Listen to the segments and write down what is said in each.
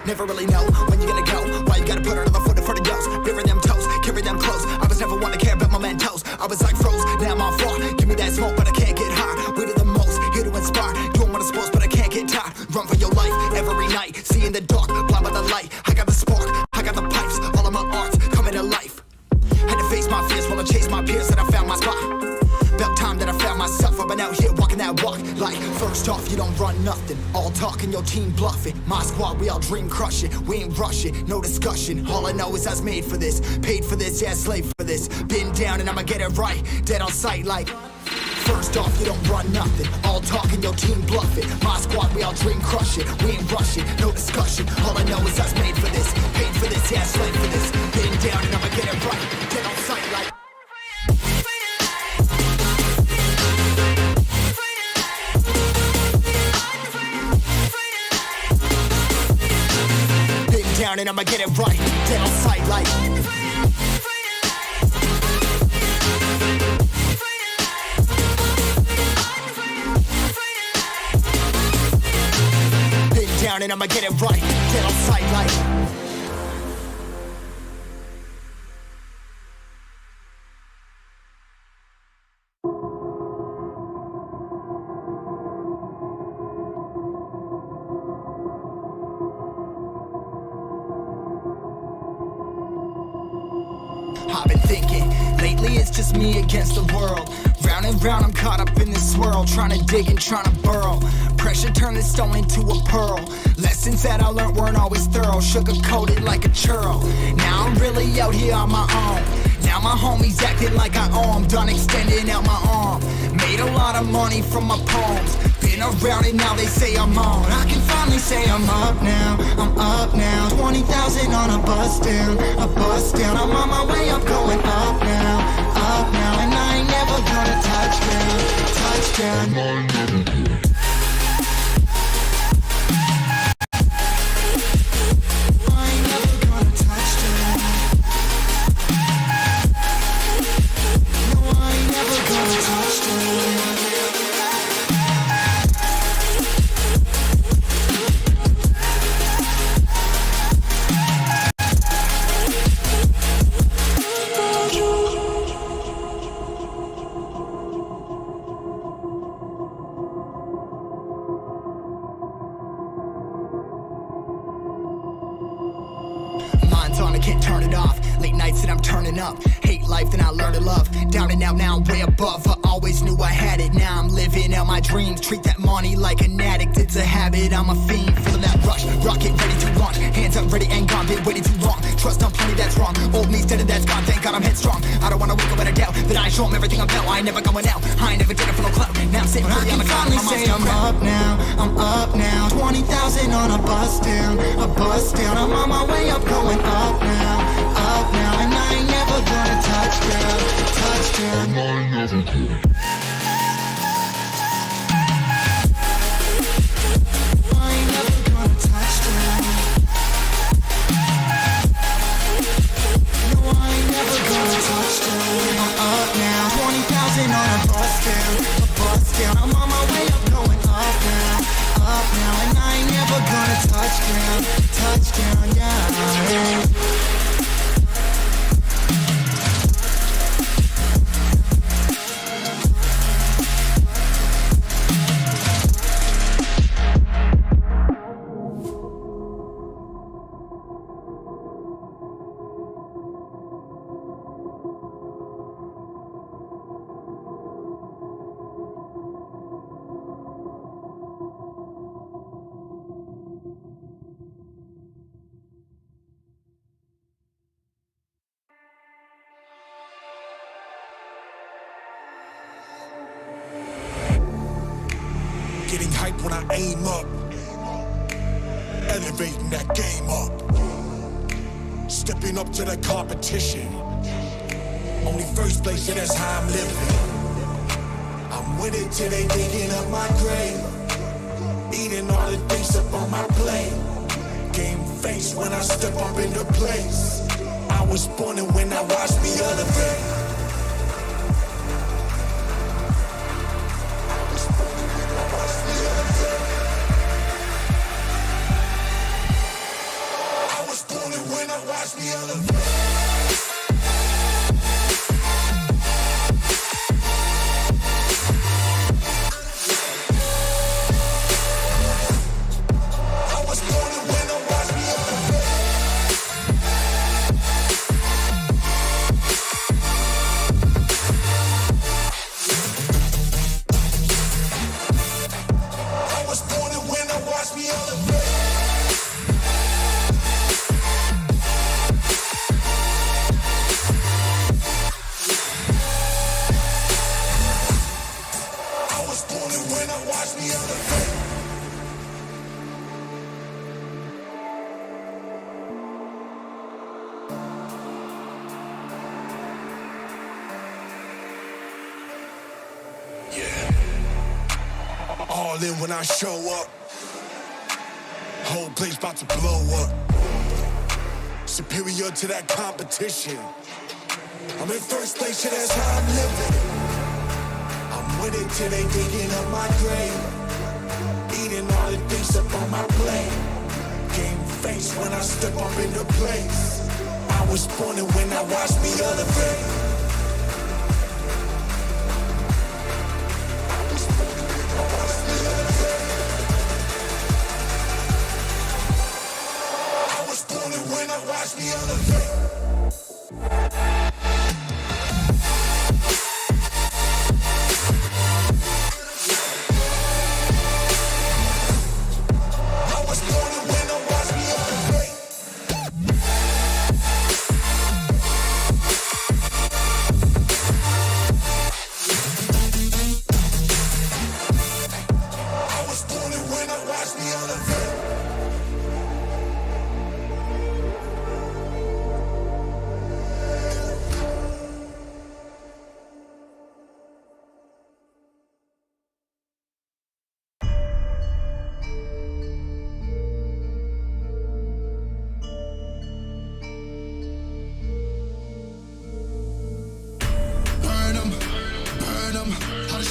Never really know when you're gonna go. Why you gotta put another foot in front of yours? Bury them toes, carry them close. I was never one to care about mementos. I was like froze, now I'm on floor. Give me that smoke, but I can't get high. We do the most, here to inspire. Doing what I'm supposed, but I can't get tired. Run for your life every night. See in the dark, blind by the light. I got the spark, I got the pipes. All of my arts coming to life. Had to face my fears while I chase my peers, and I found my spot. About time that I found myself. I've been out here walking that walk. Like, first off, you don't run nothing. All talking, your team bluffing. My squad, we all dream crush it. We ain't rushing, no discussion. All I know is I was made for this. Paid for this, yeah, slave for this. Been down and I'ma get it right. Dead on sight like... First off, you don't run nothing. All talking, your team bluffing. My squad, we all dream crush it. We ain't rushing, no discussion. All I know is I was made for this. Paid for this, yeah, slave for this. Been down and I'ma get it right. Dead on sight like... Down and I'ma get it right. Dead on sight like... Been down and I'ma get it right. Dead on sight like... I've been thinking, lately it's just me against the world. Round and round I'm caught up in this swirl, trying to dig and trying to burrow. Pressure turned this stone into a pearl. Lessons that I learned weren't always thorough, sugar-coated like a churro. Now I'm really out here on my own. Now my homies acting like I owe 'em, done extending out my arm. Made a lot of money from my poems. Been around and now they say I'm on. I can finally say I'm up now, I'm up now. 20,000 on a bus down, a bus down. I'm on my way up, going up now, and I ain't never gonna touchdown, touchdown. I can't turn it off. Late nights that I'm turning up. Hate life, then I learn to love. Down and out, now I'm way above. I always knew I had it. Now I'm living out my dreams. Treat that money like an addict. It's a habit, I'm a fiend. Feeling that rush. Rocket ready to launch. Hands up, ready and gone. Been waiting too long. Trust on plenty, that's wrong. Old me's dead and that's gone. Thank God I'm headstrong. I don't wanna wake up with a doubt that I show 'em everything I'm about. I ain't never going out. I ain't never did it for no clout. Now I'm sitting free on the cloud. I can finally say I'm up now. I'm up now. 20,000 on a bus down, a bus down. I'm on my way up, going up now, and I ain't never gonna touchdown, touchdown. And I ain't never gonna. I ain't never gonna touchdown. No, I ain't never gonna touchdown. I'm up now, 20,000 on a bus down, a bus down. I'm on my way up, going up now, and I ain't never gonna touchdown, touchdown, yeah. Getting hype when I aim up, elevating that game up, stepping up to the competition. Only first place, and that's how I'm living. I'm winning till they digging up my grave, eating all the things up on my plate. Game face when I step up into place. I was born and when I watched me elevate. all in when I show up. Whole place about to blow up. Superior to that competition. I'm in first place, yeah, that's how I'm living. I'm winning till they digging up my grave. Eating all the things up on my plate. Game face when I step up into place. I was born and when I watched me elevate. I was born and when I watched me elevate.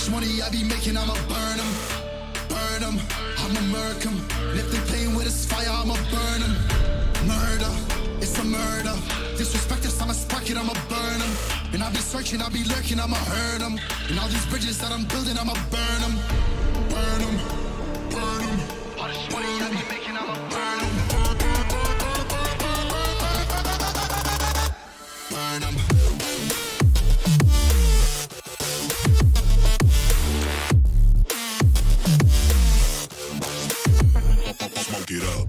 Money I be making, I'ma burn them, I'ma murk them. And if they playing with this fire, I'ma burn them. Murder, it's a murder. Disrespect us, I'ma spark it, I'ma burn them. And I be searching, I be lurking, I'ma hurt them. And all these bridges that I'm building, I'ma burn them. Burn them, burn them. All this money I be making, I'ma burn them. Burn them. Smoke it up.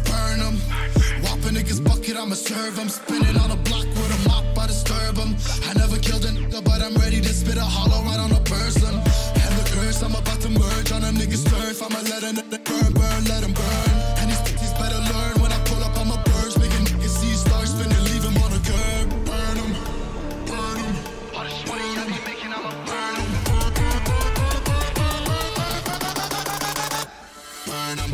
Burn 'em. Whop a nigga's bucket, I'ma serve 'em. Spinning on a block with a mop, I disturb 'em. I never killed a nigga, but I'm ready to spit a hollow right on a person. And the curse, I'm about to merge on a nigga's turf. I'ma let a nigga burn, burn, let him burn. And these bitches better learn when I pull up on my birds. Making niggas see stars spinning, leave him on a curb. Burn 'em, burn 'em. All this money I be making, I'ma burn 'em. Burn 'em.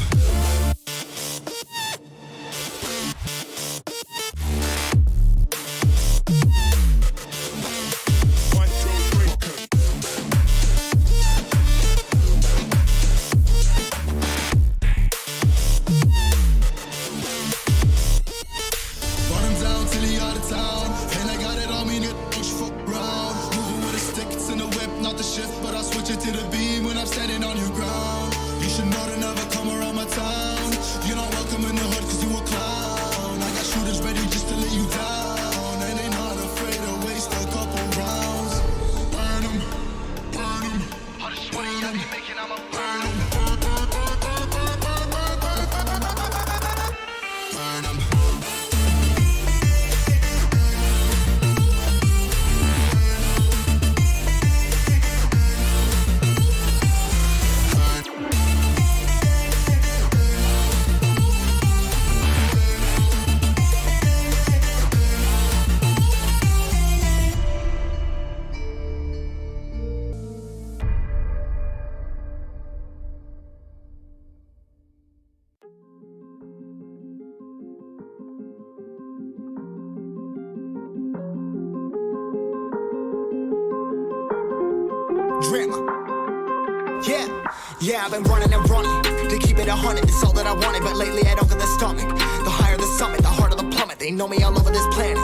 Yeah, I've been running and running to keep it 100, it's all that I wanted. But lately I don't get the stomach. The higher the summit, the harder the plummet. They know me all over this planet.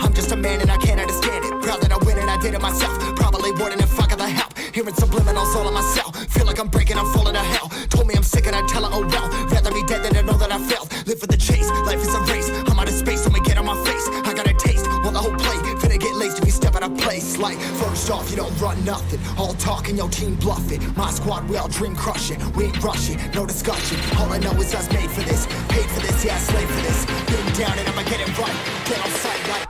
I'm just a man and I can't understand it. Proud that I win and I did it myself. Probably wouldn't if I got the help. Hearing subliminals all on myself. Feel like I'm breaking, I'm falling to hell. Told me I'm sick and I tell her, oh well. Rather be dead than to know that I failed. Live for the chase, life is a race. I'm out of space, so me get on my face. I got a taste, want the whole plate. Finna get laced if you step out of place. Like, first off, you don't run nothing. All talking, your team bluffing. My squad, we all dream crushing. We ain't rushing, no discussion. All I know is us made for this. Paid for this, yeah, slave for this. Been down and I'ma get it right. Get on sight like.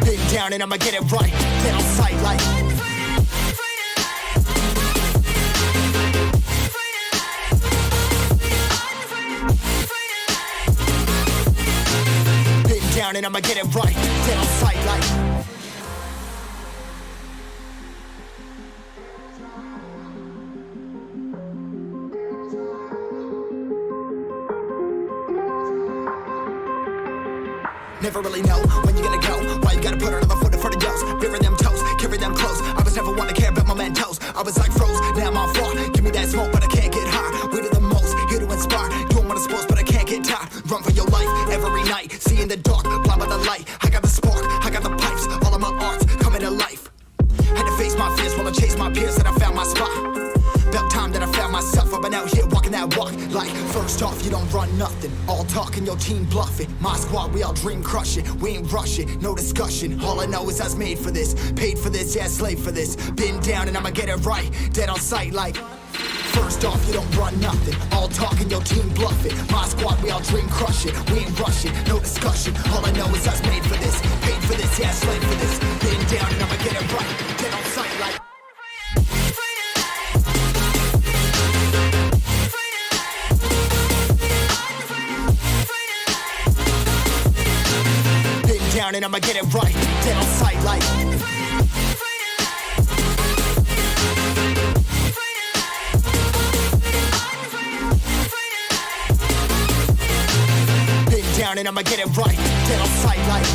Been down and I'ma get it right. Get on sight like. down and I'ma get it right. Dead on sight like. Never really know when you're gonna go. Why you gotta put another foot in front of yours? Bury them toes, carry them close. I was never one to care about my mentos. I was like froze, now I'm on floor. Give me that smoke, but I can't get high. We do the most, here to inspire. Doing what I'm supposed, but I can't get tired. Run for your life every night. See in the dark, blind by the light. I got the spark, I got the pipes. All of my arts coming to life. Had to face my fears while I chased my peers, and I found my spot. About time that I found myself. I've been out here walking that walk. Like, first off, you don't run nothing. All talking, your team bluffing. My squad, we all dream crushing. We ain't rushing, no discussion. All I know is I was made for this. Paid for this, yeah, slave for this. Been down and I'ma get it right. Dead on sight like. First off, you don't run nothing. All talking, your team bluffing. My squad, we all dream crushing. We ain't rushing, no discussion. All I know is I was made for this. Paid for this, yeah, slave for this. Been down and I'ma get it right. Dead on sight like. Down and I'ma get it right. Dead on sight like. Been down and I'ma get it right. Dead on sight like.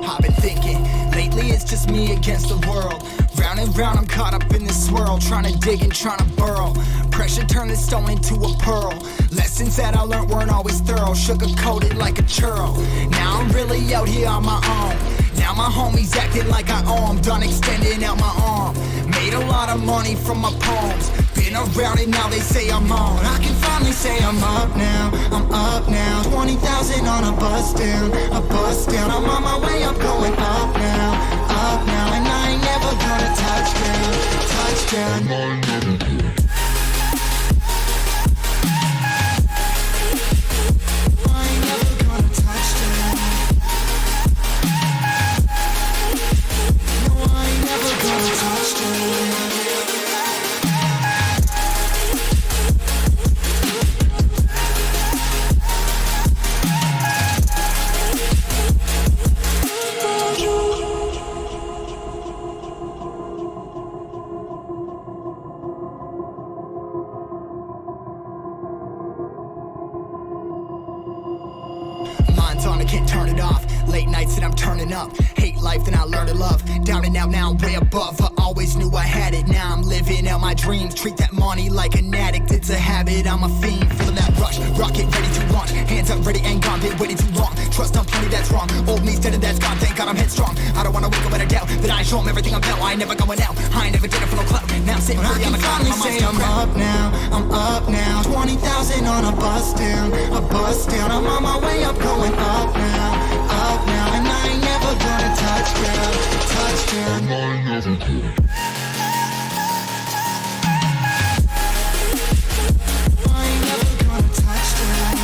I've been thinking, lately it's just me against the world. Round and round I'm caught up in this swirl, trying to dig and trying to burrow. Pressure turned this stone into a pearl. Lessons that I learned weren't always thorough, sugar-coated like a churl. Now I'm really out here on my own. Now my homies acting like I owe 'em, done extending out my arm. Made a lot of money from my poems. Been around and now they say I'm on. I can finally say I'm up now, I'm up now. 20,000 on a bus down, a bus down. I'm on my way up, going up now, and I ain't never gonna touchdown, touchdown. Mind's on, I can't turn it off. Late nights and I'm turning up. Hate life, then I learn to love. Down and out, now I'm way above. I always knew I had it, now I'm living out my dreams. Treat that money like an addict, it's a habit. I'm a fiend, feeling that rush. Rocket ready to launch. Hands up, ready and gone, been waiting too long. Trust on plenty, that's wrong. Old me's dead and that's gone, thank God I'm headstrong. I don't wanna wake up with a doubt that I show 'em everything I'm about. I ain't never going out, I ain't never did it for no clout. Now I'm sitting really on the cloud, my mind's I'm up now, I'm up now. 20,000 on a bus down, a bus down. I'm on my way up, going up now, and I ain't never gonna touchdown, touchdown. And I ain't never gonna. I ain't never gonna touchdown.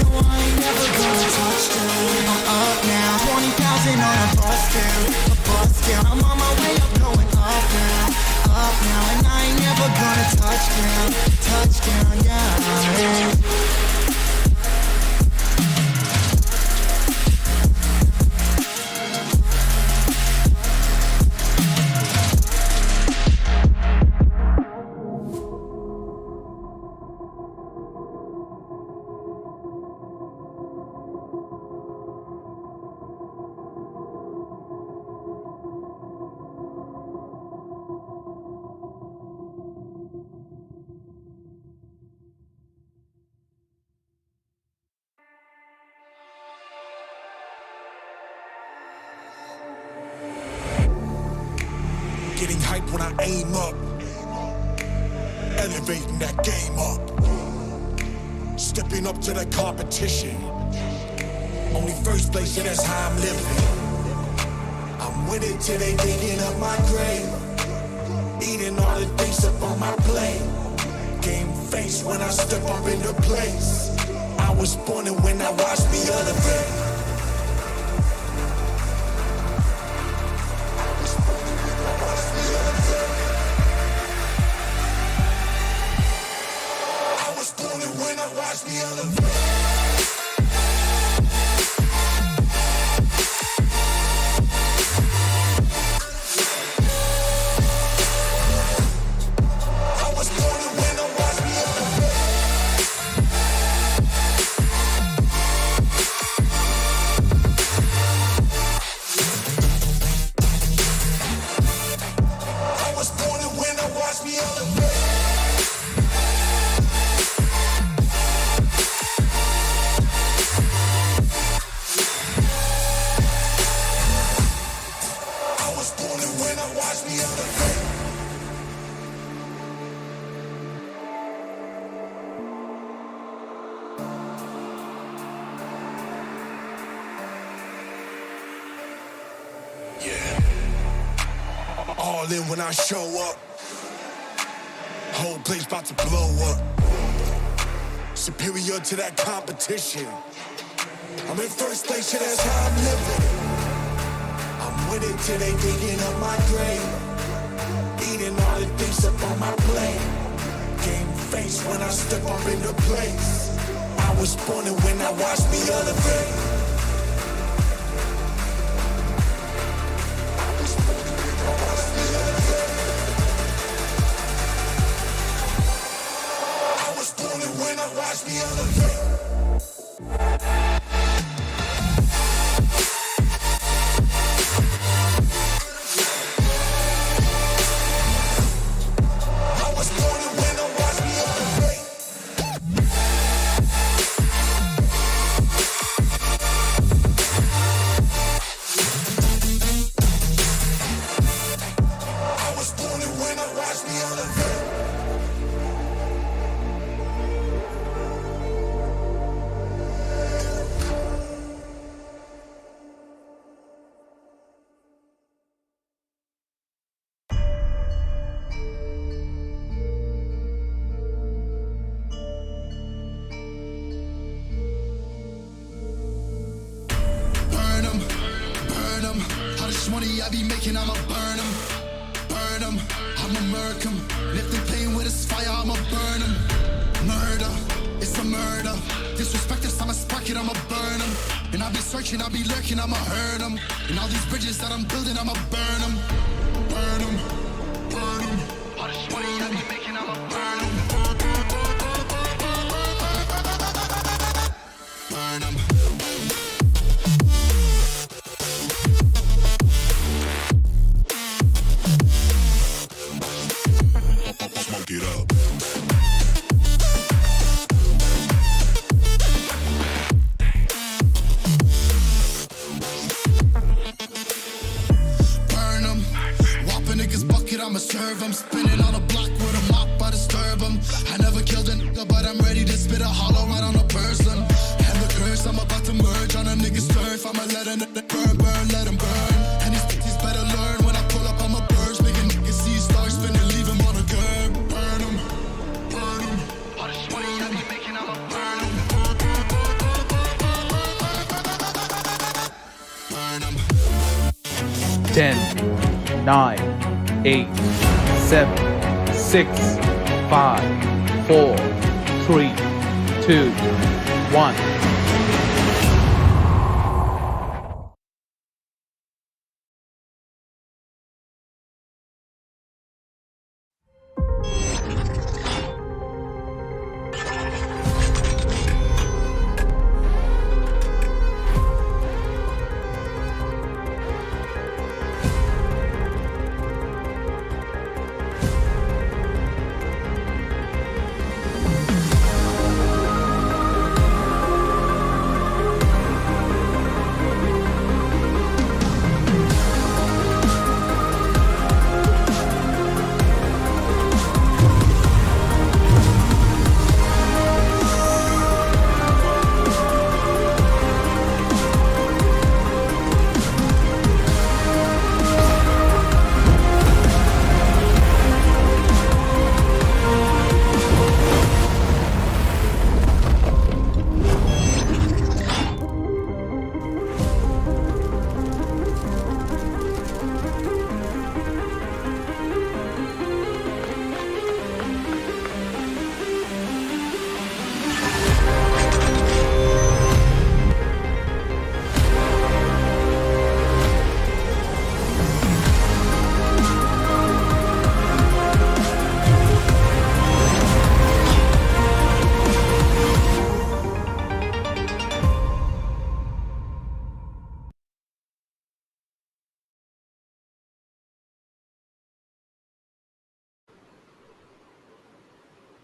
No, I ain't never gonna touchdown. I'm up now, 20,000 on a bus down, a bus down. I'm on my way up, going up now, and I ain't never gonna touchdown, touchdown, yeah. Getting hype when I aim up, elevating that game up, stepping up to the competition. Only first place, yeah, that's how I'm living. I'm winning till they digging up my grave, eating all the things up on my plate. Game face when I step up into place. I was born and when I watched me elevate. I was born and when I watched me elevate. All in when I show up. Whole place about to blow up. Superior to that competition. I'm in first place, yeah, that's how I'm living. I'm winning till they digging up my grave. Eating all the things up on my plate. Game face when I step up into place. I was born and when I watched me elevate. Watch me elevate. I was born and when I watch me elevate. I was born and when I watch me elevate. Money I be making, I'ma burn them, I'ma murk them. And if they playing with this fire, I'ma burn them. Murder, it's a murder. Disrespect this, I'ma spark it, I'ma burn them. And I be searching, I be lurking, I'ma hurt them. And all these bridges that I'm building, I'ma burn them. Burn them, burn them. All this money I be making, I'ma burn them. Burn them. It up. Burn them. Whopping niggas bucket, I'ma serve them. Spinning on a block with a mop, I disturb them. I never killed a nigga, but I'm ready to spit a hollow right on a person. And the curse, I'm about to merge on a nigga's turf. I'ma let a nigga burn, burn, let him burn. And these bitches better learn when I pull up, I'ma burst. Making niggas see stars spinning, leave him on a curb. Burn them. All this money I be making, I'ma burn them. Burn them. 10, 9, 8, 7, 6, 5, 4, 3, 2, 1.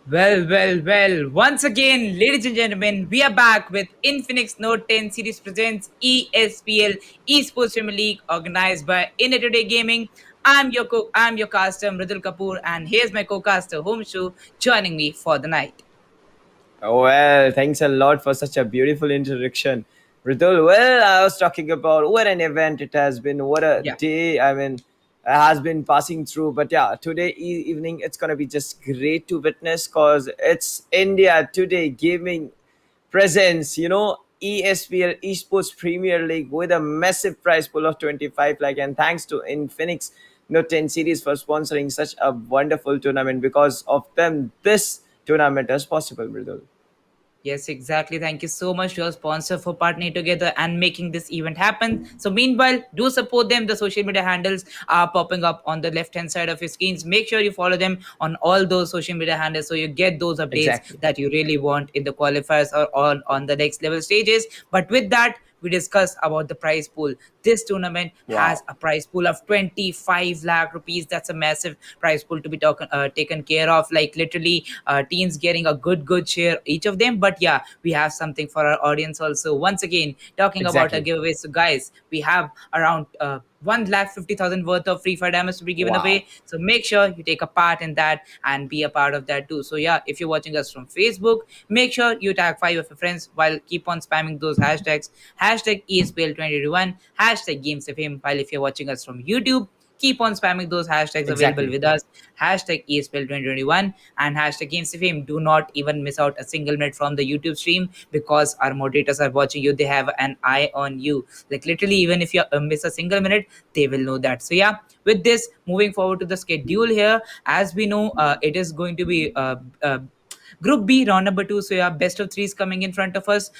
Well. Once again, ladies and gentlemen, we are back with Infinix Note 10 series presents ESPL Esports Premier League organized by Inner Today Gaming. I'm your caster, Mridul Kapoor, and here's my co-caster, Homshu, joining me for the night. Well, thanks a lot for such a beautiful introduction, Ridul. Well, I was talking about what an event it has been, what a Yeah. day. I mean, has been passing through. But yeah, today evening it's gonna be just great to witness because it's India Today Gaming presents, ESPL Esports Premier League with a massive prize pool of 25 lakh. And thanks to Infinix 10 series for sponsoring such a wonderful tournament. Because of them, this tournament is possible, Mridul. Yes, exactly. Thank you so much to our sponsor for partnering together and making this event happen. So, meanwhile, do support them. The social media handles are popping up on the left hand side of your screens. Make sure you follow them on all those social media handles so you get those updates Exactly. that you really want in the qualifiers or on the next level stages. But with that, we discussed about the prize pool. This tournament has Wow. a prize pool of 25 lakh rupees. That's a massive prize pool to be taken care of. Like literally, teams getting a good share each of them. But yeah, we have something for our audience also. Once again, talking about a Exactly. giveaway. So guys, we have around 1,50,000 worth of free fire diamonds to be given Wow. away. So make sure you take a part in that and be a part of that too. So yeah, if you're watching us from Facebook, make sure you tag five of your friends while keep on spamming those hashtags. Hashtag ESPL 2021, hashtag Games of Him. While if you're watching us from YouTube, keep on spamming those hashtags available Exactly. with us. Hashtag ESPL 2021 and hashtag Games of Fame. Do not even miss out a single minute from the YouTube stream because our moderators are watching you. They have an eye on you. Like literally, even if you miss a single minute, they will know that. So yeah, with this, moving forward to the schedule here, as we know, it is going to be Group B, round number two. So yeah, best of three is coming in front of us.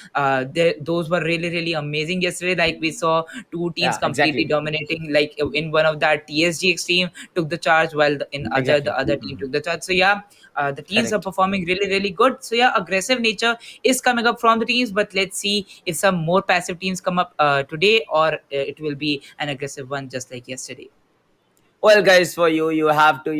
Those were really amazing yesterday. Like we saw two teams Yeah, completely exactly. dominating. Like in one of that, TSG Extreme took the charge, while in other the Exactly. other team took the charge. So yeah, the teams are Correct. performing really good. So yeah, aggressive nature is coming up from the teams. But let's see if some more passive teams come up today, or it will be an aggressive one just like yesterday. Well, guys, for you, you have to,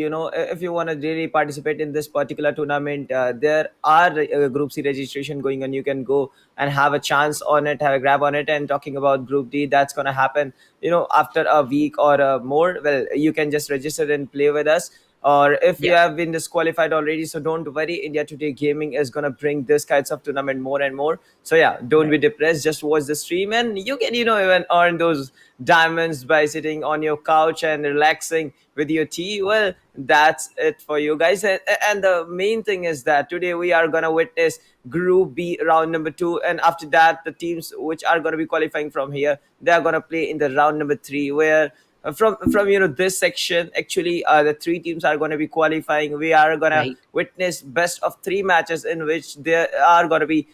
if you want to really participate in this particular tournament, there are Group C registration going on. You can go and have a chance on it, have a grab on it. And talking about Group D, that's going to happen, after a week or more. Well, you can just register and play with us. Or if you Yeah, have been disqualified already, so don't worry. India Today Gaming is gonna bring this kinds of tournament more and more. So yeah, don't be right. depressed. Just watch the stream, and you can, even earn those diamonds by sitting on your couch and relaxing with your tea. Well, that's it for you guys. And the main thing is that today we are gonna witness Group B round number two, and after that, the teams which are gonna be qualifying from here, they are gonna play in the round number three, where from this section, actually the three teams are going to be qualifying. We are going to Right. witness best of three matches in which there are going to be,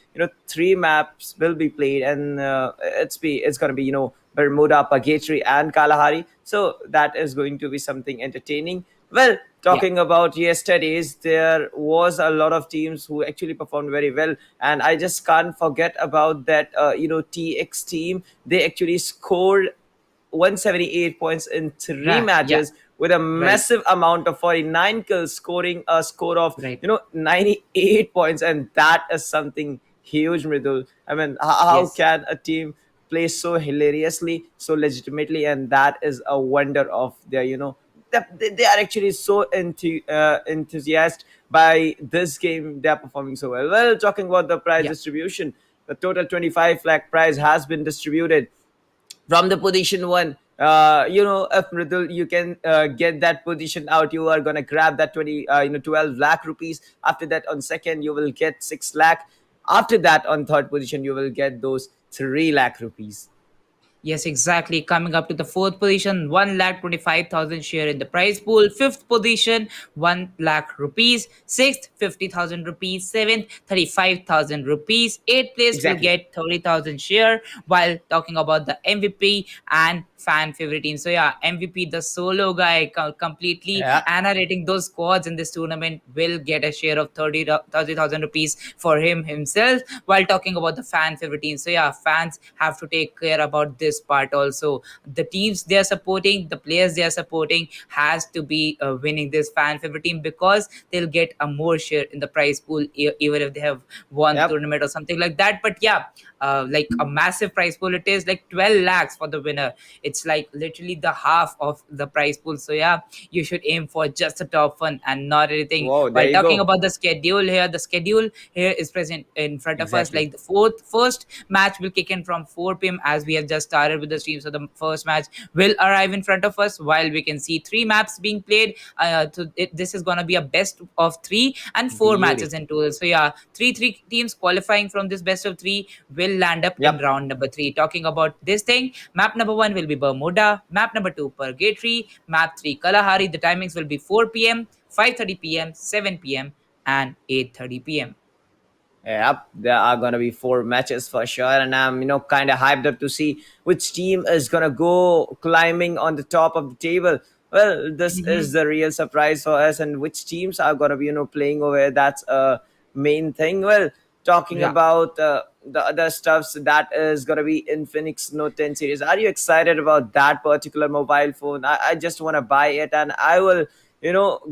three maps will be played, and it's going to be, Bermuda, Purgatory, and Kalahari. So that is going to be something entertaining. Well, Yeah. talking about yesterday's, there was a lot of teams who actually performed very well, and I just can't forget about that TX team. They actually scored 178 points in three Yeah. matches with a Right. massive amount of 49 kills, scoring a score of Right. 98 points, and that is something huge, Mridul. I mean, how Yes. can a team play so hilariously, so legitimately, and that is a wonder of their, they are actually so enthusiastic by this game. They are performing so well. Well, talking about the prize Yeah. distribution, the total 25 lakh prize has been distributed from the position one. If Mridul, you can get that position out, you are gonna grab that 12 lakh rupees. After that, on second, you will get 6 lakh. After that, on third position, you will get those 3 lakh rupees. Yes, exactly. Coming up to the fourth position, 1,25,000 share in the prize pool. Fifth position, 1 lakh rupees. Sixth, 50,000 rupees. Seventh, 35,000 rupees. Eighth place will Exactly. get 30,000 share. While talking about the MVP and fan favorite team. So yeah, MVP, the solo guy, completely Yeah. narrating those squads in this tournament, will get a share of 30,000 rupees for him himself. While talking about the fan favorite team, so yeah, fans have to take care about this this part also. The teams they are supporting, the players they are supporting has to be winning this fan favorite team, because they'll get a more share in the prize pool, even if they have won the Yep. tournament or something like that. But yeah, like a massive prize pool, it is like 12 lakhs for the winner. It's like literally the half of the prize pool. So yeah, you should aim for just the top one and not anything. Whoa, there While you talking go. about the schedule here, the schedule here is present in front of us. Exactly. Like the first match will kick in from 4 p.m., as we have just started with the stream. So the first match will arrive in front of us, while we can see three maps being played. This is gonna be a best of three and four matches Beauty. in total. So yeah, three teams qualifying from this best of three will land up in Yep. round number three. Talking about this thing, map number one will be Bermuda, map number two Purgatory, map three Kalahari. The timings will be 4 p.m., 5:30 p.m., 7 p.m., and 8:30 p.m. Yep, there are gonna be four matches for sure, and I'm kind of hyped up to see which team is gonna go climbing on the top of the table. Well, this is Hmm. the real surprise for us, and which teams are gonna be playing over. That's a main thing. Well, talking Yeah. about the other stuffs that is gonna be Infinix Note 10 series. Are you excited about that particular mobile phone? I just want to buy it, and I will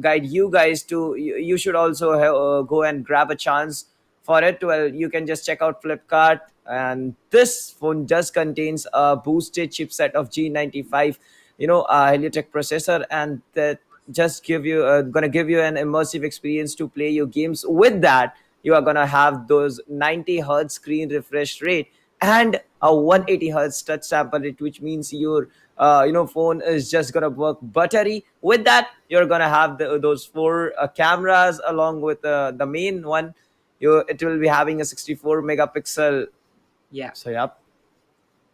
guide you guys to. You should also go and grab a chance for it. Well, you can just check out Flipkart, and this phone just contains a boosted chipset of G95, a Heliotech processor, and that just gonna give you an immersive experience to play your games. With that, you are gonna have those 90 hertz screen refresh rate and a 180 hertz touch sample rate, which means your phone is just gonna work buttery. With that, you're gonna have those four cameras along with the main one. It will be having a 64 megapixel. Yeah. So yep,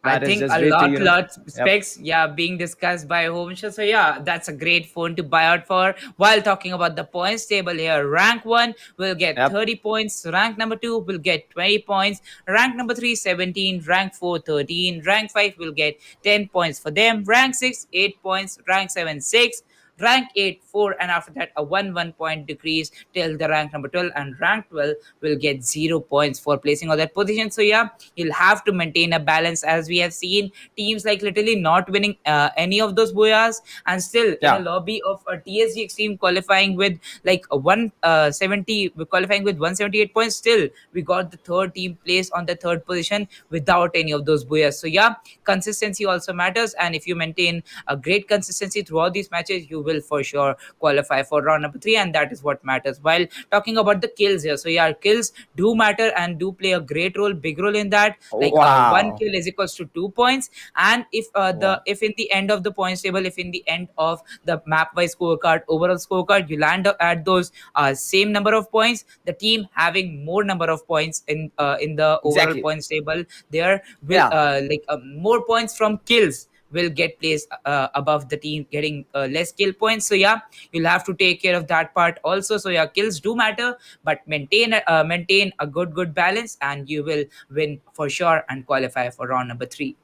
I that is think just a great to lot yep. specs, yeah, being discussed by Homesha. So yeah, that's a great phone to buy out for. While talking about the points table here, rank one will get Yep. 30 points, rank number two will get 20 points, rank number three 17, rank four 13, rank five will get 10 points for them, rank six 8 points, rank seven 6, rank 8 4, and after that a 1 point decrease till the rank number 12, and rank 12 will get 0 points for placing on that position. So yeah, you'll have to maintain a balance, as we have seen teams like literally not winning any of those boyas, and still in a Yeah. lobby of a TSG Extreme qualifying with like a 170, qualifying with 178 points, still we got the third team placed on the third position without any of those boyas. So yeah, consistency also matters, and if you maintain a great consistency throughout these matches, you will for sure qualify for round number three, and that is what matters. While talking about the kills here, so yeah, kills do matter and do play a great role, big role in that. Like one Wow. kill is equals to 2 points, and Wow. if in the end of the points table, if in the end of the map wise scorecard, overall scorecard, you land at those same number of points, the team having more number of points in the overall Exactly. points table, there will Yeah. more points from kills will get placed above the team getting less kill points. So yeah, you'll have to take care of that part also. So yeah, kills do matter, but maintain a good balance, and you will win for sure and qualify for round number three.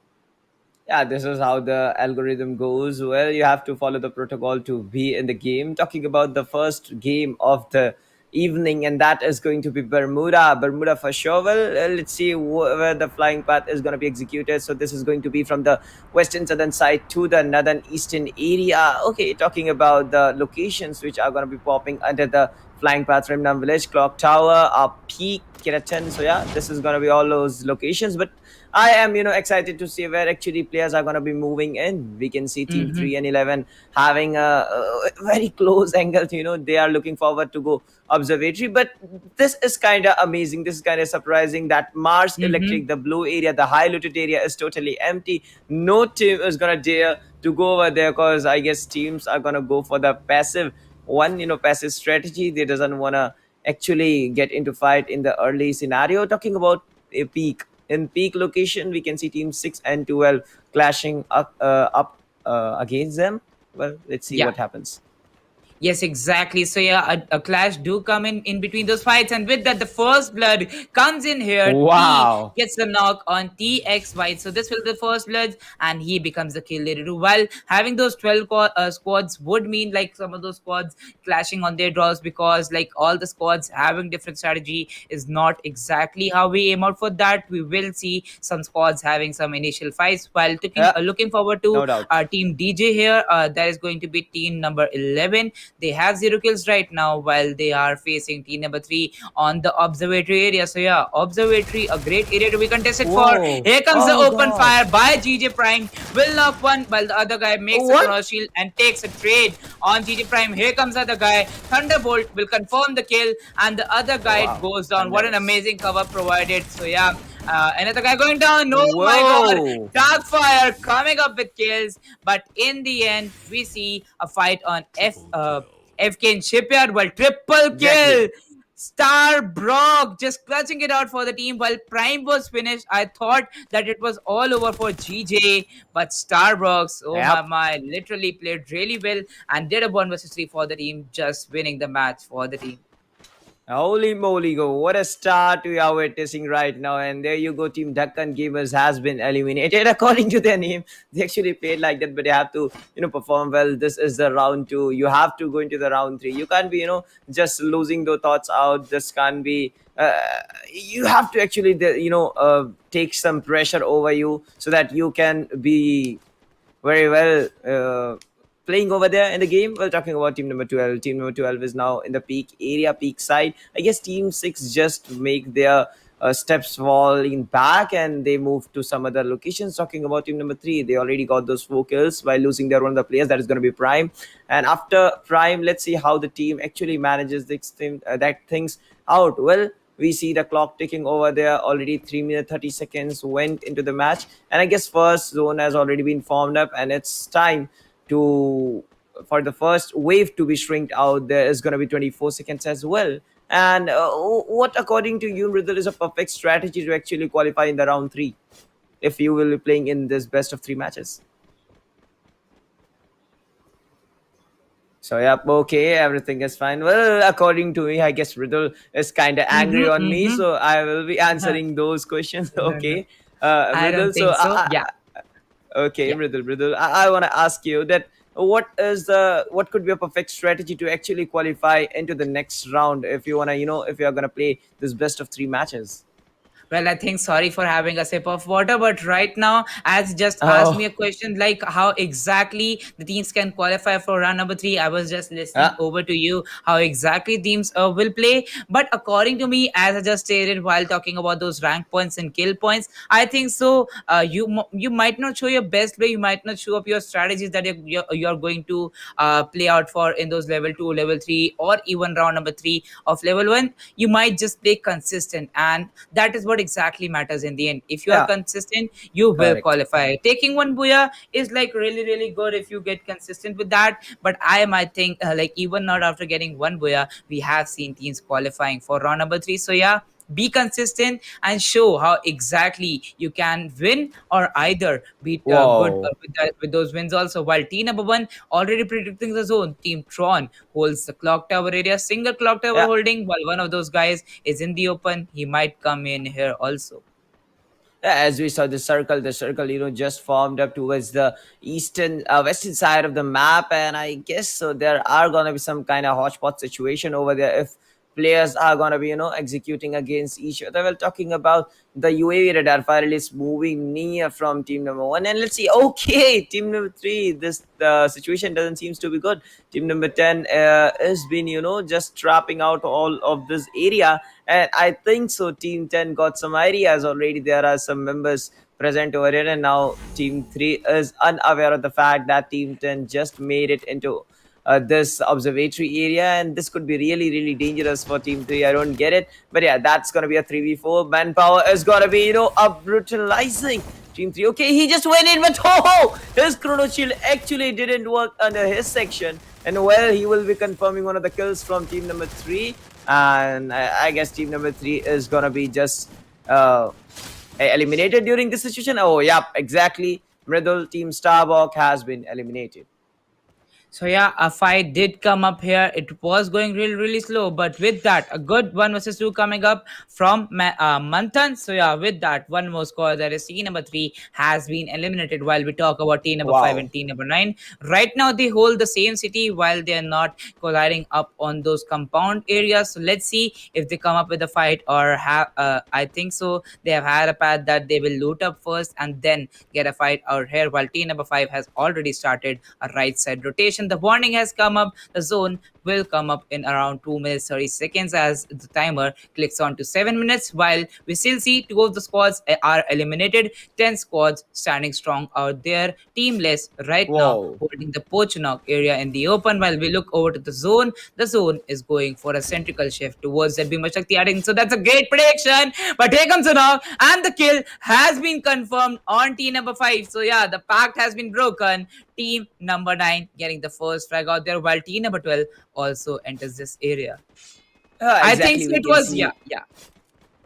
Yeah, this is how the algorithm goes. Well, you have to follow the protocol to be in the game. Talking about the first game of the evening, and that is going to be Bermuda for sure. Well, let's see where the flying path is going to be executed. So this is going to be from the western southern side to the northern eastern area. Okay, talking about the locations which are going to be popping under the flying path: Rimnam Village, Clock Tower, Peak, Keratin. So yeah, this is going to be all those locations. But I am, excited to see where actually players are going to be moving in. We can see Team Hmm. 3 and 11 having a very close angle. They are looking forward to go observatory. But this is kind of amazing. This is kind of surprising that Mars Hmm. Electric, the blue area, the high looted area is totally empty. No team is going to dare to go over there, because I guess teams are going to go for the passive one, passive strategy. They doesn't want to actually get into fight in the early scenario. Talking about a peak, in peak location, we can see teams 6 and 12 clashing up against them. Well, let's see Yeah. what happens. Yes, exactly. So yeah, a clash do come in between those fights, and with that, the first blood comes in here. T Wow. gets the knock on TX White, so this will be the first blood, and he becomes the kill leader too. While having those 12 squads would mean like some of those squads clashing on their draws, because like all the squads having different strategy is not exactly how we aim out for that. We will see some squads having some initial fights. While Yeah, looking forward to no doubt. team DJ here, that is going to be team number 11. They have 0 kills right now, while they are facing team number 3 on the observatory area. So yeah, observatory, a great area to be contested for. Whoa. Here comes the Oh open God. fire by GJ Prime. Will knock one, while the other guy makes a What? chrono shield and takes a trade on GJ Prime. Here comes the other guy. Thunderbolt will confirm the kill, and the other Oh guy wow. goes down. What an Thunderous. amazing cover provided. So yeah, another guy going down. Oh my god. Whoa. Darkfire coming up with kills. But in the end, we see a fight on FK in Shipyard. Well, triple Exactly. kill. Star Brock just clutching it out for the team. While Prime was finished, I thought that it was all over for GJ. But Star Brocks, oh Yep. my, literally played really well and did a 1 versus 3 for the team, just winning the match for the team. Holy moly, go. What a start we are witnessing right now. And there you go, Team Deccan Gamers has been eliminated. According to their name, they actually played like that, but they have to, perform well. This is the round two. You have to go into the round three. You can't be, just losing those thoughts out. This can't be. You have to actually, take some pressure over you so that you can be very well playing over there in the game. We're talking about team number 12. Team number 12 is now in the peak area, peak side. I guess team 6 just make their steps falling back and they move to some other locations. Talking about team number 3, they already got those 4 kills by losing their one of the players. That is going to be Prime. And after Prime, let's see how the team actually manages this thing, that things out. Well, we see the clock ticking over there. Already 3 minutes 30 seconds went into the match, and I guess first zone has already been formed up, and it's time to for the first wave to be shrinked out. There is going to be 24 seconds as well. And what, according to you, Riddle, is a perfect strategy to actually qualify in the round three if you will be playing in this best of 3 matches? So yep, okay, everything is fine. Well, according to me, I guess Riddle is kind of angry on me, Mm-hmm. so I will be answering those questions. No, no, Okay, I don't Riddle. So think so. Yeah, okay, yeah. Riddle. I want to ask you that what could be a perfect strategy to actually qualify into the next round if you wanna, if you're gonna play this best of 3 matches. Well, I think sorry for having a sip of water, but right now, as just asked me Oh, a question like how exactly the teams can qualify for round number 3, I was just listening yeah, over to you how exactly teams will play. But according to me, as I just stated while talking about those rank points and kill points, I think so. You might not show your best play, you might not show up your strategies that you're going to play out for in those level 2, level 3, or even round number 3 of level 1. You might just play consistent, and that is what exactly matters in the end. If you are yeah, consistent, you will correct. qualify. Taking one booyah is like really, really good if you get consistent with that. But I might think, like, even not after getting one booyah, we have seen teams qualifying for round number 3. So, yeah, be consistent and show how exactly you can win or either be good Whoa. with those wins also. While team number 1 already predicting the zone, team Tron holds the clock tower area, single clock tower Yeah. holding, while one of those guys is in the open. He might come in here also. Yeah, as we saw the circle, just formed up towards the western side of the map, and I guess so there are gonna be some kind of hotspot situation over there if players are gonna be, executing against each other. Well, talking about the UAV radar file is moving near from team number 1, and let's see. Okay, team number 3. This the situation doesn't seems to be good. Team number 10 has been, just trapping out all of this area, and I think so. Team 10 got some ideas already. There are some members present over here, and now Team 3 is unaware of the fact that Team 10 just made it into this observatory area, and this could be really, really dangerous for Team 3. I don't get it. But yeah, that's going to be a 3v4. Manpower is going to be, a brutalizing Team 3. Okay, he just went in, but oh, his chrono shield actually didn't work under his section. And well, he will be confirming one of the kills from team number 3. And I guess team number 3 is gonna be just eliminated during this situation. Oh, yep, exactly. Riddle team Starbuck has been eliminated. So yeah, a fight did come up here. It was going really, really slow, but with that, a good one versus two coming up from Manthan. So yeah, with that, one more score. That is team number three has been eliminated. While we talk about team number five Wow. and team number nine, right now they hold the same city while they are not colliding up on those compound areas. So let's see if they come up with a fight or have. I think so. They have had a path that they will loot up first and then get a fight out here. While team number five has already started a right side rotation. The warning has come up. The zone will come up in around 2 minutes 30 seconds as the timer clicks on to 7 minutes. While we still see two of the squads are eliminated, 10 squads standing strong out there, teamless right now, Whoa. holding the Pochinok area in the open. While we look over to the zone is going for a centrical shift towards the Bhima Shakti. I think so. That's a great prediction. But here comes now, and the kill has been confirmed on team number five. So yeah, the pact has been broken. Team number nine getting the first flag out there, while team number 12 also enters this area. I think Exactly. so. We It can was, yeah, see. yeah,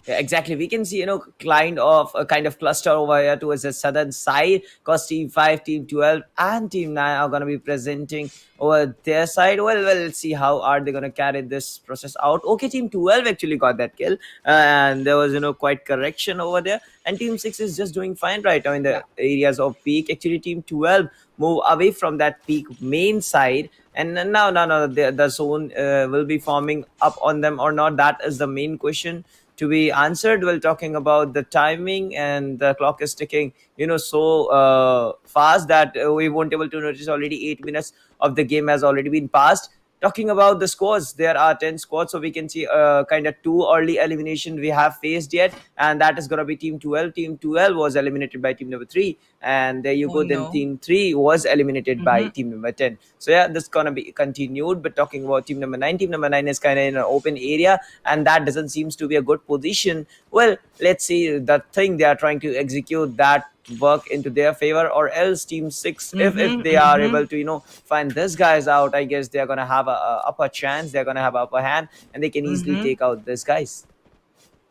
Yeah, exactly. We can see, kind of cluster over here towards the southern side. Because Team 5, Team 12, and Team 9 are gonna be presenting over their side. Well, let's see how are they gonna carry this process out. Okay, Team 12 actually got that kill, and there was quite correction over there. And Team 6 is just doing fine right now in yeah. the areas of peak. Actually, Team 12 move away from that peak main side, and now the zone will be forming up on them or not. That is the main question to be answered while talking about the timing, and the clock is ticking so fast that we won't able to notice already 8 minutes of the game has already been passed. Talking about the scores, there are 10 scores, so we can see kind of two early elimination we have faced yet, and that is going to be team 12. Team 12 was eliminated by team number 3, and there you Oh go, then no. team 3 was eliminated by Mm-hmm. team number 10. So yeah, this is going to be continued. But talking about team number 9, team number 9 is kind of in an open area, and that doesn't seems to be a good position. Well, let's see the thing they are trying to execute that work into their favor, or else team 6, if Mm-hmm. they are Mm-hmm. able to find this guys out, I guess they're gonna have a upper chance, they're gonna have upper hand, and they can easily Mm-hmm. take out this guys.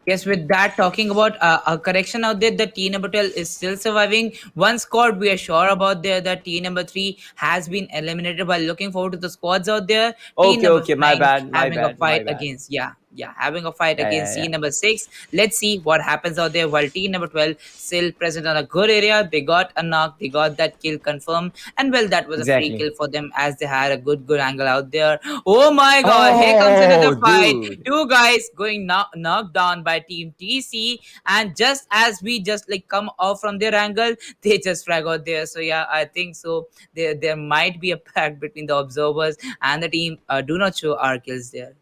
Yes, with that, talking about a correction out there, the T number 12 is still surviving. One squad we are sure about there, that T number 3 has been eliminated. While looking forward to the squads out there, T Okay, number okay, my 9 bad, my having a bad, my fight bad. against, yeah, having a fight Yeah, yeah, against T yeah. number 6. Let's see what happens out there. While T number 12 still present on a good area, they got a knock, they got that kill confirmed, and well, that was a free Exactly. kill for them as they had a good angle out there. Oh my god, here comes another Oh, fight. dude. Two guys going knocked down by team TC, and just as we just like come off from their angle, they just frag out there. So yeah, I think so. There might be a pact between the observers and the team. Do not show our kills there.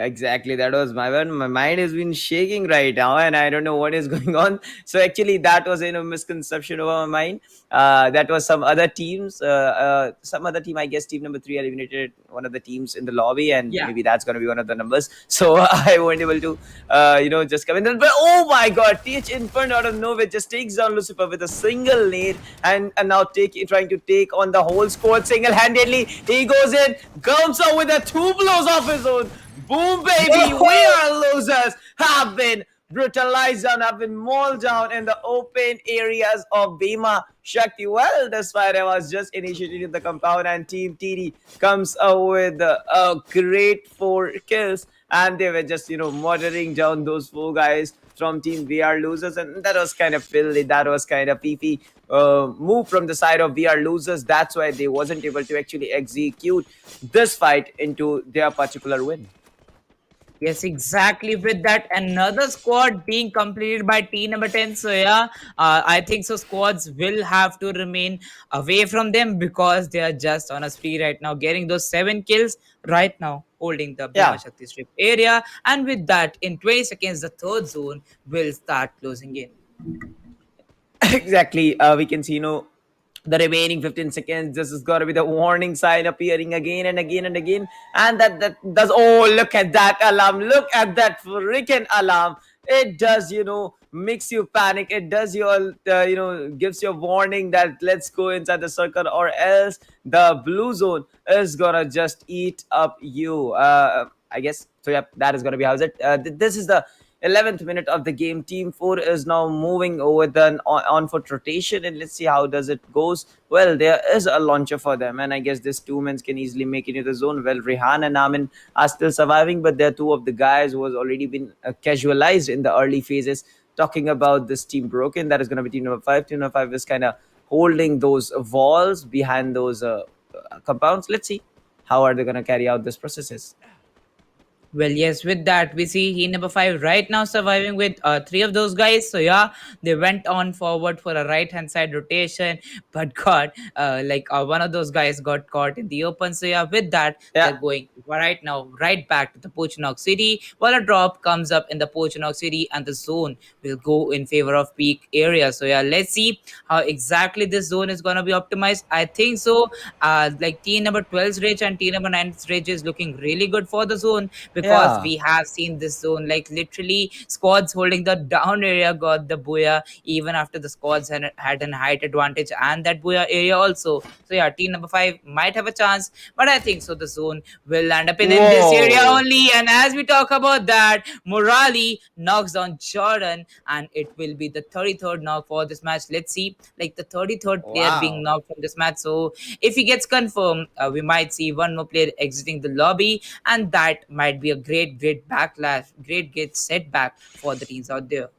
Exactly, that was my one. My mind has been shaking right now, and I don't know what is going on. So actually, that was misconception over my mind. That was some other teams, some other team. I guess team number 3 eliminated one of the teams in the lobby, and Yeah. maybe that's gonna be one of the numbers. So I won't able to, just come in. But oh my God, TH Inferno out of nowhere just takes down Lucifer with a single nade, and now trying to take on the whole squad single handedly. He goes in, comes out with a two blows off his own. Boom, baby, we are losers. Have been brutalized down, have been mauled down in the open areas of Bhima Shakti. Well, this fight was just initiated in the compound, and Team TD comes out with a great 4 kills, and they were just, murdering down those 4 guys from Team VR Losers, and that was kind of filthy. That was kind of fifi move from the side of VR Losers. That's why they wasn't able to actually execute this fight into their particular win. Yes, exactly. With that, another squad being completed by team number 10. So, yeah, I think so. Squads will have to remain away from them because they are just on a spree right now, getting those 7 kills right now, holding the Bhima Yeah. Shakti Strip area. And with that, in 20 seconds, the third zone will start closing in. Exactly. We can see, the remaining 15 seconds. This is going to be the warning sign appearing again and again and again. And that does. Oh, look at that alarm. Look at that freaking alarm. It does, makes you panic. It does your, gives you a warning that let's go inside the circle, or else the blue zone is gonna just eat up you. I guess so. Yeah, that is gonna be how it. This is the 11th minute of the game. Team 4 is now moving with an on-foot rotation, and let's see how does it goes. Well, there is a launcher for them, and I guess this two men can easily make it into the zone. Well, Rehan and Amin are still surviving, but they're two of the guys who has already been casualized in the early phases. Talking about this team broken, that is going to be team number 5. Team number 5 is kind of holding those walls behind those compounds. Let's see how are they going to carry out this processes. Well, yes, with that, we see he number 5 right now surviving with three of those guys. So, yeah, they went on forward for a right hand side rotation, but got one of those guys got caught in the open. So, yeah, with that, they're Yeah. going right now right back to the Pochinok City. While a drop comes up in the Pochinok City, and the zone will go in favor of peak area. So, yeah, let's see how exactly this zone is going to be optimized. I think so. Like team number 12's rage and team number 9's rage is looking really good for the zone, because Yeah. we have seen this zone like literally squads holding the down area got the booyah even after the squads had an height advantage and that booyah area also. So yeah, team number 5 might have a chance, but I think so the zone will land up in this area Whoa. only. And as we talk about that, Morali knocks down Jordan, and it will be the 33rd knock for this match. Let's see, like the 33rd player being Wow. knocked from this match. So if he gets confirmed, we might see one more player exiting the lobby, and that might be a great backlash, great setback for the teams out there.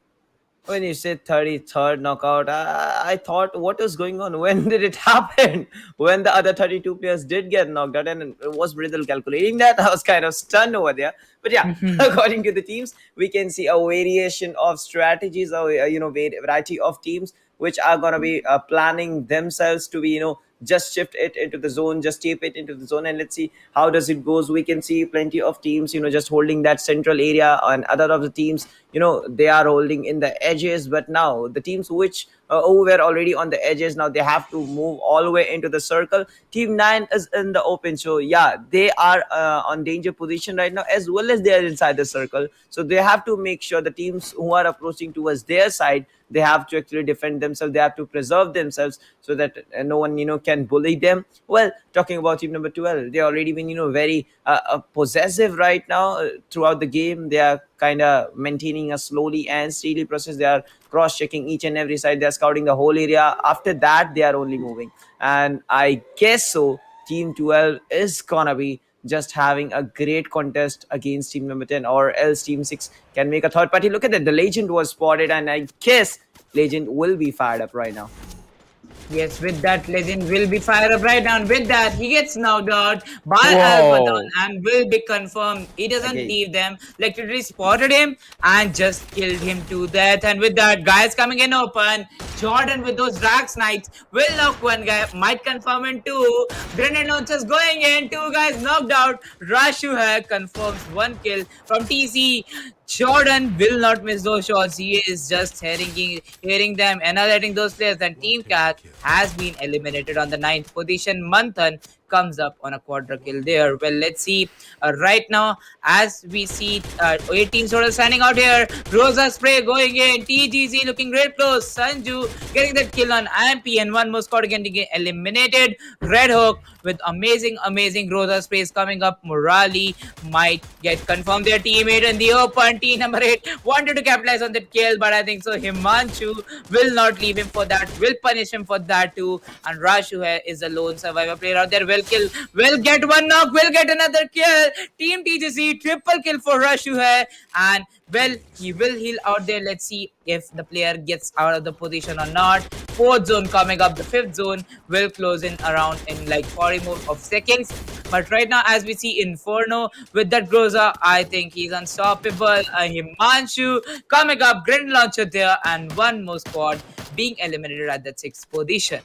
When you said 33rd knockout, I thought, what is going on? When did it happen? When the other 32 players did get knocked out, and was Brittle calculating that? I was kind of stunned over there. But yeah, according to the teams, we can see a variation of strategies, or variety of teams which are going to be planning themselves to be, just shift it into the zone, just tape it into the zone, and let's see how does it goes. We can see plenty of teams, just holding that central area, and other of the teams, they are holding in the edges. But now the teams which who were already on the edges, now they have to move all the way into the circle. Team 9 is in the open, so yeah, they are on danger position right now, as well as they are inside the circle. So they have to make sure the teams who are approaching towards their side, they have to actually defend themselves, they have to preserve themselves, so that no one can bully them. Well, talking about team number 12, they already been very possessive right now. Throughout the game, they are kind of maintaining a slowly and steady process. They are cross checking each and every side, they are scouting the whole area. After that, they are only moving, and I guess so team 12 is gonna be just having a great contest against team number 10, or else team 6 can make a third party. Look at that, the legend was spotted, and I guess legend will be fired up right now. Yes, with that, legend will be fired up right now. And with that, he gets knocked out by Albaton Whoa. and will be confirmed. He doesn't Okay. leave them. Like literally spotted him and just killed him to death. And with that, guys coming in open. Jordan with those drag snipes will knock one guy. Might confirm in two. Grenade launchers going in. Two guys knocked out. Rashuha confirms one kill from TC. Jordan will not miss those shots. He is just hearing them, annihilating those players. And Team Cat has been eliminated on the ninth position. Manthan comes up on a quadra kill there. Well, let's see. Right now, as we see 18 total standing out here. Rosa spray going in. TGC looking great close. Sanju getting that kill on MP, and one more squad getting eliminated. Red Hook with amazing Rosa sprays coming up. Morali might get confirmed their teammate in the open. Team number 8 wanted to capitalize on that kill, but I think so Himanshu will not leave him for that, will punish him for that too. And Rashu is a lone survivor player out there. Will get one knock, will get another kill. Team TGC triple kill for Rashu, and well, he will heal out there. Let's see if the player gets out of the position or not. Fourth zone coming up. The fifth zone will close in around in like 40 more of seconds. But right now, as we see Inferno with that Groza, I think he's unstoppable. Himanshu coming up, grenade launcher there, and one more squad being eliminated at that sixth position.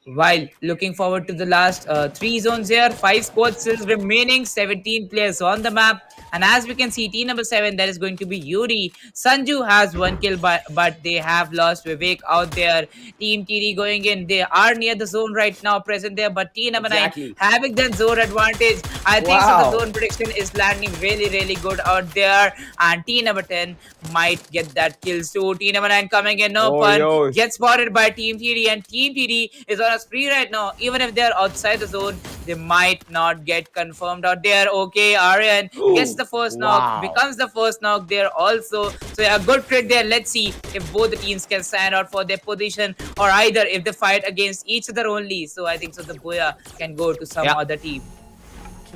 While looking forward to the last three zones here, five squads still remaining, 17 players on the map. And as we can see, team number 7, that is going to be Yuri. Sanju has one kill, but they have lost Vivek out there. Team TD going in. They are near the zone right now, present there. But team number 9 Exactly. having that zone advantage. I think so the Wow. zone prediction is landing really good out there. And team number 10 might get that kills too. Team number 9 coming in Oh, open. yo. Gets spotted by Team TD, and Team TD is on a spree right now. Even if they're outside the zone, they might not get confirmed out there. Okay, Aryan gets Ooh, the first knock, wow. becomes the first knock there also. So yeah, good trade there. Let's see if both the teams can stand out for their position, or either if they fight against each other only. So I think so the Boya can go to some Yeah. other team.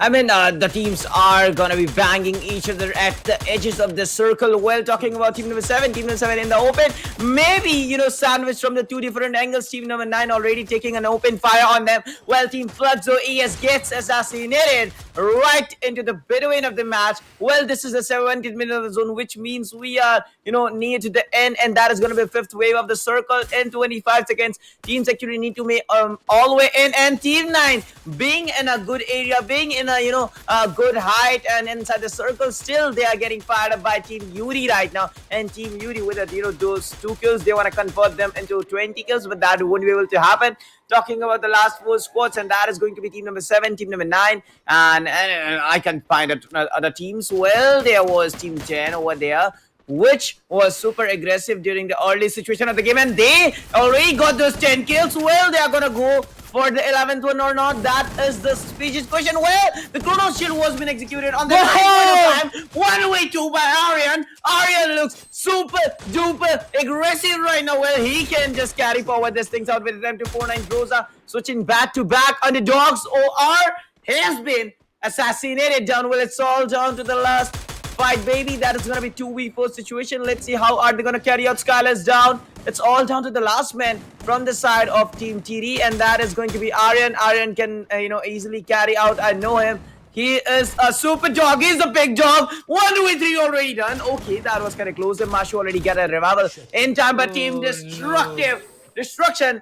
I mean, the teams are gonna be banging each other at the edges of the circle. Well, talking about team number seven in the open, maybe sandwiched from the two different angles. Team number 9 already taking an open fire on them. Well, Team Floodzo ES gets assassinated right into the between of the match. Well, this is the 17th minute of the zone, which means we are near to the end, and that is gonna be the fifth wave of the circle in 25 seconds. Teams actually need to make all the way in, and Team 9 being in a good area, being in a a good height and inside the circle, still they are getting fired up by Team Yuri right now. And Team Yuri with those 2 kills, they want to convert them into 20 kills, but that won't be able to happen. Talking about the last 4 squads, and that is going to be team number 7, team number 9, and I can find other teams. Well, there was Team 10 over there, which was super aggressive during the early situation of the game, and they already got those 10 kills. Well, they are gonna go for the 11th one or not? That is the speeches question. Well, the Chrono Shield was been executed on the 9th time. 1v2 by Aryan. Aryan looks super duper aggressive right now. Well, he can just carry forward this things out with them to 4-9 Groza, switching back to back. Underdogs OR has been assassinated down. Well, it's all down to the last fight, baby. That is gonna be 2v4 situation. Let's see how are they gonna carry out Skylar's down. It's all down to the last man from the side of Team TD, and that is going to be Aryan. Aryan can easily carry out. I know him. He is a super dog. He's a big dog. 1v3 already done. Okay, that was kind of close. And Mashu already get a revival in time, but Team Destruction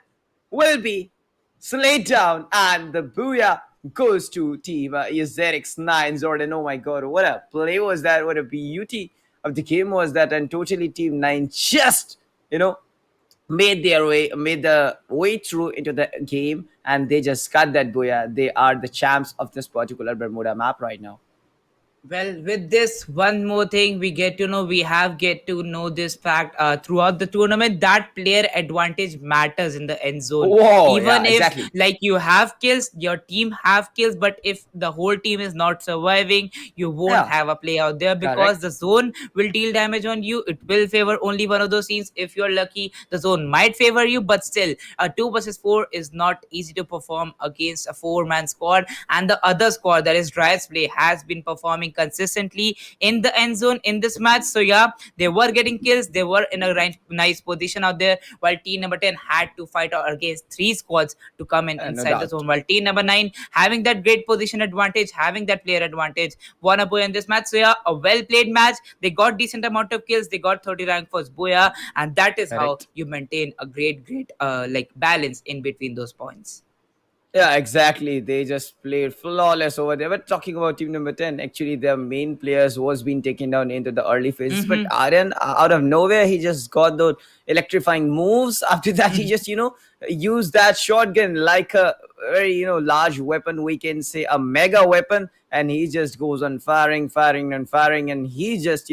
will be slayed down, and the booyah goes to Team Zerix 9 Jordan. Oh my god, what a play was that! What a beauty of the game was that! And totally Team 9 just made the way through into the game, and they just cut that booyah. They are the champs of this particular Bermuda map right now. Well, with this, one more thing we get to know, we have get to know this fact throughout the tournament that player advantage matters in the end zone. Whoa, Even yeah, if exactly. like you have kills, your team have kills, but if the whole team is not surviving, you won't Yeah, have a play out there because correct. the zone will deal damage on you. It will favor only one of those teams. If you're lucky, the zone might favor you, but still, a 2 versus 4 is not easy to perform against a 4-man squad, and the other squad, that is Riot's play, has been performing consistently in the end zone in this match. So yeah, they were getting kills, they were in a nice position out there, while team number 10 had to fight out against 3 squads to come in No inside the doubt. zone, while team number 9 having that great position advantage, having that player advantage, won a boy in this match. So yeah, a well played match. They got decent amount of kills, they got 30 rank for Boya, and that is how Correct. you maintain a great like balance in between those points. Yeah, exactly. They just played flawless over there. But talking about team number 10, actually, their main players was being taken down into the early phases. But Mm-hmm. Aryan, out of nowhere, he just got those electrifying moves. After that, he just, used that shotgun like a very, large weapon. We can say a mega weapon. And he just goes on firing, and firing. And he just,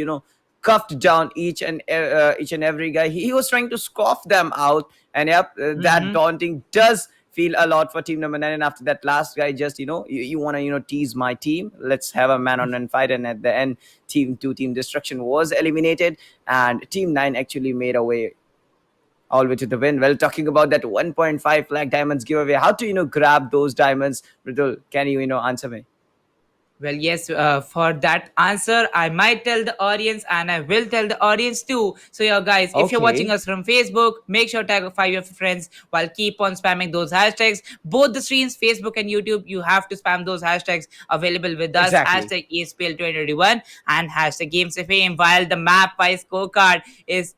cuffed down each and every guy. He was trying to scoff them out. And yep, that Mm-hmm. daunting does feel a lot for team number 9. And after that last guy, just you want to tease my team, let's have a man on man fight. And at the end, team Destruction was eliminated, and team 9 actually made a way all the way to the win. Well, talking about that 1.5 lakh diamonds giveaway, how to grab those diamonds, Ritul, can you answer me? Well, yes, for that answer, I might tell the audience and I will tell the audience too. So, yeah, guys, if you're watching Okay, us from Facebook, make sure to tag 5 of your friends while keep on spamming those hashtags. Both the streams, Facebook and YouTube, you have to spam those hashtags available with us. exactly. Hashtag ESPL 2021 and hashtag Games of Fame, while the map by scorecard is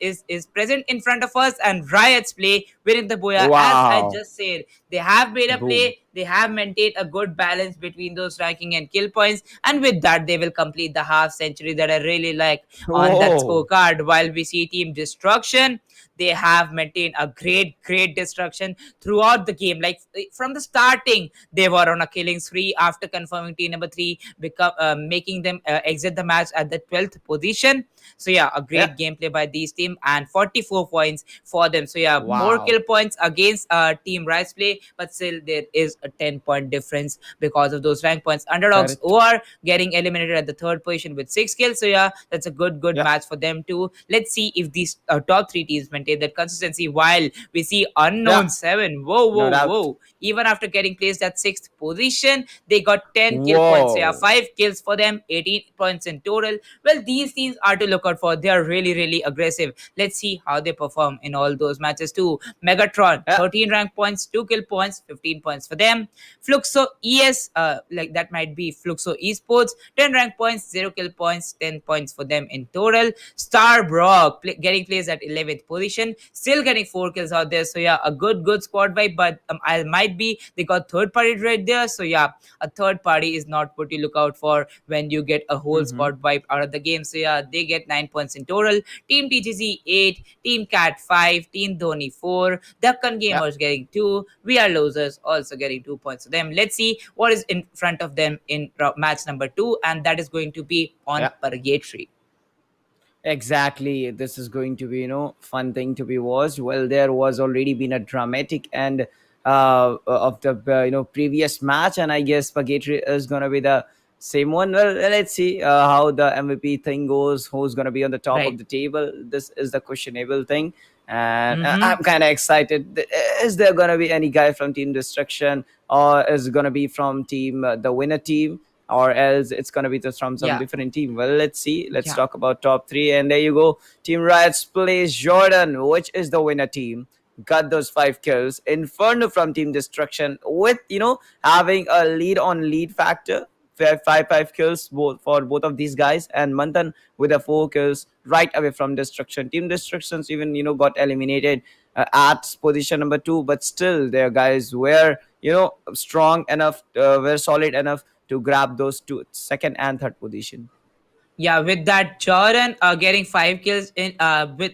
present in front of us, and Riot's play winning the Boya. As I Wow. just said, they have made a Boom. play, they have maintained a good balance between those ranking and kill points, and with that, they will complete the half century that I really like on that Whoa. scorecard. While we see Team Destruction they have maintained a great destruction throughout the game. Like from the starting, they were on a killing spree after confirming team number three, making them exit the match at the 12th position. So yeah, a Yeah. great gameplay by these team and 44 points for them. So yeah, more Wow. kill points against Team Rice play, but still there is a 10-point difference because of those rank points. Underdogs Correct. who are getting eliminated at the third position with 6 kills. So yeah, that's a good Yeah. match for them too. Let's see if these top three teams maintain that consistency. While we see Yeah. Unknown Seven, whoa No whoa doubt. whoa, even after getting placed at sixth position, they got 10 kill points. So yeah, Whoa. 5 kills for them, 18 points in total. Well, these teams are to look out for. They are really aggressive. Let's see how they perform in all those matches too. Megatron, Yeah. 13 rank points, 2 kill points, 15 points for them. Fluxo ES, like that might be Fluxo Esports, 10 rank points, 0 kill points, 10 points for them in total. Star Brock getting placed at 11th position, still getting 4 kills out there. So yeah, a good squad vibe, but I might be they got third party right there. So yeah, a third party is not what you look out for when you get a whole Mm-hmm. squad wiped out of the game. So yeah, they get 9 points in total. Team TGC 8, Team Cat 5, Team Dhoni 4, Dakkan Yeah. Gamers getting 2, We Are Losers also getting 2 points to them. Let's see what is in front of them in match number 2, and that is going to be on Yeah. Purgatory. Exactly. This is going to be, fun thing to be watched. Well, there was already been a dramatic end of the previous match, and I guess Purgatory is gonna be the same one. Well, let's see how the MVP thing goes. Who's gonna be on the top of Right. the table? This is the questionable thing, and Mm-hmm. I'm kind of excited. Is there gonna be any guy from Team Destruction, or is it gonna be from team the winner team? Or else it's gonna be just from some Yeah. different team. Well, let's see. Let's Yeah. talk about top three, and there you go. Team Riot's plays Jordan, which is the winner team. Got those 5 kills. Inferno from Team Destruction with having a lead on lead factor. Five kills both for both of these guys, and Manthan with a 4 kills right away from Destruction. Team Destructions even got eliminated at position number 2, but still their guys were strong enough, were solid enough to grab those two second and third position. Yeah, with that, Jordan getting 5 kills in with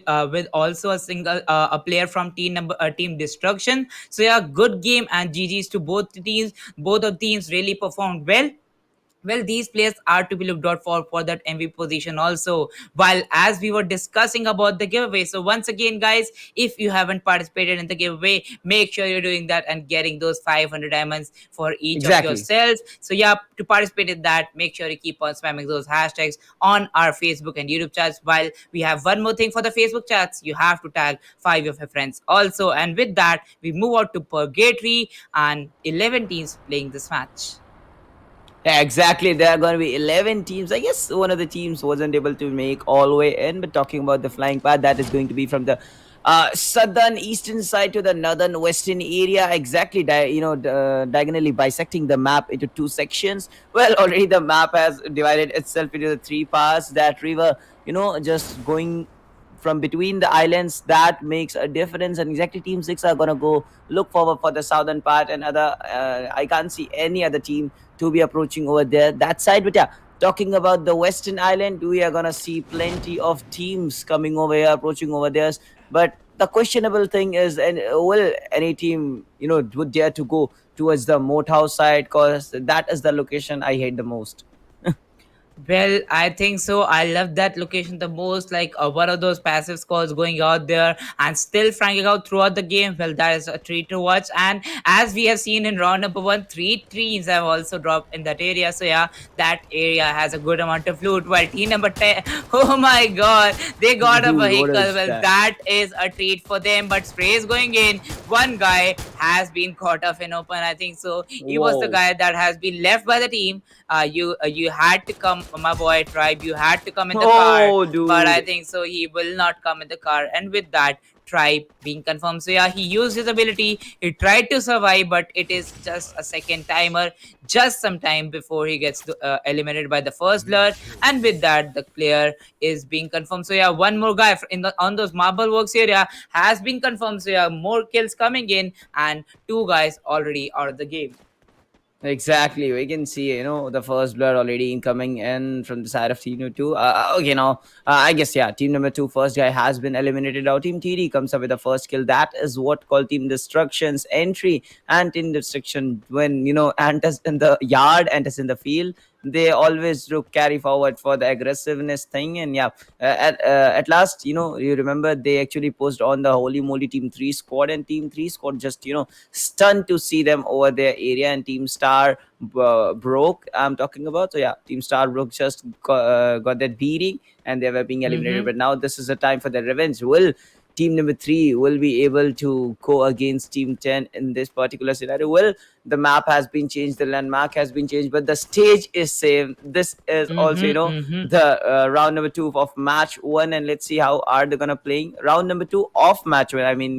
also a single a player from team Destruction. So yeah, good game and GG's to both the teams. Both of teams really performed well. Well, these players are to be looked out for that MVP position also. While as we were discussing about the giveaway, so once again, guys, if you haven't participated in the giveaway, make sure you're doing that and getting those 500 diamonds for each of Exactly. yourselves. So yeah, to participate in that, make sure you keep on spamming those hashtags on our Facebook and YouTube chats. While we have one more thing for the Facebook chats, you have to tag 5 of your friends also. And with that, we move out to Purgatory and 11 teams playing this match. Yeah, exactly. There are going to be 11 teams. I guess one of the teams wasn't able to make all the way in, but talking about the flying path, that is going to be from the southern eastern side to the northern western area. Exactly, diagonally bisecting the map into two sections. Well, already the map has divided itself into the three parts. That river, just going from between the islands, that makes a difference. And exactly team 6 are gonna go look forward for the southern part, and other I can't see any other team to be approaching over there that side. But yeah, talking about the western island, we are gonna see plenty of teams coming over here, approaching over there. But the questionable thing is, and will any team would dare to go towards the moat house side, because that is the location I hate the most. Well, I think so. I love that location the most. Like one of those passive scores going out there and still franking out throughout the game. Well, that is a treat to watch. And as we have seen in round number one, 3 trees have also dropped in that area. So yeah, that area has a good amount of loot. While team number 10, oh my god, they got a Dude, what vehicle. is Well, that? that is a treat for them. But spray is going in. One guy has been caught off in open. I think so. He was the Whoa. guy that has been left by the team. You had to come, my boy Tribe. You had to come in the car, Oh, but I dude. think so he will not come in the car. And with that, Tribe being confirmed. So yeah, he used his ability. He tried to survive, but it is just a second timer, just some time before he gets eliminated by the first blur. And with that, the player is being confirmed. So yeah, one more guy on those marble works area has been confirmed. So yeah, more kills coming in, and 2 guys already out of the game. Exactly. We can see, the first blood already incoming in from the side of team number two. I guess, yeah, team number two, first guy has been eliminated. Now, team TD comes up with the first kill. That is what called team destruction's entry. And team destruction, when, Ant is in the yard, Ant is in the field, they always do carry forward for the aggressiveness thing. And yeah, at last, you remember they actually posted on the Holy Moly Team 3 squad, and Team 3 squad just, stunned to see them over their area. And Team Star broke, I'm talking about. So yeah, Team Star broke just got that beating, and they were being eliminated. Mm-hmm. But now this is the time for the revenge. Will team number 3 will be able to go against team 10 in this particular scenario? Well, the map has been changed, the landmark has been changed, but the stage is same. This is also, Mm-hmm. Mm-hmm. the round number 2 of match 1, and let's see how are they gonna playing round number 2 of match 1. I mean,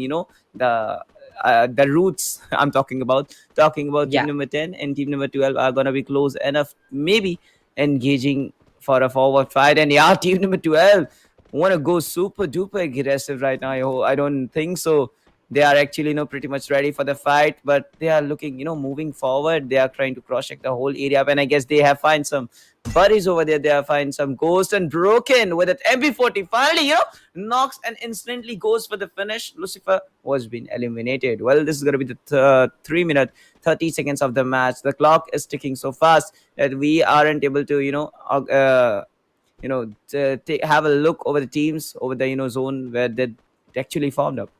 the roots I'm talking about team Yeah. number 10 and team number 12 are gonna be close enough, maybe engaging for a forward fight. And yeah, team number 12 want to go super duper aggressive right now. I don't think so. They are actually, pretty much ready for the fight, but they are looking, moving forward. They are trying to cross check the whole area up, and I guess they have find some buddies over there. They have find some ghost and broken with that MP40. Finally, knocks and instantly goes for the finish. Lucifer was being eliminated. Well, this is gonna be the 3 minute 30 seconds of the match. The clock is ticking so fast that we aren't able to, have a look over the teams over the zone where they actually formed up.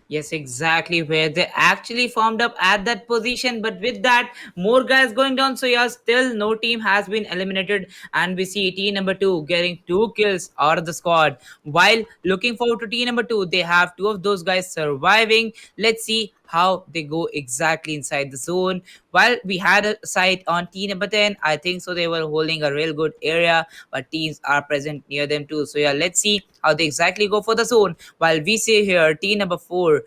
Yes, exactly where they actually formed up at that position. But with that, more guys going down. So yeah, still no team has been eliminated, and we see team number two getting 2 kills out of the squad. While looking forward to team number two, they have 2 of those guys surviving. Let's see how they go exactly inside the zone. While we had a sight on team number 10, I think so they were holding a real good area, but teams are present near them too. So yeah, let's see how they exactly go for the zone. While we see here team number 4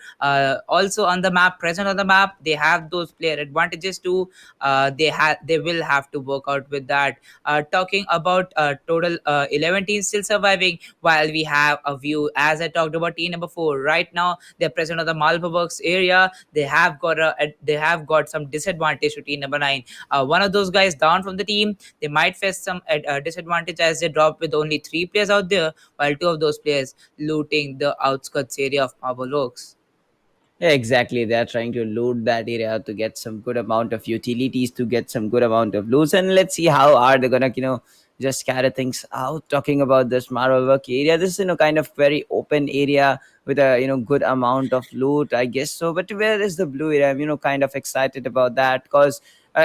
also on the map, present on the map, they have those player advantages too. They will have to work out with that. Talking about total 11 teams still surviving, while we have a view as I talked about team number 4. Right now they're present on the Malva Works area. They have got some disadvantage to team number 9. One of those guys down from the team, they might face some disadvantage as they drop with only 3 players out there, while 2 of those players looting the outskirts area of Marble Oaks. Yeah, exactly. They are trying to loot that area to get some good amount of utilities, to get some good amount of loot. And let's see how are they gonna, just carry things out. Talking about this Marble Work area, this is, kind of very open area with a, good amount of loot, I guess so. But where is the blue area? I'm, kind of excited about that, because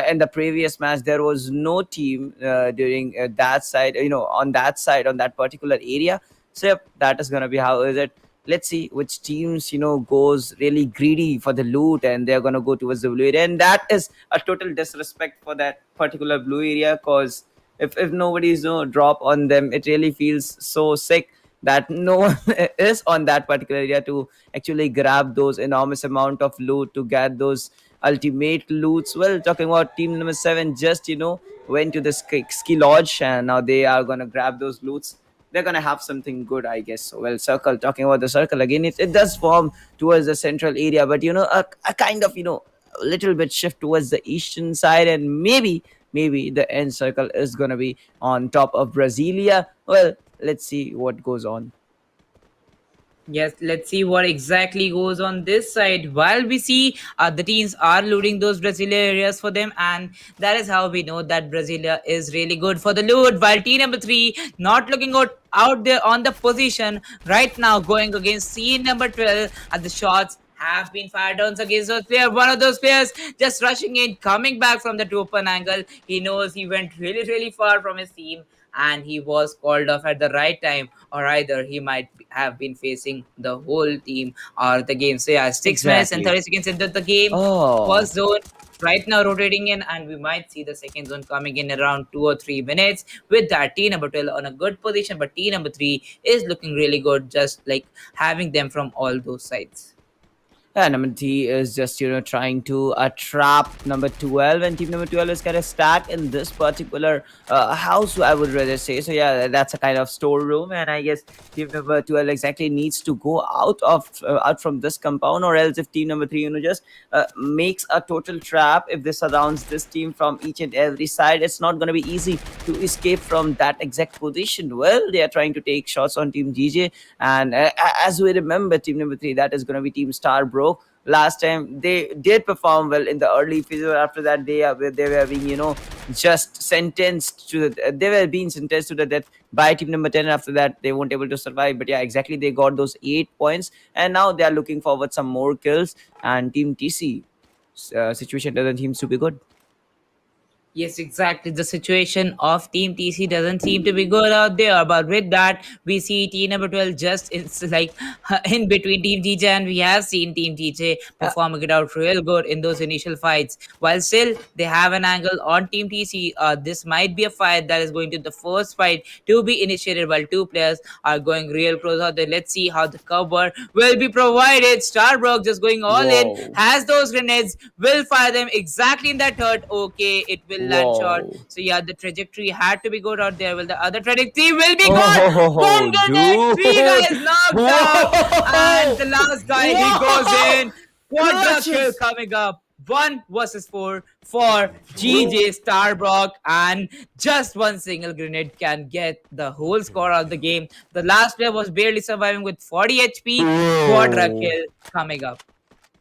in the previous match there was no team during that side, on that side, on that particular area. So yep, that is gonna be how is it. Let's see which teams goes really greedy for the loot, and they're gonna go towards the blue area, and that is a total disrespect for that particular blue area. Because if nobody's drop on them, it really feels so sick that no one is on that particular area to actually grab those enormous amount of loot, to get those ultimate loots. Well, talking about team number 7, just went to the ski lodge, and now they are gonna grab those loots. They're gonna have something good, I guess. So, well, circle. Talking about the circle again, it does form towards the central area, but a kind of a little bit shift towards the eastern side, and maybe the end circle is gonna be on top of Brasilia. Well, let's see what goes on. Yes, let's see what exactly goes on this side. While we see the teams are looting those Brasilia areas for them, and that is how we know that Brasilia is really good for the loot. While team number 3 not looking out there on the position right now, going against team number 12, and the shots have been fired on against those players. One of those players just rushing in, coming back from the open angle. He knows he went really, really far from his team, and he was called off at the right time, or either he might have been facing the whole team or the game. So yeah, 6 minutes and Exactly. 30 seconds into the game, Oh, first zone right now rotating in, and we might see the second zone coming in around 2 or 3 minutes. With that, T number 12 on a good position, but T number 3 is looking really good, just like having them from all those sides. Yeah, number three is just trying to trap number 12, and team number 12 is kind of stacked in this particular house, I would rather say. So yeah, that's a kind of storeroom, and I guess team number 12 exactly needs to go out from this compound, or else if team number three just makes a total trap, if this surrounds this team from each and every side, it's not going to be easy to escape from that exact position. Well, they are trying to take shots on team GJ, and as we remember, team number three, that is going to be team Starbrook. Last time they did perform well in the early phases, but after that they were being just sentenced to they were being sentenced to the death by team number 10. After that they weren't able to survive, but yeah, exactly, they got those 8 points, and now they are looking forward some more kills, and team TC situation doesn't seem to be good. Yes, exactly. The situation of Team TC doesn't seem to be good out there. But with that, we see team number 12 just it's like in between Team TJ, and we have seen Team TJ performing it out real good in those initial fights. While still they have an angle on Team TC, this might be a fight that is going to the first fight to be initiated while two players are going real close out there. Let's see how the cover will be provided. Starbrook just going all in, Whoa. has those grenades, will fire them exactly in that hurt. Okay, it will land short. Whoa. So yeah, the trajectory had to be good out there. Well, the other trajectory will be good. One Oh, grenade, three dude. guys knocked out, and Whoa. the last guy he goes Whoa. in. Quadra kill Clutches. coming up. 1 versus 4 for GJ Starbrook, and just one single grenade can get the whole score out of the game. The last player was barely surviving with 40 HP. Quadra Whoa. kill coming up.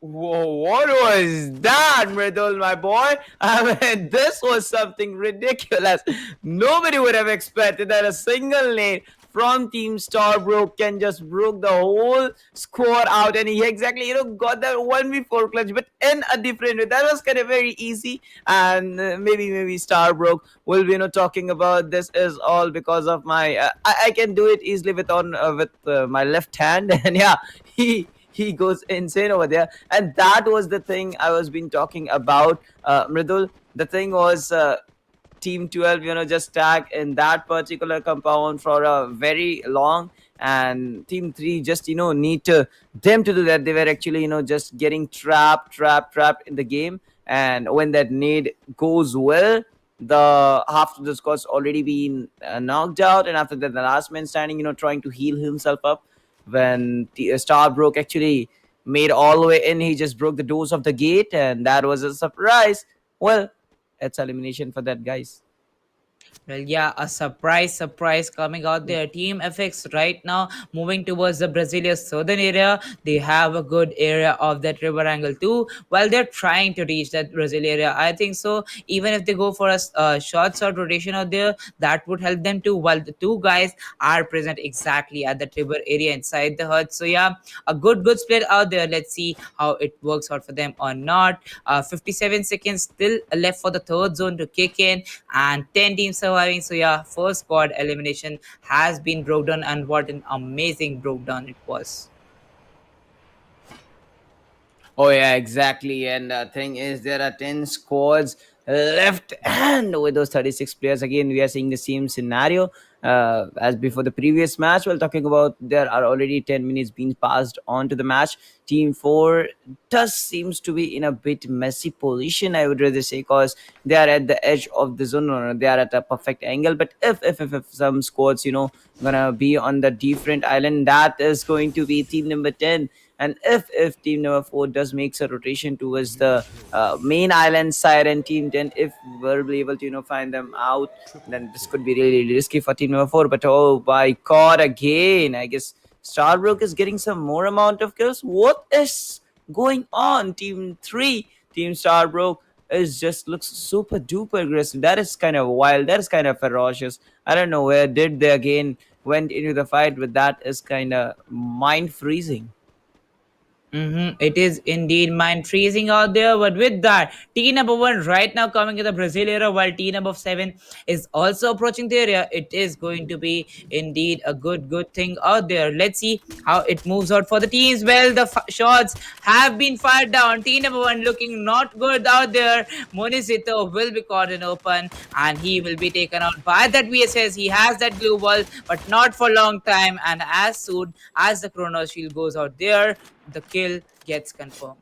Whoa, what was that, Mridul, my boy? I mean, this was something ridiculous. Nobody would have expected that a single nade from Team Starbrook can just broke the whole score out, and he exactly got that 1v4 clutch, but in a different way. That was kind of very easy, and maybe Starbrook will be talking about this is all because of my I can do it easily with my left hand, and yeah, he goes insane over there, and that was the thing I was been talking about, Mridul. The thing was, team 12 just tag in that particular compound for a very long, and team 3 just need to them to do that. They were actually just getting trapped in the game, and when that need goes well, the half of the squad's already been knocked out, and after that the last man standing trying to heal himself up. When the Starbrook actually made all the way in, he just broke the doors of the gate, and that was a surprise. Well, it's elimination for that, guys. Well, yeah, a surprise coming out there. Team FX right now moving towards the Brasilia southern area. They have a good area of that river angle too. While they're trying to reach that Brazil area, I think so. Even if they go for a short rotation out there, that would help them too. While the two guys are present exactly at that river area inside the hut. So yeah, a good split out there. Let's see how it works out for them or not. 57 seconds still left for the third zone to kick in, and 10 teams surviving. So yeah, first squad elimination has been broke down, and what an amazing broke down it was. Oh yeah, exactly. And the thing is, there are 10 squads left, and with those 36 players, again, we are seeing the same scenario as before the previous match. We're talking about there are already 10 minutes being passed on to the match. Team 4 does seems to be in a bit messy position, I would rather say, because they are at the edge of the zone, or they are at a perfect angle. But if some squads gonna be on the different island, that is going to be team number 10. And if team number 4 does makes a rotation towards the main island side, and team 10, if we're able to find them out, then this could be really risky for team number 4. But oh my god, again, I guess Starbrook is getting some more amount of kills. What is going on? Team 3, team Starbrook is just looks super duper aggressive. That is kind of wild. That is kind of ferocious. I don't know where did they again went into the fight, but that is kind of mind freezing. It is indeed mind freezing out there. But with that, team number 1 right now coming in the Brazil area, while team number 7 is also approaching the area. It is going to be indeed a good thing out there. Let's see how it moves out for the teams. Well, the shots have been fired down. Team number 1 looking not good out there. Monisito will be caught in open, and he will be taken out by that VSS. He has that glue ball, but not for long time. And as soon as the Chronos shield goes out there, the kill gets confirmed.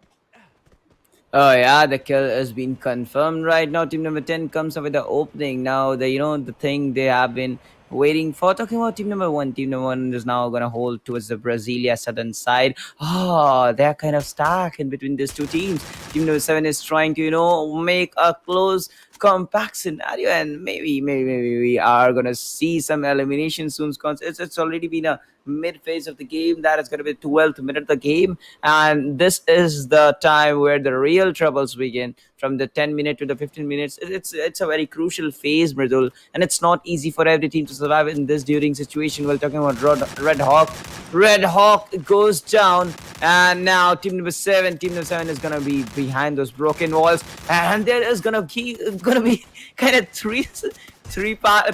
Oh yeah, the kill has been confirmed right now. Team number 10 comes up with the opening. Now the thing they have been waiting for. Talking about team number one. Team number one is now gonna hold towards the Brasilia southern side. Oh, they're kind of stuck in between these two teams. Team number 7 is trying to, make a close compact scenario, and maybe we are gonna see some elimination soon. Cause it's already been a mid phase of the game. That is gonna be 12th minute of the game, and this is the time where the real troubles begin. From the 10 minute to the 15 minutes, it's a very crucial phase, Mridul, and it's not easy for every team to survive in this during situation. We're talking about Red Hawk. Red Hawk goes down, and now team number seven is gonna be behind those broken walls, and there is gonna be kind of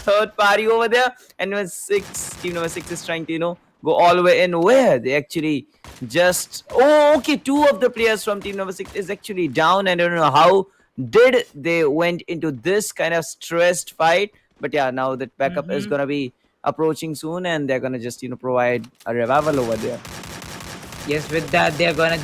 third party over there, and team number six is trying to go all the way in, where they actually just okay, two of the players from team number 6 is actually down, and I don't know how did they went into this kind of stressed fight. But yeah, now that backup is gonna be approaching soon, and they're gonna just provide a revival over there. Yes, with that they're gonna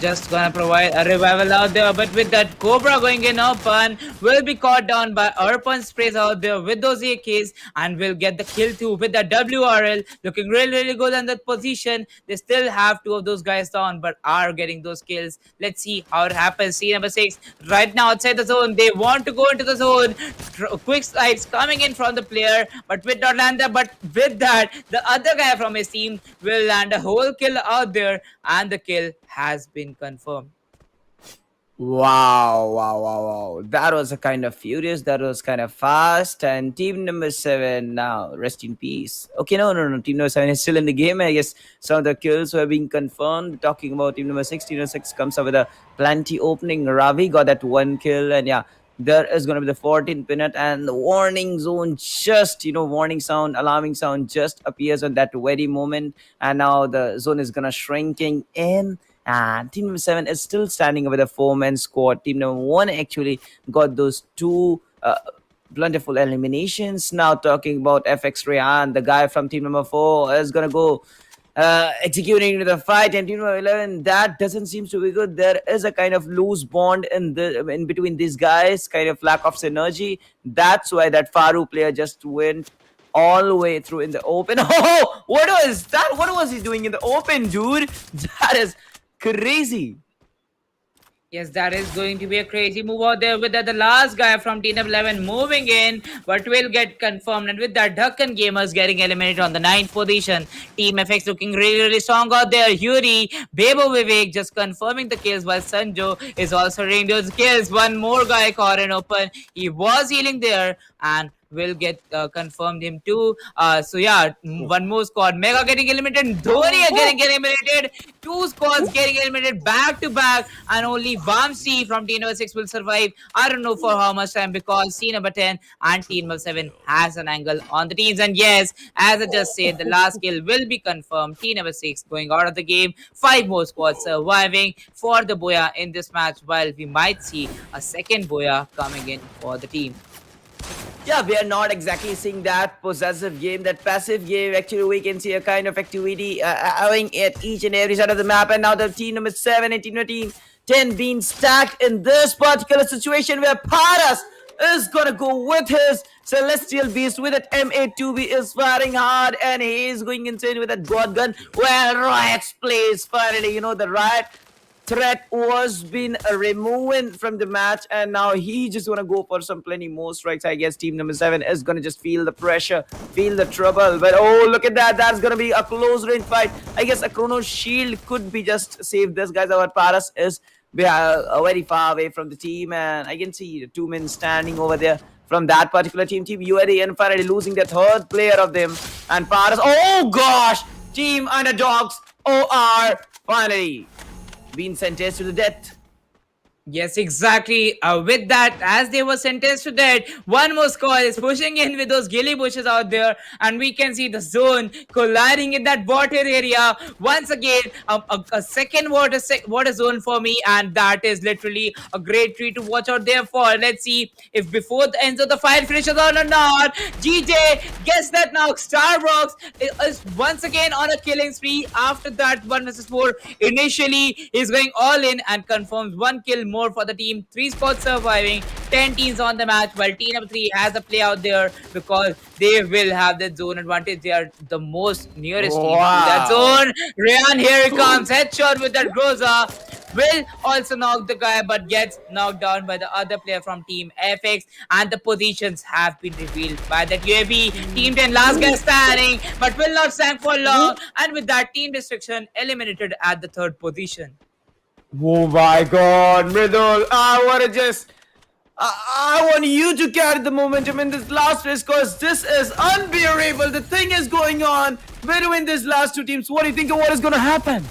provide a revival out there. But with that Cobra going in open, will be caught down by Urban Sprays out there with those AKs, and will get the kill too with the WRL. Looking really good in that position. They still have two of those guys down, but are getting those kills. Let's see how it happens. See number 6 right now outside the zone. They want to go into the zone. Quick strikes coming in from the player, but with not land there. But with that, the other guy from his team will land a whole kill out there, and the kill has been confirmed. Wow. That was a kind of furious, that was kind of fast. And team number 7 now, rest in peace. Okay, no. Team number 7 is still in the game. I guess some of the kills were being confirmed. Talking about team number 6, team number 6 comes up with a plenty opening. Ravi got that one kill, and yeah, there is going to be the 14th minute, and the warning zone just, warning sound, alarming sound just appears on that very moment. And now the zone is going to shrinking in. And team number 7 is still standing with a 4-man squad. Team number 1 actually got those two plentiful eliminations. Now talking about FX Rayan, the guy from team number 4 is going to go executing into the fight, and team number 11, that doesn't seem to be good. There is a kind of loose bond in between these guys, kind of lack of synergy. That's why that Faru player just went all the way through in the open. Oh, what was that? What was he doing in the open, dude? That is crazy. Yes, that is going to be a crazy move out there with the last guy from Team 11 moving in, but will get confirmed. And with that, Duckan Gamers getting eliminated on the 9th position. Team FX looking really strong out there. Yuri, Bebo Vivek just confirming the kills, while Sanjo is also rating those kills. One more guy caught in open. He was healing there, and will get confirmed him too. So yeah, one more squad. Mega getting eliminated. Dhoni getting eliminated. Two squads getting eliminated back to back, and only Vamsi from team number 6 will survive. I don't know for how much time, because team number 10 and team number 7 has an angle on the teams. And yes, as I just said, the last kill will be confirmed. Team number 6 going out of the game. 5 more squads surviving for the Boya in this match, while we might see a second Boya coming in for the team. Yeah, we are not exactly seeing that possessive game, that passive game. Actually, we can see a kind of activity having at each and every side of the map. And now the team number 7 and team number 10 being stacked in this particular situation, where Paras is gonna go with his Celestial Beast with that M8-2B is firing hard, and he is going insane with that God gun. Well, Riot's plays finally, the Riot threat was been removed from the match, and now he just want to go for some plenty more strikes. I guess team number 7 is going to just feel the pressure, feel the trouble. But oh, look at that. That's going to be a close range fight. I guess a Chrono Shield could be just save this, guys. Our Paras is very far away from the team, and I can see the 2 men standing over there from that particular team. Team UAD and Faraday losing the 3rd player of them, and Paras, oh gosh, team underdogs OR finally been sentenced to the death. Yes, exactly. With that, as they were sentenced to death, one more squad is pushing in with those gilly bushes out there, and we can see the zone colliding in that water area. Once again, a second water zone for me, and that is literally a great treat to watch out there for. Let's see if before the ends of the fight finishes on or not. GJ, guess that now. Starbucks is once again on a killing spree. After that, 1 versus 4. Initially, he's going all in and confirms one kill more for the team. 3 spots surviving, 10 teams on the match, while team number 3 has a play out there because they will have that zone advantage. They are the most nearest team to that Wow. zone. Ryan, here he comes. Headshot with that Groza. Will also knock the guy, but gets knocked down by the other player from Team FX. And the positions have been revealed by that UAV. Team 10 last guy standing, but will not stand for long. And with that, team destruction eliminated at the third position. Oh my God, Mridul, I want to just. I want you to carry the momentum in this last race because this is unbearable. The thing is going on between these last two teams. What do you think of what is going to happen?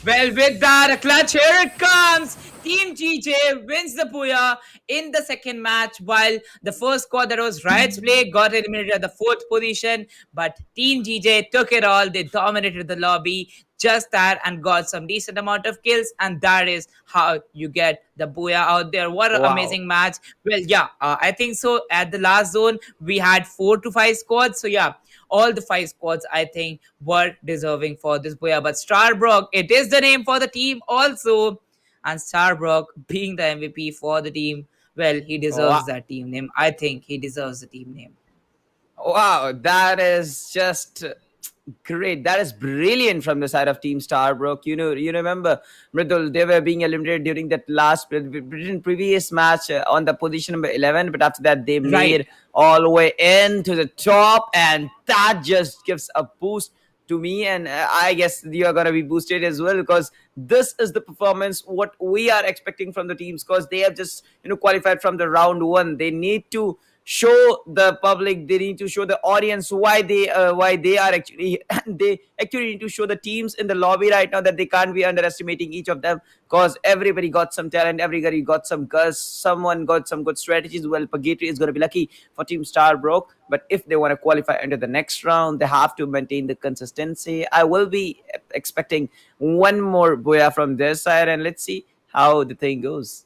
Well, with that, a clutch, here it comes. Team GJ wins the Puya in the second match, while the first squad that was Riot's play got eliminated at the fourth position. But Team GJ took it all. They dominated the lobby just that and got some decent amount of kills. And that is how you get the Booyah out there. What an Wow. amazing match. Well, yeah, I think so. At the last zone, we had 4 to 5 squads. So, yeah, all the 5 squads I think were deserving for this Boya. But Starbrook, it is the name for the team also. And Starbrook being the MVP for the team, well, he deserves Wow. that team name. I think he deserves the team name. Wow, that is just great. That is brilliant from the side of Team Starbrook. You remember, Mridul, they were being eliminated during that last previous match on the position number 11, but after that they Right. made all the way into the top, and that just gives a boost to me, and I guess you are gonna be boosted as well because this is the performance what we are expecting from the teams because they have just qualified from the round one. They need to show the public, they need to show the audience why they are actually they actually need to show the teams in the lobby right now that they can't be underestimating each of them because everybody got some talent, everybody got some guts, someone got some good strategies. Well, Purgatory is going to be lucky for Team Starbrook, but if they want to qualify into the next round, they have to maintain the consistency. I will be expecting one more Boya from their side, and let's see how the thing goes.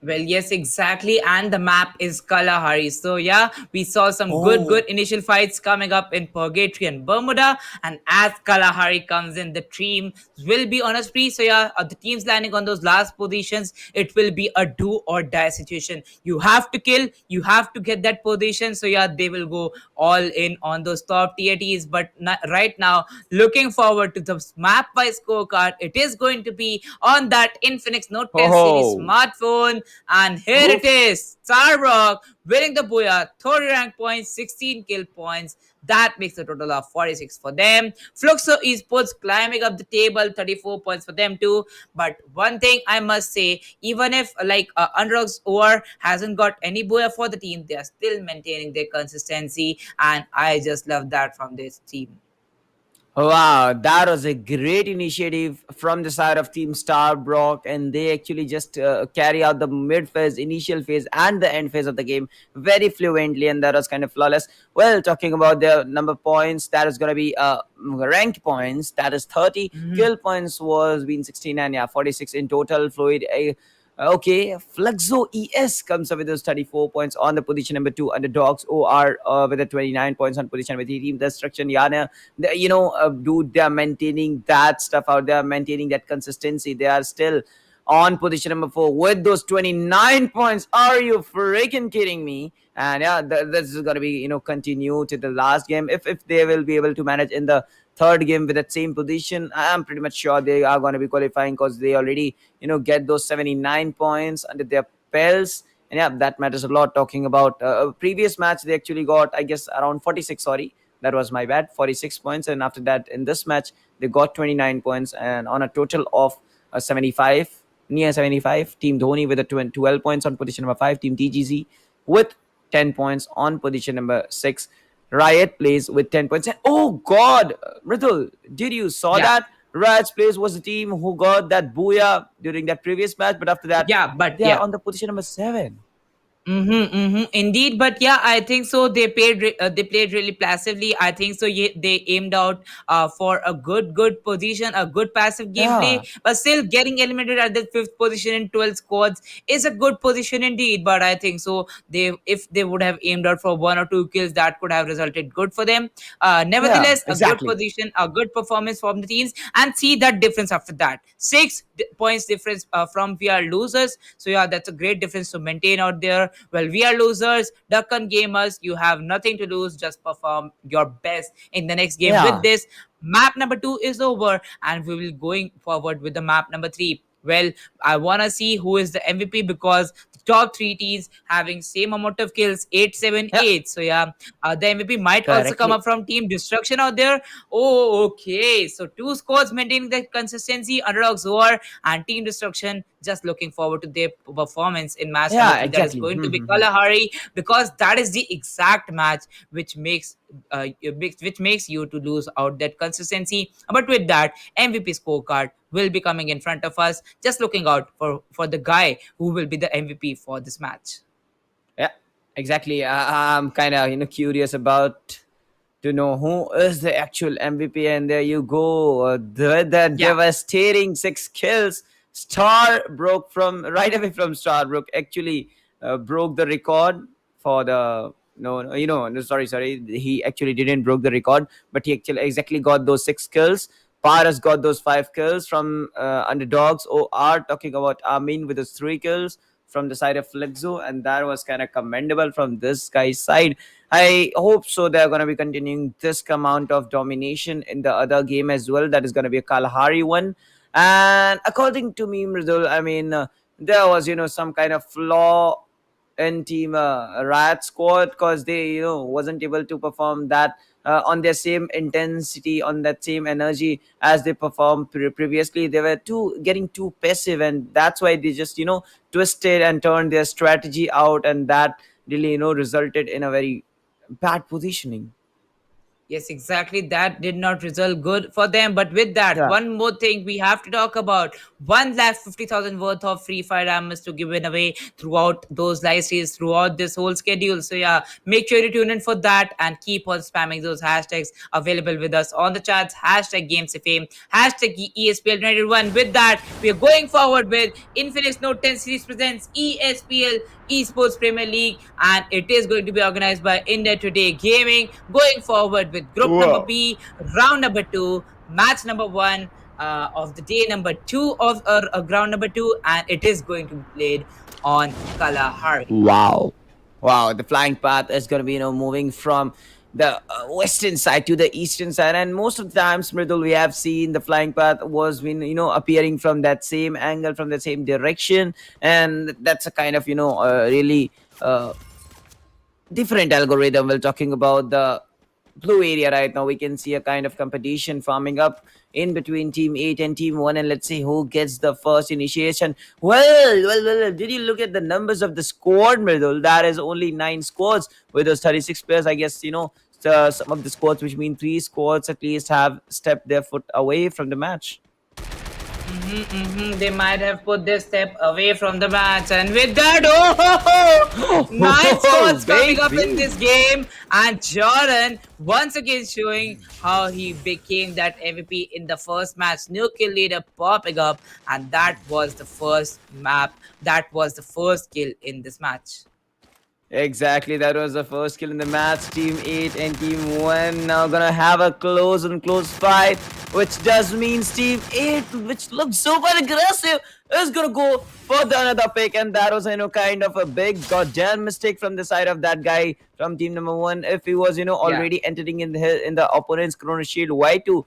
Well, yes, exactly. And the map is Kalahari. So, yeah, we saw some good Oh. initial fights coming up in Purgatory and Bermuda. And as Kalahari comes in, the team will be on a spree. So, yeah, the teams landing on those last positions, it will be a do or die situation. You have to kill, you have to get that position. So, yeah, they will go all in on those top tier teams. But right now, looking forward to the map by scorecard, it is going to be on that Infinix Note 10 series Oh. smartphone. And here it Oof. is. Starrock winning the Booyah, 30 rank points, 16 kill points. That makes a total of 46 for them. Fluxo Esports climbing up the table, 34 points for them too. But one thing I must say, even if Underdog's OR hasn't got any Booyah for the team, they are still maintaining their consistency. And I just love that from this team. Wow, that was a great initiative from the side of Team Starbrook, and they actually just carry out the mid phase, initial phase, and the end phase of the game very fluently, and that was kind of flawless. Well, talking about their number points, that is gonna be rank points. That is 30. Mhm. Kill points was been 16, and yeah, 46 in total. Fluid. Okay, Fluxo ES comes up with those 34 points on the position number 2. Underdogs OR with the 29 points on position number 3. Team Destruction, Yana, dude, they are maintaining that stuff out. They are maintaining that consistency. They are still on position number 4 with those 29 points. Are you freaking kidding me? And yeah, this is gonna be continue to the last game if they will be able to manage in the third game with that same position. I'm pretty much sure they are going to be qualifying because they already get those 79 points under their belts. And yeah, that matters a lot. Talking about a previous match, they actually got, I guess, around 46. Sorry, that was my bad. 46 points, and after that, in this match, they got 29 points, and on a total of 75, near 75. Team Dhoni with a 12 points on position number 5. Team TGZ with 10 points on position number 6. Riot plays with 10 points. And oh God, Mritul, did you saw Yeah. that? Raj Place was the team who got that booyah during that previous match, but after that, Yeah, but they are yeah. on the position number 7. Mm-hmm, mm-hmm. Indeed, but yeah, I think so. They played really passively. I think so. Yeah, they aimed out for a good position, a good passive gameplay, Yeah, but still getting eliminated at the fifth position in 12 squads is a good position indeed. But I think so. If they would have aimed out for one or two kills, that could have resulted good for them. yeah, Nevertheless, a good exactly. position, a good performance from the teams, and see that difference after that. Points difference from we are losers. So yeah, that's a great difference to maintain out there. Well, we are losers, Duckan gamers. You have nothing to lose. Just perform your best in the next game. With Yeah, this, map number 2 is over, and we will going forward with the map number 3. Well, I wanna see who is the MVP because the top three teams having same amount of kills, 878. yeah, So yeah, the MVP might also come correctly. up from Team Destruction out there. Oh, okay. So two squads maintaining the consistency, Underdog Zoar and Team Destruction. Just looking forward to their performance in match number Yeah, 3. That is exactly. going to be Kalahari because that is the exact match which makes you to lose out that consistency. But with that, MVP scorecard will be coming in front of us. Just looking out for the guy who will be the MVP for this match. Yeah, exactly. I'm kind of curious about to know who is the actual MVP, and there you go. The Yeah. devastating 6 kills. Star broke from right away from Starbrook. Actually, broke the record for the no, no, sorry. He actually didn't broke the record, but he actually exactly got those 6 kills. Paras got those 5 kills from underdogs. OR talking about Amin with those 3 kills from the side of Flexo, and that was kind of commendable from this guy's side. I hope so. They're going to be continuing this amount of domination in the other game as well. That is going to be a Kalahari one. And according to me, Mridul, I mean, there was some kind of flaw in team Riot squad because they wasn't able to perform that on their same intensity, on that same energy as they performed previously. They were too getting too passive, and that's why they just twisted and turned their strategy out, and that really resulted in a very bad positioning. Yes, exactly. That did not result good for them. But with that, Yeah. one more thing we have to talk about: 1,50,000 worth of free fire diamonds to give it away throughout those live streams, throughout this whole schedule. So yeah, make sure you tune in for that and keep on spamming those hashtags available with us on the chats. Hashtag Games of Fame, hashtag ESPL 91. With that, we are going forward with Infinix Note 10 Series presents ESPL Esports Premier League, and it is going to be organized by India Today Gaming. Going forward with Group number Wow. B, round number 2, match number 1 of the day number 2 of ground number 2, and it is going to be played on Kalahari. Wow. Wow, the flying path is going to be, moving from the western side to the eastern side. And most of the times, Mridul, we have seen the flying path was been, appearing from that same angle, from the same direction. And that's a kind of, really different algorithm. We're talking about the blue area right now. We can see a kind of competition forming up in between team 8 and team 1, and let's see who gets the first initiation. Well, did you look at the numbers of the squad, Mridul? That is only 9 squads with those 36 players. I guess some of the squads, which mean 3 squads at least, have stepped their foot away from the match. They might have put this step away from the match, and with that, oh, 9 scores coming up in Baby. this game, and Jordan once again showing how he became that MVP in the first match. New kill leader popping up, and that was the first map. That was the first kill in this match. Exactly, that was the first kill in the match. Team 8 and Team 1 now gonna have a close and close fight, which does means Team 8, which looks super aggressive, is gonna go for the another pick, and that was kind of a big goddamn mistake from the side of that guy from team number 1. If he was Yeah. already entering in the opponent's chrono shield, why to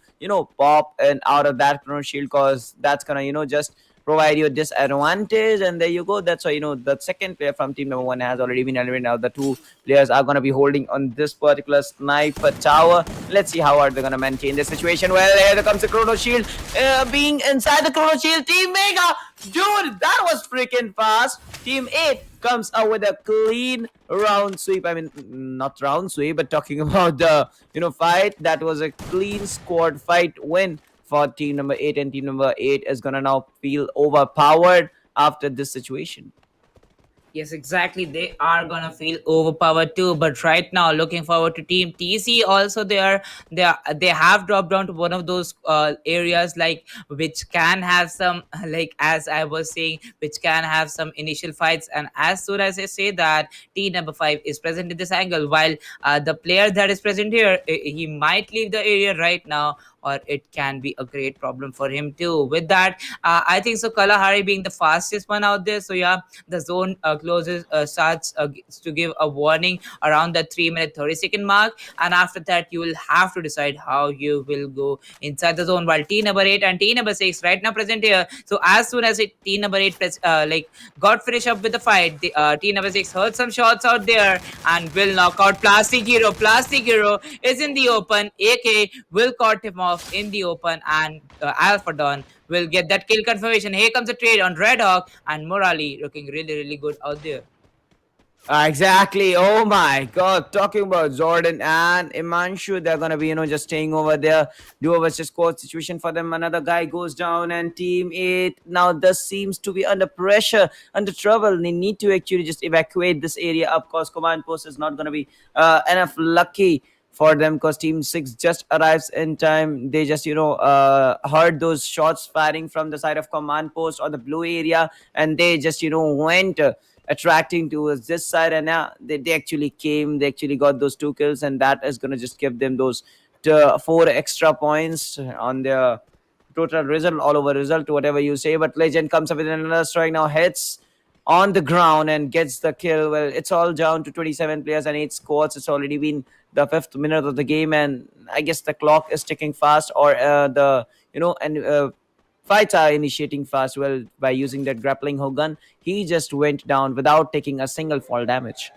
pop and out of that chrono shield? Cause that's gonna just provide you a disadvantage, and there you go. That's why the second player from team number 1 has already been eliminated. Now the 2 players are going to be holding on this particular sniper tower. Let's see how are they going to maintain the situation. Well, here comes the chrono shield, being inside the chrono shield. Team Mega, dude, that was freaking fast. Team 8 comes out with a clean round sweep. I mean, not round sweep, but talking about the fight, that was a clean squad fight win for team number 8, and team number 8 is gonna now feel overpowered after this situation. Yes, exactly. They are gonna feel overpowered too. But right now, looking forward to Team TC. Also, they have dropped down to one of those areas like which can have some like as I was saying, which can have some initial fights. And as soon as I say that, team number 5 is present in this angle, while the player that is present here, he might leave the area right now, or it can be a great problem for him too. With that, I think so. Kalahari being the fastest one out there, so yeah, the zone closes starts to give a warning around the 3 minute 30-second mark, and after that you will have to decide how you will go inside the zone. While T number 8 and T number 6 right now present here, so as soon as T number 8 got finished up with the fight, the T number 6 heard some shots out there and will knock out Plastic Hero. Plastic Hero is in the open. AK will cut him off in the open, and Alpha Dawn will get that kill confirmation. Here comes a trade on Red Hawk, and Morali looking really, really good out there. Exactly. Oh my God. Talking about Jordan and Imanshu, they're gonna be, just staying over there. Duo versus squad situation for them. Another guy goes down, and team 8 now this seems to be under pressure, under trouble. They need to actually just evacuate this area up, because command post is not gonna be enough lucky for them, because team 6 just arrives in time. They just heard those shots firing from the side of command post or the blue area, and they just went attracting towards this side, and now they actually came, they actually got those 2 kills, and that is going to just give them those 4 extra points on their total result, all over result, whatever you say. But Legend comes up with another strike, now hits on the ground and gets the kill. Well, it's all down to 27 players and 8 squads. It's already been the 5th minute of the game, and I guess the clock is ticking fast, or the and fights are initiating fast. Well, by using that grappling hook gun, he just went down without taking a single fall damage.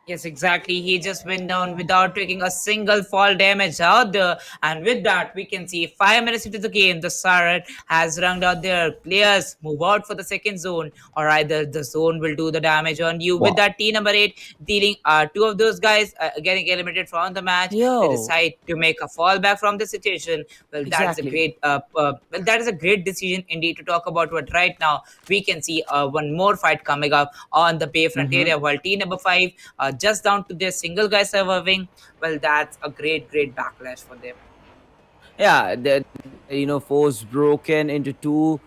Yes, exactly. He just went down without taking a single fall damage out there. And with that, we can see 5 minutes into the game, the Siren has rung out their players move out for the second zone, or either the zone will do the damage on you. With that, T number 8 dealing 2 of those guys getting eliminated from the match. They Yo, decide to make a fallback from the situation. Well, that's a exactly. great that is a great decision indeed to talk about. What right now we can see one more fight coming up on the Bayfront Mm-hmm. area, while T number 5 just down to their single guy surviving. Well, that's a great, great backlash for them. Yeah, the force broken into 2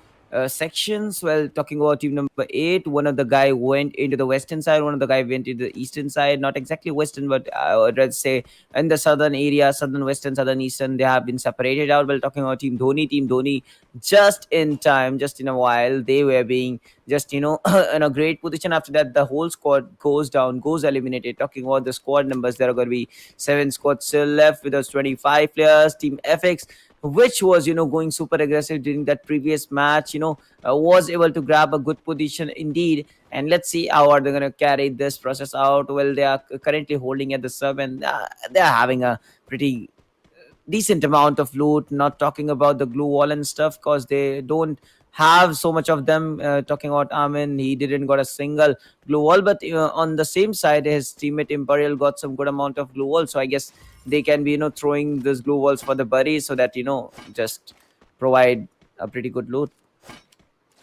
sections. Well, talking about team number 8, one of the guy went into the western side, one of the guy went into the eastern side. Not exactly western, but I would rather say in the southern area, southern, western, southern, eastern, they have been separated out. Well, talking about Team Dhoni, just in time, just in a while, they were being just in a great position. After that, the whole squad goes down, goes eliminated. Talking about the squad numbers, there are going to be 7 squads still left with us 25 players. Team FX, which was going super aggressive during that previous match, was able to grab a good position indeed. And let's see how are they going to carry this process out. Well, they are currently holding at the sub, and they are having a pretty decent amount of loot. Not talking about the glue wall and stuff, because they don't have so much of them. Talking about Amin, he didn't got a single glue wall, but on the same side, his teammate Imperial got some good amount of glue wall. So I guess they can be throwing these glue walls for the buddies, so that just provide a pretty good loot.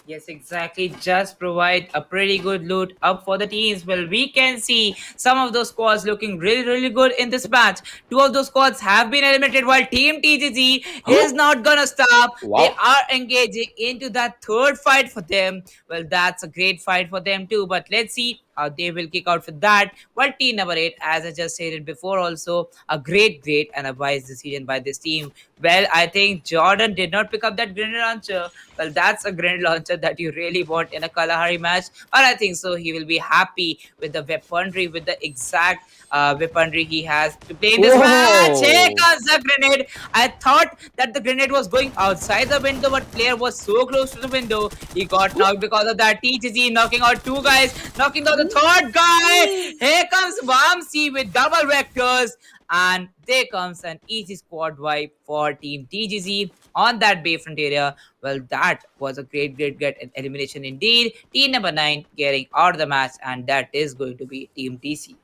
Yes, exactly. Just provide a pretty good loot up for the teams. Well, we can see some of those squads looking really, really good in this match. 2 of those squads have been eliminated, while Team TGG is not gonna stop. They Wow. are engaging into that third fight for them. Well, that's a great fight for them too. But let's see how they will kick out for that. Well, team number 8, as I just stated before, also a great, great and a wise decision by this team. Well, I think Jordan did not pick up that grenade launcher. Well, that's a grenade launcher that you really want in a Kalahari match. But I think so. He will be happy with the weaponry, with the exact weaponry he has to play in this match. Here Whoa. comes the grenade. I thought that the grenade was going outside the window, but player was so close to the window. He got knocked because of that. TGG knocking out 2 guys, knocking out the third guy. Here comes Vamsi with double vectors. And there comes an easy squad wipe for Team TGZ on that Bayfront area. Well, that was a great, great, great elimination indeed. Team number 9 getting out of the match, and that is going to be Team TC.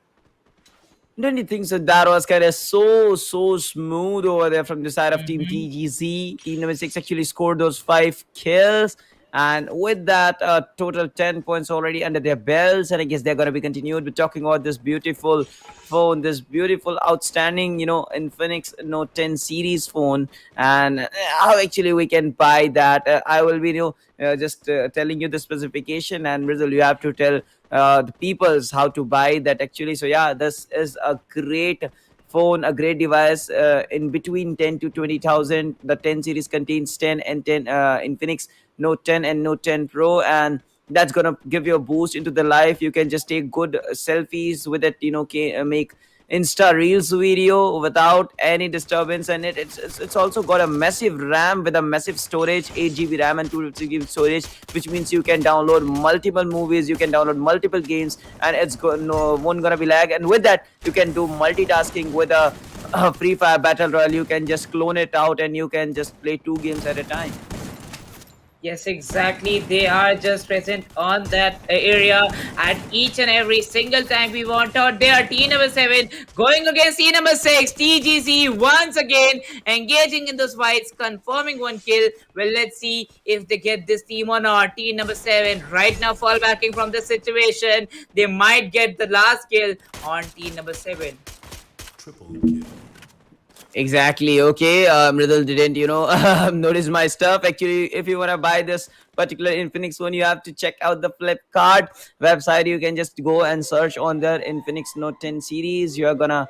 Don't you think so? That was kind of so smooth over there from the side of Team Hmm. TGZ. Team number six actually scored those 5 kills, and with that, total 10 points already under their belts. And I guess they're gonna be continued. We're talking about this beautiful phone, this beautiful, outstanding, Infinix Note 10 series phone, and how actually we can buy that. I will be, just telling you the specification, and Rizal, you have to tell the peoples how to buy that actually. So yeah, this is a great phone, a great device, in between 10 to 20,000. The 10 series contains 10 and 10 Infinix Note 10 and Note 10 Pro, and that's gonna give you a boost into the life. You can just take good selfies with it, make Insta Reels video without any disturbance, and it's also got a massive RAM with a massive storage, 8 GB RAM and 256 GB storage, which means you can download multiple movies, you can download multiple games, and no, won't gonna be lag. And with that, you can do multitasking with a Free Fire Battle Royale. You can just clone it out and you can just play 2 games at a time. Yes, exactly. They are just present on that area at each and every single time we want out. They are team number 7 going against team number 6. TGC once again engaging in those fights, confirming one kill. Well, let's see if they get this team or not. Team number 7 right now fall backing from the situation. They might get the last kill on team number 7. Exactly. Okay. Riddle didn't, notice my stuff. Actually, if you want to buy this particular Infinix one, you have to check out the Flipkart website. You can just go and search on their Infinix Note 10 series. You're gonna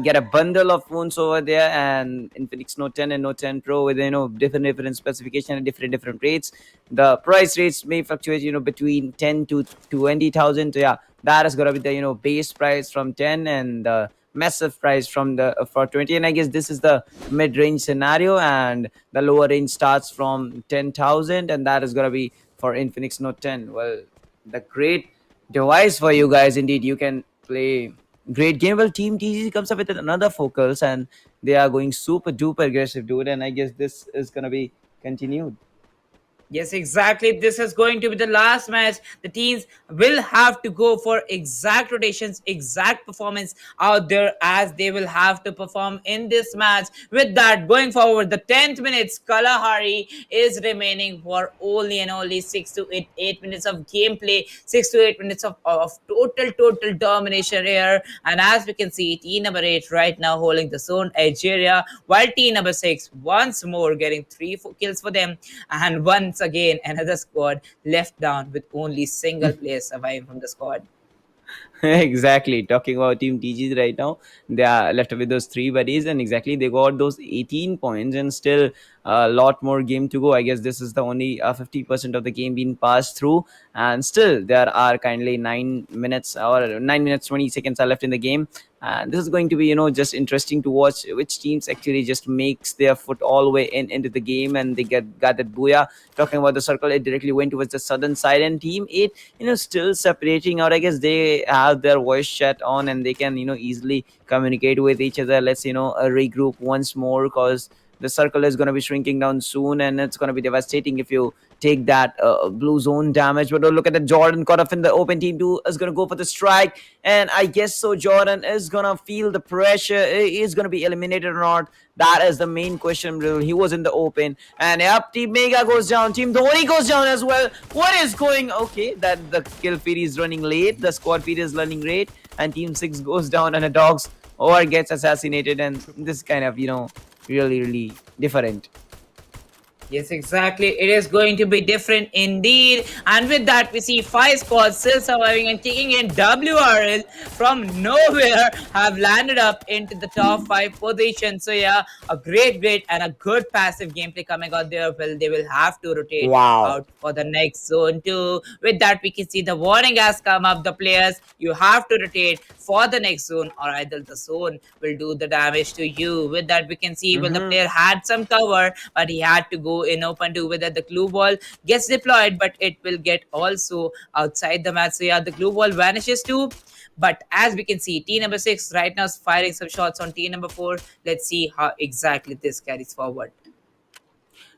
get a bundle of phones over there, and Infinix Note 10 and Note 10 Pro with different specification and different rates. The price rates may fluctuate, between 10 to 20,000. So yeah, that is gonna be the base price from 10, and massive price from the for 20. And I guess this is the mid-range scenario, and the lower range starts from 10,000, and that is going to be for Infinix Note 10. Well, the great device for you guys. Indeed, you can play great game. Well, Team TGC comes up with another focus, and they are going super duper aggressive, dude, and I guess this is going to be continued. Yes, exactly. This is going to be the last match. The teams will have to go for exact rotations, exact performance out there as they will have to perform in this match. With that, going forward, the 10th minutes, Kalahari is remaining for only and only 6 to 8 minutes of gameplay, 6 to 8 minutes of total domination here. And as we can see, team number 8 right now holding the zone edge area, while team number 6 once more getting 3 kills for them, and once again another squad left down with only single player surviving from the squad. Exactly. Talking about Team TGs right now, they are left with those 3 buddies, and exactly they got those 18 points, and still a lot more game to go. I guess this is the only 50% of the game being passed through, and still there are kindly 9 minutes or 9 minutes 20 seconds are left in the game. And this is going to be, just interesting to watch which teams actually just makes their foot all the way into the game, and they got that booyah. Talking about the circle, it directly went towards the southern side, and team 8, still separating out. I guess they have their voice chat on, and they can, easily communicate with each other. Let's, regroup once more, because the circle is going to be shrinking down soon, and it's going to be devastating if you take that blue zone damage. But look at the Jordan caught up in the open. Team 2 is going to go for the strike, and I guess so Jordan is going to feel the pressure. He is going to be eliminated or not? That is the main question. He was in the open, and yep, Team Mega goes down. Team Dhoni goes down as well. What is going? Okay, that the kill feed is running late. The squad feed is running late, and Team 6 goes down, and the dogs or gets assassinated. And this kind of, really different. Yes, exactly. It is going to be different indeed. And with that, we see 5 squads still surviving and taking in. WRL from nowhere have landed up into the top 5 position. So yeah, a great and a good passive gameplay coming out there. Well, they will have to rotate Wow. out for the next zone too. With that, we can see the warning has come up. The players, you have to rotate for the next zone, or either the zone will do the damage to you. With that, we can see, well, the player had some cover, but he had to go in open to, whether the glue ball gets deployed, but it will get also outside the match. So yeah, the glue ball vanishes too. But as we can see, team number 6 right now is firing some shots on team number 4. Let's see how exactly this carries forward.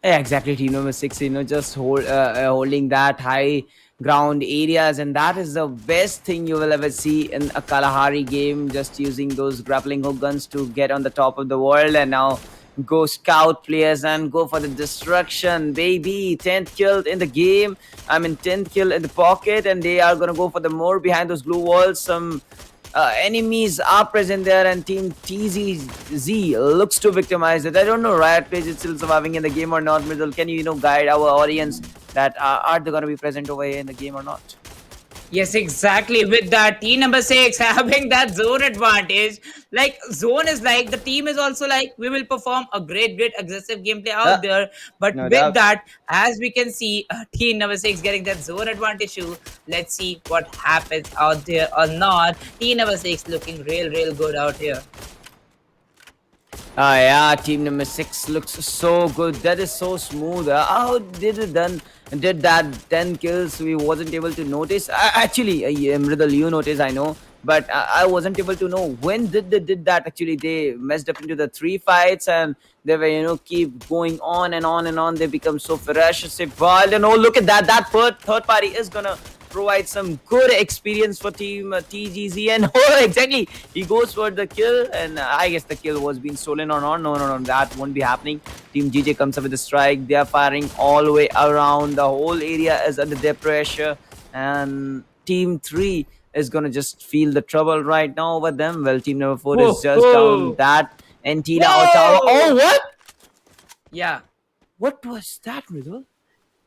Yeah, exactly. Team number 6, just holding that high ground areas, and that is the best thing you will ever see in a Kalahari game. Just using those grappling hook guns to get on the top of the world, and now go scout players and go for the destruction, baby. 10th kill in the game. I mean, 10th kill in the pocket, and they are gonna go for the more behind those blue walls. Some enemies are present there, and Team TZZ looks to victimize it. I don't know, Riot Page is still surviving in the game or not. Middle, can you guide our audience that are they going to be present over here in the game or not? Yes, exactly. With that, team number six having that zone advantage. Like, zone is like the team is also like, we will perform a great aggressive gameplay Uh, out there. But no with doubt. that, as we can see, team number six getting that zone advantage too. Let's see what happens out there or not. Team number six looking real good out here. Yeah, team number 6 looks so good. That is so smooth. How did it done? Did that 10 kills? We wasn't able to notice. Actually, yeah, Mridal, you notice, I know, but I wasn't able to know when did they did that. Actually, they messed up into the 3 fights, and they were keep going on and on and on. They become so ferocious, wild, and oh, look at that! That third party is gonna provide some good experience for team TGZ, and oh, exactly, he goes for the kill, and I guess the kill was being stolen or not. No, that won't be happening. Team GJ comes up with a strike. They are firing all the way around. The whole area is under their pressure, and Team 3 is gonna just feel the trouble right now over them. Well, team number 4 is Whoa, just down whoa, that Antila or tower. Oh, whoa! what? Yeah. What was that, Mridul?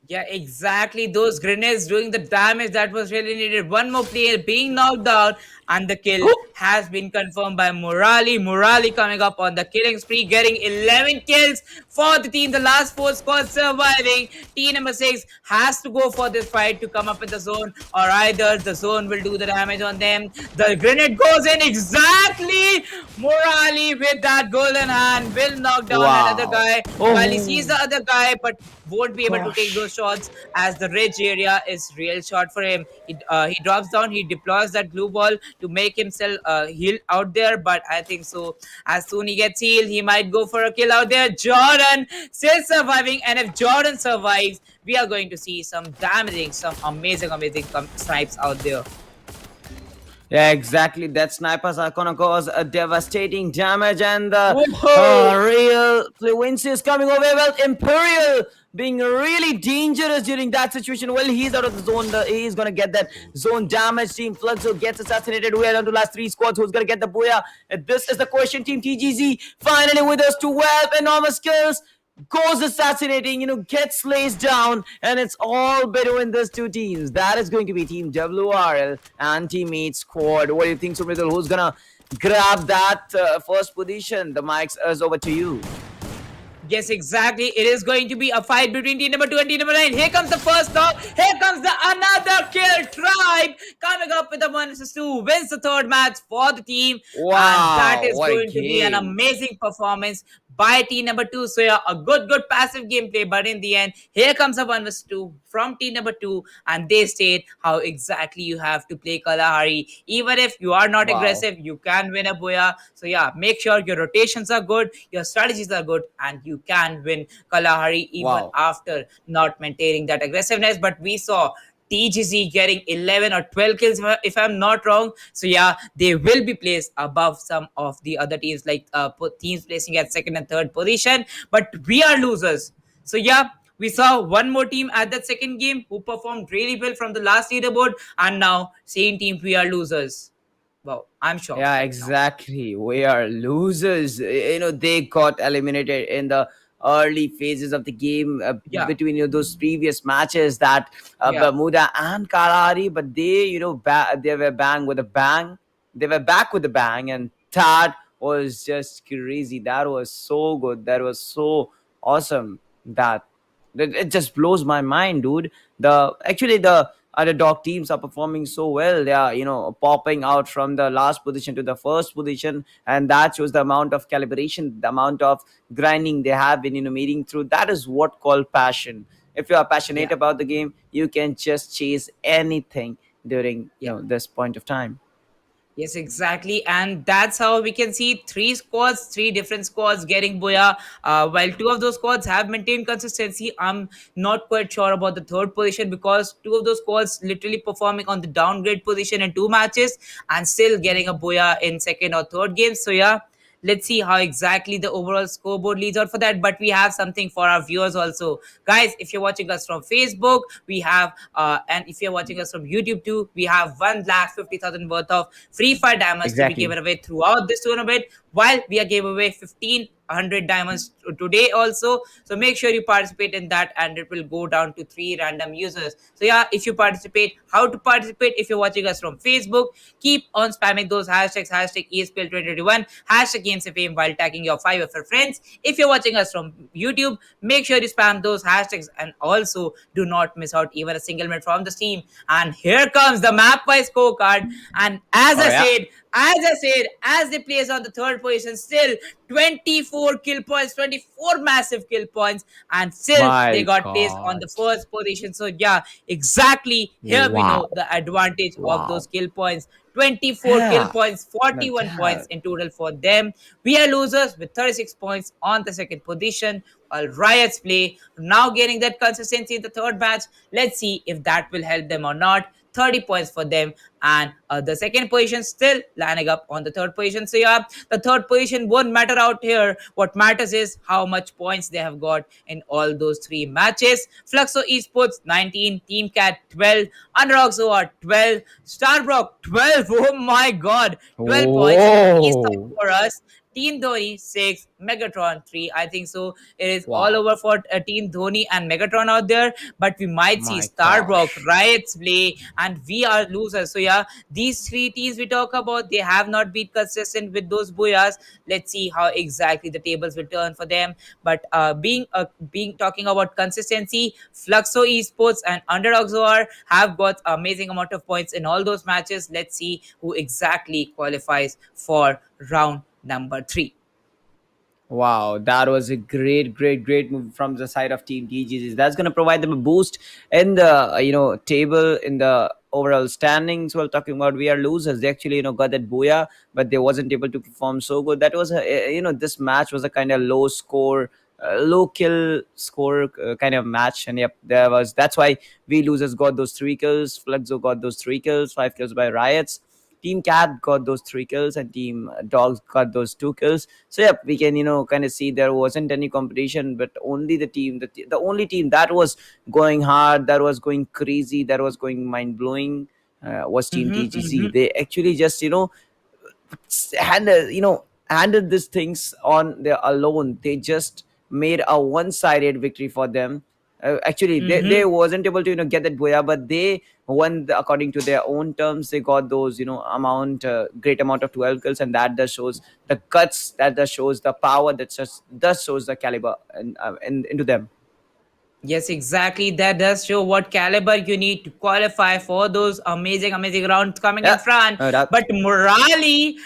Yeah, exactly. Those grenades doing the damage that was really needed. One more player being knocked out, and the kill has been confirmed by Murali. Murali coming up on the killing spree, getting 11 kills for the team. The last four squads surviving. Team number six has to go for this fight to come up in the zone, or either the zone will do the damage on them. The grenade goes in exactly. Murali with that golden hand will knock down another Wow. guy while he sees Oh the other guy, but won't be able to take those gosh. shots as the ridge area is real short for him. He drops down, he deploys that glue ball to make himself heal out there, but I think so. As soon he gets healed, he might go for a kill out there. Jordan still surviving, and if Jordan survives, we are going to see some damaging, some amazing snipes out there. Yeah, exactly. That snipers are gonna cause a devastating damage, and the Whoa! real Fluency is coming over. Well, Imperial being really dangerous during that situation. Well, he's out of the zone. He's gonna get that zone damage. Team Fluxo gets assassinated. We are down to last 3 squads. Who's gonna get the booyah? This is the question. Team TGZ finally with us to whelp enormous kills. Goes assassinating, gets lays down, and it's all between these two teams. That is going to be Team WRL and Teammate Squad. What do you think, Sumridul? Who's gonna grab that first position? The mics is over to you. Yes, exactly. It is going to be a fight between team number 2 and team number 9. Here comes the first knock. Here comes the another kill. Tribe coming up with a 1-2. Wins the third match for the team. And that Wow, is what a going to be an game. amazing performance by team number 2. So yeah, a good passive gameplay. But in the end, here comes a 1-2 from team number 2. And they state how exactly you have to play Kalahari. Even if you are not Wow. aggressive, you can win a Boya. So yeah, make sure your rotations are good, your strategies are good, and you can win Kalahari even Wow. after not maintaining that aggressiveness. But we saw TGC getting 11 or 12 kills, if I'm not wrong. So yeah, they will be placed above some of the other teams, like teams placing at second and third position. But we are losers. So yeah, we saw one more team at that second game who performed really well from the last leaderboard, and now same team, we are losers. Wow, I'm shocked Yeah, right now. exactly. We are losers. They got eliminated in the early phases of the game Yeah, between those previous matches that yeah. Bermuda and Kalahari, but they they were bang with a bang. They were back with a bang, and that was just crazy. That was so good. That was so awesome. That it just blows my mind, dude. The underdog teams are performing so well. They are, popping out from the last position to the first position, and that shows the amount of calibration, the amount of grinding they have been, meeting through. That is what called passion. If you are passionate Yeah, about the game, you can just chase anything during, yeah. this point of time. Yes, exactly. And that's how we can see three squads, three different squads getting Boya. While two of those squads have maintained consistency, I'm not quite sure about the third position because two of those squads literally performing on the downgrade position in two matches and still getting a Boya in second or third games. So, yeah, let's see how exactly the overall scoreboard leads out for that. But we have something for our viewers also, guys. If you're watching us from Facebook, we have and if you're watching us from YouTube too, we have 1,50,000 worth of free fire diamonds to be Exactly. given away throughout this tournament, while we are giving away 1,500 diamonds today also. So make sure you participate in that, and it will go down to three random users. So yeah, if you participate, how to participate? If you're watching us from Facebook, keep on spamming those hashtags, hashtag ESPL 2021, hashtag games of fame, while tagging your five of your friends. If you're watching us from YouTube, make sure you spam those hashtags, and also do not miss out even a single minute from the stream. And here comes the map wise scorecard. And Oh yeah. as they place on the third position, still 24 kill points, 24 massive kill points, and still they My got placed on God. the first position. So yeah, exactly, here we know Wow. the advantage of those Wow. kill points. 24 kill Yeah. points, Now 41 points that. in total for them. We are losers with 36 points on the second position, while Riots play now getting that consistency in the third match. Let's see if that will help them or not. 30 points for them, and the second position still lining up on the third position. So yeah, the third position won't matter out here. What matters is how much points they have got in all those three matches. Fluxo Esports 19, Team Cat 12, Underdogs are 12, Starbrock 12. Oh my god, 12 points. East side Whoa. for us. Team Dhoni 6, Megatron 3. I think so. It is all Wow. over for Team Dhoni and Megatron out there. But we might see My Starbrock, gosh. Riots play, and we are losers. So yeah, these three teams we talk about, they have not been consistent with those boyas. Let's see how exactly the tables will turn for them. But being talking about consistency, Fluxo Esports and Underdogs OR have got amazing amount of points in all those matches. Let's see who exactly qualifies for round number three. Wow, that was a great move from the side of Team DGs. That's going to provide them a boost in the table in the overall standings. Well, talking about we are losers, they actually got that booyah, but they wasn't able to perform so good. That was this match was a kind of low score, low kill score kind of match, and yep, that's why we losers got those three kills. Fluxo got those three kills, five kills by Riots. Team Cat got those three kills and Team Dogs got those two kills. So yeah, we can kind of see there wasn't any competition, but only the only team that was going hard, that was going crazy, that was going mind blowing was Team Mm-hmm, TGC. mm-hmm. They actually just handled these things on their alone. They just made a one-sided victory for them. Actually, they Mm-hmm. wasn't able to get that boya, but they won according to their own terms. They got those great amount of 12 kills, and that does shows the guts, that does shows the power, that just does shows the caliber into them. Yes, exactly. That does show what caliber you need to qualify for those amazing, amazing rounds coming in Yeah, front. no doubt. But Morali,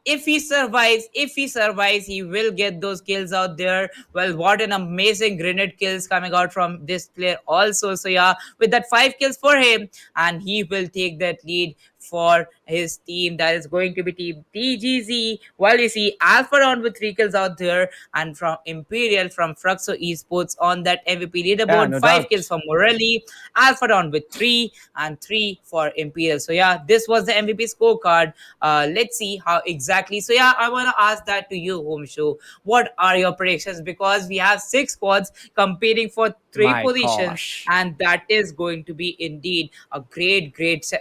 if he survives, he will get those kills out there. Well, what an amazing grenade kills coming out from this player also. So yeah, with that 5 kills for him, and he will take that lead for his team. That is going to be Team TGZ. While you see Alpha Round with 3 kills out there, and from Imperial from Fruxo Esports on that MVP Yeah, leaderboard, no 5 kills doubt. for Morelli, Alpha Round with 3 and 3 for Imperial. So yeah, this was the MVP scorecard. Let's see how exactly. So yeah, I want to ask that to you, Home Show. What are your predictions? Because we have 6 squads competing for three My positions, gosh. and that is going to be indeed a great set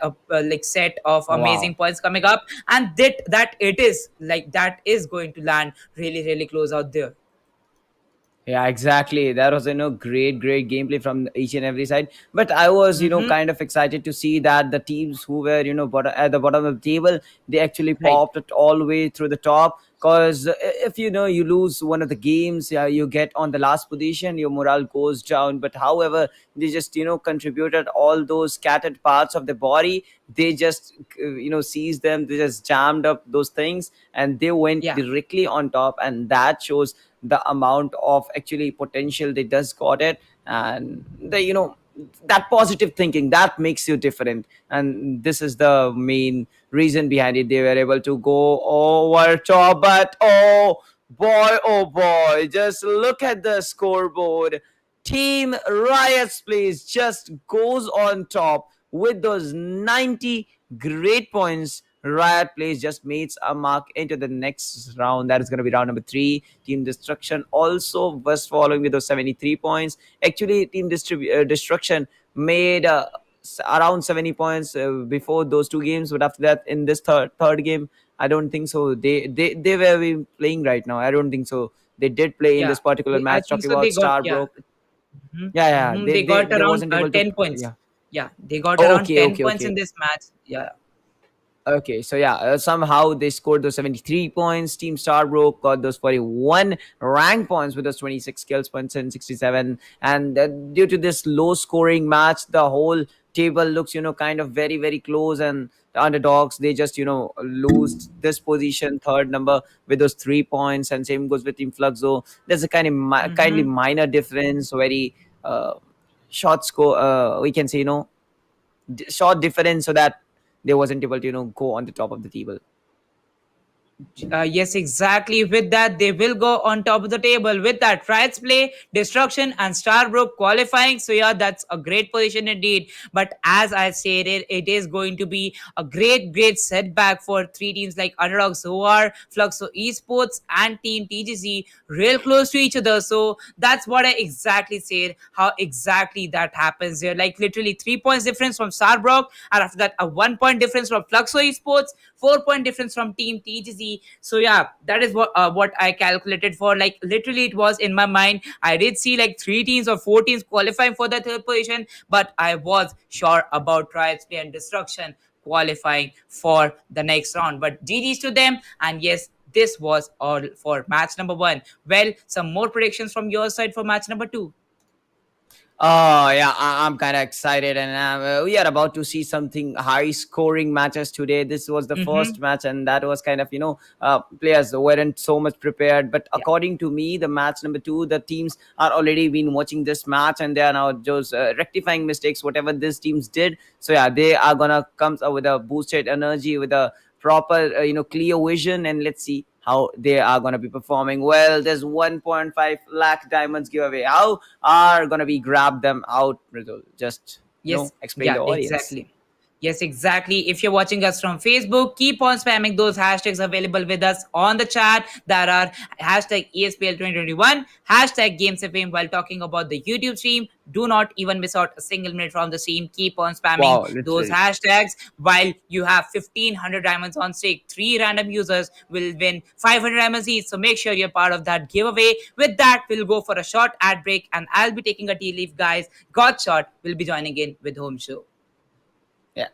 of amazing Wow. points coming up, and that is going to land really close out there. Yeah, exactly. That was great gameplay from each and every side. But I was Mm-hmm. kind of excited to see that the teams who were at the bottom of the table, they actually Right. popped it all the way through the top. Because if you lose one of the games, yeah, you get on the last position, your morale goes down. But however, they just contributed all those scattered parts of the body. They just seized them. They just jammed up those things, and they went Yeah. directly on top, and that shows the amount of actually potential they just got it. And that positive thinking that makes you different, and this is the main reason behind it. They were able to go over top, but oh boy, just look at the scoreboard. Team Riot's Place just goes on top with those 90 great points. Riot Place just makes a mark into the next round. That is going to be round number 3. Team Destruction also was following with those 73 points. Actually, Team Destruction made around 70 points before those 2 games, but after that, in this third game, I don't think so. They were playing right now. I don't think so. They did play in Yeah, this particular I match. think Talking so. They about got, yeah. Starbrook, Mhm, yeah, mhm. They got they around wasn't able to. 10 points. Yeah. Yeah, they got Oh, around okay, 10 okay, points in okay. this match. Yeah. Okay, so yeah, somehow they scored those 73 points. Team Starbrook got those 41 rank points with those 26 kills points and 67. And due to this low scoring match, the whole table looks, kind of very, very close. And the underdogs, they just, lose this position, third number, with those 3 points. And same goes with Team Fluxo. There's a kindly Mm-hmm. minor difference, very short score. We can say, short difference, so that they wasn't able to go on the top of the table. Yes, exactly. With that, they will go on top of the table. With that, Riots Play, Destruction, and Starbrook qualifying. So yeah, that's a great position indeed. But as I stated, it is going to be a great setback for 3 teams like Underdogs, who are Fluxo Esports and Team TGC, real close to each other. So that's what I exactly said. How exactly that happens here? Like literally 3 points difference from Starbrook, and after that, a 1 point difference from Fluxo Esports, 4 point difference from Team TGC. So yeah, that is what I calculated for. Like literally, it was in my mind. I did see like 3 teams or 4 teams qualifying for the third position, but I was sure about Tribes Play and Destruction qualifying for the next round. But GG's to them, and yes, this was all for match number 1. Well, some more predictions from your side for match number 2. Oh yeah, I'm kind of excited, and we are about to see something high-scoring matches today. This was the Mm-hmm. first match, and that was kind of players weren't so much prepared. But Yeah. according to me, the match number 2, the teams are already been watching this match, and they are now just rectifying mistakes whatever these teams did. So yeah, they are gonna come up with a boosted energy, with a proper clear vision, and let's see how they are going to be performing. Well, there's 1.5 lakh diamonds giveaway. How are going to be grab them out, Ritul? Just Yes, explain yeah, the audience. exactly. Yes, exactly. If you're watching us from Facebook, keep on spamming those hashtags available with us on the chat. That are hashtag ESPL 2021, hashtag Games of Fame. While talking about the YouTube stream, do not even miss out a single minute from the stream. Keep on spamming Wow, those literally. hashtags. While you have 1,500 diamonds on stake, 3 random users will win 500 diamonds each. So make sure you're part of that giveaway. With that, we'll go for a short ad break, and I'll be taking a tea leaf, guys. Got shot will be joining in with Home Show. Yeah.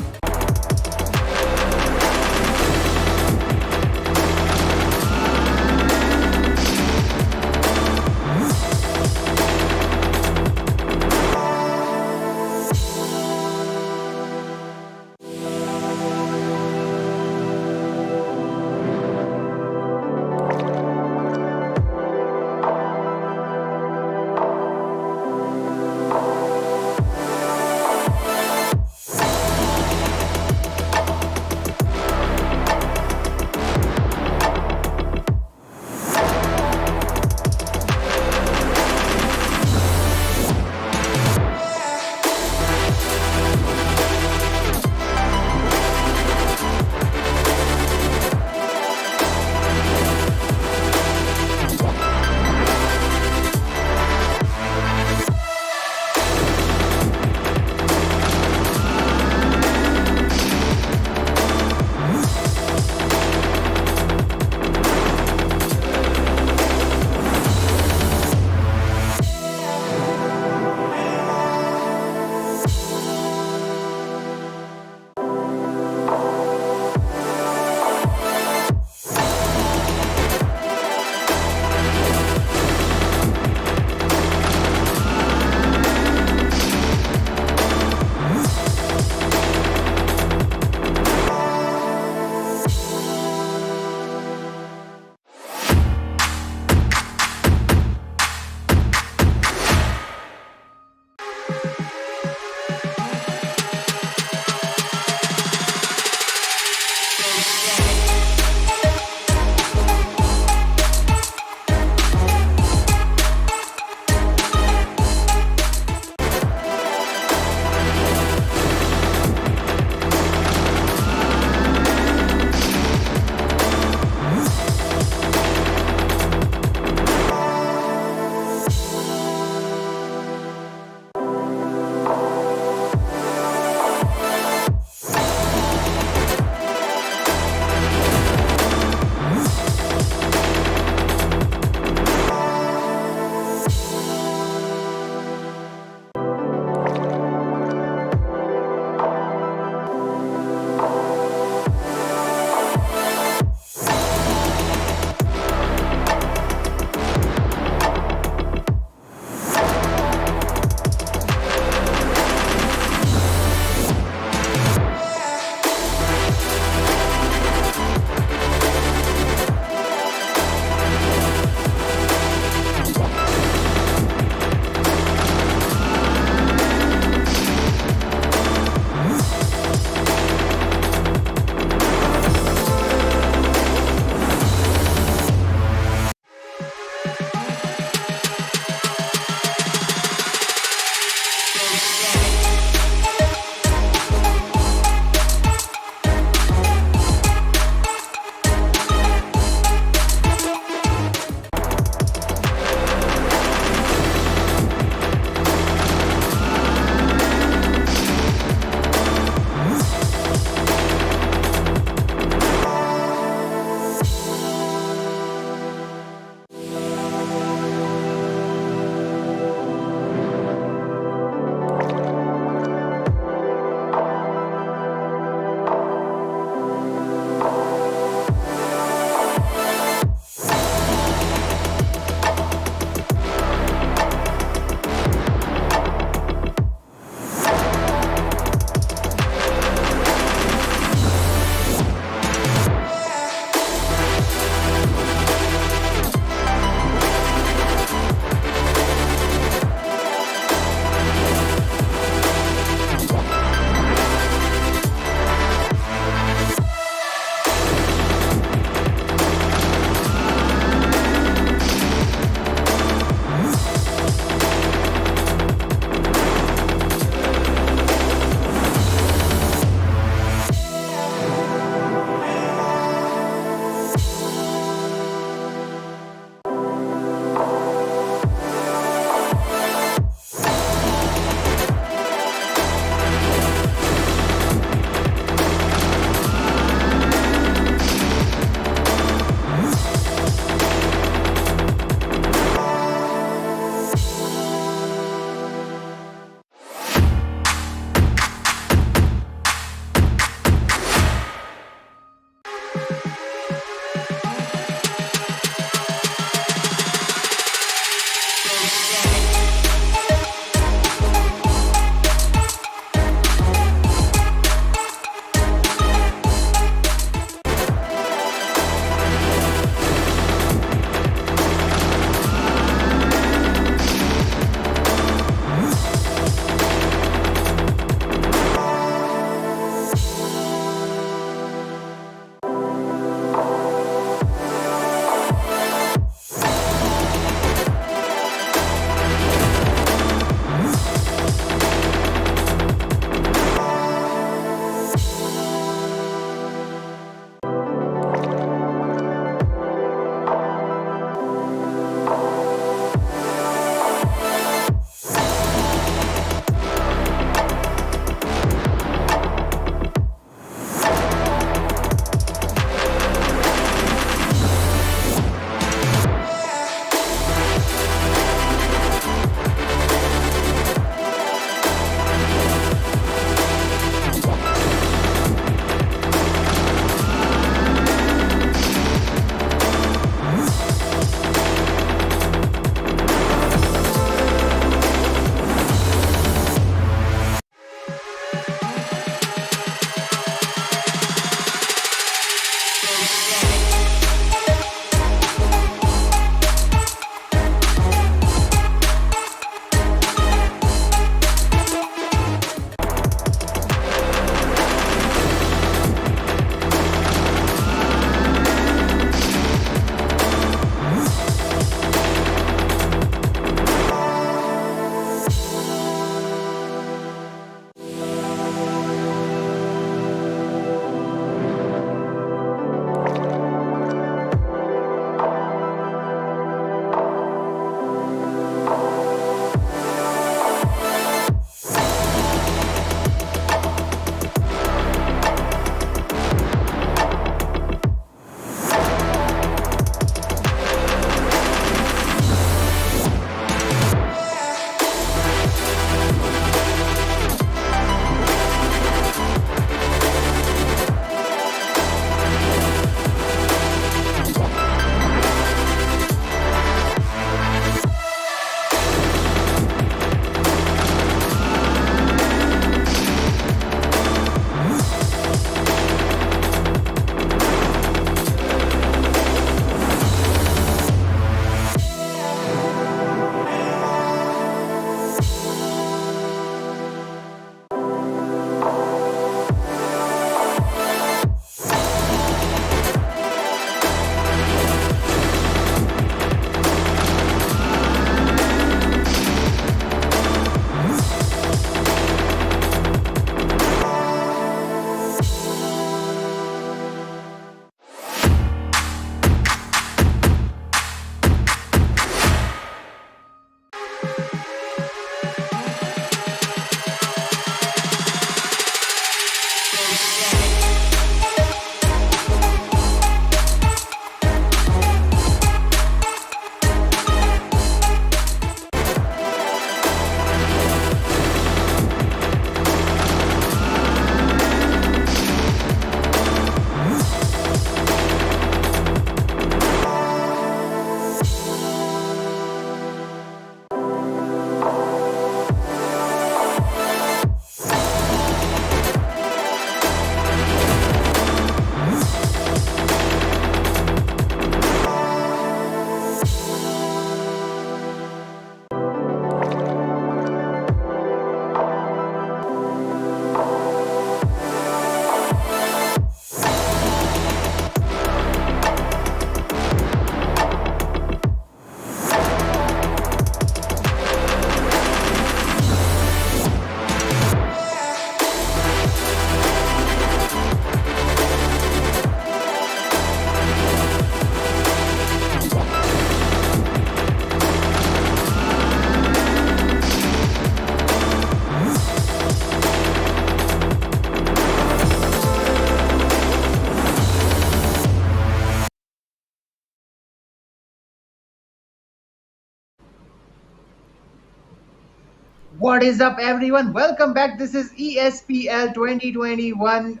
What is up, everyone? Welcome back. This is ESPL 2021,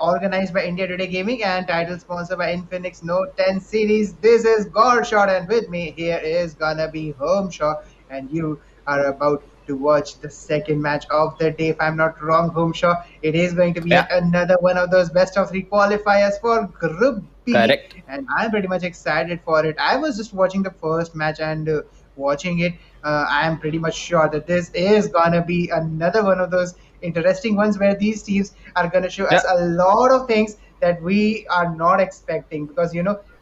organized by India Today Gaming and title sponsored by Infinix Note 10 series. This is Shot, and with me here is gonna be Homeshaw, and you are about to watch the second match of the day. If I'm not wrong, Homeshaw, it is going to be Yeah, yet another one of those best of three qualifiers for Group B, correct. and I'm pretty much excited for it. I was just watching the first match and watching it, I am pretty much sure that this is gonna be another one of those interesting ones where these teams are gonna show Yeah. us a lot of things that we are not expecting. Because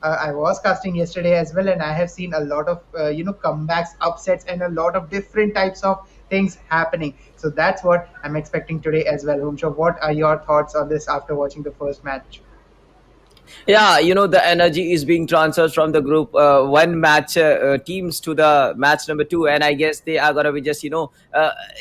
I was casting yesterday as well, and I have seen a lot of comebacks, upsets, and a lot of different types of things happening. So that's what I'm expecting today as well. Humsho, what are your thoughts on this after watching the first match? Yeah, the energy is being transferred from the group one match teams to the match number two, and I guess they are gonna be just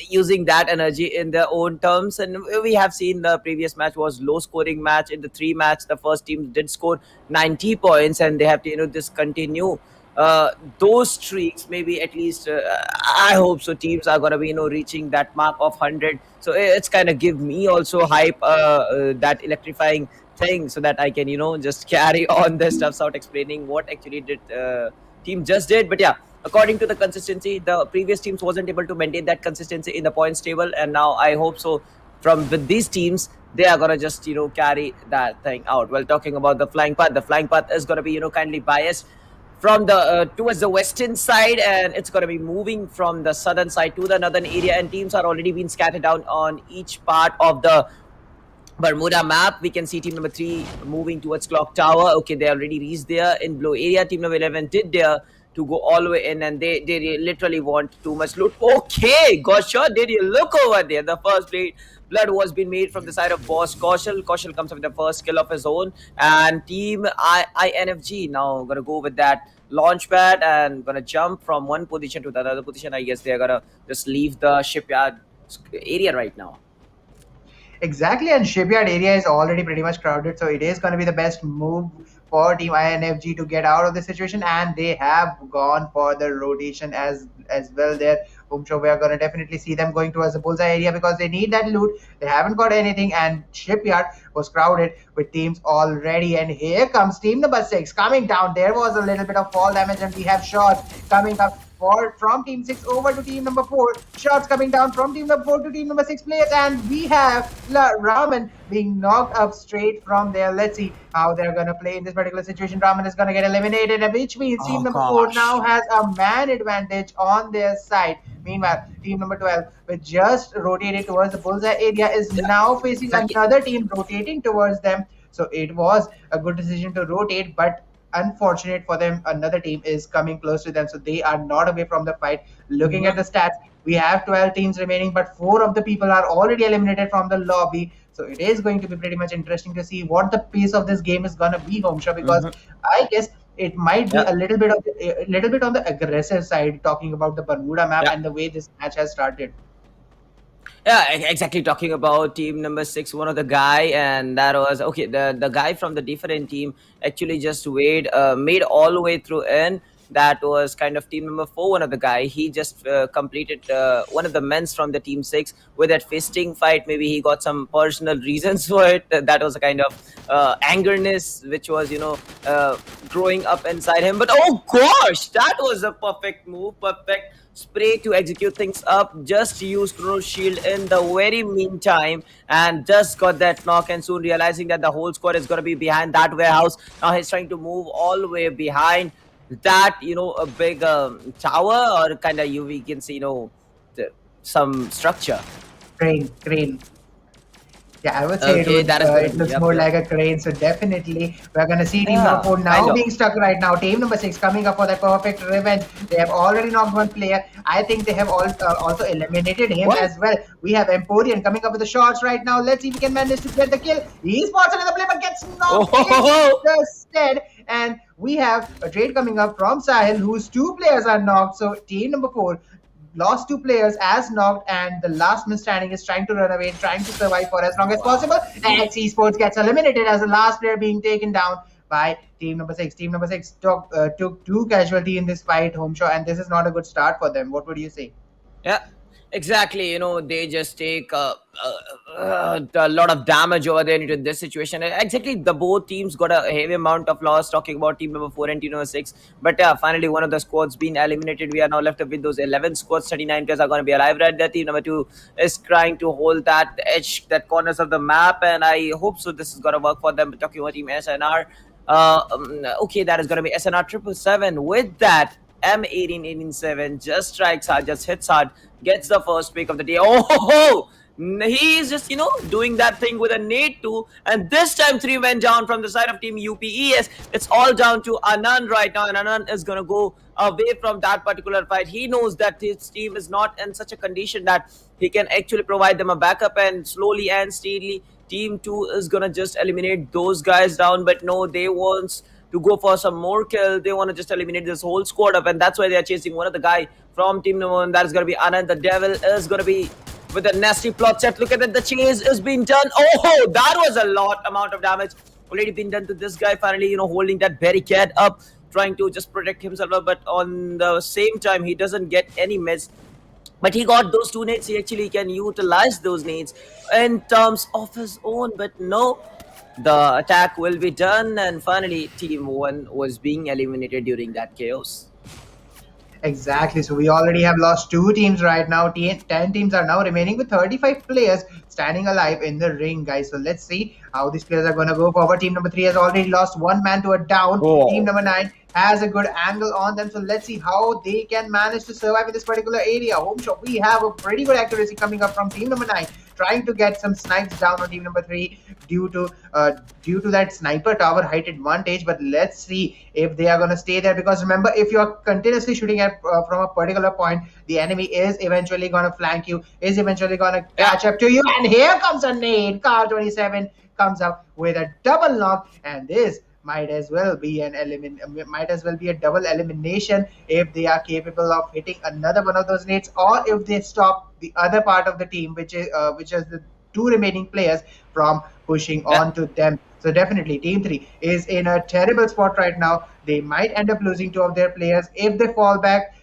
using that energy in their own terms. And we have seen the previous match was low scoring match. In the three match, the first team did score 90 points, and they have to discontinue uh, those streaks. Maybe at least I hope so. Teams are gonna be reaching that mark of 100. So it's kind of give me also hype, that electrifying thing, so that I can just carry on the stuffs out explaining what actually did team just did. But yeah, according to the consistency, the previous teams wasn't able to maintain that consistency in the points table, and now I hope so from with these teams they are gonna just carry that thing out. Well, talking about the flying path is gonna be kindly biased from the towards the western side, and it's going to be moving from the southern side to the northern area, and teams are already been scattered down on each part of the Bermuda map. We can see team number 3 moving towards Clock Tower. Okay, they already reached there in blue area. Team number 11 did there to go all the way in, and they literally want too much loot. Okay, gosh, sure, did you look over there? The first blood was being made from the side of Boss Kaushal. Kaushal comes up with the first kill of his own, and team INFG now gonna go with that launch pad and gonna jump from one position to the other position. I guess they're gonna just leave the shipyard area right now. Exactly, and shipyard area is already pretty much crowded, so it is going to be the best move for Team INFG to get out of the situation, and they have gone for the rotation as well there. So we are going to definitely see them going towards the bullseye area because they need that loot. They haven't got anything, and shipyard was crowded with teams already. And here comes team number 6 coming down. There was a little bit of fall damage, and we have shots coming up from team 6 over to team number 4. Shots coming down from team number 4 to team number 6 players, and we have Raman being knocked up straight from there. Let's see how they're gonna play in this particular situation. Raman is gonna get eliminated, which means team Oh number 4 gosh. now has a man advantage on their side. Meanwhile, team number 12, which just rotated towards the bullseye area, is Yeah, now facing exactly. another team rotating towards them. So it was a good decision to rotate, but unfortunate for them, another team is coming close to them, so they are not away from the fight. Looking at the stats, we have 12 teams remaining, but 4 of the people are already eliminated from the lobby. So it is going to be pretty much interesting to see what the pace of this game is going to be, Homsha, because Mhm. I guess it might be Yeah, a little bit on the aggressive side, talking about the Bermuda map yeah. and the way this match has started. Yeah, exactly. Talking about team number 6, one of the guy, and that was okay. The guy from the different team actually just made all the way through in. That was kind of team number 4. One of the guy, he just completed one of the men's from the team 6 with that fisting fight. Maybe he got some personal reasons for it. That was a kind of angerness which was growing up inside him. But oh gosh, that was a perfect move, perfect spray to execute things up. Just use Chrono Shield in the very meantime and just got that knock, and soon realizing that the whole squad is going to be behind that warehouse. Now he's trying to move all the way behind that, a big tower, or kind of we can see, some structure. Crane. Yeah, I would say Okay, that is going to it be, looks yep, more yep. like a crane. So definitely we're gonna see team number Yeah, 4 kind now of. being stuck right now. Team number 6 coming up for that perfect revenge. They have already knocked one player. I think they have also eliminated him What? as well. We have Emporian coming up with the shots right now. Let's see if we can manage to get the kill. He spots another player but gets knocked Oh, instead. And we have a trade coming up from Sahil, whose 2 players are knocked. So team number 4 lost 2 players as knocked, and the last man standing is trying to run away, trying to survive for as long as possible. And X Esports gets eliminated as the last player being taken down by team number 6. Team number 6 took 2 casualty in this fight, Homeshaw, and this is not a good start for them. What would you say? yeah. Exactly, they just take a lot of damage over there into this situation. Exactly, the both teams got a heavy amount of loss. Talking about team number 4 and team number 6, but finally one of the squads been eliminated. We are now left with those 11 squads. 39 players are going to be alive right there. Team number 2 is trying to hold that edge, that corners of the map, and I hope so. This is going to work for them. Talking about team SNR, okay, that is going to be SNR 777 with that. M1887 just strikes hard, just hits hard, gets the first pick of the day. Oh, he is just, doing that thing with a nade too. And this time, three men down from the side of Team UPES. It's all down to Anand right now. And Anand is going to go away from that particular fight. He knows that his team is not in such a condition that he can actually provide them a backup, and slowly and steadily, Team 2 is going to just eliminate those guys down. But no, they want to go for some more kill. They want to just eliminate this whole squad up, and that's why they are chasing one of the guy from Team number 1. That is going to be Anand. The Devil is going to be with a nasty plot set. Look at that. The chase is being done. Oh, that was a lot amount of damage already been done to this guy. Finally, holding that barricade up, trying to just protect himself up, but on the same time, he doesn't get any miss. But he got those two nades. He actually can utilize those nades in terms of his own. But no, the attack will be done. And finally, Team 1 was being eliminated during that chaos. Exactly. So we already have lost two teams right now. 10 teams are now remaining with 35 players standing alive in the ring, guys. So let's see how these players are going to go forward. Team number 3 has already lost one man to a down. Oh. Team number 9 has a good angle on them. So let's see how they can manage to survive in this particular area. Home shot. We have a pretty good accuracy coming up from team number 9, trying to get some snipes down on team number 3 due to that sniper tower height advantage. But let's see if they are going to stay there, because remember, if you are continuously shooting at from a particular point, the enemy is eventually going to flank you, is eventually going to catch up to you. And here comes a nade. Car 27 comes up with a double knock, and this might as well be a double elimination if they are capable of hitting another one of those nades, or if they stop the other part of the team, which is the two remaining players, from pushing on to them. So definitely team 3 is in a terrible spot right now. They might end up losing two of their players if they fall back.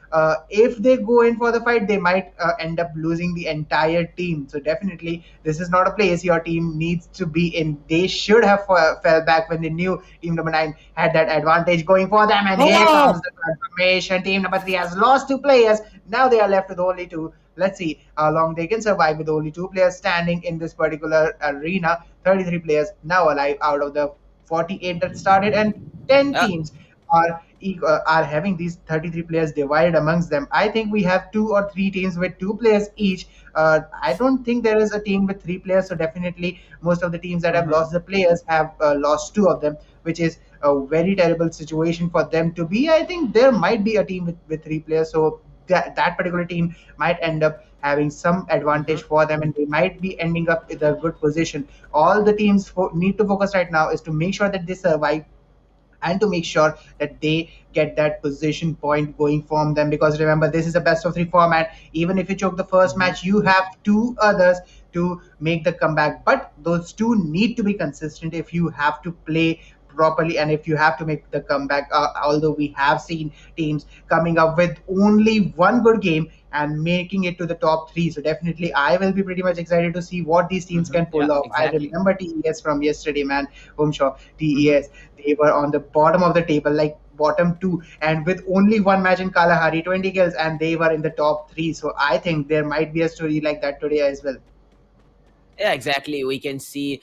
If they go in for the fight, they might end up losing the entire team. So definitely, this is not a place your team needs to be in. They should have fell back when they knew team number 9 had that advantage going for them. And here comes the confirmation. Team number 3 has lost two players. Now they are left with only two. Let's see how long they can survive with only two players standing in this particular arena. 33 players now alive out of the 48 that started, and 10 teams are having these 33 players divided amongst them. I think we have two or three teams with two players each. I don't think there is a team with three players. So definitely, most of the teams that have lost the players have lost two of them, which is a very terrible situation for them to be. I think there might be a team with three players, so that particular team might end up having some advantage for them, and they might be ending up in a good position. All the teams need to focus right now is to make sure that they survive, and to make sure that they get that position point going from them, because remember, this is a best of 3 format. Even if you choke the first match, you have two others to make the comeback, but those two need to be consistent if you have to play properly and if you have to make the comeback. Although we have seen teams coming up with only one good game and making it to the top 3, so definitely I will be pretty much excited to see what these teams can pull off. Exactly. I remember TES from yesterday, man. Home shot TES, they were on the bottom of the table, like bottom 2, and with only one match in Kalahari, 20 kills, and they were in the top 3. So I think there might be a story like that today as well. Yeah, exactly. We can see,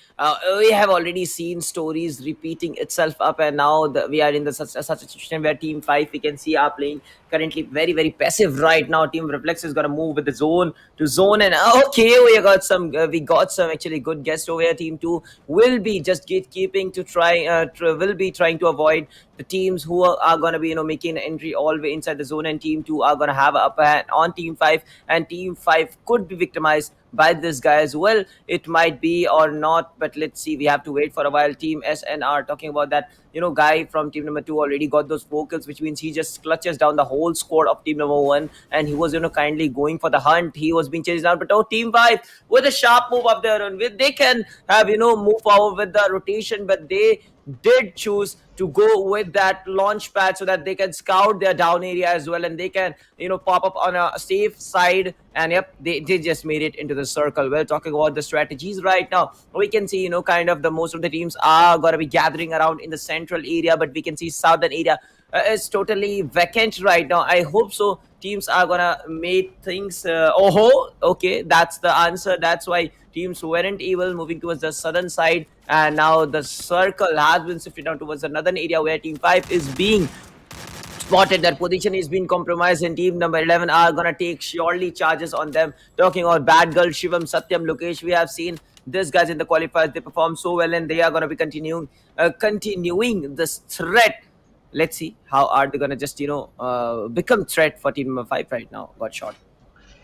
we have already seen stories repeating itself up, and now we are in such a situation where Team 5, we can see, are playing currently very, very passive right now. Team Reflex is going to move with the zone to zone, and okay, we got some actually good guests over here. Team 2 will be just gatekeeping to will be trying to avoid the teams who are going to be making an entry all the way inside the zone, and Team 2 are going to have a upper hand on Team 5, and Team 5 could be victimized by this guy as well. It might be or not, but let's see. We have to wait for a while. Team SNR, talking about that, guy from team number 2 already got those vocals, which means he just clutches down the whole squad of team number 1, and he was kindly going for the hunt. He was being chased down, but Team 5 with a sharp move up there, and they can have move forward with the rotation, but they did choose to go with that launch pad so that they can scout their down area as well, and they can pop up on a safe side. And yep, they just made it into the circle. Well, talking about the strategies right now, we can see kind of the most of the teams are going to be gathering around in the central area, but we can see southern area is totally vacant right now. I hope so teams are gonna make things okay, that's the answer. That's why teams weren't able moving towards the southern side, and now the circle has been shifted down towards the northern area where team 5 is being spotted. Their position is being compromised, and team number 11 are gonna take surely charges on them. Talking about bad girl Shivam, Satyam, Lokesh, we have seen these guys in the qualifiers. They perform so well, and they are gonna be continuing this threat. Let's see how are they gonna just become threat for team number 5 right now. Got shot.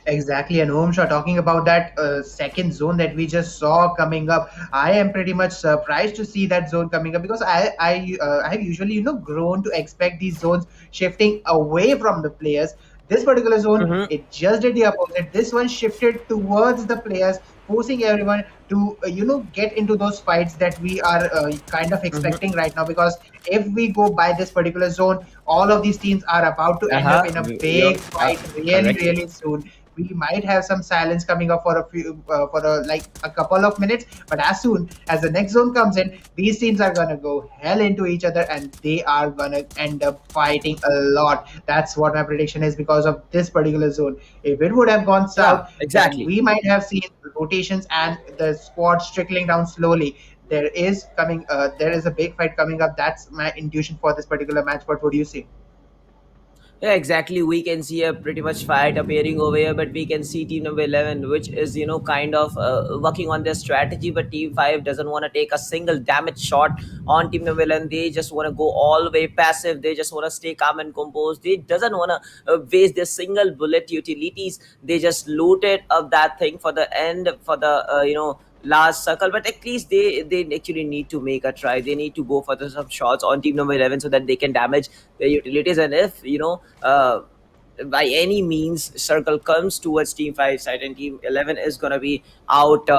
Exactly, and Om Shah, talking about that second zone that we just saw coming up, I am pretty much surprised to see that zone coming up because I have usually grown to expect these zones shifting away from the players. This particular zone, Mm-hmm. it just did the opposite. This one shifted towards the players, forcing everyone to get into those fights that we are kind of Mm-hmm. expecting right now. Because if we go by this particular zone, all of these teams are about to end up in a You're big fight really, correct. really soon. We might have some silence coming up for a few for like a couple of minutes, but as soon as the next zone comes in, these teams are gonna go hell into each other and they are gonna end up fighting a lot. That's what my prediction is because of this particular zone. If it would have gone Yeah, south, then exactly. we might have seen rotations and the squads trickling down slowly. There is a big fight coming up. That's my intuition for this particular match. What would you say? Yeah, exactly. We can see a pretty much fight appearing over here, but we can see team number 11, which is, kind of working on their strategy. But team 5 doesn't want to take a single damage shot on team number 11. They just want to go all the way passive. They just want to stay calm and composed. They doesn't want to waste their single bullet utilities. They just looted up that thing for the end, for the, last circle. But at least they actually need to make a try. They need to go for some shots on team number 11 so that they can damage their utilities. And if by any means circle comes towards team 5 side and team 11 is going to be out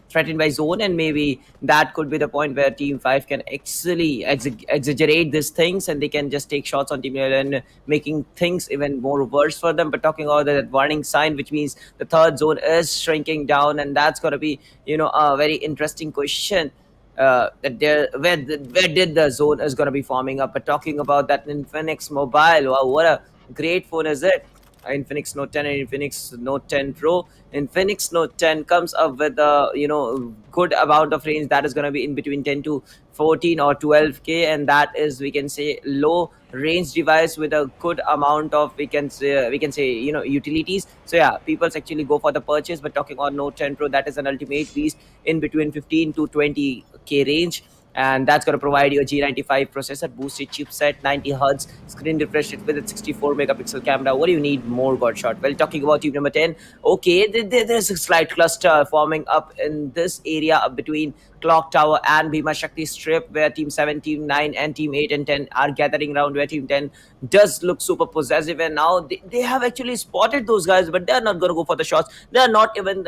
threatened by zone, and maybe that could be the point where team 5 can actually exaggerate these things and they can just take shots on team 11, making things even more worse for them. But talking about that warning sign, which means the third zone is shrinking down, and that's going to be a very interesting question. That there where did the zone is going to be forming up. But talking about that Infinix Mobile, wow, what a great phone is it. Infinix Note 10 and Infinix Note 10 Pro. Infinix Note 10 comes up with a good amount of range that is going to be in between 10 to 14 or 12K, and that is, we can say, low range device with a good amount of, we can say utilities. So yeah, people actually go for the purchase. But talking on Note 10 Pro, that is an ultimate beast in between 15 to 20K range, and that's going to provide you a G95 processor, boosted chipset, 90 hertz screen refresh rate with a 64 megapixel camera. What do you need more, Godshot? Well, talking about team number 10, okay, there's a slight cluster forming up in this area between Clock Tower and Bhima Shakti Strip, where team 7, team 9, and team 8 and 10 are gathering around, where team 10 does look super possessive. And now they have actually spotted those guys, but they're not going to go for the shots. They're not even,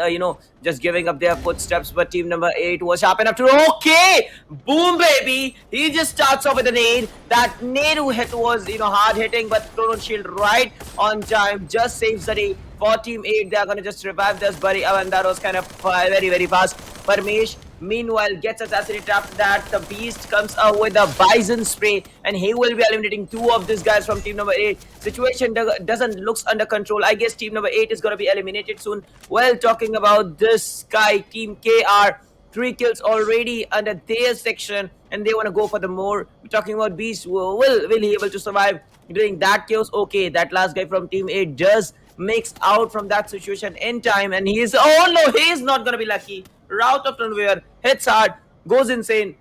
just giving up their footsteps. But team number 8 was sharp enough to, okay, boom, baby. He just starts off with a nade. That nade hit was, hard hitting, but Chrono Shield right on time just saves the day for team 8. They are going to just revive this buddy, and that was kind of very, very fast. Parmesh, meanwhile, gets assassinated. After that, the beast comes out with a bison spray, and he will be eliminating two of these guys from team number 8. Situation doesn't looks under control. I guess team number 8 is going to be eliminated soon. Well, talking about this guy, team KR, 3 kills already under their section, and they want to go for the more. We're talking about Beast. Will he able to survive during that chaos? Okay, that last guy from team 8 does makes out from that situation in time, and he is, oh no, he is not gonna be lucky. Route of nowhere, hits hard, goes insane,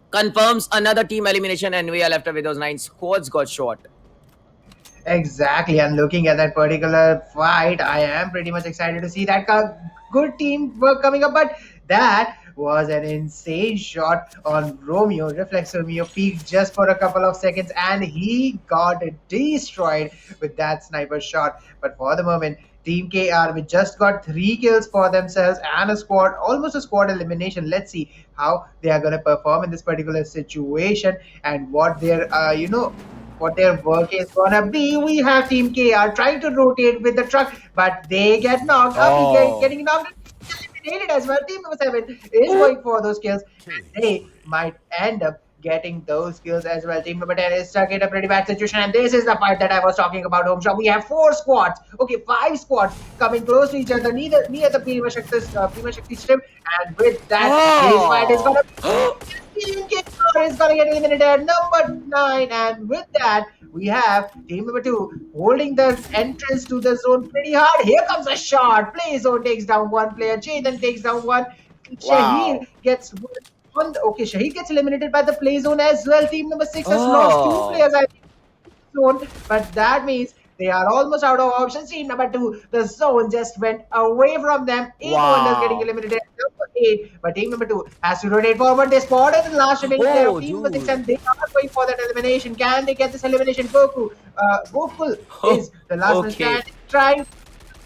confirms another team elimination, and we are left with those 9 squads got shot. Exactly, and looking at that particular fight, I am pretty much excited to see that good teamwork coming up. But that was an insane shot on Romeo. Reflex Romeo peaked just for a couple of seconds, and he got destroyed with that sniper shot. But for the moment, Team KR, we just got 3 kills for themselves and a squad, almost a squad elimination. Let's see how they are going to perform in this particular situation and what their, what their work is gonna be. We have Team KR trying to rotate with the truck, but they get knocked up. Getting knocked eliminated as well. Team number 7 is going for those kills, and they might end up getting those kills as well. Team number 10 is stuck in a pretty bad situation, and this is the fight that I was talking about, home shop. We have 4 squads, okay, 5 squads coming close to each other near the Prima Shakti strip, and with that, this fight is gonna Team KR is gonna get eliminated at number 9, and with that, we have team number 2 holding the entrance to the zone pretty hard. Here comes a shot. Play zone takes down one player. Jaden takes down one. Shaheen gets one. Okay, Shaheen gets eliminated by the play zone as well. Team number 6 has lost 2 players, I think, zone, but that means they are almost out of options. Team number 2, the zone just went away from them. 8 wonders getting eliminated. Number 8, but team number 2 has to rotate forward. They spotted the last remaining player of team number 6, and they are going for that elimination. Can they get this elimination? Gokul is the last one standing, trying to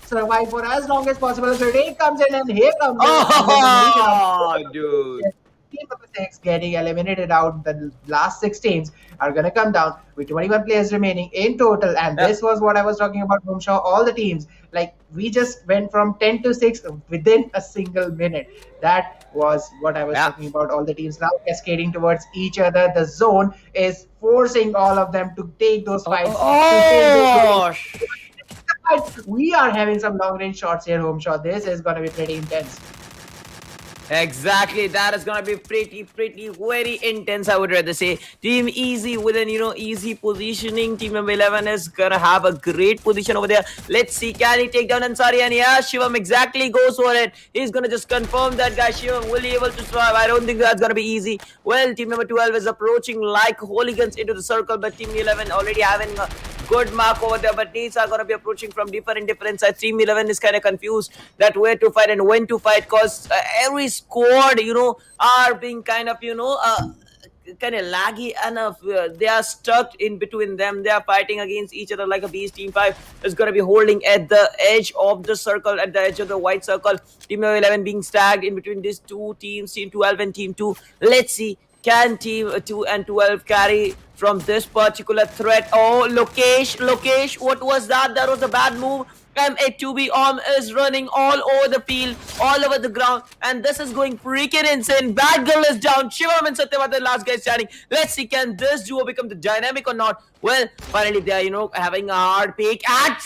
survive for as long as possible. So Ray comes in, and here comes Oh, dude. Team number 6 getting eliminated out. The last 6 teams are going to come down with 21 players remaining in total. And this was what I was talking about, Boomshaw. All the teams, like, we just went from 10 to 6 within a single minute. That was what I was talking about. All the teams now cascading towards each other. The zone is forcing all of them to take those fights. We are having some long range shots here, home shot. This is going to be pretty intense. Exactly, that is gonna be pretty, very intense. I would rather say Team Easy with an easy positioning. Team number 11 is gonna have a great position over there. Let's see, can he take down Ansari? And yeah, Shivam exactly goes for it. He's gonna just confirm that guy. Shivam will be able to survive. I don't think that's gonna be easy. Well, team number 12 is approaching like hooligans into the circle, but team 11 already having a good mark over there, but these are going to be approaching from different sides. Team 11 is kind of confused that where to fight and when to fight, because every squad, are being kind of, kind of laggy enough. They are stuck in between them. They are fighting against each other like a beast. Team 5 is going to be holding at the edge of the circle, at the edge of the white circle. Team 11 being stacked in between these two teams, Team 12 and Team 2. Let's see, can Team 2 and 12 carry from this particular threat? Oh, Lokesh, what was that? That was a bad move. M8-2B arm is running all over the field, all over the ground, and this is going freaking insane. Bad girl is down. Shivam and Satyam are the last guys standing. Let's see, can this duo become the dynamic or not? Well, finally they are, having a hard pick at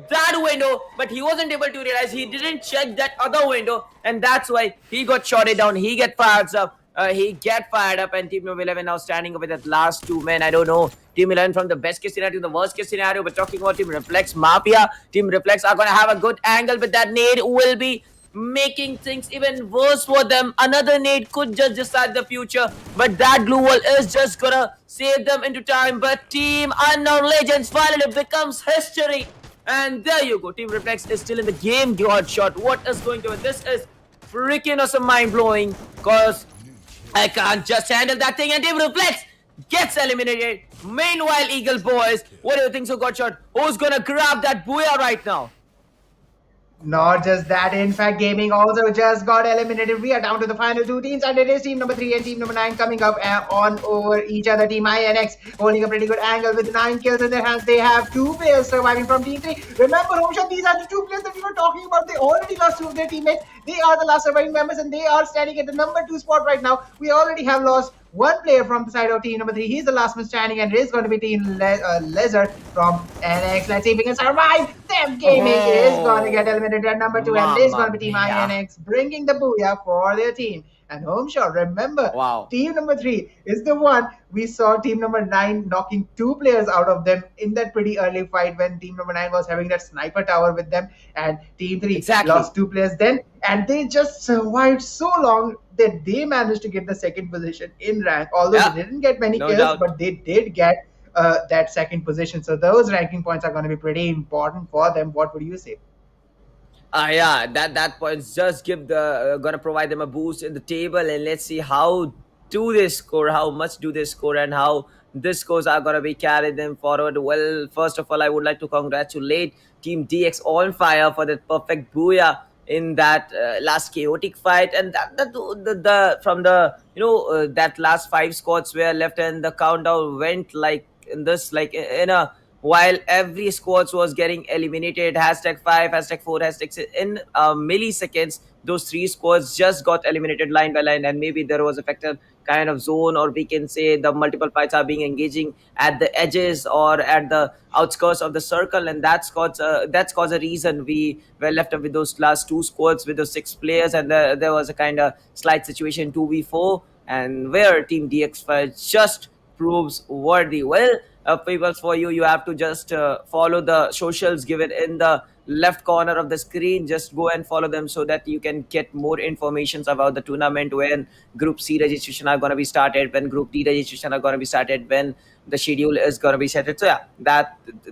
that window, but he wasn't able to realize he didn't check that other window, and that's why he got shotted down. He get fired up. And Team 11 now standing up with that last 2 men. I don't know. Team 11 from the best case scenario to the worst case scenario. We're talking about Team Reflex Mafia. Team Reflex are going to have a good angle, but that nade will be making things even worse for them. Another nade could just decide the future, but that glue wall is just going to save them into time. But Team Unknown Legends finally becomes history. And there you go. Team Reflex is still in the game. God shot. What is going to be? This is freaking awesome, mind-blowing, because I can't just handle that thing, and Team Reflex gets eliminated. Meanwhile, Eagle boys, what do you think so, Godshot? Who's gonna grab that booyah right now? Not just that, in fact, Gaming also just got eliminated. We are down to the final 2 teams, and it is team number 3 and team number 9 coming up on over each other. Team INX holding a pretty good angle with 9 kills in their hands. They have 2 players surviving from team 3. Remember, Homshan, these are the 2 players that we were talking about. They already lost 2 of their teammates. They are the last surviving members, and they are standing at the number 2 spot right now. We already have lost 1 player from the side of team number 3. He's the last man standing, and it is going to be team Lezer from NX. Let's see if we can survive. Them Gaming is going to get eliminated at number 2, and it is going to be team INX bringing the booyah for their team. And home shot, remember, team number 3 is the one we saw team number 9 knocking 2 players out of them in that pretty early fight when team number 9 was having that sniper tower with them, and team 3 lost 2 players then, and they just survived so long that they managed to get the second position in rank, although they didn't get many kills, but they did get that second position. So those ranking points are going to be pretty important for them. What would you say? That points just give the gonna provide them a boost in the table, and let's see how do they score, how much do they score, and how this scores are going to be carried them forward. Well, first of all, I would like to congratulate Team DX on fire for that perfect booyah in that last chaotic fight, and the from the that last five squads were left, and the countdown went like in this, like in a while every squad was getting eliminated. Hashtag 5, hashtag 4, hashtag 6. In milliseconds, those three squads just got eliminated line by line, and maybe there was affected kind of zone, or we can say the multiple fights are being engaging at the edges or at the outskirts of the circle, and that's caused a reason we were left up with those last two squads with those six players, and there was a kind of slight situation 2v4, and where Team DX5 just proves worthy. Well, people, for you, you have to just follow the socials given in the left corner of the screen. Just go and follow them so that you can get more informations about the tournament, when group C registration are going to be started, when group D registration are going to be started, when the schedule is going to be set. So yeah,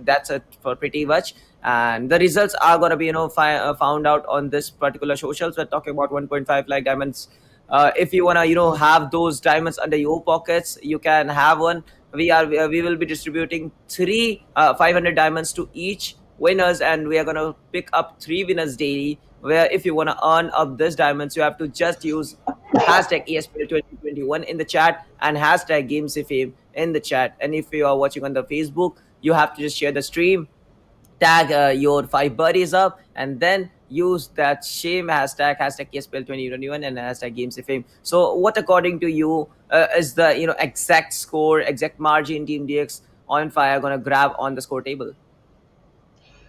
that's it for pretty much. And the results are going to be found out on this particular socials. We're talking about 1.5 lakh diamonds. If you want to have those diamonds under your pockets, you can have one. We will be distributing three 500 diamonds to each winners, and we are going to pick up three winners daily, where if you want to earn up this diamonds, you have to just use hashtag ESPL 2021 in the chat and hashtag GamesFame in the chat. And if you are watching on the Facebook, you have to just share the stream, tag your five buddies up, and then use that same hashtag ESPL 2021 and hashtag GamesFM. So what, according to you, is the exact score, exact margin Team DX on fire gonna grab on the score table?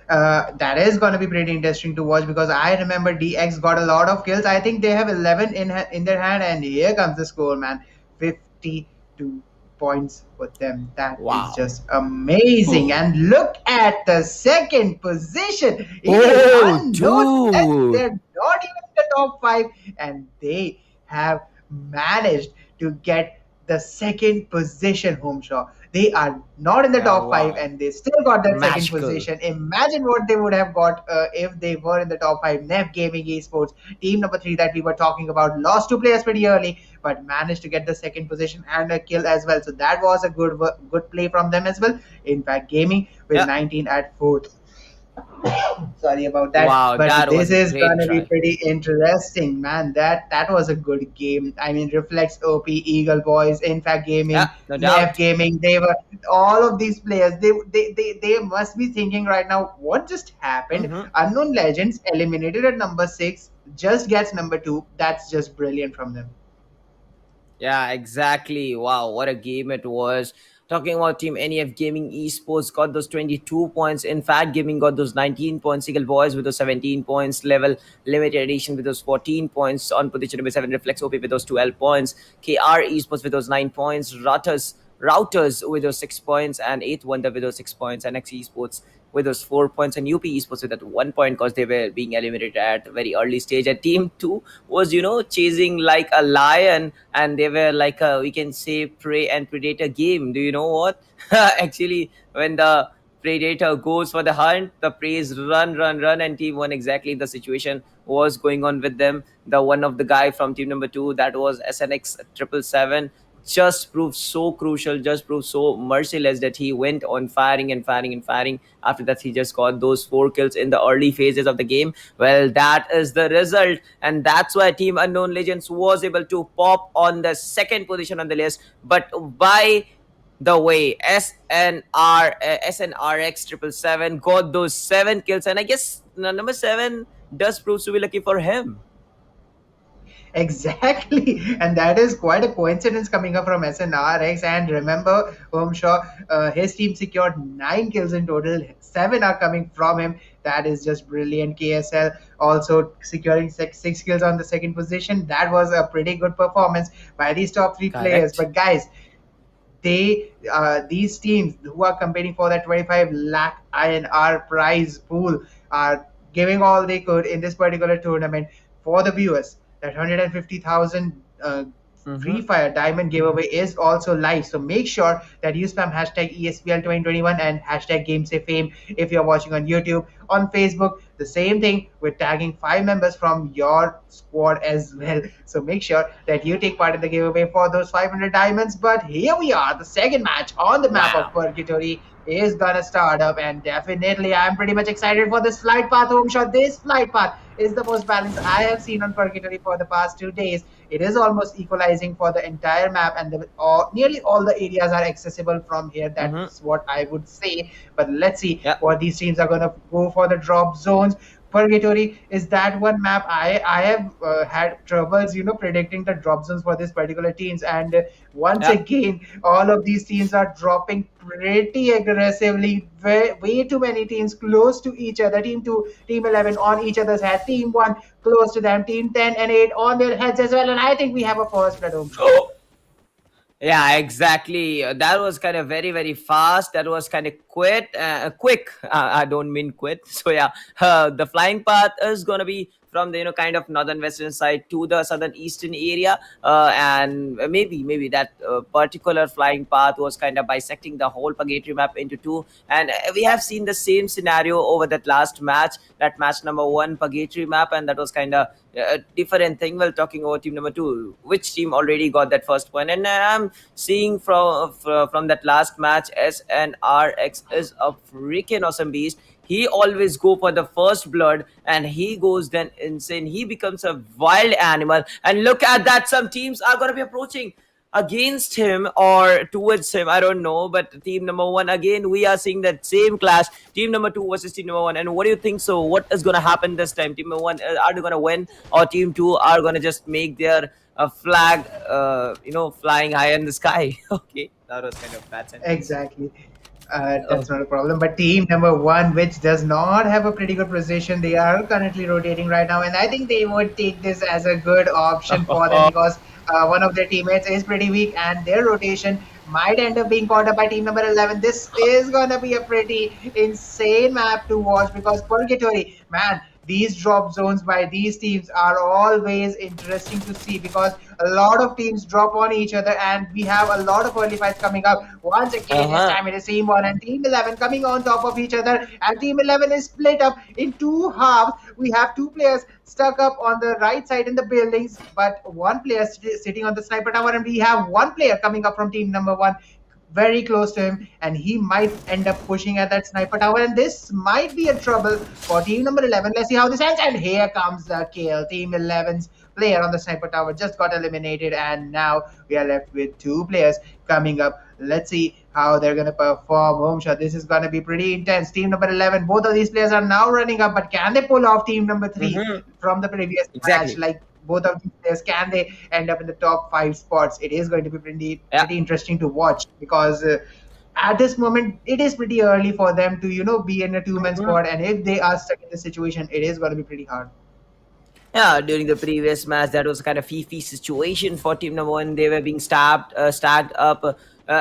That is going to be pretty interesting to watch, because I remember DX got a lot of kills. I think they have 11 in their hand, and here comes the score, man. 52 points for them. That Wow. is just amazing. And look at the second position. It is Oh, unknown that dude. they're not even in the top 5, and they have managed to get the second position, Homeshaw. They are not in the Yeah, top 5, wow. and they still got that second Magical. position. Imagine what they would have got if they were in the top 5. Nev Gaming Esports, team number 3 that we were talking about, lost 2 players pretty early, but managed to get the second position and a kill as well. So that was a good play from them as well. In fact, Gaming with Yeah. 19 at 4th. Sorry about that. Wow, But that this was a is great gonna be try. pretty interesting, man. That was a good game. I mean, Reflex, OP, Eagle Boys, Infact Yeah, Gaming, no Nef doubt. Gaming. They were all of these players. They must be thinking right now, what just happened? Mhm. Unknown Legends eliminated at number 6, just gets number 2. That's just brilliant from them. Yeah, exactly. Wow, what a game it was. Talking about Team NEF Gaming Esports got those 22 points. In fact, Gaming got those 19 points. Eagle Boys with those 17 points. Level Limited Edition with those 14 points. On position number 7, Reflex OP with those 12 points. KR Esports with those 9 points. Routers with those 6 points. And 8th Wonder with those 6 points. And X Esports with those 4 points, and UP Esports with that 1 point because they were being eliminated at a very early stage. And Team 2 was, chasing like a lion, and they were like a, we can say, prey and predator game. Do you know what? Actually, when the predator goes for the hunt, the preys run, run, run, and Team 1, exactly the situation was going on with them. The one of the guy from team number 2, that was SNX 777, just proved so crucial, just proved so merciless that he went on firing and firing and firing. After that, he just got those 4 kills in the early phases of the game. Well, that is the result, and that's why Team Unknown Legends was able to pop on the second position on the list. But by the way, SNRX 777 got those 7 kills, and I guess number 7 does prove to be lucky for him. Exactly, and that is quite a coincidence coming up from SNRX. And remember, Homeshaw, his team secured 9 kills in total. 7 are coming from him. That is just brilliant. KSL also securing six kills on the second position. That was a pretty good performance by these top 3 players. Correct. But guys, these teams who are competing for that 25 lakh INR prize pool are giving all they could in this particular tournament for the viewers. That 150,000 Free Mm-hmm. Fire Diamond giveaway is also live. So make sure that you spam hashtag ESPL 2021 and hashtag GamesFame if you're watching on YouTube. on Facebook. The same thing, we're tagging 5 members from your squad as well. So make sure that you take part in the giveaway for those 500 diamonds. But here we are, the second match on the map of Wow. Purgatory is gonna start up, and definitely I'm pretty much excited for this flight path home shot. This flight path is the most balanced I have seen on Purgatory for the past 2 days. It is almost equalizing for the entire map, and nearly all the areas are accessible from here. Mm-hmm. That's what I would say. But let's see Yeah. what these teams are gonna go for the drop zones. Purgatory is that one map I have had troubles, predicting the drop zones for these particular teams. And once Yeah. again, all of these teams are dropping pretty aggressively. Way too many teams close to each other. Team 2, Team 11 on each other's head. Team 1 close to them. Team 10 and 8 on their heads as well. And I think we have a first blood home shot. Yeah, exactly. That was kind of very, very fast. That was kind of quick. I don't mean quit. So yeah, the flying path is gonna be from the kind of northern western side to the southern eastern area, and maybe that particular flying path was kind of bisecting the whole purgatory map into two. And we have seen the same scenario over that last match, that match number one purgatory map, and that was kind of a different thing. Well, talking about team number two, which team already got that first point, and I'm seeing from that last match, SNRX is a freaking awesome beast. He always go for the first blood, and he goes then insane. He becomes a wild animal. And look at that, some teams are going to be approaching against him or towards him, I don't know. But team number one, again, we are seeing that same clash, team number two versus team number one. And what do you think? So what is going to happen this time? Team number one, are they going to win, or team two are going to just make their flag flying high in the sky? Okay, that was kind of bad sentence. Exactly. That's not a problem. But team number one, which does not have a pretty good position, they are currently rotating right now, and I think they would take this as a good option for them because one of their teammates is pretty weak, and their rotation might end up being caught up by team number 11. This is gonna be a pretty insane map to watch because Purgatory, man. These drop zones by these teams are always interesting to see because a lot of teams drop on each other, and we have a lot of early fights coming up. Once again, this Uh-huh. time it is Team 1 and Team 11 coming on top of each other, and Team 11 is split up in two halves. We have two players stuck up on the right side in the buildings, but one player sitting on the sniper tower, and we have one player coming up from Team number 1 very close to him, and he might end up pushing at that sniper tower, and this might be a trouble for team number 11. Let's see how this ends, and here comes the kill. Team 11's player on the sniper tower just got eliminated, and now we are left with two players coming up. Let's see how they're going to perform. Home shot, this is going to be pretty intense. Team number 11, both of these players are now running up, but can they pull off team number 3 Hmm. from the previous match? Exactly. Like, both of these players, can they end up in the top 5 spots? It is going to be Yeah. pretty interesting to watch because at this moment it is pretty early for them to be in a two-man Mhm. squad, and if they are stuck in this situation, it is going to be pretty hard. Yeah, during the previous match, that was kind of fifi situation for team number one. They were being stacked up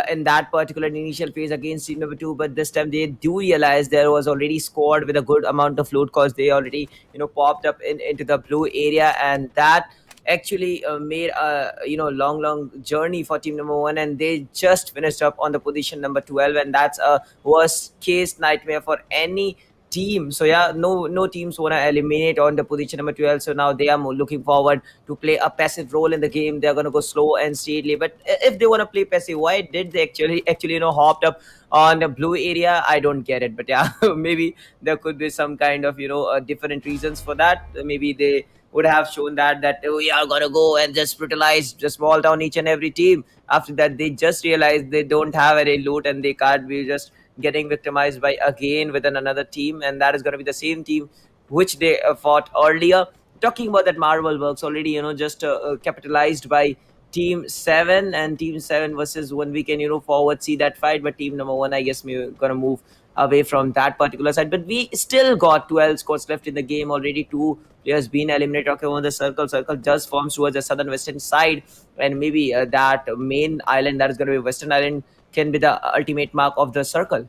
in that particular initial phase against team number two. But this time, they do realize there was already scored with a good amount of loot because they already popped up into the blue area, and that actually made a long journey for team number one, and they just finished up on the position number 12, and that's a worst case nightmare for any team. So yeah, no teams want to eliminate on the position number 12. So now they are more looking forward to play a passive role in the game. They're going to go slow and steadily. But if they want to play passive, why did they actually hopped up on the blue area? I don't get it. But yeah, maybe there could be some kind of different reasons for that. Maybe they would have shown that we are gonna go and just brutalize, just wall down each and every team. After that, they just realize they don't have any loot, and they can't be just getting victimized by again within another team, and that is going to be the same team which they fought earlier. Talking about that, Marvel Works already just capitalized by team 7, and team 7 versus 1, we can forward see that fight. But team number 1, I guess we're gonna move away from that particular side, but we still got 12 scores left in the game. Already two players been eliminated. Talking about the circle just forms towards the southern western side, and maybe that main island, that is going to be Western Island, can be the ultimate mark of the circle.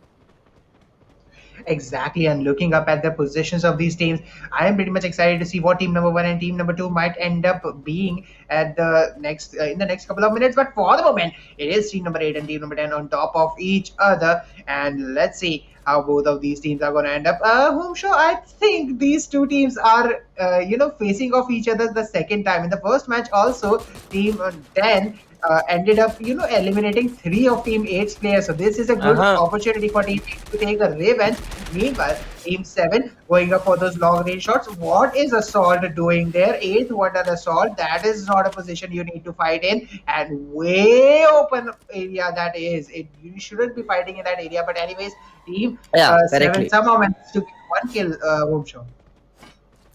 Exactly, and looking up at the positions of these teams, I am pretty much excited to see what team number one and team number two might end up being at the next in the next couple of minutes. But for the moment, it is team number 8 and team number 10 on top of each other, and let's see how both of these teams are going to end up. Home show. I think these two teams are facing off each other the second time. In the first match, also team 10 ended up, eliminating three of Team 8's players. So this is a good Uh-huh. opportunity for Team 8 to take a revenge. Meanwhile, Team 7 going up for those long range shots. What is Assault doing there? 8th wonder Assault. That is not a position you need to fight in. And way open area that is. You shouldn't be fighting in that area. But anyways, Team Yeah, 7 correctly. somehow managed to get one kill, home show.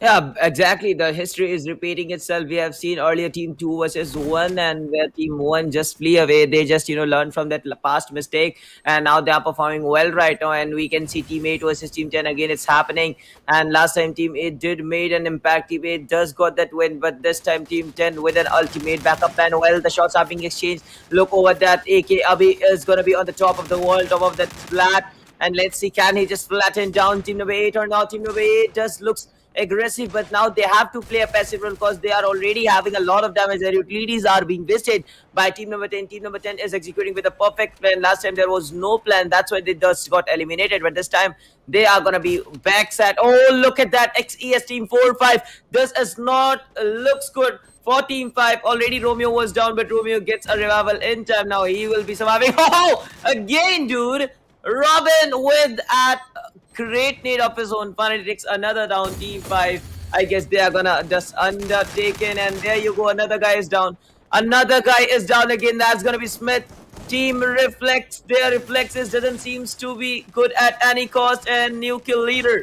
Yeah, exactly. The history is repeating itself. We have seen earlier team 2 versus 1, and where team 1 just flee away. They just, learn from that past mistake, and now they are performing well right now. And we can see team 8 versus team 10 again. It's happening. And last time team 8 did made an impact. Team 8 does got that win, but this time team 10 with an ultimate backup plan. Well, the shots are being exchanged. Look over that. AK Abhi is going to be on the top of the wall, top of that flat. And let's see, can he just flatten down team number 8 or not? Team number 8 just looks aggressive, but now they have to play a passive role because they are already having a lot of damage. Their utilities are being wasted by team number 10. Team number 10 is executing with a perfect plan. Last time there was no plan. That's why they just got eliminated. But this time they are going to be backsat. Oh, look at that. XES team 4-5. This is not looks good for team 5. Already Romeo was down, but Romeo gets a revival in time. Now he will be surviving. Oh, again, dude. Robin with at great need of his own. Finally takes another down. Team 5. I guess they are gonna just undertaken. And there you go. Another guy is down. Another guy is down again. That's gonna be Smith. Team Reflex. Their reflexes doesn't seems to be good at any cost. And new kill leader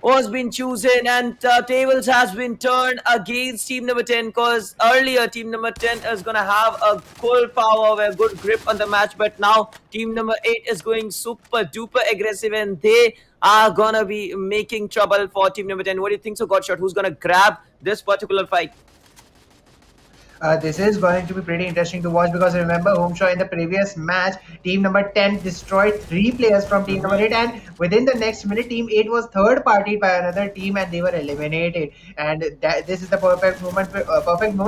was been chosen, and tables has been turned against team number 10 because earlier team number 10 is gonna have a full power, a good grip on the match, but now team number 8 is going super duper aggressive and they are gonna be making trouble for team number 10. What do you think so, Godshot? Who's gonna grab this particular fight? This is going to be pretty interesting to watch because remember, home show in the previous match, team number 10 destroyed 3 players from team number 8, and within the next minute, team 8 was third party by another team and they were eliminated. And this is the perfect moment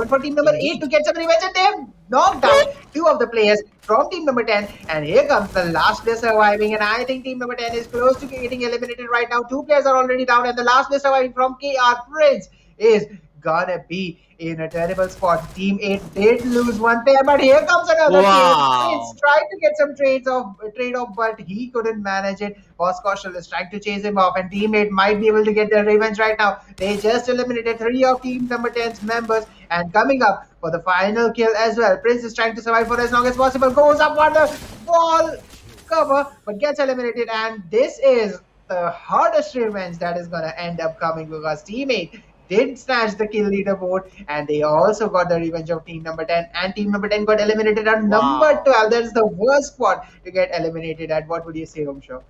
for team number 8 to get some revenge, and they have knocked down 2 of the players from team number 10. And here comes the last player surviving, and I think team number 10 is close to getting eliminated right now. 2 players are already down, and the last player surviving from KR Prince is gonna be in a terrible spot. Team 8 did lose one player, but here comes another Wow. player. It's tried to get some trade off, but he couldn't manage it. Boss Kaushal is trying to chase him off, and team 8 might be able to get their revenge right now. They just eliminated 3 of team number 10's members, and coming up for the final kill as well. Prince is trying to survive for as long as possible, goes up on the wall cover, but gets eliminated, and this is the hardest revenge that is gonna end up coming because team 8 did snatch the kill leaderboard, and they also got the revenge of team number 10, and team number 10 got eliminated at number 12. That is the worst spot to get eliminated at. What would you say, Homsho?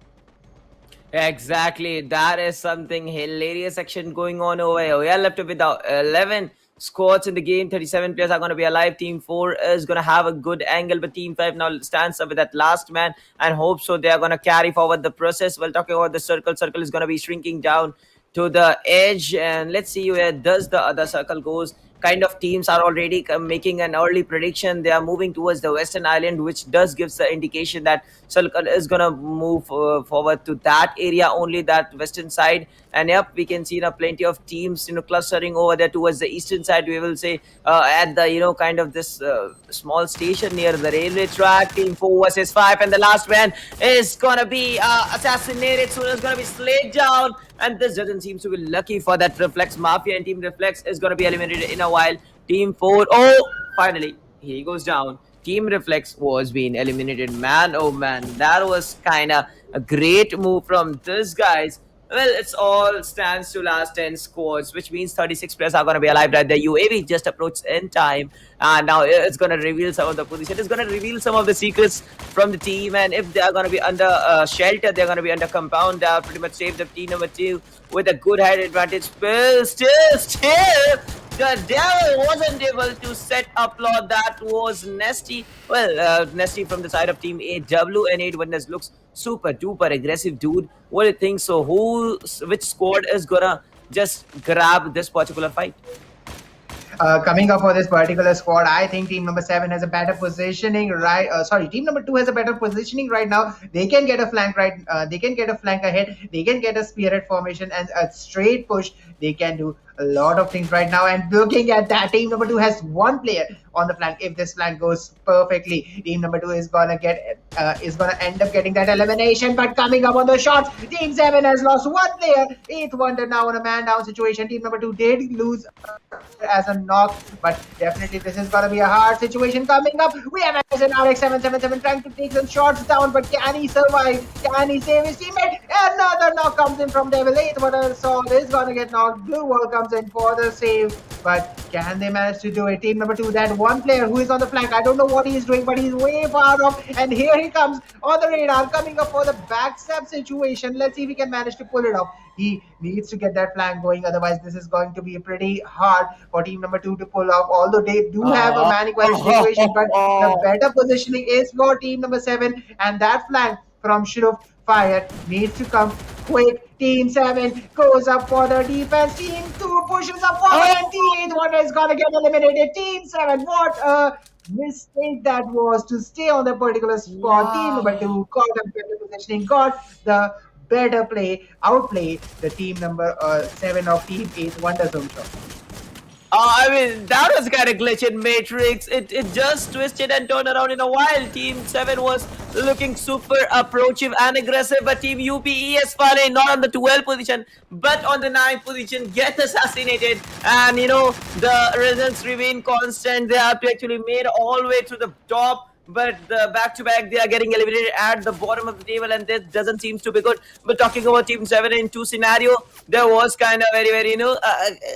Exactly. That is something hilarious action going on over here. We are left with 11 squads in the game. 37 players are going to be alive. Team 4 is going to have a good angle, but Team 5 now stands up with that last man and hope so they are going to carry forward the process. While talking about the circle, circle is going to be shrinking down to the edge, and let's see where does the other circle goes. Kind of teams are already making an early prediction. They are moving towards the western island, which does gives the indication that circle is gonna move forward to that area only, that western side. And yep, we can see plenty of teams clustering over there towards the eastern side. We will say at the kind of this small station near the railway track. Team 4 versus 5, and the last man is gonna be assassinated soon. Is gonna be slayed down, and this doesn't seem to be lucky for that Reflex Mafia, and Team Reflex is gonna be eliminated in a while. Team 4, oh, finally he goes down. Team Reflex was being eliminated. Man, oh man, that was kind of a great move from this guys. Well, it's all stands to last 10 squads, which means 36 players are going to be alive. Right, the UAV just approached in time, and now it's going to reveal some of the position. It's going to reveal some of the secrets from the team, and if they are going to be under shelter, they're going to be under compound. Pretty much save the team number 2 with a good height advantage. Still, The devil wasn't able to set a plot that was nasty. Well, nasty from the side of Team AW, and 8 Wonders looks super duper aggressive, dude. What do you think? So, which squad is gonna just grab this particular fight? Coming up for this particular squad, I think team number 7 has a better positioning. Right, sorry, team number 2 has a better positioning right now. They can get a flank right. They can get a flank ahead. They can get a spirit formation and a straight push. They can do a lot of things right now. And looking at that, team number 2 has one player on the flank. If this flank goes perfectly, team number 2 is gonna end up getting that elimination. But coming up on the shots, team 7 has lost one player. Eighth Wonder now in a man down situation. Team number 2 did lose as a knock, but definitely this is gonna be a hard situation coming up. We have an RX-777 trying to take some shots down, but can he survive? Can he save his teammate? Another knock comes in from Devil 8, but Assault is gonna get knocked. Blue Wall comes in for the save, but can they manage to do it? Team number 2, that one player who is on the flank, I don't know what he is doing, but he's way far off, and here he comes on the radar, coming up for the backstab situation. Let's see if he can manage to pull it off. He needs to get that flank going, otherwise this is going to be pretty hard for team number 2 to pull off, although they do have a man equality situation, but the better positioning is for team number 7, and that flank from Shuruf Fire needs to come quick. Team 7 goes up for the defense. Team 2 pushes up forward, and Team 1 is gonna get eliminated. Team 7, what a mistake that was to stay on the particular spot. Team number 2 got a better positioning, got the better play, outplay the team number 7 of Team 8 Wonders Home Shop. I mean, that was kind of glitch in Matrix. It just twisted and turned around in a while. Team 7 was looking super approachive and aggressive, but Team UP ESPL not on the 12th position, but on the 9th position, get assassinated. And, you know, the results remain constant. They have to actually made all the way to the top, but the back-to-back, they are getting eliminated at the bottom of the table, and this doesn't seem to be good. But talking about Team 7 in 2 scenario, there was kind of very, you know,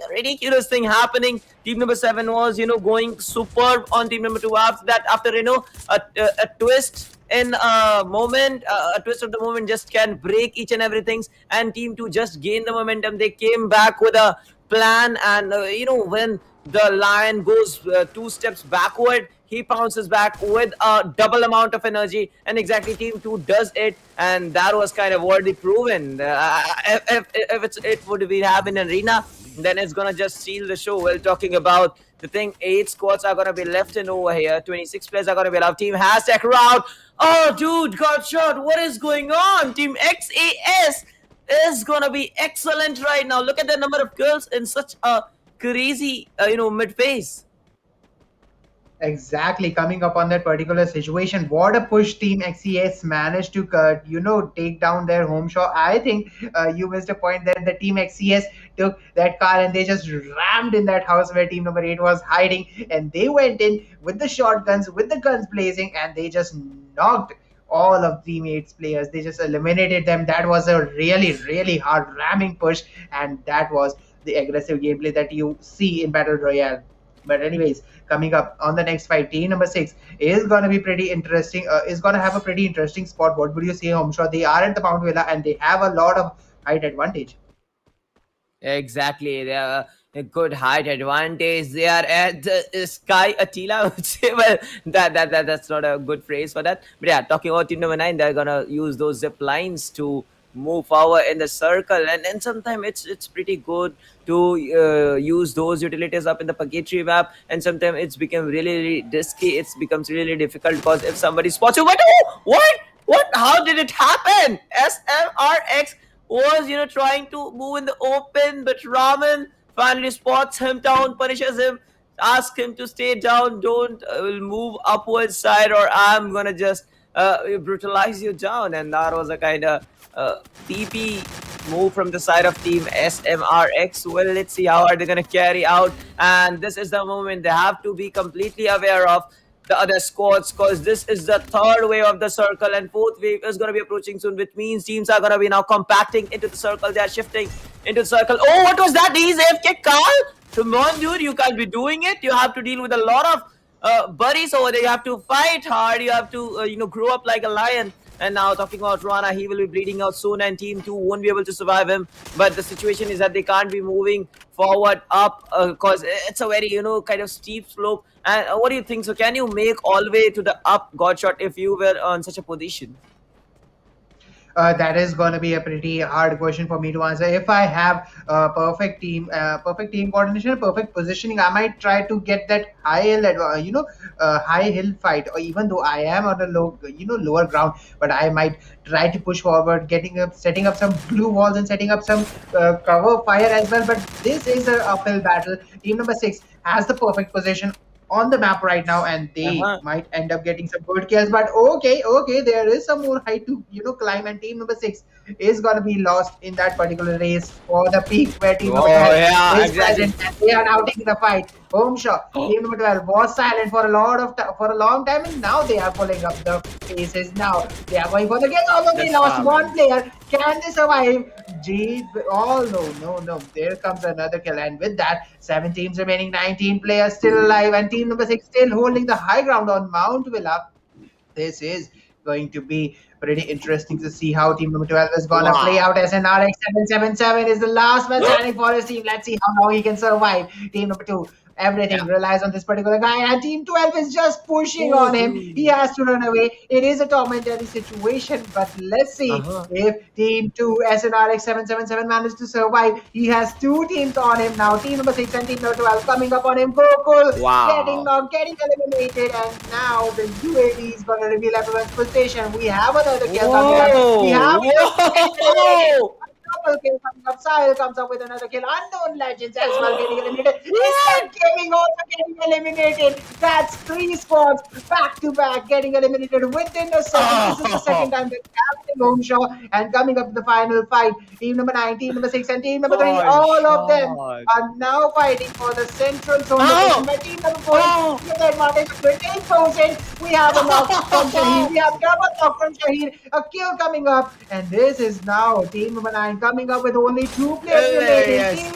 ridiculous thing happening. Team number 7 was, you know, going superb on team number 2. After that, after, you know, a twist in a moment, a twist of the moment just can break each and everything, and team 2 just gained the momentum. They came back with a plan, and, you know, when the lion goes 2 steps backward, he pounces back with a double amount of energy, and exactly team 2 does it, and that was kind of worthy proven. If it would be happening in arena, then it's gonna just seal the show. Well, talking about the thing, 8 squads are gonna be left in over here, 26 players are gonna be allowed. Team hashtag route. Oh, dude, got shot. What is going on? Team XAS is gonna be excellent right now. Look at the number of kills in such a crazy, you know, mid phase. Exactly, coming up on that particular situation, what a push Team XCS managed to take down their home shop. I think you missed a point there. The Team XCS took that car and they just rammed in that house where Team number 8 was hiding, and they went in with the shotguns, with the guns blazing, and they just knocked all of Team 8's players. They just eliminated them. That was a really hard ramming push, and that was the aggressive gameplay that you see in Battle Royale. But anyways, coming up on the next fight, team number 6 is going to be pretty interesting. Is going to have a pretty interesting spot. What would you say, Homshaw? They are at the Mount Villa and they have a lot of height advantage. Exactly, they are a good height advantage. They are at the Sky Attila, I would say. Well, that's not a good phrase for that. But yeah, talking about team number 9, they're gonna use those zip lines to move forward in the circle, and sometimes it's pretty good to use those utilities up in the packetry map, and sometimes it's become really risky. It becomes really difficult because if somebody spots you, what, how did it happen? SMRX was, you know, trying to move in the open, but Raman finally spots him down, punishes him, asks him to stay down, don't move upwards side, or I'm gonna just brutalize you down. And that was a kind of TP move from the side of team SMRX. Well, let's see how are they gonna carry out, and this is the moment they have to be completely aware of the other squads, because this is the third wave of the circle and fourth wave is going to be approaching soon, which means teams are going to be now compacting into the circle. They are shifting into the circle. Oh, what was that? He's AFK, Carl. Come on, dude, you can't be doing it. You have to deal with a lot of buddies over there. You have to fight hard. You have to grow up like a lion. And now talking about Rana, he will be bleeding out soon, and Team 2 won't be able to survive him. But the situation is that they can't be moving forward up because it's a very, kind of steep slope. And what do you think? So can you make all the way to the up god shot if you were on such a position? That is going to be a pretty hard question for me to answer. If I have perfect team coordination, perfect positioning, I might try to get that high hill, high hill fight. Or even though I am on a lower ground, but I might try to push forward, setting up some glue walls and setting up some cover fire as well. But this is a uphill battle. Team number six has the perfect position on the map right now, and they Uh-huh. might end up getting some good kills. But okay, there is some more height to climb, and team number six is gonna be lost in that particular race for the peak where team number Oh 12 yeah, is exactly. present, and they are now taking the fight. Home shot. Team number 12 was silent for for a long time, and now they are pulling up the paces. Now they are going for the kills, although they That's lost fine. one player. Can they survive? Gee, oh no. There comes another kill, and with that, 7 teams remaining, 19 players still alive, and team number six still holding the high ground on Mount Villa. This is going to be pretty interesting to see how team number 12 is gonna play Wow. out. SNRX 777 is the last man standing for his team. Let's see how long he can survive. Team number two, Yeah. everything relies on this particular guy, and team 12 is just pushing Oh, on him. He dude. has to run away. It is a tormentary situation, but let's see Uh-huh. if team 2 SNRX 777 managed to survive. He has two teams on him now. Team number 6 and team number 12 coming up on him. Gokul getting Wow. knocked, getting eliminated, and now the UAV is going to reveal everyone's position. We have another kill coming up. We have Whoa! another getting eliminated. Whoa! A double kill coming up. Sahil comes up with another kill. Unknown Legends as well getting eliminated. What? Instant Gaming also getting eliminated. That's three squads back to back getting eliminated within a second. This is the second Oh, time that happening home show, and coming up to the final fight. Team number 9, team number 6, and team number 3, God all of them shot. are now fighting for the central zone location. Oh! But team number 4 Oh! is the advantage with 8,000. We have a knock from Shaheen. We have double knock from Shaheen. A kill coming up. And this is now team number 9 coming up with only 2 players remaining. Team Hilarious.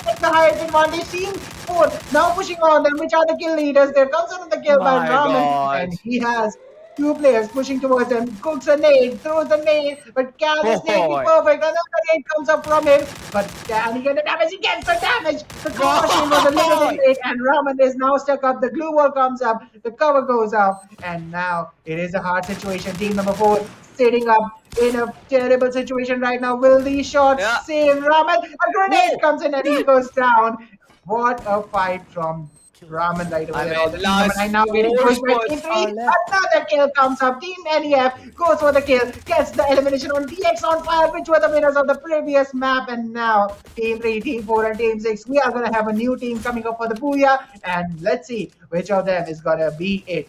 6 the highest advantage. Team 4 now pushing on them, which are the kill leaders. There comes another kill by My Raman, God. and he has 2 players pushing towards him. Cooks a nade, throws a nade, but can this nade be Oh, perfect? Another nade comes up from him, but can he get the damage? He gets the damage. The cover shield was a little bit God. late, and Raman is now stuck up. The glue wall comes up, the cover goes up, and now it is a hard situation. Team number 4 sitting up in a terrible situation right now. Will these shots Yeah. save Raman? A grenade Whoa. comes in and he goes down. What a fight from Raman right over I there. mean, All the the team number last 9 now getting 4 pushed by team squads 3. are left. Another kill comes up. Team NEF goes for the kill, gets the elimination on DX on fire, which were the winners of the previous map. And now team 3, team 4, and team 6, we are going to have a new team coming up for the Booyah. And let's see which of them is going to be it.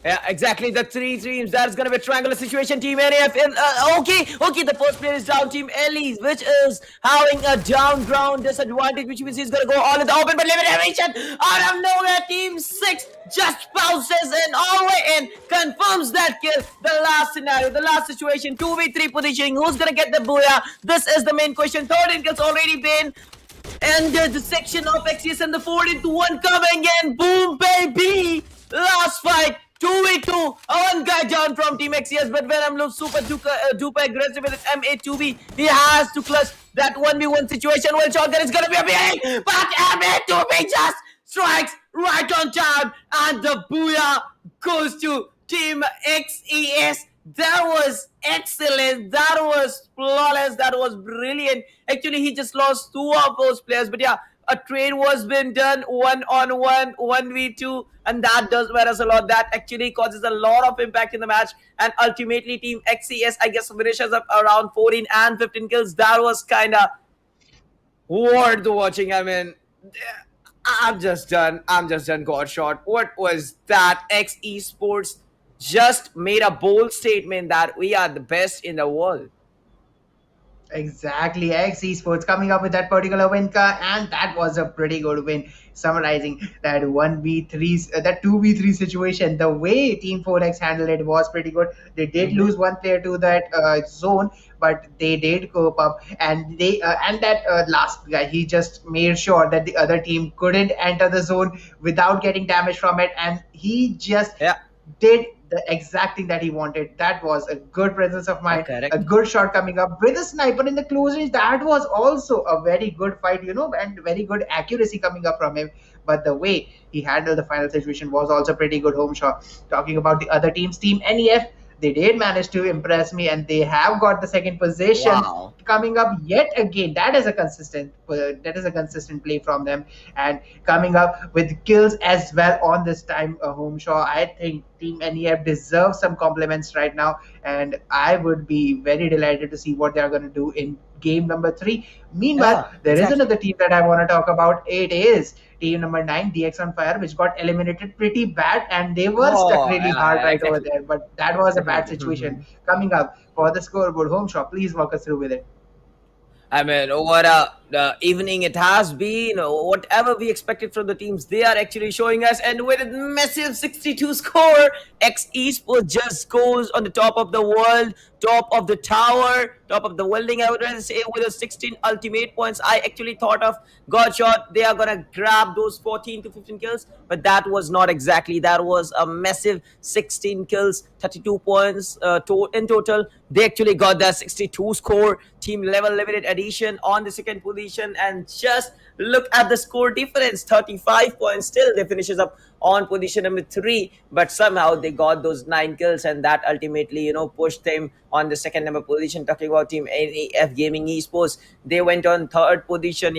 Yeah, exactly. The 3 teams. That's gonna be a triangular situation. Team NAF. Okay. The first player is down. Team Ellie, which is having a down ground disadvantage, which means he's gonna go all in the open. But elimination out of nowhere. Team 6 just bounces in all the way in, confirms that kill. The last scenario, the last situation. 2v3 positioning. Who's gonna get the booyah? This is the main question. Third in kills already been. And the section of XCS and the 4 into 1 coming in. Boom, baby! Last fight. 2v2. One guy down from Team XCS, but Venom looks duper aggressive with his MA2B. He has to clutch that 1v1 situation. Well, shotgun is gonna be a big, but MA2B just strikes right on time, and the booyah goes to Team XES. That was excellent. That was flawless. That was brilliant. Actually, he just lost 2 of those players. But yeah, a trade was been done 1-on-1, 1v2, and that does matter a lot. That actually causes a lot of impact in the match. And ultimately, Team XCS, I guess, finishes up around 14 and 15 kills. That was kind of worth watching. I mean, I'm just done. God shot. What was that? X Esports just made a bold statement that we are the best in the world. Exactly, X Esports coming up with that particular win, and that was a pretty good win. Summarizing that 1v3, that 2v3 situation, the way Team 4X handled it was pretty good. They did lose one player to that zone, but they did cope up, and that last guy, he just made sure that the other team couldn't enter the zone without getting damage from it, and he just Yeah. did the exact thing that he wanted. That was a good presence of mind, a Correct. good shot coming up with a sniper in the close range. That was also a very good fight, and very good accuracy coming up from him. But the way he handled the final situation was also pretty good. Home shot. Talking about the other teams, Team NEF, they did manage to impress me, and they have got the second position Wow. coming up yet again. That is a consistent play from them, and coming up with kills as well on this time. Home show, I think Team NEF deserves some compliments right now, and I would be very delighted to see what they are going to do in game number 3. Meanwhile, Yeah, there is exactly. another team that I want to talk about. It is team number 9, DX on Fire, which got eliminated pretty bad, and they were stuck Oh, really yeah, hard yeah, right over exactly. there. But that was a bad situation. Coming up for the scoreboard, home shop, please walk us through with it. I mean, what a evening it has been. Whatever we expected from the teams, they are actually showing us. And with a massive 62 score, X Esports just goes on the top of the world, top of the tower, top of the building. I would rather say with a 16 ultimate points. I actually thought of Godshot, they are gonna grab those 14 to 15 kills, but that was not exactly. That was a massive 16 kills, 32 points in total. They actually got that 62 score. Team level limited edition on the second position, and just look at the score difference, 35 points. Still they finishes up on position number 3, but somehow they got those 9 kills, and that ultimately pushed them on the second number position. Talking about Team NEF Gaming Esports, they went on third position,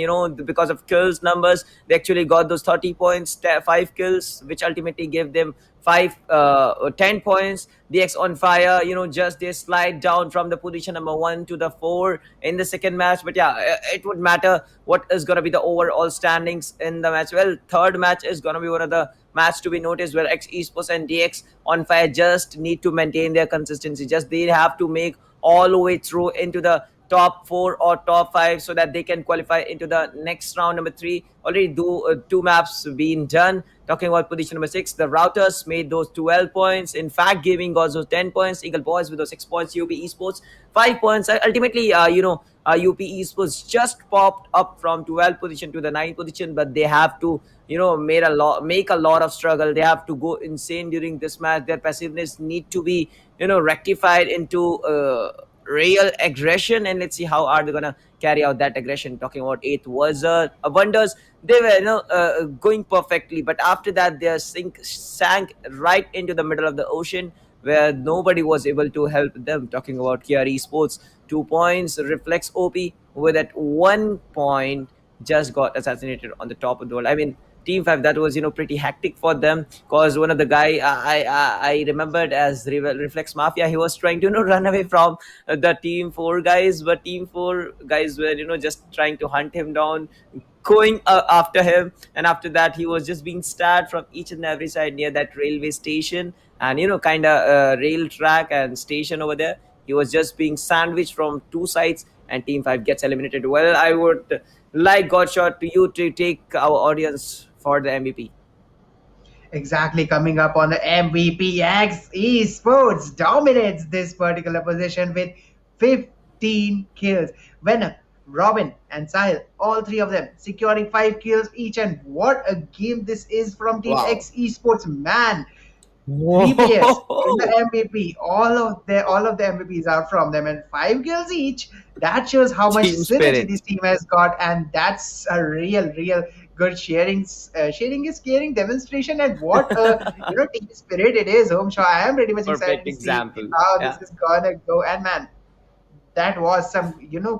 because of kills numbers. They actually got those 30 points, 5 kills, which ultimately gave them 10 points. DX on Fire, just they slide down from the position number 1 to the 4 in the second match. But yeah, it would matter what is going to be the overall standings in the match. Well, third match is going to be one of the match to be noticed, where X Esports and DX on Fire just need to maintain their consistency. Just they have to make all the way through into the top 4 or top 5, so that they can qualify into the next round number 3. Already two maps being done. Talking about position number 6, the Routers made those 12 points. In fact, Gaming got those 10 points. Eagle Boys with those 6 points. UP Esports 5 points. Ultimately, UP Esports just popped up from 12th position to the 9th position, but they have to make a lot of struggle. They have to go insane during this match. Their passiveness need to be rectified into real aggression, and let's see how are they gonna carry out that aggression. Talking about eighth was wonders, they were going perfectly, but after that they sank right into the middle of the ocean, where nobody was able to help them. Talking about Kia Esports, 2 points. Reflex OP with that 1 point just got assassinated on the top of the world. I mean, Team 5, that was pretty hectic for them, because one of the guy I remembered as Reflex Mafia, he was trying to run away from the Team 4 guys, but Team 4 guys were just trying to hunt him down, going after him. And after that, he was just being stabbed from each and every side near that railway station, and kind of rail track and station over there. He was just being sandwiched from two sides, and Team 5 gets eliminated. Well, I would like Godshot to you to take our audience for the MVP. Exactly, coming up on the MVP, X Esports dominates this particular position with 15 kills. Venom, Robin, and Sahil, all three of them securing 5 kills each. And what a game this is from Team Wow. X Esports, man! VPS in the Whoa. MVP. All of the MVPs are from them, and 5 kills each. That shows how much Team synergy spirit. this team has got, and that's a real good sharing is caring demonstration. And what a team spirit it is. Home show. I am pretty much excited Perfect to see example. how this Yeah. is gonna go. And man, that was some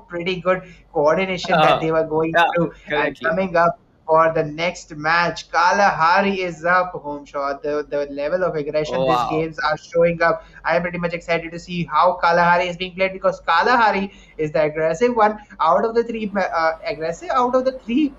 pretty good coordination that they were going Yeah, through. And correctly. coming up for the next match, Kalahari is up. Home shot, the level of aggression these Wow. games are showing up. I am pretty much excited to see how Kalahari is being played, because Kalahari is the aggressive one out of the three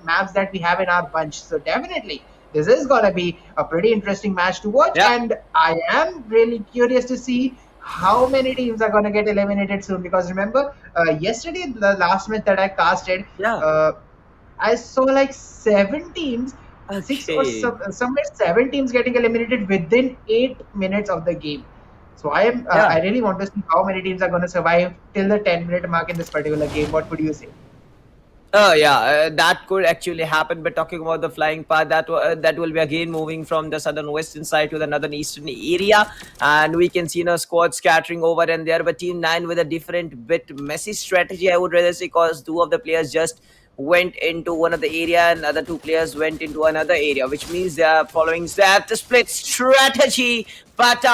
maps that we have in our bunch. So definitely this is gonna be a pretty interesting match to watch, Yeah. and I am really curious to see how many teams are going to get eliminated soon. Because remember, yesterday, the last match that I casted, Yeah. uh, I saw like 7 teams, six or Okay. somewhere 7 teams getting eliminated within 8 minutes of the game. So I Yeah. really want to see how many teams are going to survive till the 10-minute mark in this particular game. What would you say? Oh yeah, that could actually happen. But talking about the flying path, that will be again moving from the southern western side to the northern eastern area, and we can see squad scattering over and there. But Team Nine with a different bit messy strategy, I would rather say, because two of the players just went into one of the area and other two players went into another area, which means they are following that split strategy. But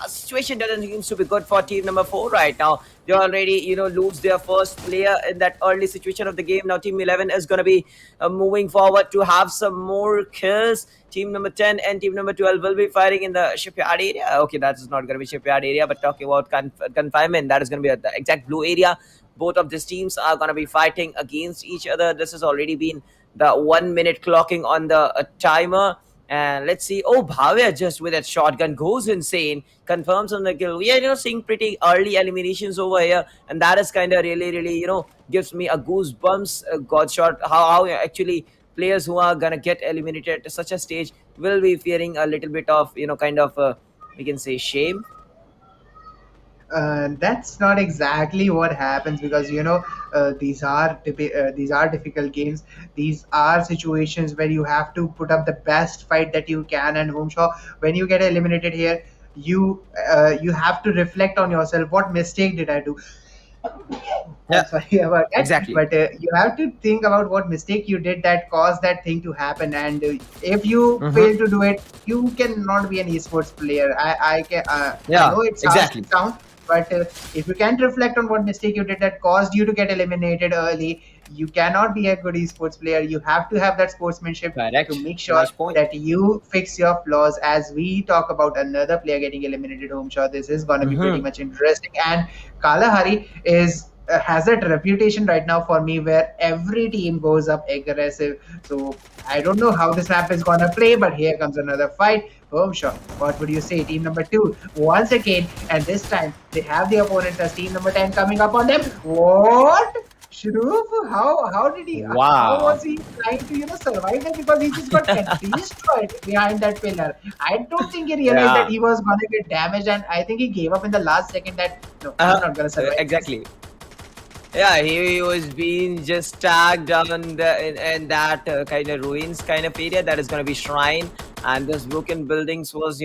situation doesn't seem to be good for team number 4 right now. They already lose their first player in that early situation of the game. Now team 11 is going to be moving forward to have some more kills. Team number 10 and team number 12 will be fighting in the shipyard area. Okay, that's not going to be shipyard area, but talking about confinement, that is going to be at the exact blue area. Both of these teams are going to be fighting against each other. This has already been the 1 minute clocking on the timer. And let's see. Oh, Bhavya just with that shotgun goes insane, confirms on the kill. We are seeing pretty early eliminations over here, and that is kind of really gives me a goosebumps. God shot. How actually players who are gonna get eliminated at such a stage will be fearing a little bit of kind of we can say shame. That's not exactly what happens, because these are difficult games. These are situations where you have to put up the best fight that you can. And Homeshaw, when you get eliminated here, you have to reflect on yourself. What mistake did I do? I'm Yeah, sorry about that, exactly. but you have to think about what mistake you did that caused that thing to happen. And if you Mm-hmm. fail to do it, you cannot be an esports player. I Yeah, know it exactly. sound, but if you can't reflect on what mistake you did that caused you to get eliminated early, you cannot be a good esports player. You have to have that sportsmanship to Correct. make sure Nice point. that you fix your flaws. As we talk about another player getting eliminated, home shot, this is going to be pretty Mm-hmm. much interesting. And Kalahari is has that reputation right now for me where every team goes up aggressive. So I don't know how this map is gonna play, but here comes another fight. Home shot. What would you say? Team number 2 once again, and this time they have the opponents as team number 10 coming up on them. What? Shroop, how did he, how Wow. was he trying to survive that? Because he just got destroyed behind that pillar. I don't think he realized that Yeah. he was gonna get damaged, and I think he gave up in the last second that no, he's Uh, not gonna survive this. exactly. Yeah, he was being just tagged down in that kind of ruins kind of area that is going to be shrine, and this broken buildings was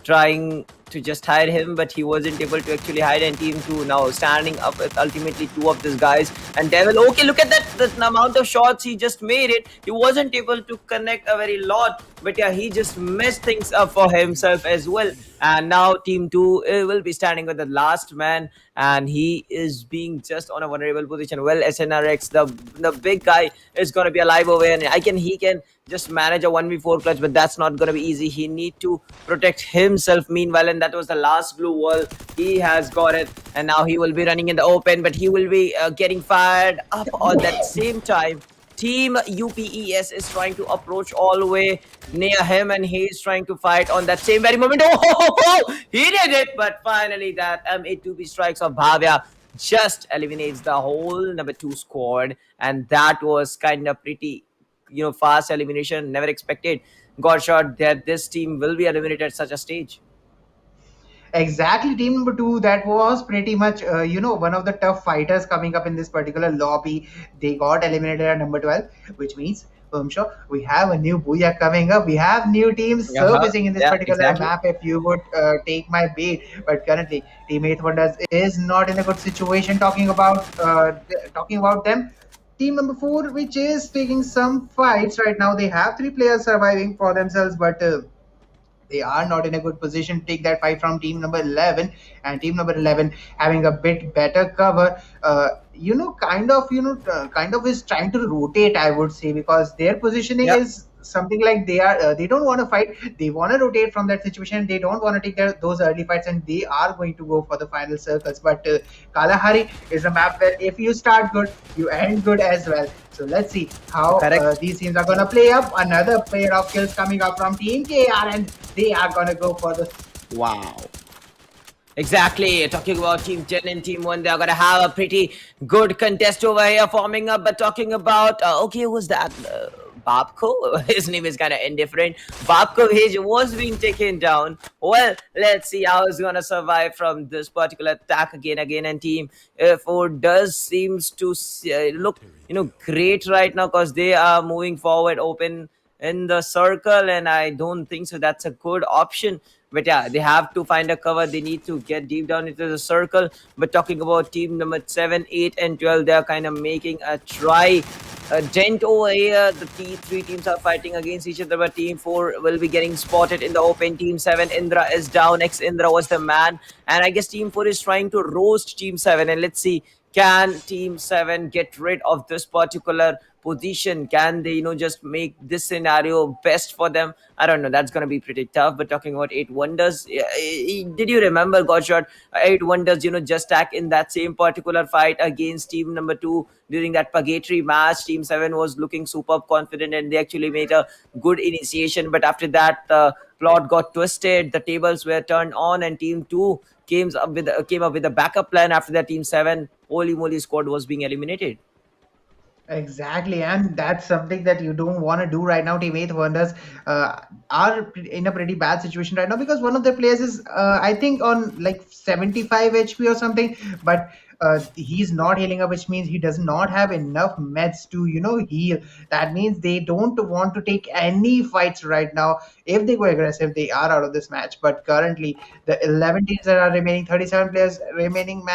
trying to just hide him, but he wasn't able to actually hide. And team 2 now standing up with ultimately two of these guys. And Devil, okay, look at that, the amount of shots he just made it. He wasn't able to connect a very lot, but yeah, he just messed things up for himself as well. And now team 2 will be standing with the last man, and he is being just on a vulnerable position. Well, SNRX, the big guy, is going to be alive over here, and he can just manage a 1v4 clutch, but that's not going to be easy. He need to protect himself meanwhile, and that was the last blue wall. He has got it, and now he will be running in the open, but he will be getting fired up on that same time. Team UPES is trying to approach all the way near him, and he is trying to fight on that same very moment. Oh, he did it, but finally that M82B strikes of Bhavya just eliminates the whole number 2 squad, and that was kind of pretty fast elimination. Never expected, got shot, that this team will be eliminated at such a stage. Exactly, team number 2. That was pretty much, one of the tough fighters coming up in this particular lobby. They got eliminated at number 12, which means, I'm sure we have a new booyah coming up. We have new teams Uh-huh. surfacing in this Yeah, particular exactly. map. If you would take my bait, but currently, Team 8 Wonders is not in a good situation. Talking about them. Team number 4, which is taking some fights right now. They have 3 players surviving for themselves, but. They are not in a good position to take that fight from team number 11, and team number 11 having a bit better cover. Kind of is trying to rotate, I would say, because their positioning Yeah. is something like they don't want to fight. They want to rotate from that situation. They don't want to take those early fights, and they are going to go for the final circles. But Kalahari is a map where if you start good, you end good as well. So let's see how Correct. these teams are going to play up. Another pair of kills coming up from Team KR, and they are going to go for the. Wow. Exactly. Talking about Team 10 and Team 1, they're going to have a pretty good contest over here forming up. But talking about, okay, who's that? Babko. His name is kind of indifferent. Babko Hage was being taken down. Well, let's see how he's gonna survive from this particular attack again. And team four does seems to look great right now because they are moving forward open in the circle, and I don't think so that's a good option. But yeah, they have to find a cover. They need to get deep down into the circle. But talking about team number 7, 8, and 12, they are kind of making a try. Dent over here. The three teams are fighting against each other, but team 4 will be getting spotted in the open. Team 7, Indra is down. Ex Indra was the man. And I guess team 4 is trying to roast team 7. And let's see, can team 7 get rid of this particular position? Can they just make this scenario best for them? I don't know, that's going to be pretty tough. But talking about 8 wonders, did you remember, Godshot, 8 wonders just act in that same particular fight against team number 2 during that purgatory match? Team 7 was looking super confident and they actually made a good initiation, but after that the plot got twisted, the tables were turned on, and team 2 came up with a backup plan. After that, team 7, holy moly, squad was being eliminated. Exactly, and that's something that you don't want to do right now. Team Eighth Wonders are in a pretty bad situation right now because one of the players is, I think, on like 75 HP or something, but he's not healing up, which means he does not have enough meds to, heal. That means they don't want to take any fights right now. If they go aggressive, they are out of this match. But currently, the 11 teams that are remaining, 37 players remaining,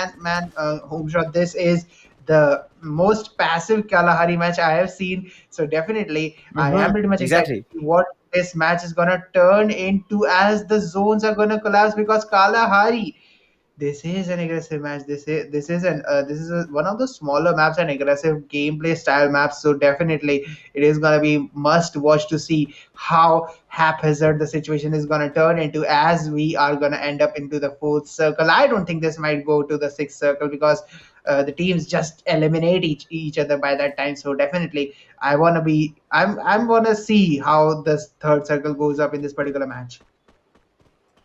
home shot. This is the most passive Kalahari match I have seen. So definitely, I am pretty much excited Exactly. to see what this match is gonna turn into as the zones are gonna collapse because Kalahari, this is an aggressive match. One of the smaller maps and aggressive gameplay style maps. So definitely, it is gonna be must watch to see how haphazard the situation is gonna turn into as we are gonna end up into the fourth circle. I don't think this might go to the sixth circle because the teams just eliminate each other by that time. So definitely, I'm wanna see how this third circle goes up in this particular match.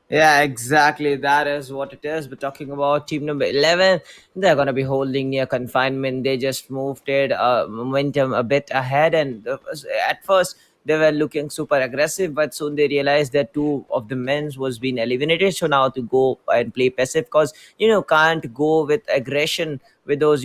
Yeah, exactly. That is what it is. But talking about team number 11, they're going to be holding near confinement. They just moved it momentum a bit ahead. And at first, they were looking super aggressive, but soon they realized that two of the men was being eliminated. So now to go and play passive because, can't go with aggression with those,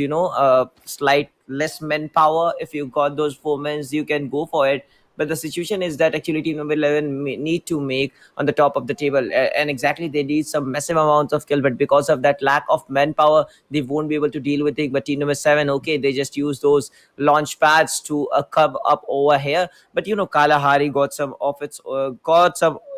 slight less manpower. If you got those 4 men, you can go for it, but the situation is that actually team number 11 need to make on the top of the table. And exactly, they need some massive amounts of skill, but because of that lack of manpower, they won't be able to deal with it. But team number 7, okay, they just use those launch pads to come up over here. But Kalahari got some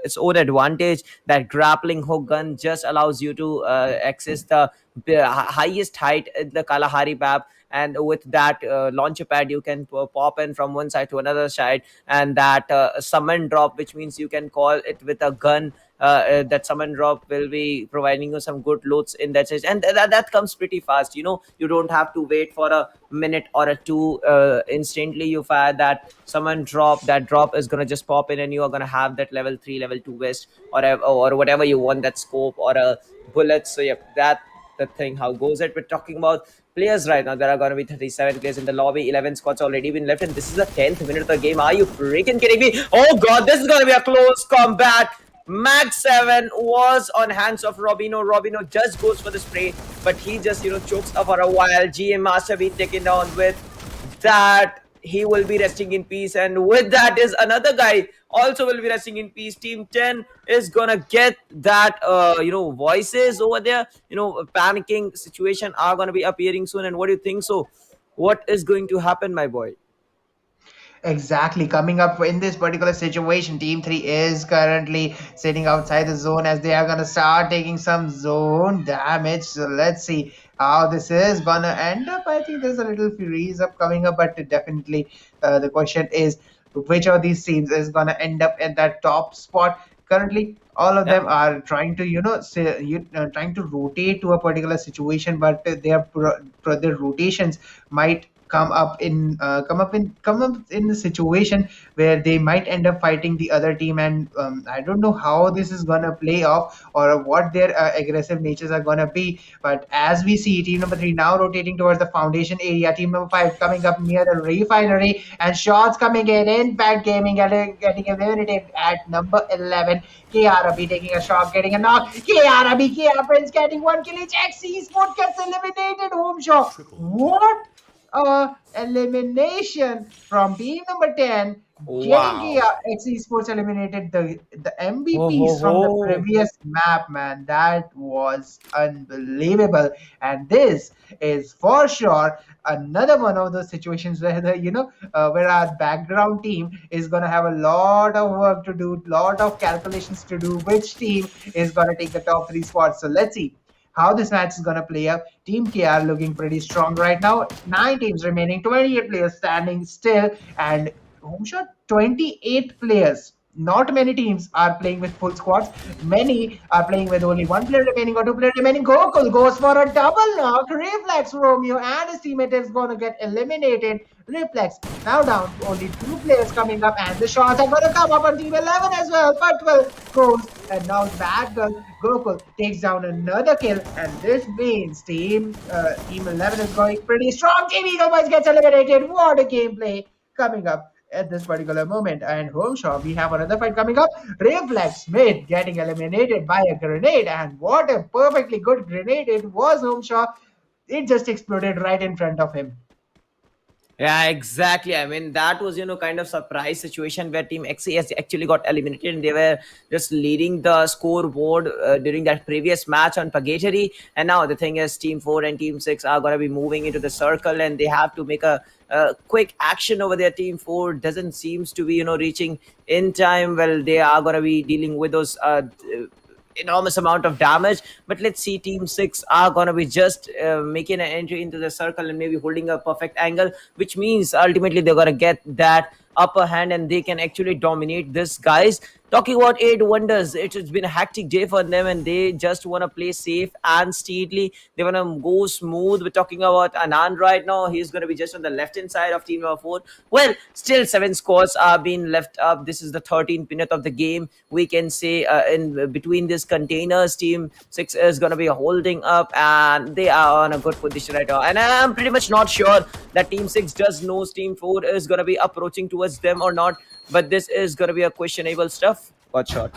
its own advantage. That grappling hook gun just allows you to access the highest height in the Kalahari map, and with that launcher pad you can pop in from one side to another side. And that summon drop, which means you can call it with a gun. That summon drop will be providing you some good loads in that stage, and that comes pretty fast. You don't have to wait for a minute or a two. Instantly you fire that summon drop. That drop is gonna just pop in, and you are gonna have that level 3, level 2 vest, or whatever you want, that scope or a bullet. So yeah, that the thing how goes it. We're talking about players right now. There are going to be 37 players in the lobby. 11 squads already been left, and this is the 10th minute of the game. Are you freaking kidding me? Oh god, this is going to be a close combat. Max 7 was on hands of Robino. Robino just goes for the spray, but he just chokes up for a while. GM Master being taken down with that. He will be resting in peace, and with that is another guy also will be resting in peace. Team 10 is gonna get that voices over there, panicking situation are gonna be appearing soon. And what do you think? So what is going to happen, my boy? Exactly. Coming up in this particular situation, Team 3 is currently sitting outside the zone as they are going to start taking some zone damage. So let's see how this is going to end up. I think there's a little freeze up coming up, but definitely the question is which of these teams is going to end up at that top spot. Currently, all of Yeah. them are trying to, trying to rotate to a particular situation, but their rotations might come up in the situation where they might end up fighting the other team, and I don't know how this is gonna play off or what their aggressive natures are gonna be. But as we see, team number three now rotating towards the foundation area, team number five coming up near the refinery, and shots coming in. Impact Gaming getting eliminated at number 11. KRB taking a shot, getting a knock. KRB, KR Prince getting one kill each. XC Sport gets eliminated. Home show. What? Elimination from team number 10, getting Wow. XE Sports eliminated the Oh, ho, MVPs from the ho. previous map, man. That was unbelievable. And this is for sure another one of those situations where where our background team is gonna have a lot of work to do, lot of calculations to do, which team is gonna take the top three spots. So let's see how this match is going to play out. Team KR looking pretty strong right now. 9 teams remaining, 28 players standing still, and home shot 28 players. Not many teams are playing with full squads. Many are playing with only one player remaining or two players remaining. Gokul goes for a double knock. Reflex Romeo and his teammate is going to get eliminated. Reflex now down to only two players coming up, and the shots are going to come up on team 11 as well. But well goes, and now that girl Gokul takes down another kill, and this means team 11 is going pretty strong. Team Eagle Boys gets eliminated. What a gameplay coming up at this particular moment. And home shop, we have another fight coming up. Reflex Smith getting eliminated by a grenade, and what a perfectly good grenade it was. Home shop, it just exploded right in front of him. Yeah, exactly. I mean, that was, kind of surprise situation where Team XCS actually got eliminated and they were just leading the scoreboard during that previous match on Purgatory. And now the thing is, Team 4 and Team 6 are going to be moving into the circle and they have to make a quick action over there. Team 4 doesn't seems to be, reaching in time. Well, they are going to be dealing with those enormous amount of damage, but let's see, team 6 are gonna be just making an entry into the circle and maybe holding a perfect angle, which means ultimately they're gonna get that upper hand and they can actually dominate this, guys. Talking about 8 Wonders, it's been a hectic day for them and they just want to play safe and steadily. They want to go smooth. We're talking about Anand right now. He's going to be just on the left hand side of team number 4. Well, still 7 scores are being left up. This is the 13th minute of the game. We can say in between these containers, team 6 is going to be holding up and they are on a good position right now. And I'm pretty much not sure that team 6 does know team 4 is going to be approaching towards them or not. But this is going to be a questionable stuff. Got shot.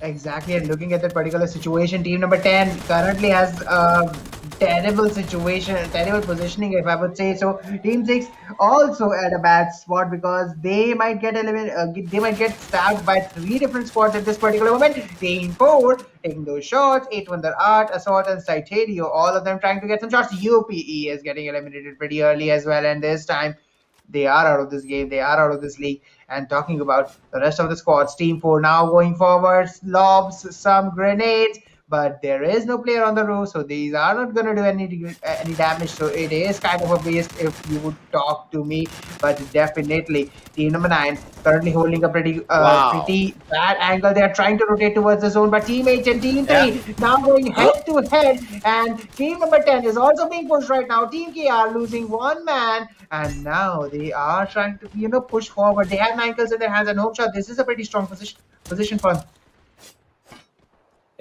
Exactly, and looking at that particular situation, team number 10 currently has a terrible situation, terrible positioning, if I would say so. Team 6 also at a bad spot because they might get they might get stabbed by 3 different squads at this particular moment. Team 4 taking those shots, 8 Wonder Art, Assault, and Citadio, all of them trying to get some shots. UPE is getting eliminated pretty early as well, and this time they are out of this game, they are out of this league. And talking about the rest of the squads, Team 4 now going forward, lobs some grenades, but there is no player on the roof, so these are not going to do any damage. So it is kind of a waste if you would talk to me. But definitely, team number 9 currently holding a pretty bad angle. They are trying to rotate towards the zone, but team 8 and team 3 now going head to head. And team number 10 is also being pushed right now. Team KR losing one man, and now they are trying to push forward. They have 9 kills in their hands, and home shot. This is a pretty strong position for them.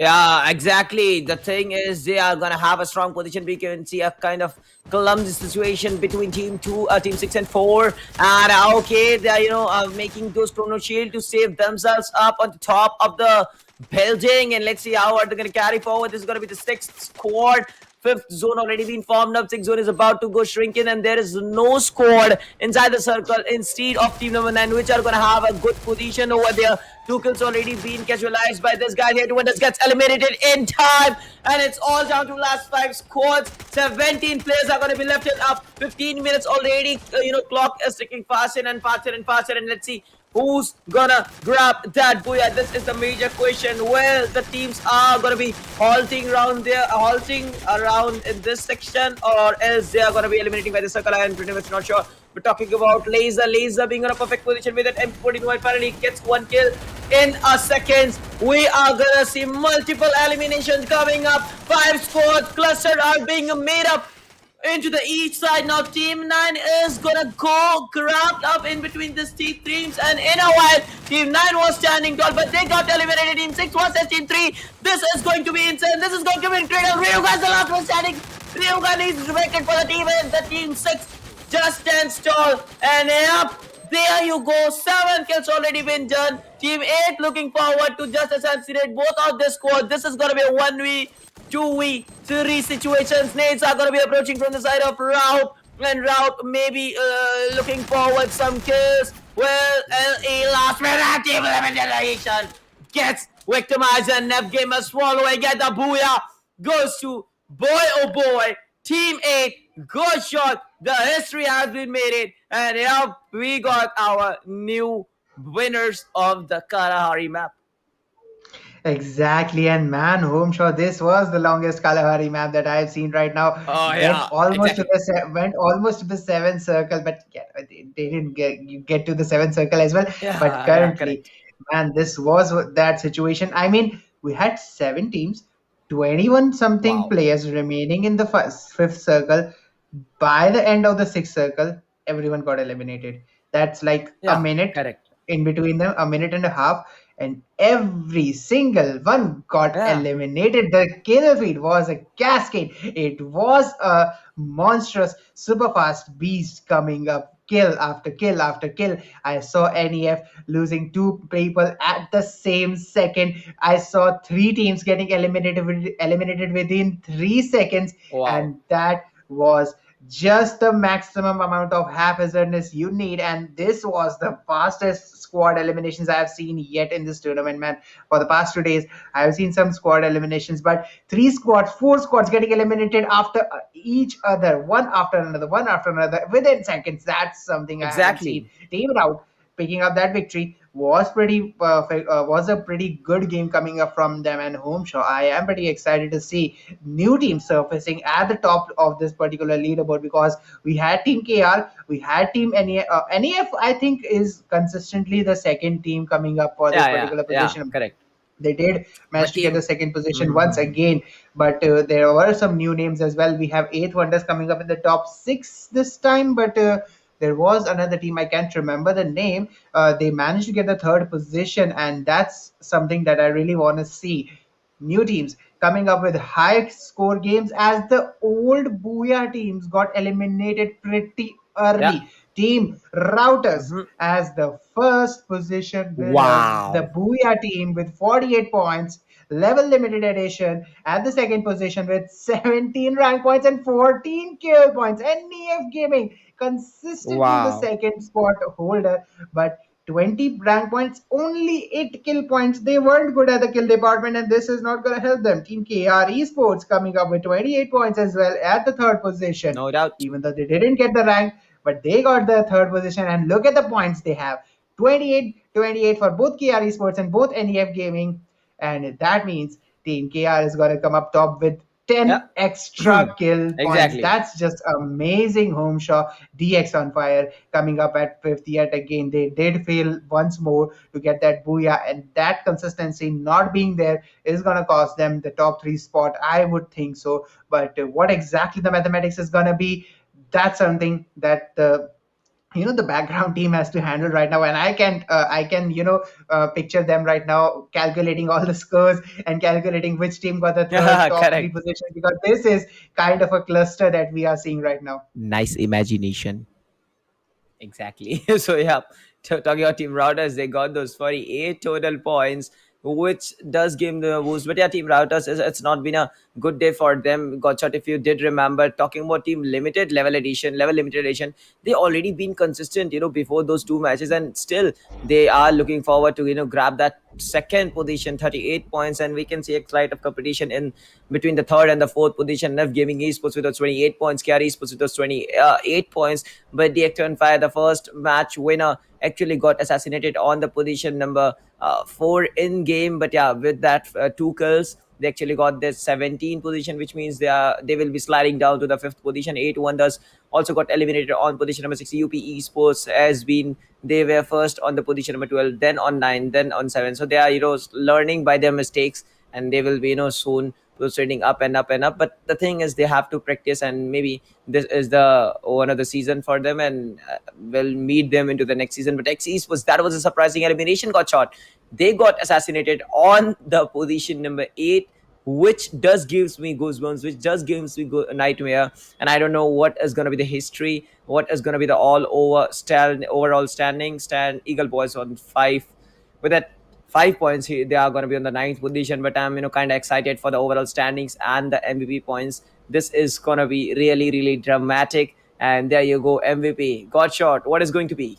Yeah, exactly. The thing is, they are gonna have a strong position. We can see a kind of clumsy situation between team 6 and 4, and okay, they are making those chrono shield to save themselves up on the top of the building. And let's see how are they gonna carry forward. This is gonna be the 6th squad. 5th zone already been formed up. 6th zone is about to go shrinking, and there is no squad inside the circle instead of team number 9, which are going to have a good position over there. 2 kills already been casualized by this guy here. 2 Wonders gets eliminated in time, and it's all down to last 5 squads. 17 players are going to be left it up. 15 minutes already. Clock is ticking faster and faster and faster, and let's see who's gonna grab that booyah. This is the major question. Well, the teams are gonna be halting around in this section, or else they are gonna be eliminating by the circle. I'm pretty much not sure. We're talking about Laser being in a perfect position with that M41 finally gets 1 kill in a second. We are gonna see multiple eliminations coming up. 5 squads clustered are being made up. into the east side. Now Team 9 is gonna go grabbed up in between these two teams, and in a while Team 9 was standing tall, but they got eliminated. Team 6 versus Team 3. This is going to be insane. This is going to be incredible. Ryuga's the last one standing. Ryuga needs to make it for the team, and the Team 6 just stands tall. And yep, there you go. 7 kills already been done. Team 8 looking forward to just assassinate both of the squad. This is gonna be a 1v, 2v, 3 situations. Nades are gonna be approaching from the side of Route. And Route maybe looking forward some kills. Well, LE last minute team elimination gets victimized, and Nev Gamer swallowing at the booyah goes to boy oh boy. Team 8, good shot. The history has been made it. And yeah, we got our new winners of the Kalahari map. Exactly, and man, home shot. This was the longest Kalahari map that I have seen right now. Oh yeah, Went almost to the seventh circle, but yeah, they didn't get to the seventh circle as well. But Yeah, currently, correct. man, this was that situation. I mean, we had 7 teams, 21 something Wow. players remaining in the fifth circle. By the end of the sixth circle, everyone got eliminated. That's like a Yeah, minute correct. in between them, a minute and a half, and every single one got Yeah. eliminated. The kill feed was a cascade. It was a monstrous, super fast beast coming up. Kill after kill after kill. I saw NEF losing 2 people at the same second. I saw 3 teams getting eliminated within 3 seconds, Wow. and that was just the maximum amount of haphazardness you need. And this was the fastest squad eliminations I have seen yet in this tournament, man. For the past 2 days, I have seen some squad eliminations, but 3 squads, 4 squads getting eliminated after each other, one after another, within seconds. That's something I haven't Exactly. seen. Team Out picking up that victory was pretty perfect. Was a pretty good game coming up from them and home show. I am pretty excited to see new teams surfacing at the top of this particular leaderboard, because we had Team KR, we had Team NEF. I think is consistently the second team coming up for this Yeah, yeah, particular yeah, position. correct. They did manage But to get the team. second position once Mhm. again, but there were some new names as well. We have Eighth Wonders coming up in the top six this time, but there was another team, I can't remember the name. They managed to get the third position, and that's something that I really want to see. New teams coming up with high score games, as the old Booyah teams got eliminated pretty Yeah. early. Team Routers Mhm. as the first position winner. The Wow. Booyah team with 48 points, level limited edition, at the second position with 17 rank points and 14 kill points. NEF Gaming consistently the Wow. second spot holder, but 20 rank points, only 8 kill points. They weren't good at the kill department, and this is not going to help them. Team KR Esports coming up with 28 points as well at the third position, No doubt. even though they didn't get the rank, but they got the third position. And look at the points they have: 28 for both KR Esports and both NEF Gaming. And that means Team KR is going to come up top with Yeah. 10 extra kill points. Exactly. That's just amazing. Home shot. DX on fire coming up at fifth yet again. They did fail once more to get that booyah, and that consistency not being there is going to cost them the top 3 spot. I would think so. But what exactly the mathematics is going to be, that's something that the the background team has to handle right now. And I can picture them right now calculating all the scores and calculating which team got the third Yeah, top 3 correct. position, because this is kind of a cluster that we are seeing right now. Nice imagination. Exactly. So yeah, talking about Team Routers, they got those 48 total points, which does give them the boost. But yeah, Team Routers, it's not been a good day for them. Gotcha. If you did remember, talking about Team Limited Level Limited Edition, they already been consistent, before those 2 matches, and still they are looking forward to grab that second position, 38 points, and we can see a slight of competition in between the third and the fourth position. Nef Gaming Esports with those 28 points, Carry Esports with those 28 points, but the Actor and Fire, the first match winner, actually got assassinated on the position number 4 in game. But yeah, with that 2 kills, they actually got their 17 position, which means they will be sliding down to the fifth position. 8 Wonders also got eliminated on position number 6. UP Esports has been, they were first on the position number 12, then on 9, then on 7. So they are learning by their mistakes, and they will be soon proceeding up and up and up. But the thing is, they have to practice, and maybe this is the one of the season for them, and will meet them into the next season. But X Esports, that was a surprising elimination. Got shot. They got assassinated on the position number 8, which does gives me goosebumps, which does gives me nightmare. And I don't know what is going to be the history, what is going to be the all over overall stand Eagle Boys on 5 with that 5 points. They are going to be on the ninth position, but I'm kind of excited for the overall standings and the MVP points. This is going to be really really dramatic. And there you go, MVP got shot. What is going to be?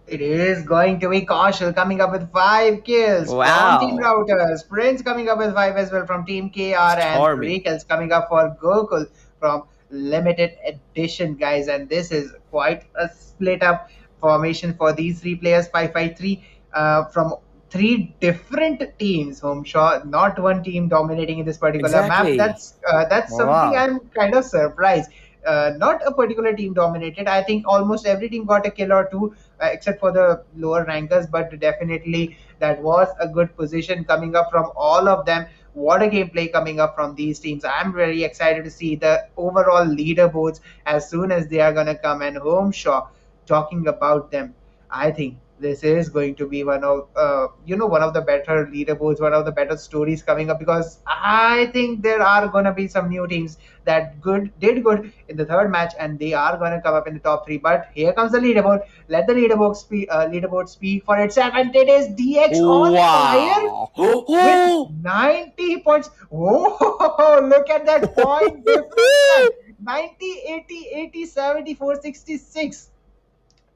It is going to be Kaushal coming up with 5 kills from Team Wow. Routers. Prince coming up with 5 as well from Team KR, and 3 Stormy. kills coming up for Gokul from Limited Edition, guys. And this is quite a split up formation for these 3 players, 5-5-3 from 3 different teams. Home shot, not one team dominating in this particular map. Exactly. That's something Wow. I'm kind of surprised. Not a particular team dominated. I think almost every team got a kill or two, except for the lower rankers. But definitely, that was a good position coming up from all of them. What a gameplay coming up from these teams. I'm very excited to see the overall leaderboards as soon as they are going to come. And Home Shaw, talking about them, I think this is going to be one of the better leaderboards, one of the better stories coming up, because I think there are going to be some new teams that did good in the third match, and they are going to come up in the top 3. But here comes the leaderboard. Let the leaderboard speak for itself, and it is DX on fire Wow. with Oh. 90 points. Oh, look at that point difference, man. 90, 80, 80, 74, 66.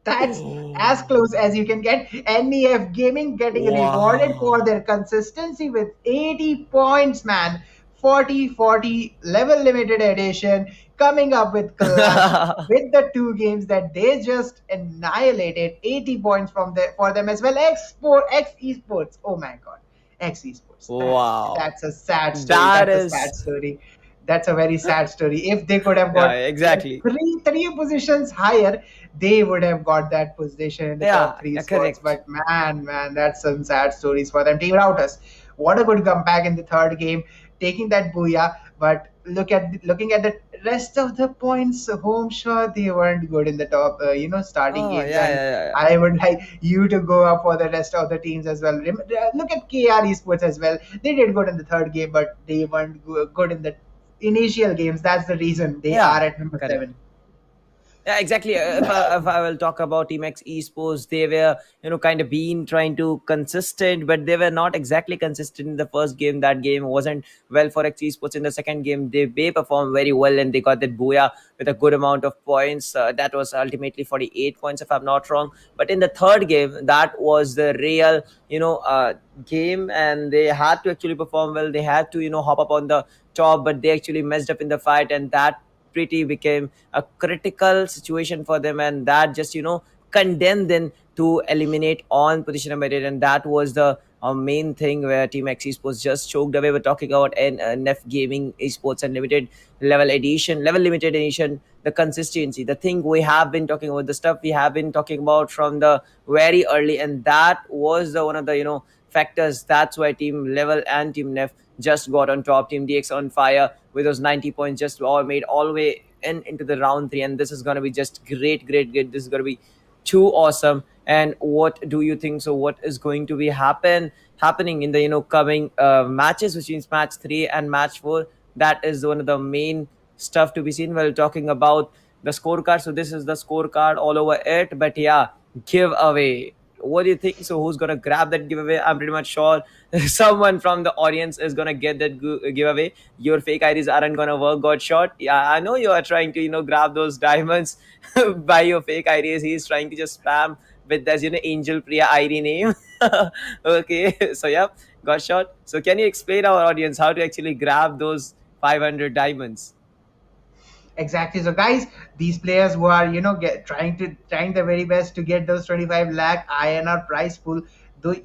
That's as close as you can get. NEF Gaming getting rewarded for Wow. their consistency with 80 points, man. 40-40 level limited edition coming up with clutch with the 2 games that they just annihilated. 80 points for them as well. X Esports. Oh my god. X Esports. Wow. That's a sad story. That That's a is, sad story. That's a very sad story. If they could have yeah, got exactly. three positions higher, they would have got that position in the top Yeah, three yeah, spots. correct. But man, that's some sad stories for them. Team Routers, what a good comeback in the third game, taking that booyah. But looking at the rest of the points, home shot, they weren't good in the top, starting Oh, yeah, games. And yeah, yeah, I would like you to go up for the rest of the teams as well. Look at KR Esports as well. They did good in the third game, but they weren't good in the initial games. That's the reason they yeah. are at number Correct. 7. Yeah, exactly. If I will talk about Team X Esports, they were, kind of been trying to consistent, but they were not exactly consistent in the first game. That game wasn't well for X Esports. In the second game, they performed very well, and they got that booyah with a good amount of points. That was ultimately 48 points, if I'm not wrong. But in the third game, that was the real, game, and they had to actually perform well. They had to, hop up on the top, but they actually messed up in the fight, and that pretty became a critical situation for them, and that just condemned them to eliminate on position number 8. And that was the main thing where Team X Esports just choked away. We're talking about NF Gaming Esports and level limited edition, the consistency, the thing we have been talking about, the stuff we have been talking about from the very early. And that was the one of the factors. That's why Team Level and Team Nef just got on top. Team DX on fire with those 90 points, just all made all the way into the round 3. And this is going to be just great, great, great. This is going to be too awesome. And what do you think? So what is going to be happening in the coming matches, which means match 3 and match 4? That is one of the main stuff to be seen while talking about the scorecard. So this is the scorecard all over it. But yeah, giveaway, what do you think? So who's gonna grab that giveaway? I'm pretty much sure someone from the audience is gonna get that giveaway. Your fake IDs aren't gonna work. Got shot. Yeah, I know you are trying to grab those diamonds by your fake IDs. He's trying to just spam with that Angel Priya ID name. Okay, so yeah, got shot. So can you explain our audience how to actually grab those 500 diamonds? Exactly. So, guys, these players who are trying their very best to get those 25 lakh INR prize pool,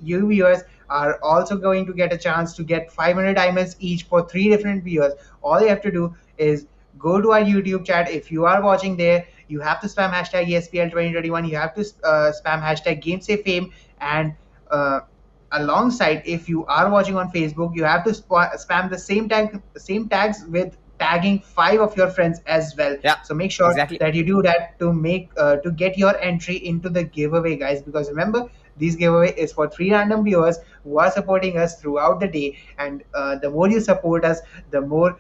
you viewers are also going to get a chance to get 500 diamonds each for 3 different viewers. All you have to do is go to our YouTube chat. If you are watching there, you have to spam hashtag ESPL 2021. You have to spam hashtag GameSafeFame, and alongside, if you are watching on Facebook, you have to spam the same tags with tagging 5 of your friends as well. Yeah, So make sure exactly. that you do that to make to get your entry into the giveaway, guys, because remember, this giveaway is for 3 random viewers who are supporting us throughout the day. And the more you support us, the more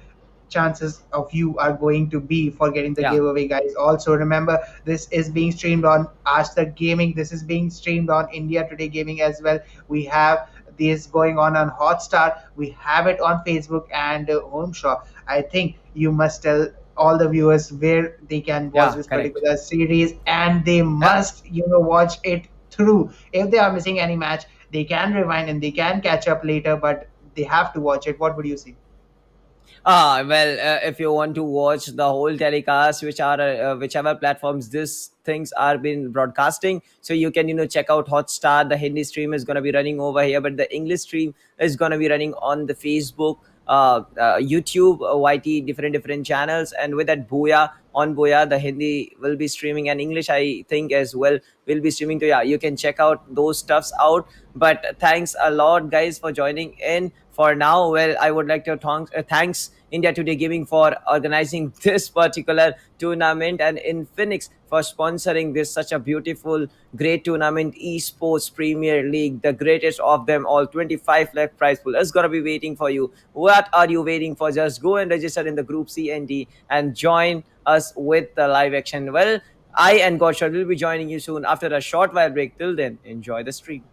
chances of you are going to be for getting the Yeah. giveaway, guys. Also remember, this is being streamed on Ask the Gaming, this is being streamed on India Today Gaming as well. We have this going on Hotstar, we have it on Facebook and Home Shop. I think you must tell all the viewers where they can watch Yeah, this correct. particular series, and they Yeah. must watch it through. If they are missing any match, they can rewind and they can catch up later, but they have to watch it. What would you say? Well, if you want to watch the whole telecast, which are whichever platforms these things are being broadcasting, so you can check out Hotstar. The Hindi stream is gonna be running over here, but the English stream is gonna be running on the Facebook, YouTube, YT, different channels, and with that Booyah, on Booyah, the Hindi will be streaming, and English I think as well will be streaming. To yeah, you can check out those stuffs out. But thanks a lot, guys, for joining in. For now, well, I would like to thanks India Today Gaming for organizing this particular tournament, and in Phoenix for sponsoring this such a beautiful, great tournament, Esports Premier League, the greatest of them all. 25 lakh prize pool is gonna be waiting for you. What are you waiting for? Just go and register in the Group C and D and join us with the live action. Well, I and Godshot will be joining you soon after a short while break. Till then, enjoy the stream.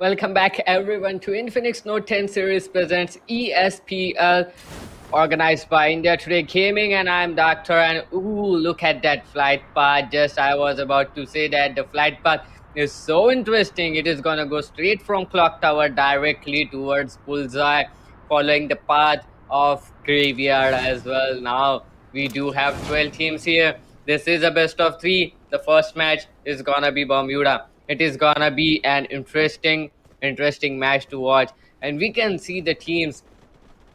Welcome back, everyone, to Infinix Note 10 series presents ESPL, organized by India Today Gaming, and I'm Doctor. And ooh, look at that flight path! Just I was about to say that the flight path is so interesting. It is gonna go straight from Clock Tower directly towards Bullseye, following the path of Graveyard as well. Now we do have 12 teams here. This is a best of three. The first match is gonna be Bermuda. It is gonna be an interesting match to watch, and we can see the teams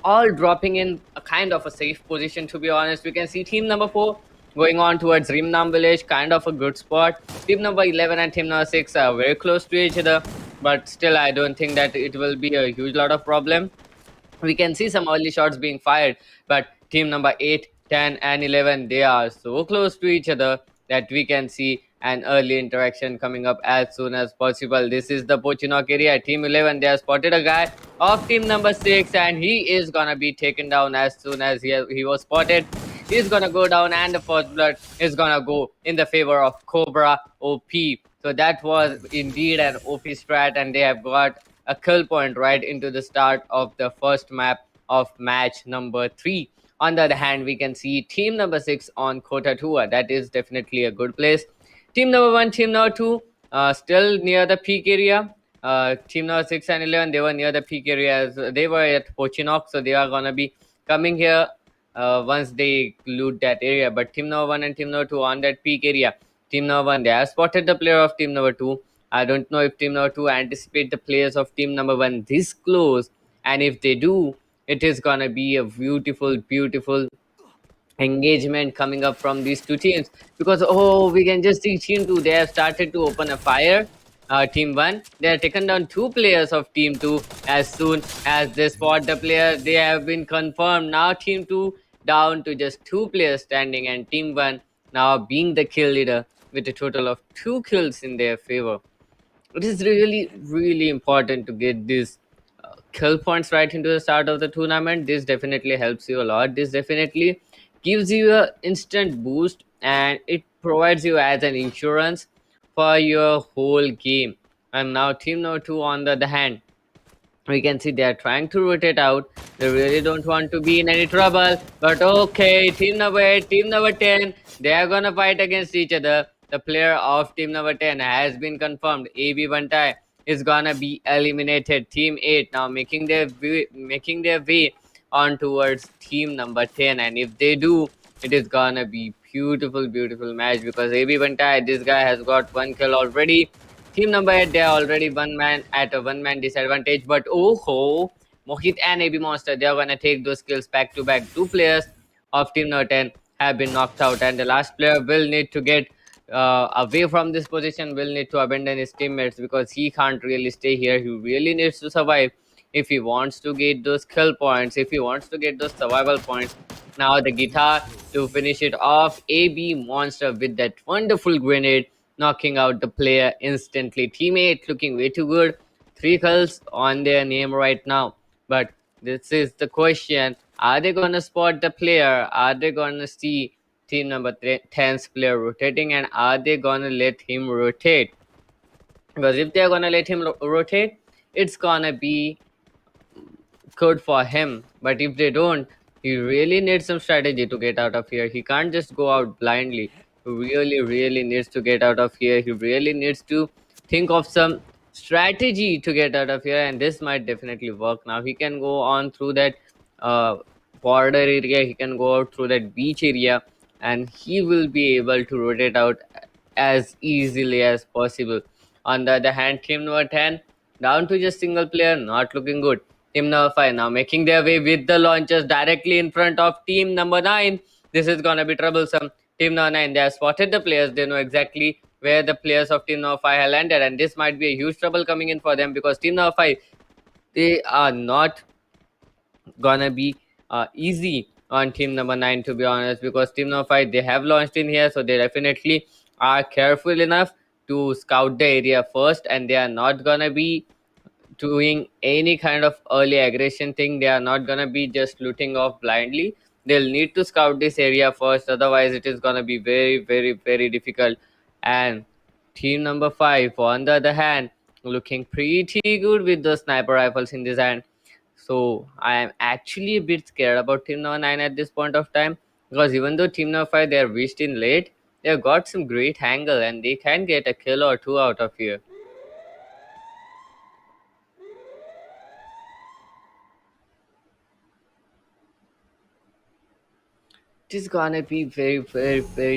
all dropping in a kind of a safe position. To be honest, we can see team number 4 going on towards Rimnam Village, kind of a good spot. Team number 11 and team number 6 are very close to each other, but still I don't think that it will be a huge lot of problem. We can see some early shots being fired, but team number 8, 10, and 11, they are so close to each other that we can see an early interaction coming up as soon as possible. This is the Pochinok area. Team 11, they have spotted a guy of team number 6, and he is gonna be taken down as soon as he was spotted. He's gonna go down, and the first blood is gonna go in the favor of Cobra OP. So that was indeed an OP strat, and they have got a kill point right into the start of the first map of match number 3. On the other hand, we can see team number 6 on Kota Tua. That is definitely a good place. Team number 1, team number 2, still near the peak area. Team number 6 and 11, they were near the peak area. They were at Pochinok, so they are going to be coming here once they loot that area. But team number 1 and team number 2 on that peak area. Team number 1, they have spotted the player of team number 2. I don't know if team number 2 anticipate the players of team number 1 this close. And if they do, it is going to be a beautiful engagement coming up from these two teams, because oh, we can just see team 2, they have started to open a fire. Team 1, they have taken down 2 players of team 2 as soon as they spot the player. They have been confirmed. Now team 2 down to just 2 players standing, and team 1 now being the kill leader with a total of 2 kills in their favor. It is really important to get these kill points right into the start of the tournament. This definitely helps you a lot. This definitely gives you a instant boost, and it provides you as an insurance for your whole game. And now team number 2 on the other hand, we can see they are trying to rotate out. They really don't want to be in any trouble. But okay, team number 8, team number 10, they are gonna fight against each other. The player of team number 10 has been confirmed. AB Bantai is gonna be eliminated. Team 8 now making their way on towards team number 10. And if they do, it is gonna be beautiful match, because AB Bantai, this guy has got 1 kill already. Team number 8, they are already one man at a one man disadvantage, but oh ho, Mohit and AB Monster, they are gonna take those kills back to back. 2 players of team number 10 have been knocked out, and the last player will need to get away from this position, will need to abandon his teammates, because he can't really stay here. He really needs to survive if he wants to get those kill points, if he wants to get those survival points. Now the guitar to finish it off, AB Monster with that wonderful grenade, knocking out the player instantly. Teammate looking way too good. 3 kills on their name right now. But this is the question. Are they going to spot the player? Are they going to see team number 10's player rotating? And are they going to let him rotate? Because if they're going to let him rotate, it's going to be good for him. But if they don't, he really needs some strategy to get out of here. He can't just go out blindly. He really needs to get out of here. He really needs to think of some strategy to get out of here, and this might definitely work. Now he can go on through that uh, border area, he can go out through that beach area, and he will be able to rotate out as easily as possible. On the other hand, team number 10 down to just single player, not looking good. Team number 5 now making their way with the launchers directly in front of team number 9. This is gonna be troublesome. Team number 9, they have spotted the players, they know exactly where the players of team number 5 have landed, and this might be a huge trouble coming in for them, because team number 5, they are not gonna be easy on team number 9, to be honest, because team number 5, they have launched in here, so they definitely are careful enough to scout the area first, and they are not gonna be doing any kind of early aggression thing. They are not gonna be just looting off blindly. They'll need to scout this area first, otherwise it is gonna be very difficult. And team number 5, on the other hand, looking pretty good with the sniper rifles in his hand. So I am actually a bit scared about Team Number 9 at this point of time, because even though Team Number 5 they are reached in late, they have got some great angle and they can get a kill or two out of here. It is gonna be very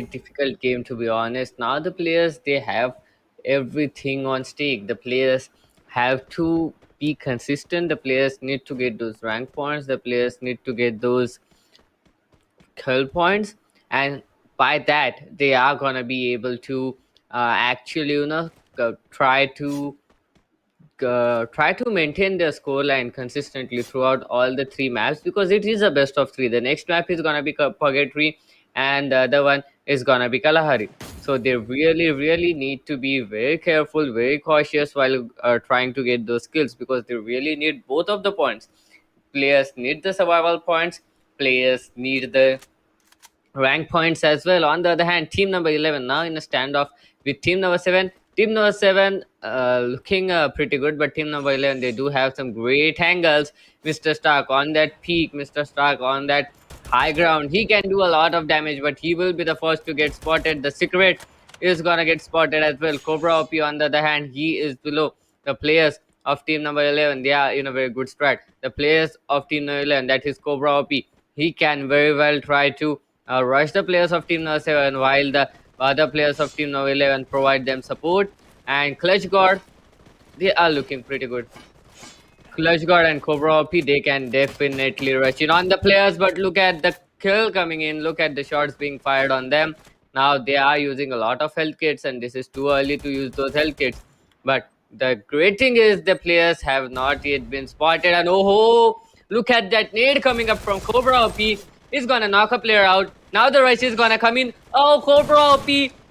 difficult game, to be honest. Now the players they have everything on stake. The players have to be consistent. The players need to get those rank points. The players need to get those kill points, and by that they are gonna be able to actually try to maintain their scoreline consistently throughout all the three maps, because it is a best of three. The next map is gonna be Purgatory, and the other one is gonna be Kalahari. So they really need to be very careful, very cautious while trying to get those kills, because they really need both of the points. Players need the survival points. Players need the rank points as well. On the other hand, team number 11 now in a standoff with team number 7. Team number 7 looking pretty good, but team number 11 they do have some great angles. Mr. Stark on that peak, Mr. Stark on that high ground. He can do a lot of damage, but he will be the first to get spotted. The secret is gonna get spotted as well. Cobra OP on the other hand, he is below the players of team number 11. They are in a very good strat. The players of team number 11, that is Cobra OP, he can very well try to rush the players of Team Number 7 while the other players of Team Number 11 provide them support. And Clutch God, they are looking pretty good. Clutch God and Cobra OP, they can definitely rush in on the players, but look at the kill coming in. Look at the shots being fired on them. Now they are using a lot of health kits, and this is too early to use those health kits. But the great thing is the players have not yet been spotted. And oh, look at that nade coming up from Cobra OP. Is gonna knock a player out. Now the rush is gonna come in. Oh, Cobra OP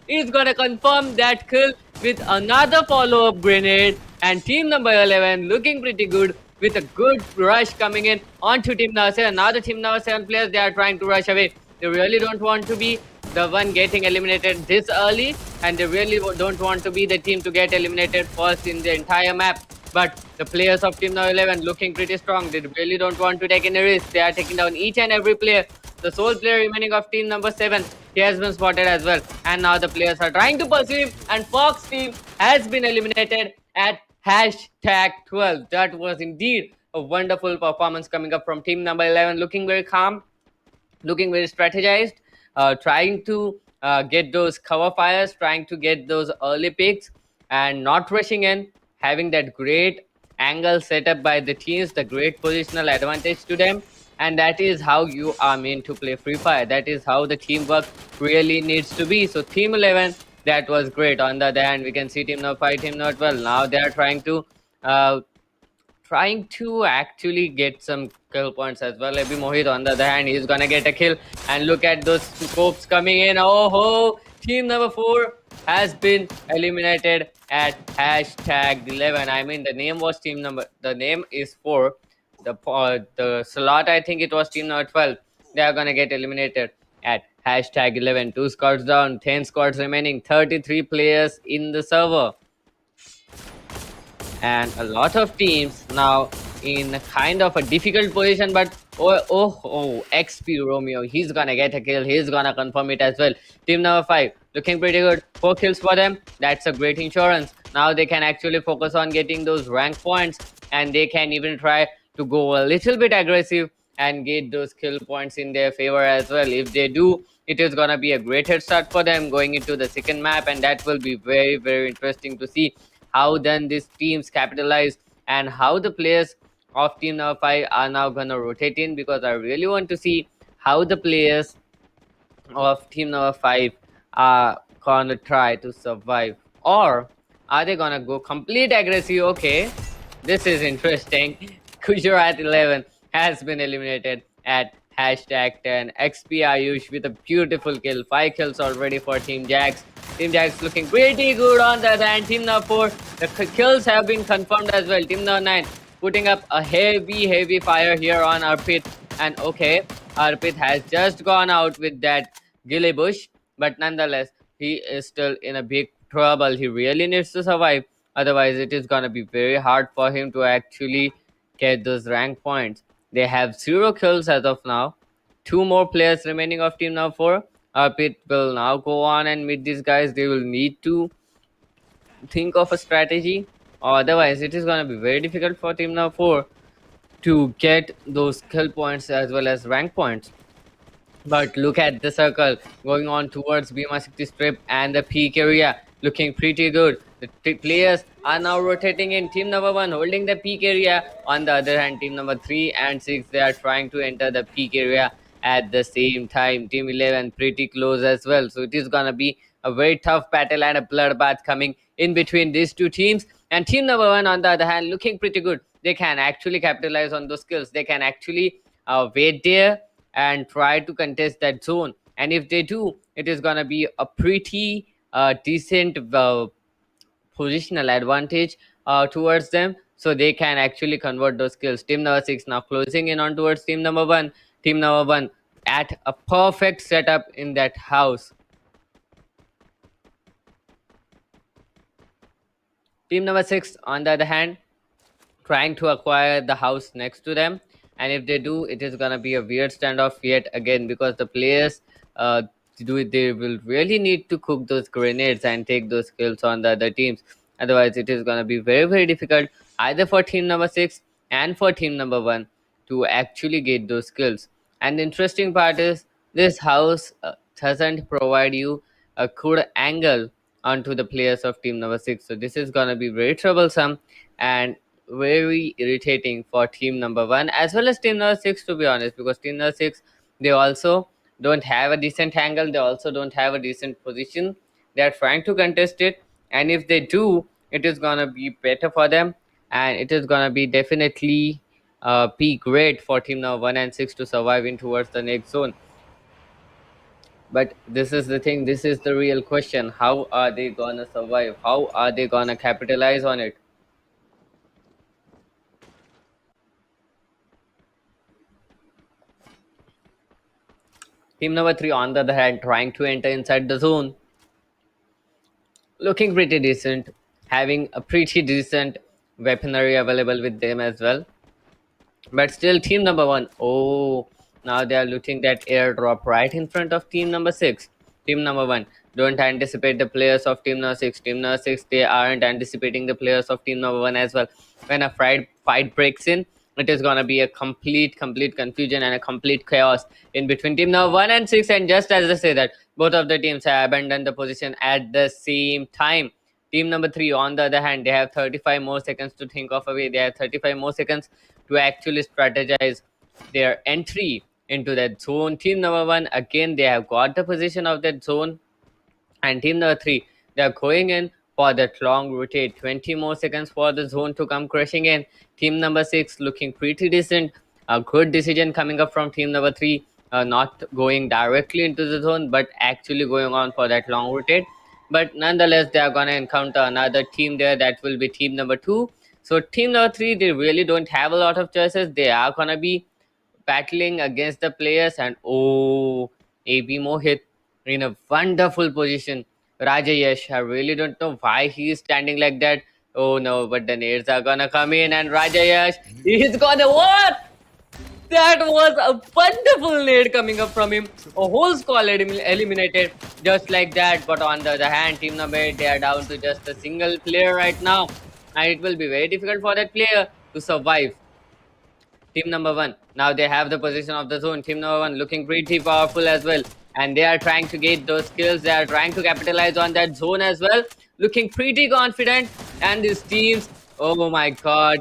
is gonna confirm that kill with another follow-up grenade. And team number 11 looking pretty good with a good rush coming in onto team number 7. Now the team number 7 players, they are trying to rush away. They really don't want to be the one getting eliminated this early, and they really don't want to be the team to get eliminated first in the entire map. But the players of team number 11 looking pretty strong. They really don't want to take any risk. They are taking down each and every player. The sole player remaining of team number 7, he has been spotted as well. And now the players are trying to pursue him, and Fox team has been eliminated at hashtag 12. That was indeed a wonderful performance coming up from team number 11, looking very calm, looking very strategized, trying to get those cover fires, trying to get those early picks, and not rushing in, having that great angle set up by the teams, the great positional advantage to them. And that is how you are meant to play Free Fire. That is how the teamwork really needs to be. So Team 11, that was great. On the other hand, we can see Team number 5, Team number 12. Now they are uh, trying to actually get some kill points as well. Maybe Mohit on the other hand, he's gonna get a kill. And look at those scopes coming in. Oh ho! Team number 4 has been eliminated at hashtag 11. I mean, the name was the name is 4. The slot, I think it was team number 12. They are gonna get eliminated at hashtag 11. 2 squads down, 10 squads remaining, 33 players in the server. And a lot of teams now in a kind of a difficult position, but XP Romeo, he's gonna get a kill, he's gonna confirm it as well. Team number 5 looking pretty good, 4 kills for them. That's a great insurance. Now they can actually focus on getting those rank points, and they can even try to go a little bit aggressive and get those kill points in their favor as well. If they do, it is gonna be a great head start for them going into the second map, and that will be very interesting to see how then these teams capitalize and how the players of team number 5 are now gonna rotate in, because I really want to see how the players of team number 5 are gonna try to survive, or are they gonna go complete aggressive. Okay, this is interesting. Gujarat 11 has been eliminated at hashtag 10. XP Ayush with a beautiful kill. 5 kills already for Team Jax. Team Jax looking pretty good on the other hand. Team number 4, the kills have been confirmed as well. Team number 9 putting up a heavy fire here on Arpit. And okay, Arpit has just gone out with that Gilly Bush, but nonetheless, he is still in a big trouble. He really needs to survive. Otherwise, it is gonna be very hard for him to actually get those rank points. They have 0 kills as of now. Two more players remaining of team number 4. Pit will now go on and meet these guys. They will need to think of a strategy, or otherwise it is going to be very difficult for team number 4 to get those skill points as well as rank points. But look at the circle going on towards Bima 60 strip and the peak area looking pretty good. The players are now rotating in. Team number 1 holding the peak area. On the other hand, team number 3 and 6 they are trying to enter the peak area at the same time. Team 11 pretty close as well. So it is gonna be a very tough battle and a bloodbath coming in between these two teams. And team number 1 on the other hand looking pretty good. They can actually capitalize on those skills. They can actually wait there and try to contest that zone. And if they do, it is gonna be a pretty decent positional advantage towards them, so they can actually convert those skills. Team number 6 now closing in on towards team number 1. Team number 1 at a perfect setup in that house. Team number 6, on the other hand, trying to acquire the house next to them. And if they do, it is gonna be a weird standoff yet again, because the players they will really need to cook those grenades and take those kills on the other teams. Otherwise, it is gonna be very very difficult either for team number 6 and for team number 1 to actually get those kills. And the interesting part is this house doesn't provide you a good angle onto the players of team number 6. So this is gonna be very troublesome and very irritating for team number 1 as well as team number 6, to be honest, because team number 6 they also don't have a decent angle, they also don't have a decent position. They are trying to contest it, and if they do, it is gonna be better for them, and it is gonna be definitely be great for team number 1 and 6 to survive in towards the next zone. But this is the thing, this is the real question: how are they gonna survive, how are they gonna capitalize on it? Team number 3, on the other hand, trying to enter inside the zone, looking pretty decent, having a pretty decent weaponry available with them as well. But still, team number 1, oh, now they are looting that airdrop right in front of team number 6. Team number 1, don't anticipate the players of team number 6. Team number 6, they aren't anticipating the players of team number 1 as well. When a fight breaks in, it is gonna be a complete confusion and a complete chaos in between team number 1 and 6. And just as I say that, both of the teams have abandoned the position at the same time. Team number 3, on the other hand, they have 35 more seconds to think of a way. They have 35 more seconds to actually strategize their entry into that zone. Team number 1, again, they have got the position of that zone. And team number 3, they are going in for that long rotate. 20 more seconds for the zone to come crashing in. Team number 6 looking pretty decent. A good decision coming up from team number 3. Not going directly into the zone, but actually going on for that long rotate. But nonetheless, they are going to encounter another team there. That will be team number 2. So team number 3, they really don't have a lot of choices. They are going to be battling against the players. And oh, AB Mohit in a wonderful position. Rajayesh, I really don't know why he is standing like that. Oh no, but the nades are gonna come in, and Rajayesh, he's gonna what? That was a wonderful nade coming up from him. A whole squad eliminated just like that. But on the other hand, team number 8, they are down to just a single player right now. And it will be very difficult for that player to survive. Team number 1, now they have the position of the zone. Team number 1 looking pretty powerful as well. And they are trying to get those kills. They are trying to capitalize on that zone as well. Looking pretty confident. And these teams, oh my god.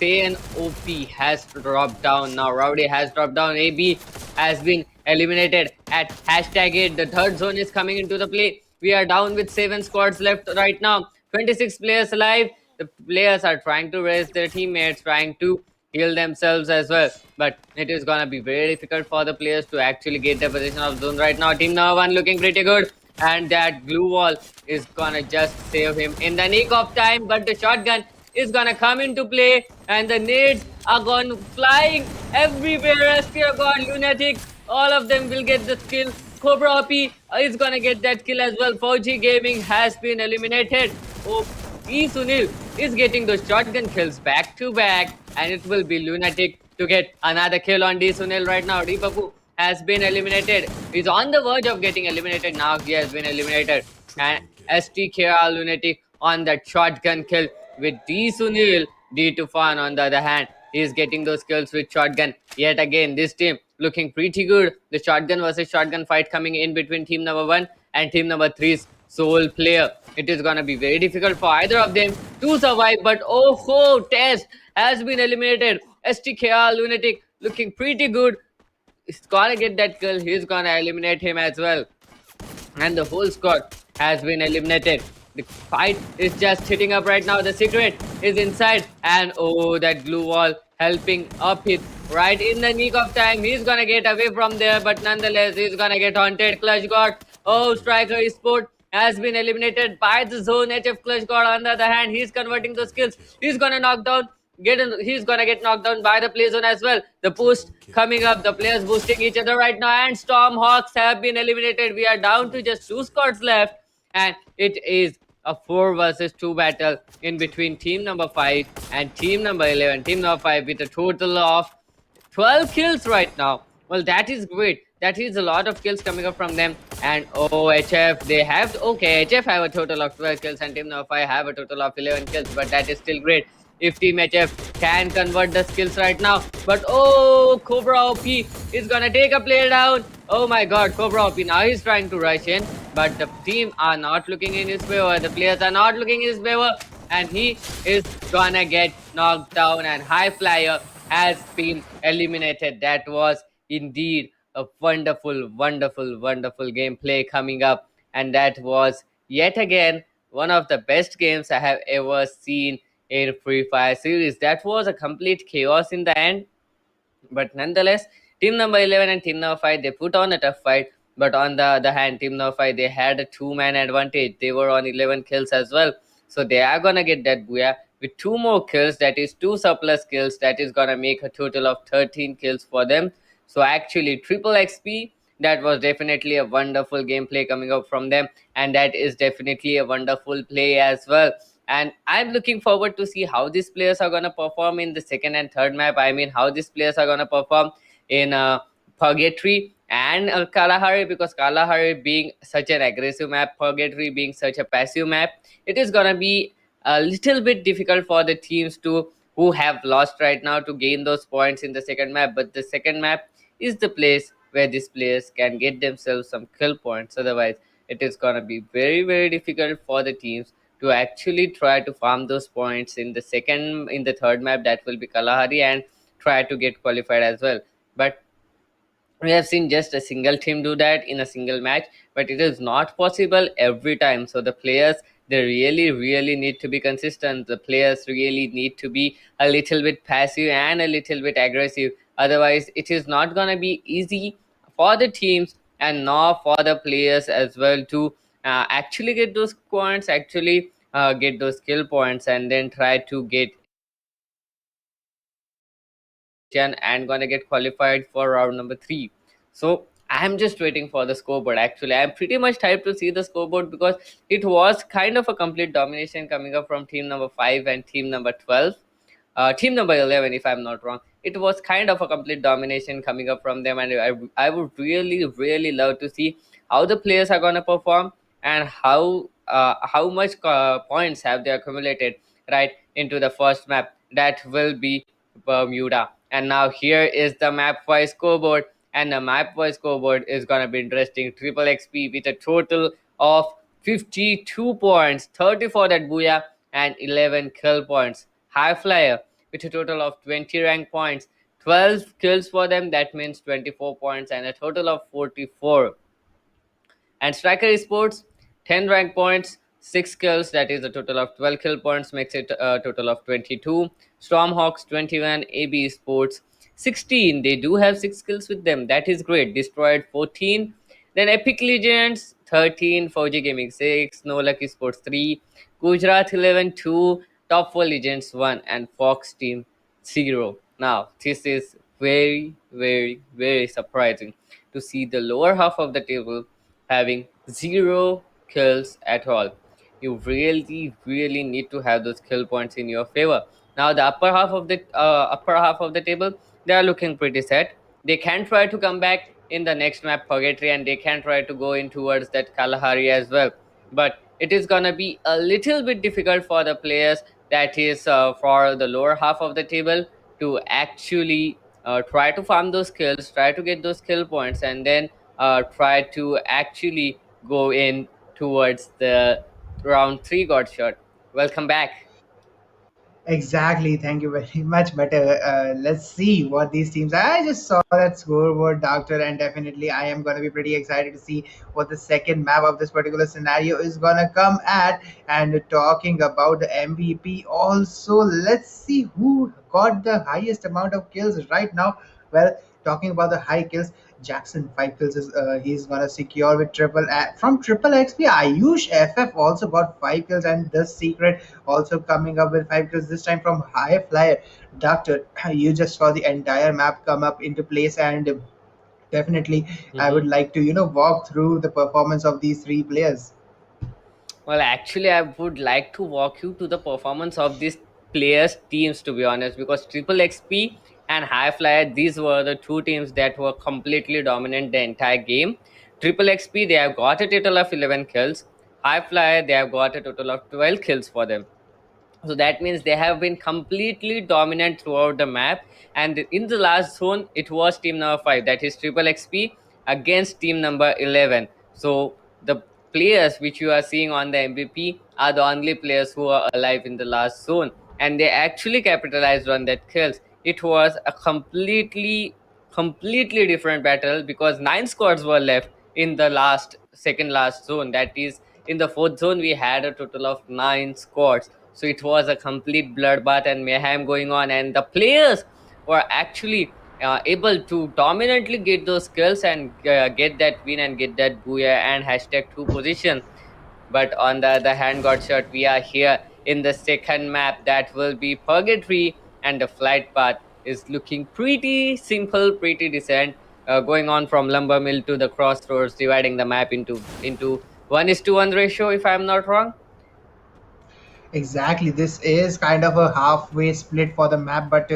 Saiyan OP has dropped down. Now Rowdy has dropped down. AB has been eliminated at #8. The third zone is coming into the play. We are down with 7 squads left right now. 26 players alive. The players are trying to raise their teammates, trying to heal themselves as well. But it is gonna be very difficult for the players to actually get the position of zone right now. Team number 1 looking pretty good. And that glue wall is gonna just save him in the nick of time. But the shotgun is gonna come into play, and the nades are gone flying everywhere. Spear God, Lunatic, all of them will get the kill. Cobra OP is gonna get that kill as well. 4G Gaming has been eliminated. Oh, E Sunil is getting those shotgun kills back to back, and it will be lunatic to get another kill on D Sunil right now. D Papu has been eliminated. He's on the verge of getting eliminated now. He has been eliminated, and STKR lunatic on that shotgun kill with D Sunil. D Tufan on the other hand, he is getting those kills with shotgun. Yet again, this team looking pretty good. The shotgun versus shotgun fight coming in between team number 1 and team number three's sole player. It is gonna be very difficult for either of them to survive. But oh ho, Test has been eliminated. STKR Lunatic looking pretty good. He's gonna get that kill. He's gonna eliminate him as well, and the whole squad has been eliminated. The fight is just hitting up right now. The secret is inside, and oh, that glue wall helping up it right in the nick of time. He's gonna get away from there, but nonetheless, he's gonna get haunted. Clutch God, oh, Striker Sport has been eliminated by the zone. HF Clutch God, on the other hand, he's converting those skills. He's gonna knock down he's gonna get knocked down by the play zone as well. The boost coming up, the players boosting each other right now, and Stormhawks have been eliminated. We are down to just 2 squads left, and it is a 4 versus 2 battle in between team number 5 and team number 11. Team number 5 with a total of 12 kills right now. Well, that is great. That is a lot of kills coming up from them. And oh, HF, they have, okay, HF have a total of 12 kills and team number 5 have a total of 11 kills, but that is still great if Team HF can convert the skills right now. But oh, Cobra OP is gonna take a player down. Oh my god, Cobra OP, now he's trying to rush in, but the team are not looking in his favor. The players are not looking in his favor, and he is gonna get knocked down, and High Flyer has been eliminated. That was indeed a wonderful, wonderful, wonderful gameplay coming up, and that was yet again one of the best games I have ever seen in Free Fire series. That was a complete chaos in the end, but nonetheless, team number 11 and team number 5, they put on a tough fight. But on the other hand, team number 5, they had a 2-man advantage. They were on 11 kills as well, so they are gonna get that booyah with 2 more kills. That is 2 surplus kills. That is gonna make a total of 13 kills for them. So actually triple XP. That was definitely a wonderful gameplay coming up from them, and that is definitely a wonderful play as well. And I'm looking forward to see how these players are going to perform in the second and third map. I mean, how these players are going to perform in Purgatory and Kalahari, because Kalahari being such an aggressive map, Purgatory being such a passive map, it is going to be a little bit difficult for the teams to who have lost right now to gain those points in the second map. But the second map is the place where these players can get themselves some kill points. Otherwise, it is going to be very, very difficult for the teams to actually try to farm those points in the third map, that will be Kalahari, and try to get qualified as well. But we have seen just a single team do that in a single match, but it is not possible every time. So the players, they really need to be consistent. The players really need to be a little bit passive and a little bit aggressive. Otherwise, it is not going to be easy for the teams and nor for the players as well to actually get those points, actually get those skill points, and then try to get and gonna get qualified for round number 3. So I'm just waiting for the scoreboard. Actually, I'm pretty much hyped to see the scoreboard, because it was kind of a complete domination coming up from team number 5 and team number 12, team number 11 if I'm not wrong. It was kind of a complete domination coming up from them, and I would really love to see how the players are going to perform, and how much points have they accumulated right into the first map, that will be Bermuda. And now here is the map wise scoreboard, and the map wise scoreboard is gonna be interesting. Triple XP with a total of 52 points, 30 for that booyah, and 11 kill points. High Flyer with a total of 20 rank points, 12 kills for them, that means 24 points, and a total of 44. And Striker Sports, 10 rank points, 6 kills, that is a total of 12 kill points, makes it a total of 22. Stormhawks, 21. AB Sports, 16. They do have 6 kills with them, that is great. Destroyed, 14. Then Epic Legends, 13. Fauji Gaming, 6. No Lucky Sports, 3. Gujarat 11, 2. Top 4 Legends, 1. And Fox Team, 0. Now, this is very surprising to see the lower half of the table having 0 kills at all. you really need to have those skill points in your favor. Now the upper half of the table, they are looking pretty set. They can try to come back in the next map, Purgatory, and they can try to go in towards that Kalahari as well. But it is gonna be a little bit difficult for the players that is for the lower half of the table to actually try to farm those skills, try to get those skill points, and then try to actually go in towards the round three god shot. Welcome back. Exactly. Thank you very much. But let's see what these teams. I just saw that scoreboard, Doctor, and definitely I am going to be pretty excited to see what the second map of this particular scenario is going to come at. And talking about the MVP, also, let's see who got the highest amount of kills right now. Well, talking about the high kills, Jackson 5 kills is he's gonna secure with from triple XP. Ayush FF also got 5 kills, and the secret also coming up with 5 kills this time from High Flyer. Doctor, you just saw the entire map come up into place, and definitely I would like to walk through the performance of these three players. Well, actually, I would like to walk you to the performance of these players' teams, to be honest, because Triple XP and High Flyer, these were the two teams that were completely dominant the entire game. Triple XP, they have got a total of 11 kills. High Flyer, they have got a total of 12 kills for them. So that means they have been completely dominant throughout the map. And in the last zone, it was team number 5, that is Triple XP, against team number 11. So the players which you are seeing on the MVP are the only players who are alive in the last zone. And they actually capitalized on that kills. It was a completely different battle because 9 squads were left in the second last zone. That is, in the fourth zone, we had a total of 9 squads. So it was a complete bloodbath and mayhem going on, and the players were actually able to dominantly get those kills and get that win and get that booyah and hashtag 2 position. But on the other hand, Godshot, we are here in the second map that will be Purgatory, and the flight path is looking pretty simple, pretty decent. Going on from Lumber Mill to the crossroads, dividing the map into 1:1 ratio, if I'm not wrong. Exactly. This is kind of a halfway split for the map, but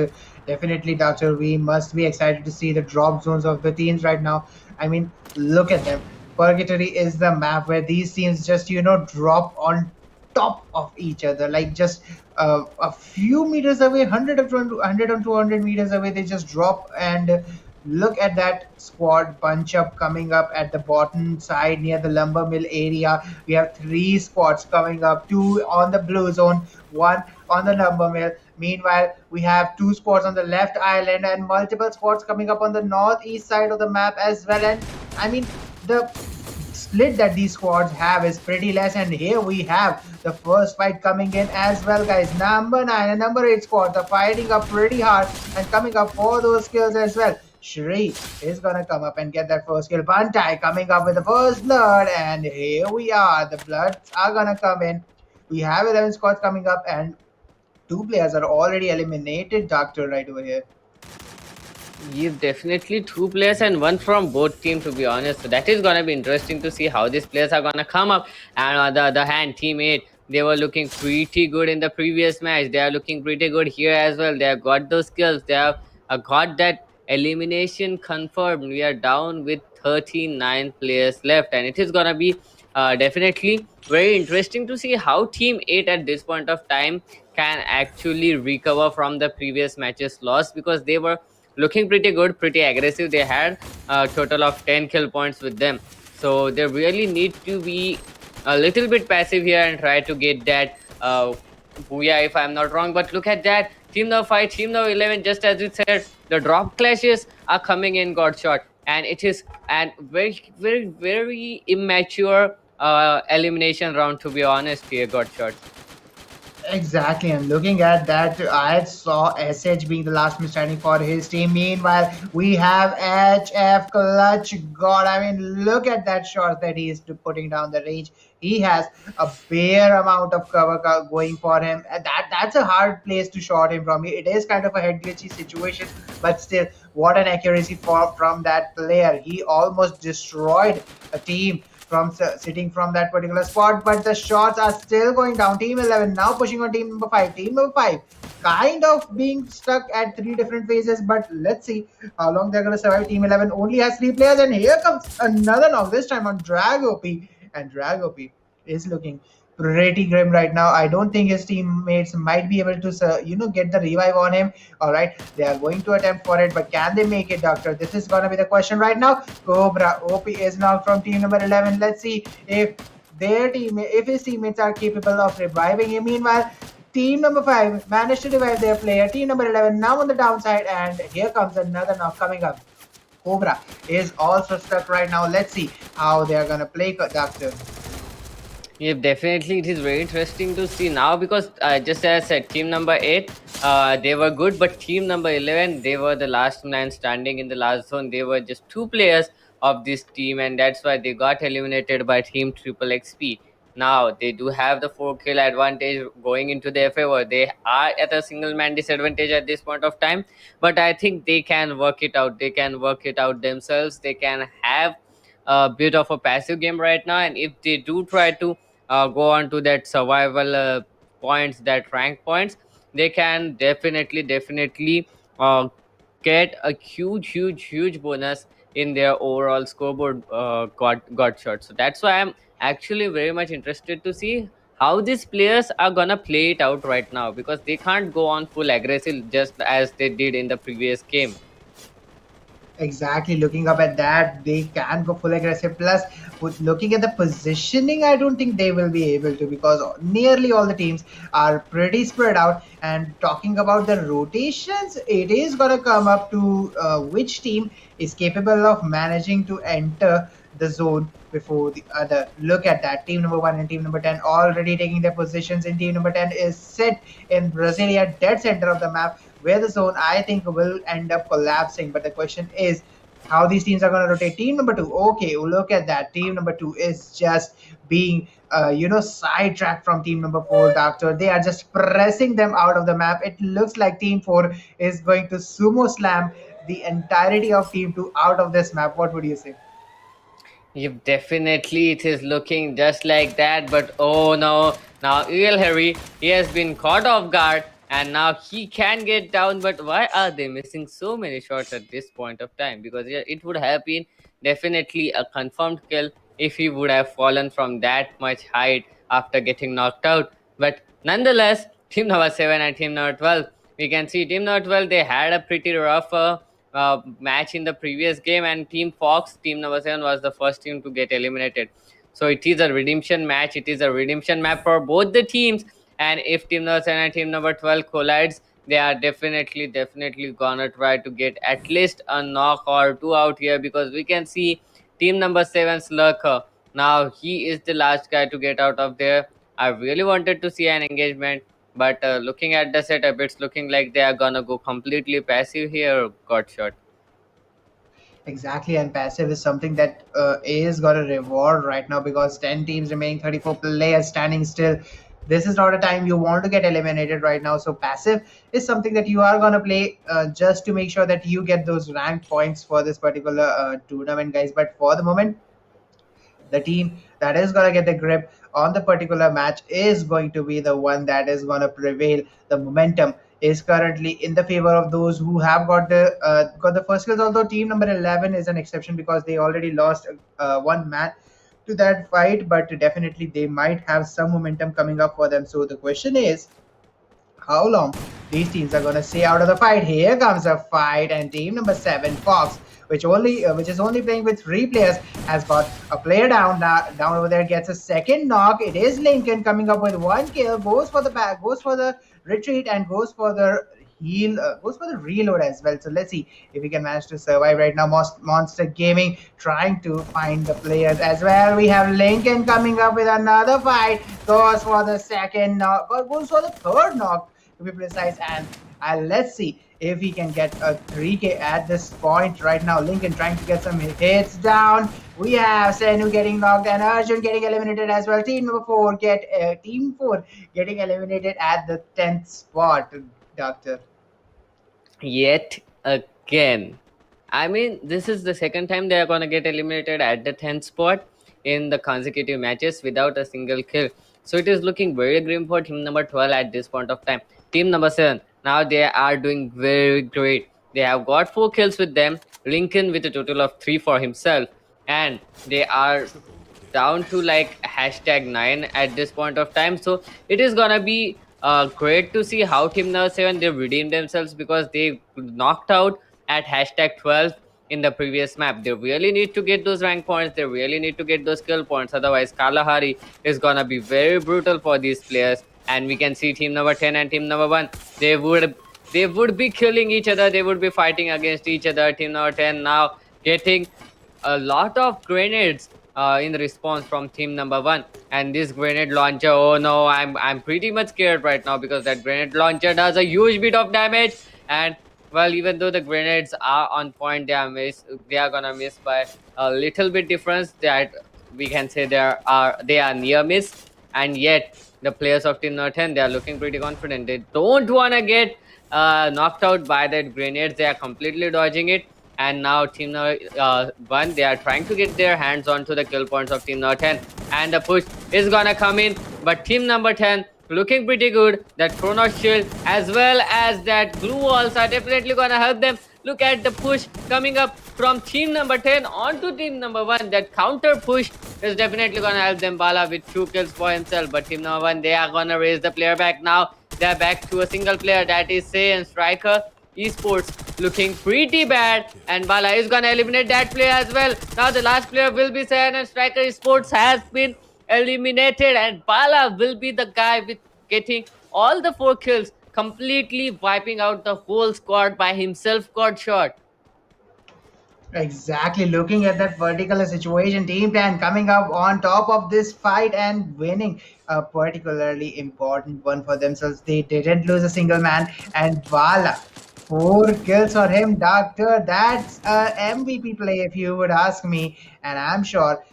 definitely, Doctor, we must be excited to see the drop zones of the teams right now. I mean, look at them. Purgatory is the map where these teams just, drop on top of each other, like just a few meters away, 100 or 200, 100 or 200 meters away, they just drop. And look at that squad bunch up coming up at the bottom side near the lumber mill area. We have three squads coming up, two on the blue zone, one on the lumber mill. Meanwhile, we have two squads on the left island and multiple squads coming up on the northeast side of the map as well. And I mean, the split that these squads have is pretty less. And here we have the first fight coming in as well, guys. Number 9 and number 8 squads are fighting up pretty hard and coming up for those kills as well. Shri is gonna come up and get that first kill. Bantai coming up with the first blood, and here we are. The bloods are gonna come in. We have 11 squads coming up, and two players are already eliminated. Doctor right over here. Yes, definitely 2 players and one from both team, to be honest. So that is gonna be interesting to see how these players are gonna come up. And on the other hand, team 8, they were looking pretty good in the previous match. They are looking pretty good here as well. They have got those skills. They have got that elimination confirmed. We are down with 39 players left, and it is gonna be definitely very interesting to see how team 8 at this point of time can actually recover from the previous matches loss, because they were looking pretty good, pretty aggressive. They had a total of 10 kill points with them. So they really need to be a little bit passive here and try to get that booyah, if I'm not wrong. But look at that. Team number 5, team number 11, just as we said, the drop clashes are coming in God shot. And it is a very immature elimination round, to be honest, here, God shot. Exactly, and looking at that, I saw SH being the last man standing for his team. Meanwhile, we have HF Clutch. God, I mean, look at that shot that he is putting down the range. He has a bare amount of cover going for him. That's a hard place to shot him from. It is kind of a head glitchy situation, but still, what an accuracy from that player. He almost destroyed a team from sitting from that particular spot, but the shots are still going down. Team 11 now pushing on team number 5. Team number 5 kind of being stuck at three different phases, but let's see how long they're going to survive. Team 11 only has three players, and here comes another knock, this time on Drag OP. And Drag OP is looking pretty grim right now. I don't think his teammates might be able to, get the revive on him. All right, they are going to attempt for it, but can they make it, Doctor? This is gonna be the question right now. Cobra OP is knocked from team number 11. Let's see if his teammates are capable of reviving him. Meanwhile, team number 5 managed to revive their player. Team number 11 now on the downside, and here comes another knock coming up. Cobra is also stuck right now. Let's see how they are gonna play, Doctor. Yeah, definitely. It is very interesting to see now because just as I said, team number 8, they were good, but team number 11, they were the last man standing in the last zone. They were just two players of this team, and that's why they got eliminated by team Triple XP. Now they do have the 4 kill advantage going into their favor. They are at a single man disadvantage at this point of time, but I think they can work it out. They can work it out themselves. They can have a bit of a passive game right now, and if they do try to go on to that survival points, that rank points, they can definitely get a huge bonus in their overall scoreboard got shot. So that's why I'm actually very much interested to see how these players are gonna play it out right now, because they can't go on full aggressive just as they did in the previous game. Exactly, looking up at that, they can go full aggressive. Plus, with looking at the positioning, I don't think they will be able to, because nearly all the teams are pretty spread out. And talking about the rotations, it is gonna come up to which team is capable of managing to enter the zone before the other. Look at that. Team number 1 and team number 10 already taking their positions. In team number 10 is set in Brasilia, dead center of the map, where the zone I think will end up collapsing. But the question is how these teams are going to rotate. Team number 2, okay, look at that. Team number 2 is just being sidetracked from team number 4, Doctor. They are just pressing them out of the map. It looks like team 4 is going to sumo slam the entirety of team 2 out of this map. What would you say? Yep, definitely it is looking just like that, but oh no, now Real Harry, he has been caught off guard and now he can get down, but why are they missing so many shots at this point of time? Because yeah, it would have been definitely a confirmed kill if he would have fallen from that much height after getting knocked out. But nonetheless, team number 7 and team number 12, we can see team number 12, they had a pretty rough match in the previous game, and team Fox, team number 7, was the first team to get eliminated. So it is a redemption match, it is a redemption map for both the teams, and if team number 7 and team number 12 collides, they are definitely gonna try to get at least a knock or two out here, because we can see team number 7's Lurker, now he is the last guy to get out of there. I really wanted to see an engagement, but looking at the setup, it's looking like they are gonna go completely passive here. Got shot. Exactly, and passive is something that is got a reward right now, because 10 teams remaining, 34 players standing still. This is not a time you want to get eliminated right now. So passive is something that you are gonna play just to make sure that you get those rank points for this particular tournament, guys. But for the moment, the team that is going to get the grip on the particular match is going to be the one that is going to prevail. The momentum is currently in the favor of those who have got the first kills, although team number 11 is an exception because they already lost one man to that fight, but definitely they might have some momentum coming up for them. So the question is how long these teams are going to stay out of the fight. Here comes a fight, and team number 7, Fox, which is only playing with 3 players, has got a player down over there, gets a second knock. It is Lincoln coming up with 1 kill, goes for the back, goes for the retreat, and goes for the goes for the reload as well. So let's see if we can manage to survive right now. Monster Gaming trying to find the players as well. We have Lincoln coming up with another fight, goes for the second knock, goes for the third knock to be precise, and let's see if he can get a 3k at this point right now. Lincoln trying to get some hits down. We have Senu getting knocked and Arjun getting eliminated as well. Team 4 getting eliminated at the 10th spot, Doctor. Yet again, I mean, this is the second time they are gonna get eliminated at the 10th spot. in the consecutive matches without a single kill. So it is looking very grim for team number 12 at this point of time. Team number 7, now they are doing very great. They have got 4 kills with them. Lincoln with a total of 3 for himself, and they are down to like hashtag 9 at this point of time. So it is gonna be great to see how team number 7 they redeemed themselves, because they knocked out at hashtag 12 in the previous map. They really need to get those rank points, they really need to get those skill points, otherwise Kalahari is gonna be very brutal for these players. And we can see team number 10 and team number 1, they would they would be killing each other, they would be fighting against each other. Team number 10 now getting a lot of grenades in response from team number 1. And this grenade launcher, oh no, I'm pretty much scared right now, because that grenade launcher does a huge bit of damage. And well, even though the grenades are on point, they are gonna miss by a little bit difference, that we can say they are near miss. And yet the players of team number 10, they are looking pretty confident, they don't want to get knocked out by that grenades, they are completely dodging it. And now team number 1, they are trying to get their hands onto the kill points of team number 10, and the push is gonna come in. But team number 10 looking pretty good, that Chronos shield as well as that glue walls are definitely gonna help them. Look at the push coming up from team number 10 onto team number 1, that counter push is definitely gonna help them. Bala with 2 kills for himself, but team number 1, they are gonna raise the player back now. They're back to a single player, that is Say and Striker Esports, looking pretty bad, and Bala is gonna eliminate that player as well. Now the last player will be Sayan, and Striker Esports has been eliminated, and Bala will be the guy with getting all the 4 kills, completely wiping out the whole squad by himself. Got shot. Exactly, looking at that particular situation, Team 10 coming up on top of this fight and winning a particularly important one for themselves. They didn't lose a single man, and Vala, 4 kills for him, Doctor. That's a MVP play, if you would ask me, and I'm sure.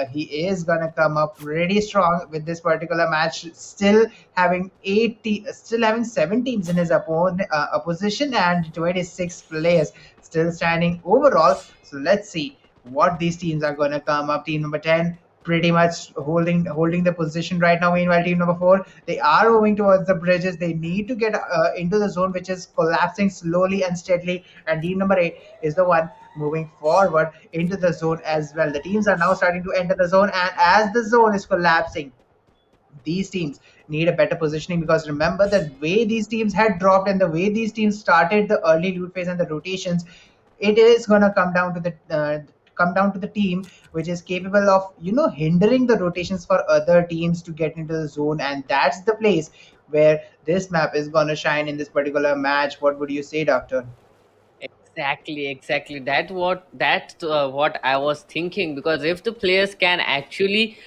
He is gonna come up pretty strong with this particular match. Still having still having 7 teams in his opposition and 26 players still standing overall. So let's see what these teams are going to come up. Team number 10 pretty much holding the position right now. Meanwhile, team number 4, they are moving towards the bridges. They need to get into the zone, which is collapsing slowly and steadily. And team number 8 is the one moving forward into the zone as well. The teams are now starting to enter the zone, and as the zone is collapsing, these teams need a better positioning, because remember the way these teams had dropped and the way these teams started the early loot phase and the rotations, it is going to come down to the team which is capable of hindering the rotations for other teams to get into the zone, and that's the place where this map is going to shine in this particular match. What would you say, Doctor? Exactly. That's what I was thinking, because if the players can actually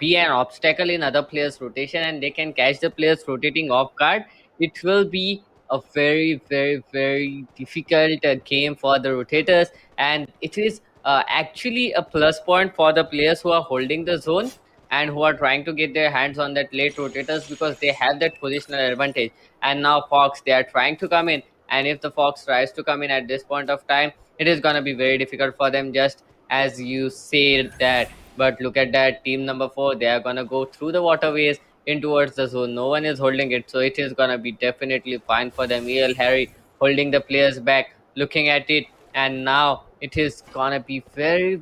be an obstacle in other players' rotation, and they can catch the players rotating off guard, it will be a very difficult game for the rotators, and it is actually a plus point for the players who are holding the zone and who are trying to get their hands on that late rotators, because they have that positional advantage. And now Fox, they are trying to come in, and if the Fox tries to come in at this point of time, it is going to be very difficult for them, just as you said that. But look at that, team number 4, they are going to go through the waterways in towards the zone. No one is holding it, so it is going to be definitely fine for them. El Harry holding the players back, looking at it, and now it is going to be very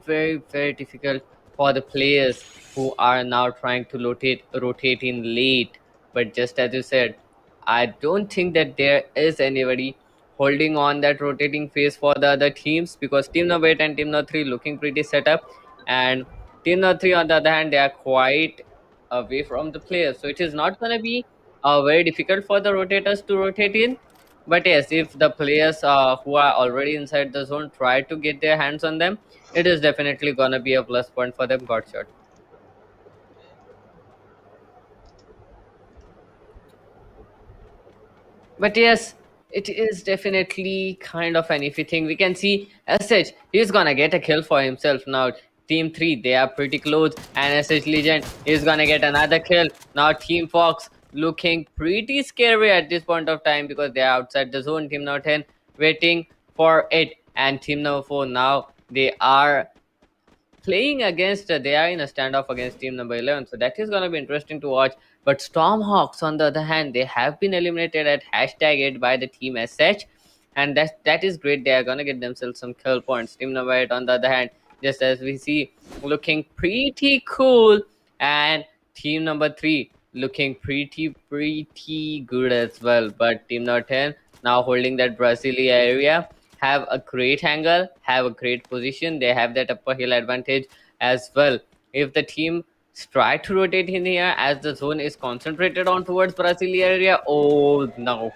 difficult for the players who are now trying to rotate in late. But just as you said, I don't think that there is anybody holding on that rotating phase for the other teams, because team number 8 and team number 3 looking pretty set up, and team number 3 on the other hand, they are quite away from the players, so it is not going to be very difficult for the rotators to rotate in. But yes, if the players who are already inside the zone try to get their hands on them, it is definitely going to be a plus point for them. Got shot. But yes, it is definitely kind of an iffy thing. We can see SH, he's gonna get a kill for himself now. Team 3, they are pretty close, and SH Legend is gonna get another kill. Now Team Fox looking pretty scary at this point of time, because they are outside the zone. Team number 10 waiting for it, and team number 4 now, they are playing against, they are in a standoff against team number 11, so that is going to be interesting to watch. But Stormhawks, on the other hand, they have been eliminated at hashtag 8 by the team as such, and that is great. They are going to get themselves some kill points. Team number 8, on the other hand, just as we see, looking pretty cool, and team number 3 looking pretty good as well. But team number 10 now holding that Brasilia area, have a great angle, have a great position. They have that upper hill advantage as well. If the team try to rotate in here as the zone is concentrated on towards Brasilia area, oh no,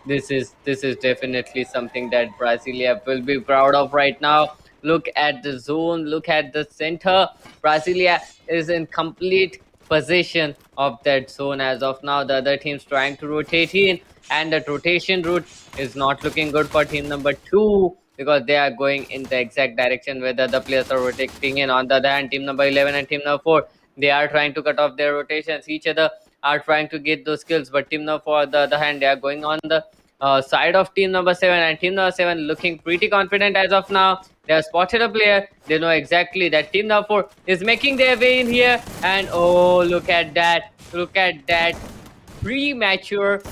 this is definitely something that Brasilia will be proud of right now. Look at the zone, look at the center. Brasilia is in complete possession of that zone as of now. The other team's trying to rotate in, and the rotation route is not looking good for team number 2 because they are going in the exact direction where the other players are rotating in. On the other hand, team number 11 and team number 4, they are trying to cut off their rotations. Each other are trying to get those kills, but team number 4, on the other hand, they are going on the side of team number 7, and team number 7 looking pretty confident as of now. They have spotted a player. They know exactly that team number 4 is making their way in here, and oh, look at that. Look at that premature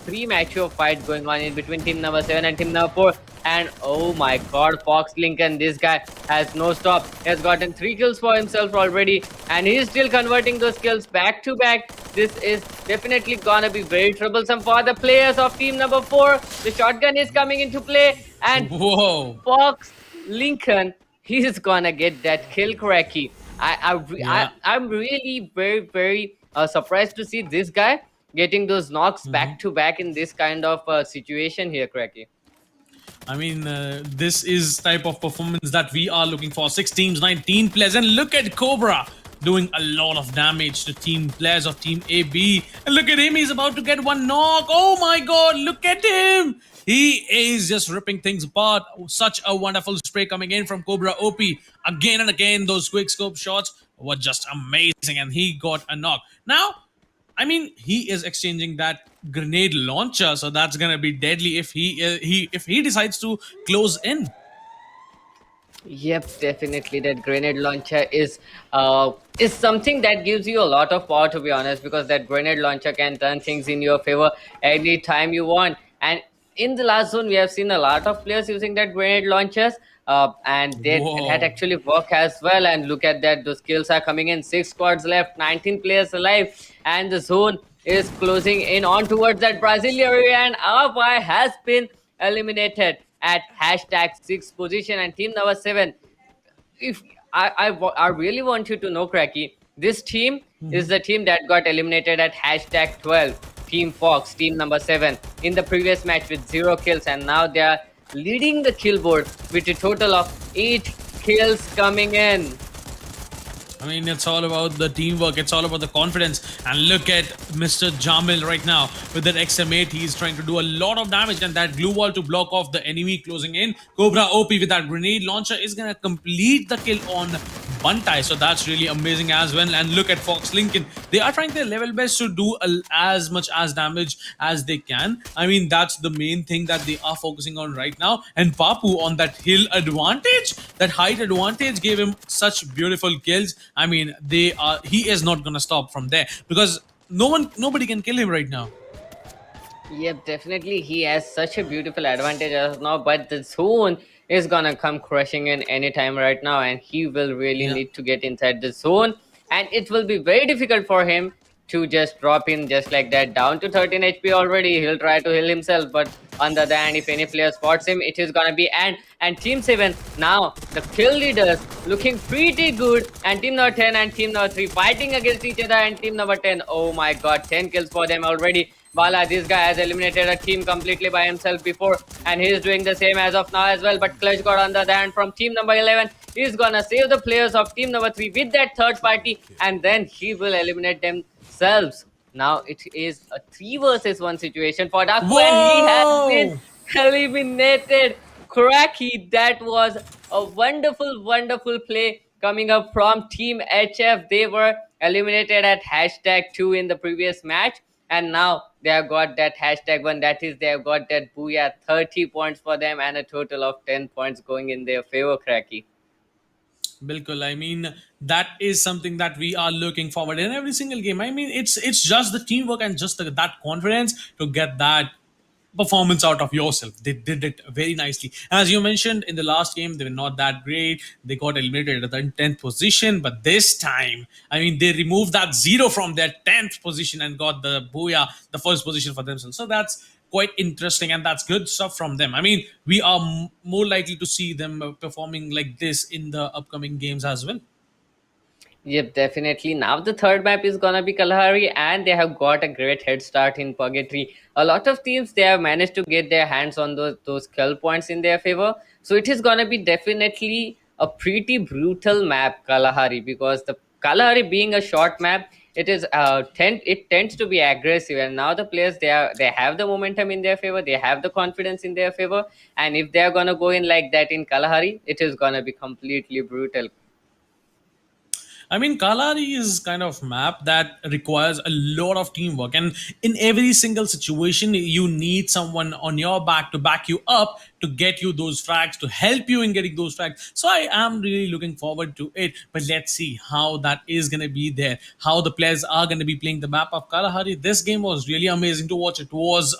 premature fight going on in between team number 7 and team number 4. And oh my god, Fox Lincoln, this guy has no stop. He has gotten 3 kills for himself already, and he's still converting those kills back to back. This is definitely gonna be very troublesome for the players of team number 4. The shotgun is coming into play, and Whoa. Fox Lincoln, he's gonna get that kill, Cracky. Yeah. I'm really very surprised to see this guy getting those knocks back to back in this kind of situation here, Cracky. I mean, this is type of performance that we are looking for. 6 teams, 19 players, and look at Cobra doing a lot of damage to team players of Team AB. And look at him, he's about to get one knock. Oh my god, look at him! He is just ripping things apart. Such a wonderful spray coming in from Cobra OP. Again and again, those quick scope shots were just amazing, and he got a knock. Now, I mean, he is exchanging that grenade launcher, so that's gonna be deadly if he decides to close in. Yep, definitely. That grenade launcher is something that gives you a lot of power, to be honest, because that grenade launcher can turn things in your favor any time you want. And in the last zone, we have seen a lot of players using that grenade launchers, and that Whoa. actually work as well. And look at that; those kills are coming in. 6 squads left, 19 players alive, and the zone is closing in on towards that Brazil area, and our boy has been eliminated at hashtag 6 position. And team number 7, if I really want you to know, Cracky, this team is the team that got eliminated at hashtag 12. Team Fox, team number 7, in the previous match with 0 kills, and now they are leading the kill board with a total of 8 kills coming in. I mean, it's all about the teamwork. It's all about the confidence. And look at Mr. Jamil right now with that XM8. He's trying to do a lot of damage, and that glue wall to block off the enemy closing in. Cobra OP with that grenade launcher is gonna complete the kill on Buntai. So that's really amazing as well. And look at Fox Lincoln. They are trying their level best to do as much as damage as they can. I mean, that's the main thing that they are focusing on right now. And Papu on that hill advantage, that height advantage gave him such beautiful kills. I mean, he is not gonna stop from there because nobody can kill him right now. Yep, definitely. He has such a beautiful advantage as of now, but the zone is gonna come crushing in anytime right now, and he will really Yeah. need to get inside the zone, and it will be very difficult for him to just drop in just like that down to 13 HP already. He'll try to heal himself, but on the other hand, if any player spots him, it is gonna be and Team 7 now the kill leaders looking pretty good, and team number 10 and team number 3 fighting against each other, and team number 10, oh my god, 10 kills for them already. Bala, this guy has eliminated a team completely by himself before, and he's doing the same as of now as well. But Clutch got on the other hand from team number 11. He's gonna save the players of team number 3 with that third party, and then he will eliminate themselves. Now it is a 3 versus 1 situation for Daku, and he has been Whoa! eliminated. Cracky, that was a wonderful play coming up from Team HF. They were eliminated at hashtag 2 in the previous match, and now they have got that hashtag 1. That is, they have got that booyah, 30 points for them, and a total of 10 points going in their favor, Cracky. Bilkul. I mean, that is something that we are looking forward in every single game. I mean, it's just the teamwork and just that confidence to get that performance out of yourself. They did it very nicely. As you mentioned in the last game, they were not that great. They got eliminated at the 10th position, but this time, I mean, they removed that zero from their 10th position and got the booyah, the first position for themselves. So that's quite interesting and that's good stuff from them. I mean, we are more likely to see them performing like this in the upcoming games as well. Yep, definitely. Now the third map is gonna be Kalahari, and they have got a great head start in Purgatory. A lot of teams they have managed to get their hands on those kill points in their favor. So it is gonna be definitely a pretty brutal map, Kalahari, because the Kalahari being a short map, it tends to be aggressive, and now the players they have the momentum in their favor, they have the confidence in their favor, and if they are gonna go in like that in Kalahari, it is gonna be completely brutal. I mean, Kalari is kind of map that requires a lot of teamwork, and in every single situation, you need someone on your back to back you up to get you those frags, to help you in getting those frags. So I am really looking forward to it. But let's see how that is going to be there, how the players are going to be playing the map of Kalahari. This game was really amazing to watch. It was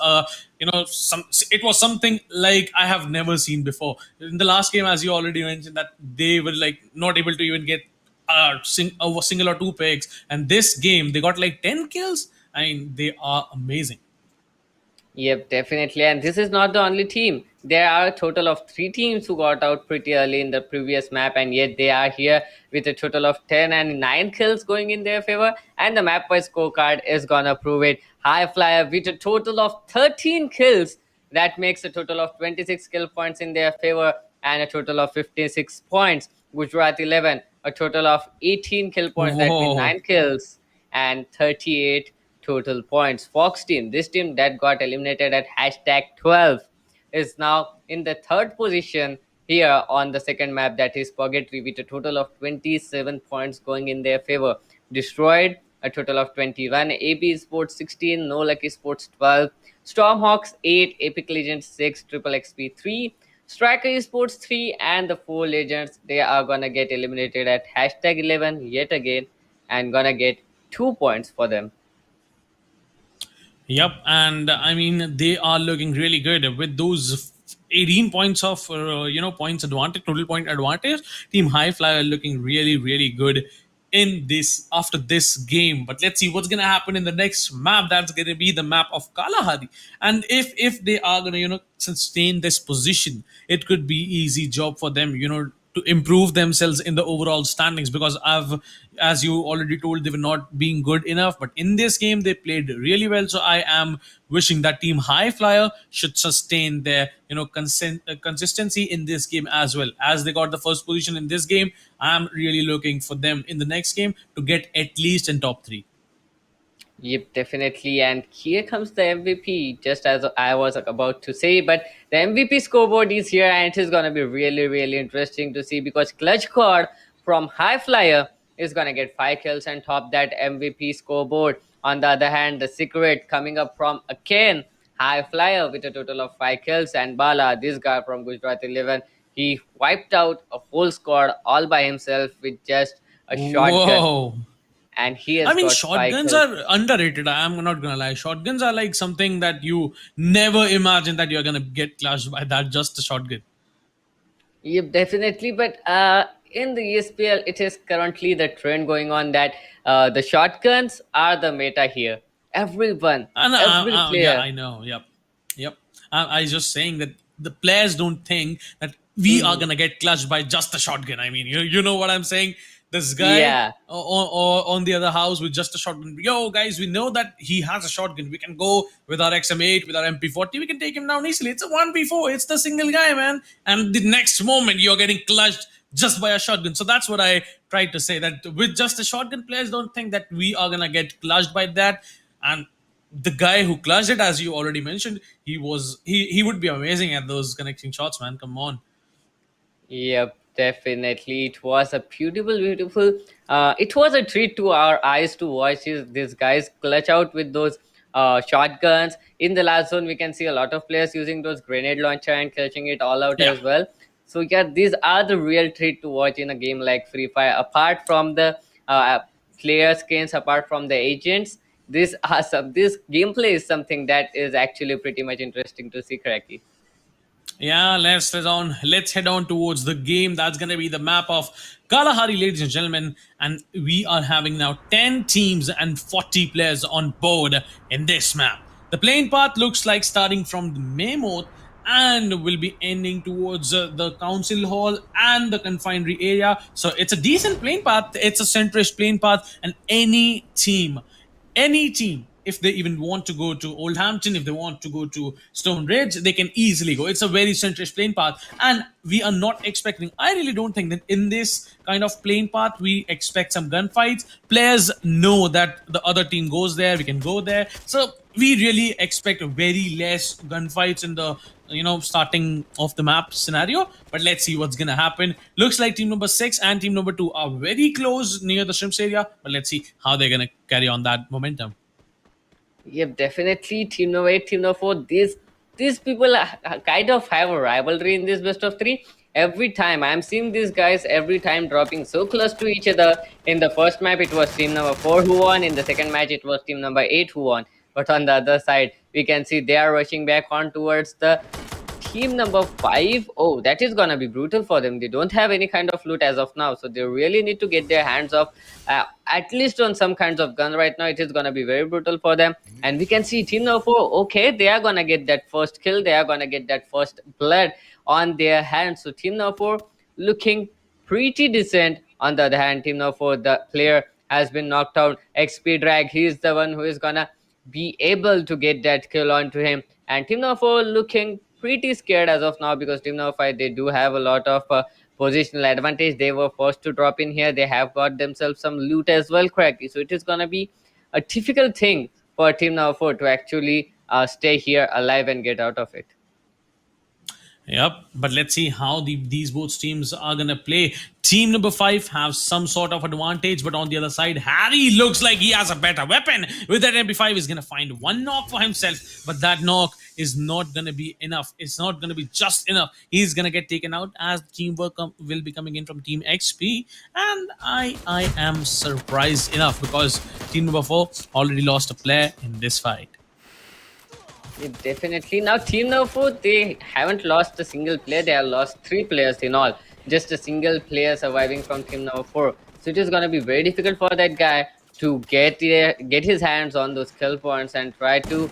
it was something like I have never seen before. In the last game, as you already mentioned, that they were like not able to even get a single or two picks. And this game, they got like 10 kills. I mean, they are amazing. Yep, definitely. And this is not the only team. There are a total of three teams who got out pretty early in the previous map, and yet they are here with a total of 10 and 9 kills going in their favor. And the map wise scorecard is gonna prove it. High Flyer with a total of 13 kills. That makes a total of 26 kill points in their favor and a total of 56 points. Gujarat 11, a total of 18 kill points. That means Whoa. 9 kills and 38 total points. Fox team, this team that got eliminated at hashtag 12, is now in the third position here on the second map, that is Purgatory, with a total of 27 points going in their favor. Destroyed, a total of 21. AB Sports 16, No Lucky Sports 12, Stormhawks 8, Epic Legends 6, Triple XP 3, Striker Esports 3, and the four legends they are gonna get eliminated at hashtag 11 yet again and gonna get 2 points for them. Yep, and I mean they are looking really good with those 18 points of points advantage, total point advantage. Team High Flyer looking really good in this after this game. But let's see what's gonna happen in the next map. That's gonna be the map of Kalahari, and if they are gonna sustain this position, it could be easy job for them. To improve themselves in the overall standings, because as you already told, they were not being good enough, but in this game they played really well. So I am wishing that Team High Flyer should sustain their consistency in this game as well. As they got the first position in this game, I am really looking for them in the next game to get at least in top 3. Yep, definitely. And here comes the MVP, just as I was about to say. But the MVP scoreboard is here, and it is going to be really interesting to see because Clutch Cord from High Flyer is going to get 5 kills and top that MVP scoreboard. On the other hand, the Secret coming up from Aken, High Flyer, with a total of 5 kills. And Bala, this guy from Gujarat 11, he wiped out a whole squad all by himself with just a shotgun. Whoa. And he I has mean, got five shotguns kills. are underrated. I'm not gonna lie. Shotguns are like something that you never imagine that you're gonna get clashed by that just a shotgun. Yep, definitely. But in the ESPL, it is currently the trend going on that the shotguns are the meta here. Everyone, And every yeah, player. I know. Yep. I was just saying that the players don't think that we are Mhm. gonna get clutched by just a shotgun. I mean, you know what I'm saying? This guy Yeah. on the other house with just a shotgun. Yo, guys, we know that he has a shotgun. We can go with our XM8, with our MP40. We can take him down easily. It's a 1v4. It's the single guy, man. And the next moment, you're getting clutched just by a shotgun. So that's what I tried to say. That with just a shotgun, players don't think that we are gonna get clutched by that. And the guy who clutched it, as you already mentioned, he would be amazing at those connecting shots, man. Come on. Yep, definitely. It was a beautiful. It was a treat to our eyes to watch these guys clutch out with those shotguns. In the last zone, we can see a lot of players using those grenade launcher and clutching it all out Yeah. as well. So yeah, these are the real treat to watch in a game like Free Fire. Apart from the uh, player skins, apart from the agents, this gameplay is something that is actually pretty much interesting to see, Cracky. Yeah, let's head on towards the game. That's gonna be the map of Kalahari, ladies and gentlemen. And we are having now 10 teams and 40 players on board in this map. The playing path looks like starting from the Mammoth and will be ending towards the council hall and the confinery area. So it's a decent playing path. It's a centrish playing path, and any team, if they even want to go to Oldhampton, if they want to go to Stone Ridge, they can easily go. It's a very centrish plane path, and we are not expecting. I really don't think that in this kind of plane path we expect some gunfights. Players know that the other team goes there, we can go there, so we really expect very less gunfights in the starting of the map scenario. But let's see what's gonna happen. Looks like team number 6 and team number 2 are very close near the shrimps area, but let's see how they're gonna carry on that momentum. Yep, definitely. Team number 8, Team number 4. These people kind of have a rivalry in this best of three. Every time I'm seeing these guys, every time dropping so close to each other. In the first map, it was Team number 4 who won. In the second match, it was Team number 8 who won. But on the other side, we can see they are rushing back on towards the team number 5. Oh, that is gonna be brutal for them. They don't have any kind of loot as of now, so they really need to get their hands off at least on some kinds of gun right now. It is gonna be very brutal for them. And we can see team number 4, okay, they are gonna get that first kill, they are gonna get that first blood on their hands. So team number 4 looking pretty decent. On the other hand, team number 4, the player has been knocked out. XP drag, he is the one who is gonna be able to get that kill onto him. And team number 4 looking pretty scared as of now, because team number 5, they do have a lot of positional advantage. They were first to drop in here. They have got themselves some loot as well, Cracky. So it is gonna be a difficult thing for team number 4 to actually stay here alive and get out of it. Yep, but let's see how these both teams are gonna play. Team number 5 have some sort of advantage, but on the other side, Harry looks like he has a better weapon. With that MP5, he's gonna find one knock for himself, but that knock is not gonna be enough. It's not gonna be just enough. He's gonna get taken out as teamwork will be coming in from Team XP, and I am surprised enough because Team number 4 already lost a player in this fight. Yeah, definitely. Now, team number 4, they haven't lost a single player. They have lost 3 players in all. Just a single player surviving from team number 4. So it is going to be very difficult for that guy to get his hands on those kill points and try to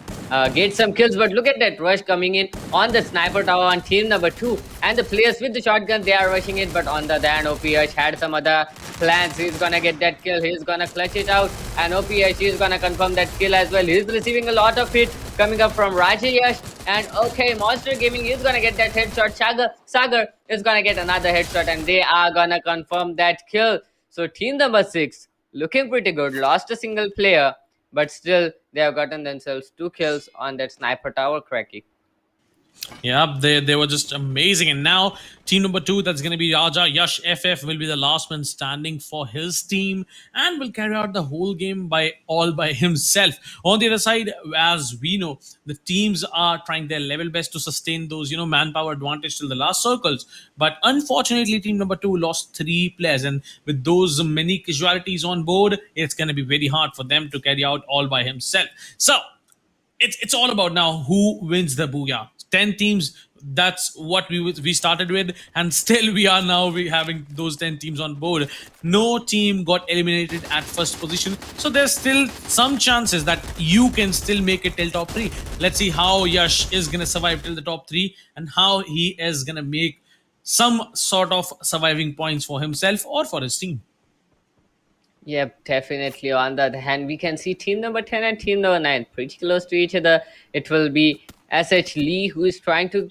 get some kills. But look at that rush coming in on the sniper tower on team number 2. And the players with the shotgun, they are rushing it. But on the other hand, OPH had some other plans. He's gonna get that kill. He's gonna clutch it out. And OPH is gonna confirm that kill as well. He's receiving a lot of hit coming up from Rajayash. And okay, Monster Gaming is gonna get that headshot. Sagar is gonna get another headshot. And they are gonna confirm that kill. So team number 6 looking pretty good. Lost a single player, but still they have gotten themselves 2 kills on that sniper tower, Cracky. Yeah, they were just amazing. And now team number 2, that's going to be Raja Yash FF, will be the last man standing for his team and will carry out the whole game by himself. On the other side, as we know, the teams are trying their level best to sustain those manpower advantage till the last circles. But unfortunately, team number 2 lost 3 players, and with those many casualties on board, it's going to be very hard for them to carry out all by himself. So it's all about now who wins the booyah. 10 teams, that's what we started with, and still we having those 10 teams on board. No team got eliminated at first position, so there's still some chances that you can still make it till top 3. Let's see how Yash is gonna survive till the top 3 and how he is gonna make some sort of surviving points for himself or for his team. Yep, definitely. On the other hand, we can see team number 10 and team number 9 pretty close to each other. It will be SH Lee who is trying to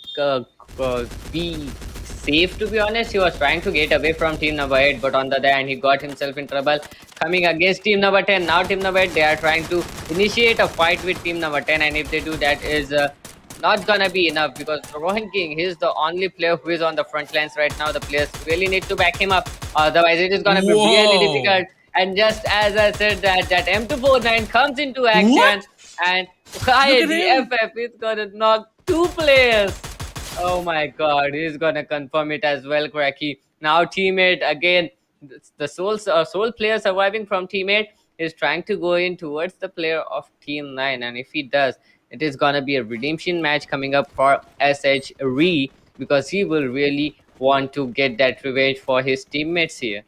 be safe, to be honest. He was trying to get away from team number 8, but on the other hand, he got himself in trouble coming against team number 10. Now, team number 8, they are trying to initiate a fight with team number 10, and if they do, that is not gonna be enough, because Rohan King, he's the only player who is on the front lines right now. The players really need to back him up, otherwise, it is gonna be really difficult. And just as I said, that M249 comes into action, What? and Kai, the FF is gonna knock 2 players. Oh my God, he's gonna confirm it as well, Cracky. Now teammate again, the soul player surviving from teammate is trying to go in towards the player of Team 9, and if he does, it is gonna be a redemption match coming up for SH Re because he will really want to get that revenge for his teammates here.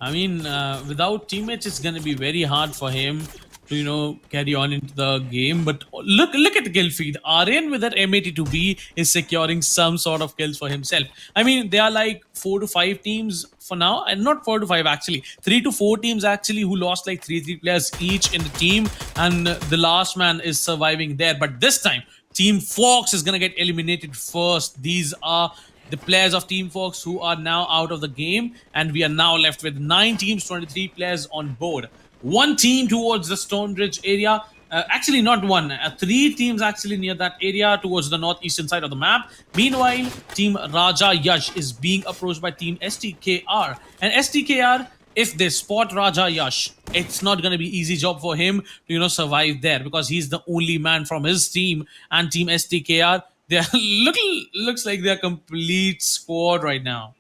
I mean, without teammates, it's going to be very hard for him to carry on into the game. But look at the kill feed. Aryan with that M82B is securing some sort of kills for himself. I mean, there are like 4 to 5 teams for now, and not 4 to 5 actually, 3 to 4 teams actually who lost like three players each in the team, and the last man is surviving there. But this time, Team Fox is going to get eliminated first. These are the players of Team Fox who are now out of the game, and we are now left with 9 teams, 23 players on board. One team towards the Stonebridge area. Actually, not one. 3 teams actually near that area towards the northeastern side of the map. Meanwhile, Team Raja Yash is being approached by Team STKR. And STKR, if they spot Raja Yash, it's not going to be easy job for him to survive there because he's the only man from his team, and Team STKR, they're looks like they're complete squad right now.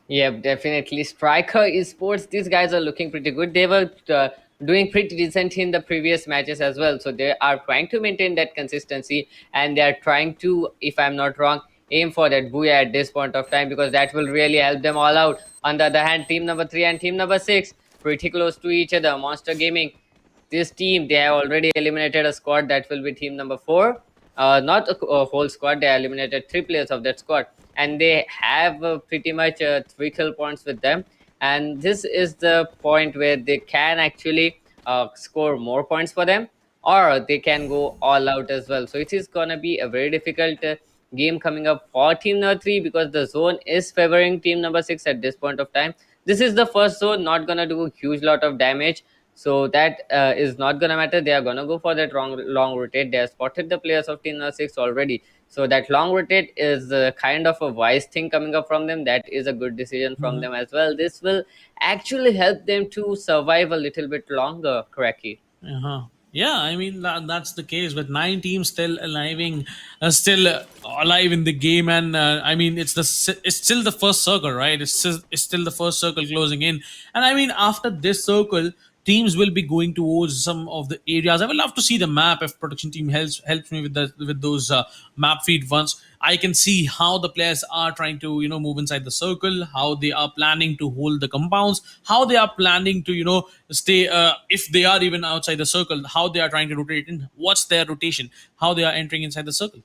Yep, definitely. Striker esports, these guys are looking pretty good. They were doing pretty decent in the previous matches as well. So they are trying to maintain that consistency and they are trying to, if I'm not wrong, aim for that booyah at this point of time because that will really help them all out. On the other hand, team number 3 and team number 6, pretty close to each other. Monster Gaming, this team, they have already eliminated a squad that will be team number 4. Not a whole squad, they eliminated 3 players of that squad, and they have pretty much 3 kill points with them. And this is the point where they can actually score more points for them, or they can go all out as well. So it is gonna be a very difficult game coming up for team number 3 because the zone is favoring team number 6 at this point of time. This is the first zone, not gonna do a huge lot of damage, so that is not gonna matter. They are gonna go for that long rotate. They have spotted the players of team number 6 already, so that long rotate is kind of a wise thing coming up from them. That is a good decision from them as well. This will actually help them to survive a little bit longer, Cracky. Uh-huh. Yeah, I mean that's the case with 9 teams still alive in the game, and I mean it's still the first circle, right? It's still the first circle closing in, and I mean after this circle, teams will be going towards some of the areas. I would love to see the map if production team helps me with those map feed once. I can see how the players are trying to move inside the circle, how they are planning to hold the compounds, how they are planning to stay if they are even outside the circle, how they are trying to rotate in, what's their rotation, how they are entering inside the circle.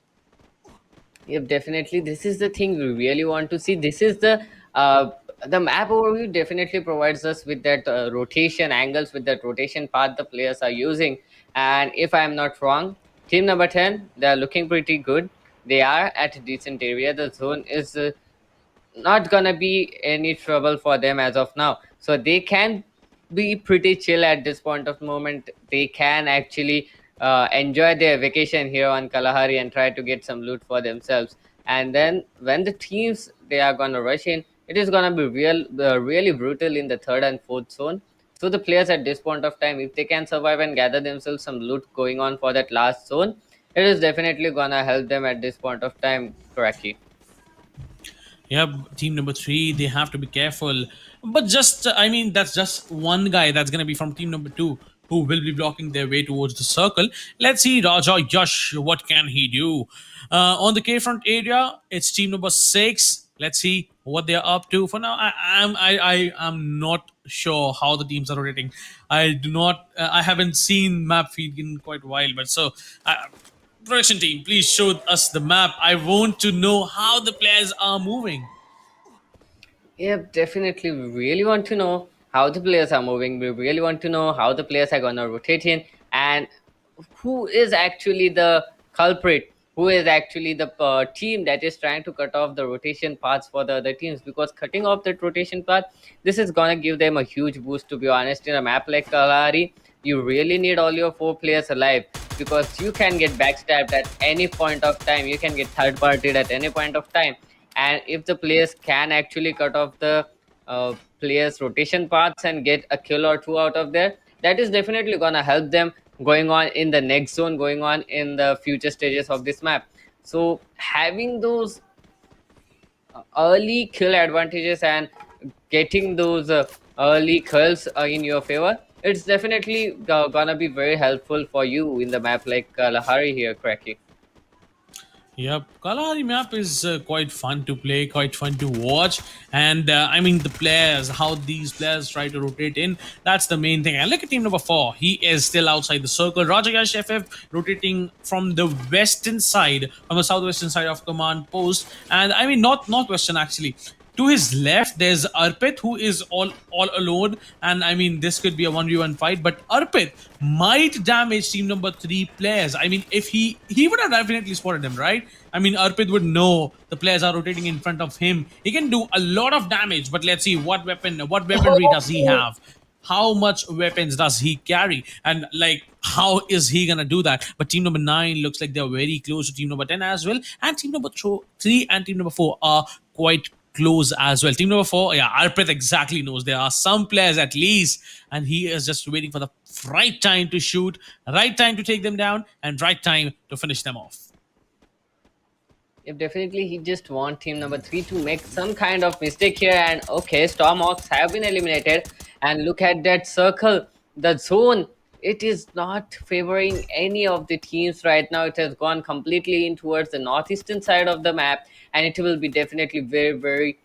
Yep, definitely. This is the thing we really want to see. This is the map overview definitely provides us with that rotation angles, with that rotation path the players are using. And if I'm not wrong, team number 10, they are looking pretty good. They are at a decent area. The zone is not gonna be any trouble for them as of now. So they can be pretty chill at this point of moment. They can actually enjoy their vacation here on Kalahari and try to get some loot for themselves. And then when the teams they are gonna rush in, it is gonna be really brutal in the third and fourth zone. So the players at this point of time, if they can survive and gather themselves some loot going on for that last zone, it is definitely gonna help them at this point of time, Cracky. Yeah, team number 3, they have to be careful. But just, I mean, that's just one guy that's going to be from team number 2 who will be blocking their way towards the circle. Let's see, Raja Yash, what can he do? On the K front area, it's team number 6. Let's see what they're up to. For now, I am not sure how the teams are rotating. I haven't seen map feed in quite a while, but so. Production team, please show us the map. I want to know how the players are moving. Yep, definitely. We really want to know how the players are moving. We really want to know how the players are gonna rotate in, and who is actually the culprit, who is actually the team that is trying to cut off the rotation paths for the other teams. Because cutting off that rotation path, this is gonna give them a huge boost. To be honest, in a map like Kalari, you really need all your 4 players alive because you can get backstabbed at any point of time. You can get third partied at any point of time, and if the players can actually cut off the players rotation paths and get a kill or two out of there, that is definitely gonna help them going on in the next zone, going on in the future stages of this map. So having those early kill advantages and getting those early kills in your favor, it's definitely gonna be very helpful for you in the map like Lahari here, Cracky. Yep, Kalahari map is quite fun to play, quite fun to watch, and I mean the players, how these players try to rotate in. That's the main thing. And look at team number four. He is still outside the circle. Rajagash FF rotating from the western side, from the southwestern side of command post, and I mean not northwestern actually. To his left, there's Arpit, who is all alone, and I mean this could be a 1v1 fight. But Arpit might damage team number three players. I mean, if he would have definitely spotted them, right? I mean, Arpit would know the players are rotating in front of him. He can do a lot of damage, but let's see what weaponry does he have? How much weapons does he carry, and like how is he gonna do that? But team number 9 looks like they're very close to team number 10 as well, and team number 3 and team number 4 are quite close as well. Team number 4, yeah, Arpit exactly knows there are some players at least, and he is just waiting for the right time to shoot, right time to take them down, and right time to finish them off. If definitely he just want team number 3 to make some kind of mistake here, and okay, Stormhawks have been eliminated, and look at that circle, the zone, it is not favoring any of the teams right now. It has gone completely in towards the northeastern side of the map, and it will be definitely very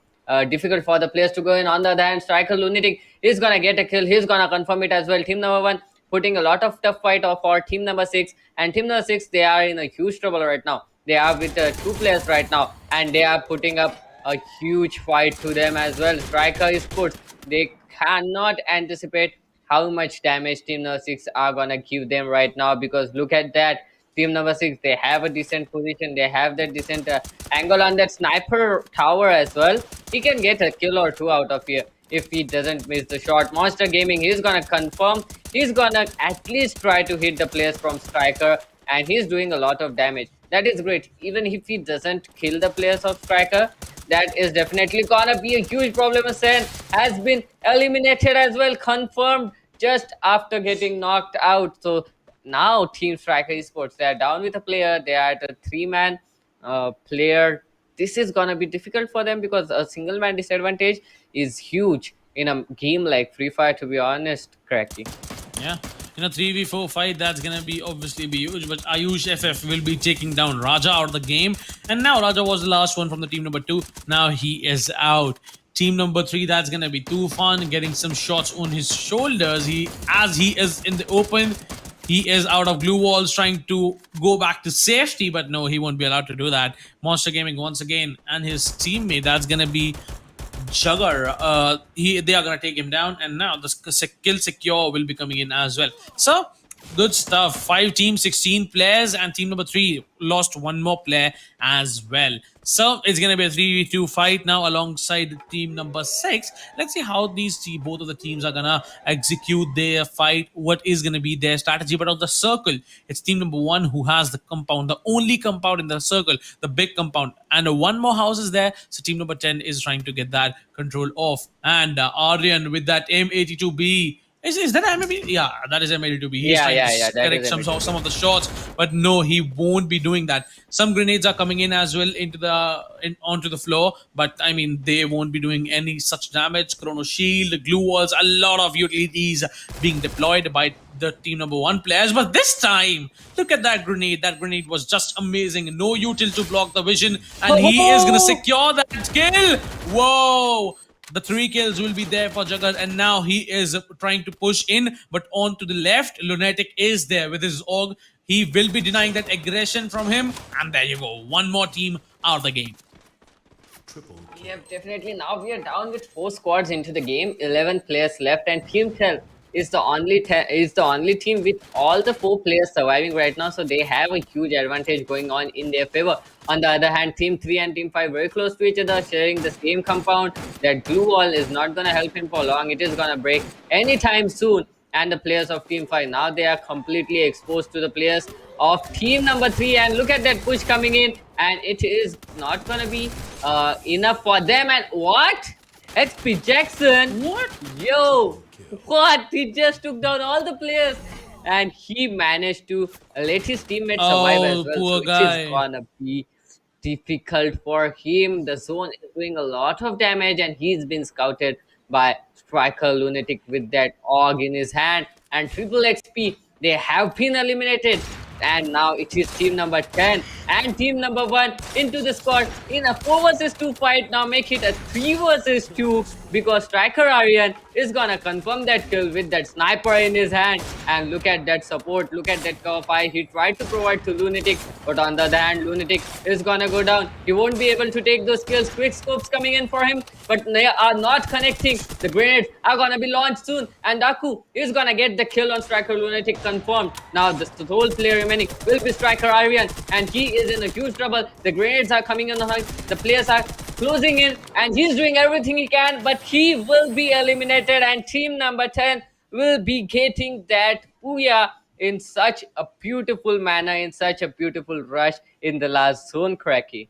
difficult for the players to go in. On the other hand, Striker Lunatic is gonna get a kill, he's gonna confirm it as well. Team number 1 putting a lot of tough fight for team number 6, and team number 6, they are in a huge trouble right now. They are with two players right now, and they are putting up a huge fight to them as well. Striker is put. They cannot anticipate how much damage team number 6 are gonna give them right now, because look at that. Team number 6, they have a decent position. They have that decent angle on that sniper tower as well. He can get a kill or two out of here if he doesn't miss the shot. Monster Gaming, he's gonna confirm. He's gonna at least try to hit the players from Striker, and he's doing a lot of damage. That is great. Even if he doesn't kill the players of Striker, that is definitely gonna be a huge problem. Sen has been eliminated as well, confirmed just after getting knocked out. So now Team Striker Esports, they are down with a player. They are at a three-man player. This is gonna be difficult for them because a single man disadvantage is huge in a game like Free Fire, to be honest, Cracky. Yeah. In a 3v4 fight, that's gonna be obviously be huge, but Ayush FF will be taking down Raja out of the game. And now Raja was the last one from the team number 2. Now he is out. Team number 3, that's gonna be Tufan getting some shots on his shoulders. He is in the open. He is out of glue walls trying to go back to safety, but no, he won't be allowed to do that. Monster Gaming once again and his teammate, that's gonna be Jugger, they are gonna take him down, and now the kill secure will be coming in as well. So good stuff. 5 teams, 16 players, and team number 3 lost one more player as well. So it's gonna be a 3v2 fight now alongside team number 6. Let's see how both of the teams are gonna execute their fight. What is gonna be their strategy? But on the circle, it's team number 1 who has the compound, the only compound in the circle, the big compound, and one more house is there. So team number 10 is trying to get that control off. And Aryan with that M82B. Is that M82B? Yeah, that is M82B. He's Yeah, trying yeah, to yeah, that correct is some of the shots, but no, he won't be doing that. Some grenades are coming in as well onto the floor, but I mean they won't be doing any such damage. Chrono Shield, glue walls, a lot of utilities being deployed by the team number 1 players. But this time, look at that grenade. That grenade was just amazing. No util to block the vision, and he is gonna secure that kill. Whoa! The 3 kills will be there for Jagat, and now he is trying to push in, but on to the left, Lunatic is there with his org. He will be denying that aggression from him, and there you go. One more team out of the game. Yep, definitely. Now we are down with 4 squads into the game, 11 players left, and Team 12 is the only team with all the 4 players surviving right now. So they have a huge advantage going on in their favor. On the other hand, Team 3 and Team 5 very close to each other, sharing the same compound. That glue wall is not gonna help him for long. It is gonna break anytime soon. And the players of Team 5, now they are completely exposed to the players of team number 3, and look at that push coming in, and it is not gonna be enough for them. And what? XP Jackson, What? yo, what? He just took down all the players. and he managed to let his teammates survive as Oh, well. So poor it is guy. gonna be difficult for him. The zone is doing a lot of damage, and he's been scouted by Striker Lunatic with that AUG in his hand. And Triple XP, they have been eliminated. And now it is team number 10 and team number 1 into the squad in a 4 versus 2 fight. Now make it a 3 versus 2 because Striker Aryan is gonna confirm that kill with that sniper in his hand. And look at that support, look at that cover fire he tried to provide to Lunatic, but on the other hand, Lunatic is gonna go down. He won't be able to take those kills. Quick scopes coming in for him, but they are not connecting. The grenades are gonna be launched soon, and Daku is gonna get the kill on Striker Lunatic confirmed. Now the sole player remaining will be Striker Aryan, and he is in a huge trouble. The grenades are coming on the high. The players are closing in, and he's doing everything he can, but he will be eliminated, and team number 10 will be getting that booyah in such a beautiful manner, in such a beautiful rush in the last zone, Cracky.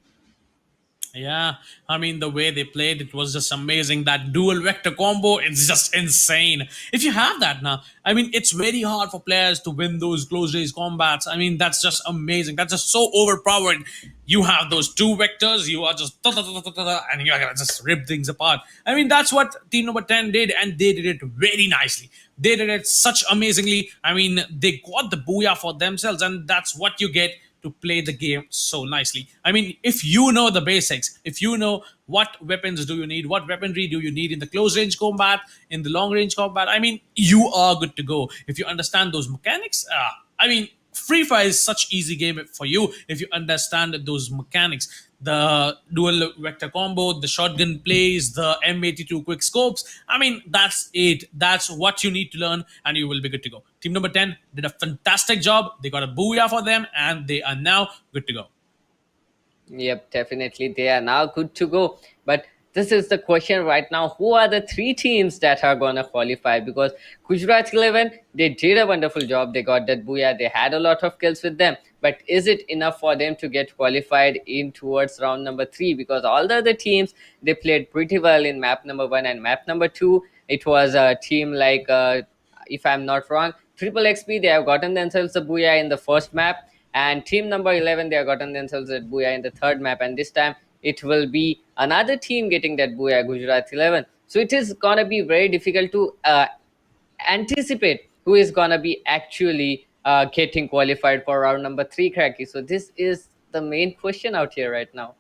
Yeah, I mean the way they played, it was just amazing. That dual vector combo, it's just insane. If you have that now, I mean, it's very hard for players to win those close range combats. I mean, that's just amazing. That's just so overpowered. You have those two vectors, you are just and you're gonna just rip things apart. I mean, that's what team number 10 did, and they did it very nicely. They did it such amazingly. I mean, they got the booyah for themselves, and that's what you get to play the game so nicely. I mean, if you know the basics, if you know what weapons do you need, what weaponry do you need in the close range combat, in the long range combat, I mean, you are good to go. If you understand those mechanics, I mean, Free Fire is such easy game for you if you understand those mechanics. The dual vector combo, the shotgun plays, the M82 quick scopes. I mean, that's it. That's what you need to learn, and you will be good to go. Team number 10 did a fantastic job. They got a booyah for them, and they are now good to go. Yep, definitely. They are now good to go. But this is the question right now. Who are the three teams that are going to qualify? Because Gujarat 11, they did a wonderful job. They got that booyah. They had a lot of kills with them. But is it enough for them to get qualified in towards round number 3? Because all the other teams, they played pretty well in map number 1 and map number 2. It was a team like, if I'm not wrong, Triple XP, they have gotten themselves a booyah in the first map, and team number 11, they have gotten themselves that booyah in the third map, and this time it will be another team getting that booyah, Gujarat 11. So it is gonna be very difficult to anticipate who is gonna be actually getting qualified for round number 3, Cracky. So this is the main question out here right now.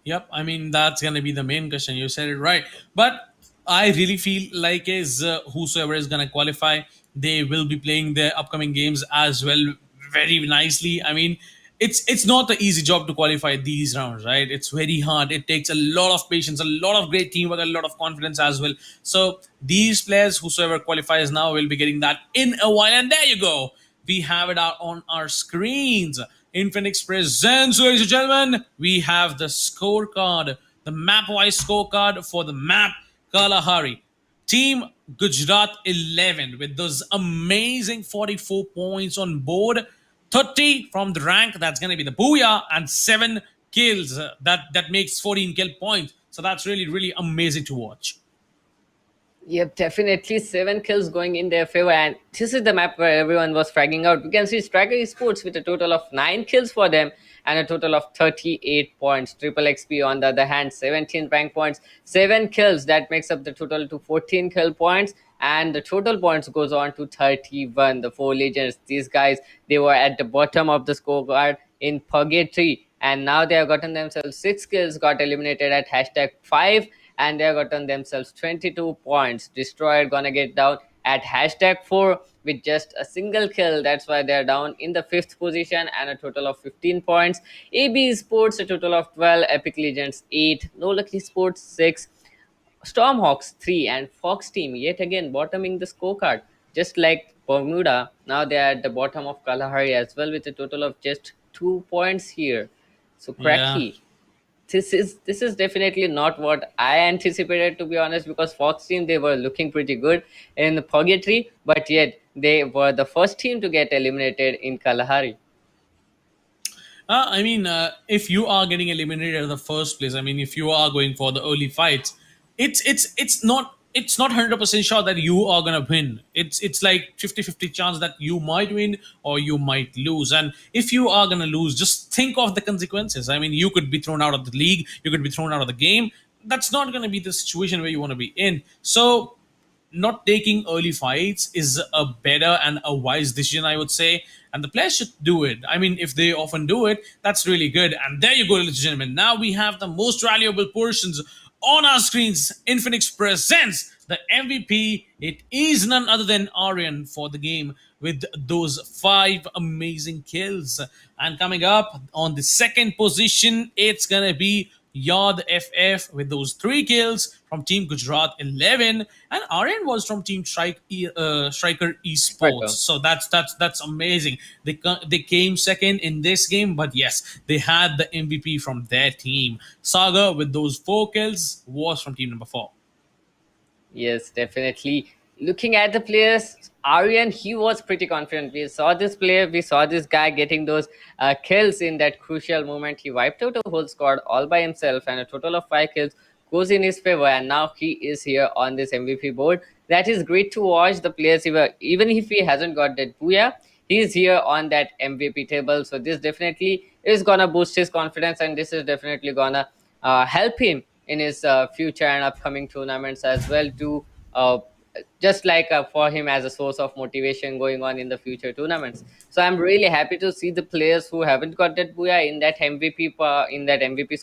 Yep, I mean that's gonna be the main question. You said it right, but I really feel like is whosoever is gonna qualify, they will be playing their upcoming games as well very nicely. I mean, it's not an easy job to qualify these rounds, right? It's very hard. It takes a lot of patience, a lot of great teamwork, a lot of confidence as well. So these players, whosoever qualifies now, will be getting that in a while. And there you go, we have it out on our screens. Infinix presents, ladies and gentlemen, we have the scorecard, the map wise scorecard for the map Kalahari. Team Gujarat 11 with those amazing 44 points on board, 30 from the rank, that's going to be the Booyah, and 7 kills. That makes 14 kill points. So that's really, really amazing to watch. Yep, definitely 7 kills going in their favor, and this is the map where everyone was fragging out. We can see Striker Esports with a total of 9 kills for them and a total of 38 points. Triple XP on the other hand, 17 rank points, 7 kills. That makes up the total to 14 kill points, and the total points goes on to 31. The four legends, these guys, they were at the bottom of the scorecard in purgatory, and now they have gotten themselves 6 kills, got eliminated at #5, and they have gotten themselves 22 points. Destroyed gonna get down at #4 with just a single kill. That's why they're down in the 5th position and a total of 15 points. AB Sports a total of 12, Epic Legends 8, No Lucky Sports 6, Stormhawks 3, and Fox Team yet again bottoming the scorecard. Just like Bermuda, now they are at the bottom of Kalahari as well with a total of just 2 points here. So Yeah. Cracky, this is definitely not what I anticipated, to be honest, because Fox team, they were looking pretty good in the purgatory, but yet they were the first team to get eliminated in Kalahari. I mean, if you are getting eliminated in the first place, I mean, if you are going for the early fights, it's not it's not 100% sure that you are going to win. It's like 50-50 chance that you might win or you might lose. And if you are going to lose, just think of the consequences. I mean, you could be thrown out of the league, you could be thrown out of the game. That's not going to be the situation where you want to be in. So not taking early fights is a better and a wise decision, I would say. And the players should do it. I mean, if they often do it, that's really good. And there you go, ladies and gentlemen. Now we have the most valuable portions on our screens. Infinix presents the MVP. It is none other than Aryan for the game with those 5 amazing kills. And coming up on the second position, it's gonna be Yard FF with those 3 kills from Team Gujarat 11, and Aryan was from Team Striker Esports. Striker. So that's amazing. They came second in this game, but yes, they had the MVP from their team. Saga with those 4 kills was from team number 4. Yes, definitely. Looking at the players, Aryan, he was pretty confident. We saw this player, we saw this guy getting those kills in that crucial moment. He wiped out a whole squad all by himself, and a total of 5 kills goes in his favor. And now he is here on this MVP board. That is great to watch. The players, even if he hasn't got that booyah, he is here on that MVP table. So this definitely is gonna boost his confidence, and this is definitely gonna help him in his future and upcoming tournaments as well to just like for him as a source of motivation going on in the future tournaments. So I'm really happy to see the players who haven't got that booyah in that MVP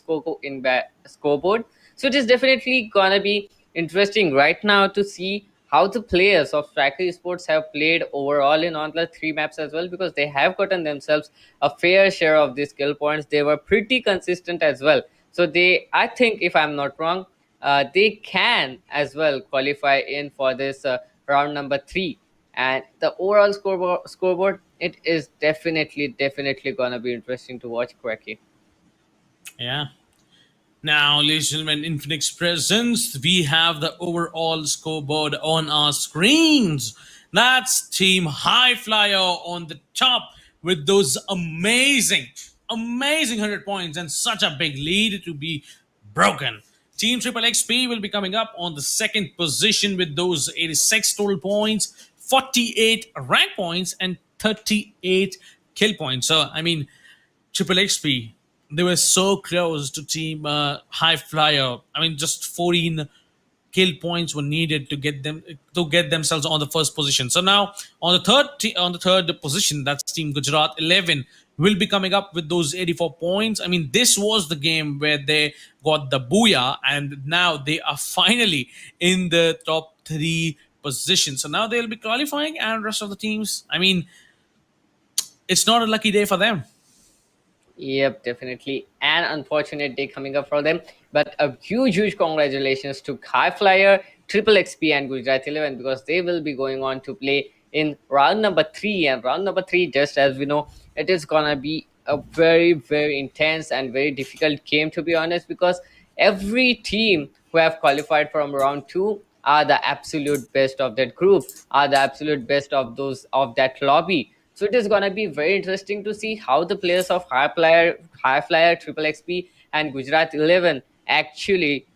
scoreboard. So it is definitely gonna be interesting right now to see how the players of Striker Esports have played overall in all the 3 maps as well, because they have gotten themselves a fair share of these skill points. They were pretty consistent as well. So they, I think, if I'm not wrong, they can as well qualify in for this round number 3. And the overall scoreboard, it is definitely gonna be interesting to watch, Cracky. Yeah. Now, ladies and gentlemen, Infinix presents, we have the overall scoreboard on our screens. That's Team High Flyer on the top with those amazing 100 points and such a big lead to be broken. Team Triple XP will be coming up on the second position with those 86 total points, 48 rank points, and 38 kill points. So, I mean, Triple XP, they were so close to Team High Flyer. I mean, just 14 kill points were needed to get themselves on the first position. So now on the third position, that's Team Gujarat 11 will be coming up with those 84 points. I mean, this was the game where they got the booyah, and now they are finally in the top 3 position. So now they'll be qualifying, and rest of the teams. I mean, it's not a lucky day for them. Yep, definitely. An unfortunate day coming up for them. But a huge congratulations to High Flyer, Triple XP, and Gujarat 11, because they will be going on to play in round number 3. And round number 3, just as we know, it is gonna be a very intense and very difficult game, to be honest, because every team who have qualified from round 2 are the absolute best of that group, are the absolute best of those of that lobby. So it is gonna be very interesting to see how the players of High Flyer, Triple XP, and Gujarat 11 actually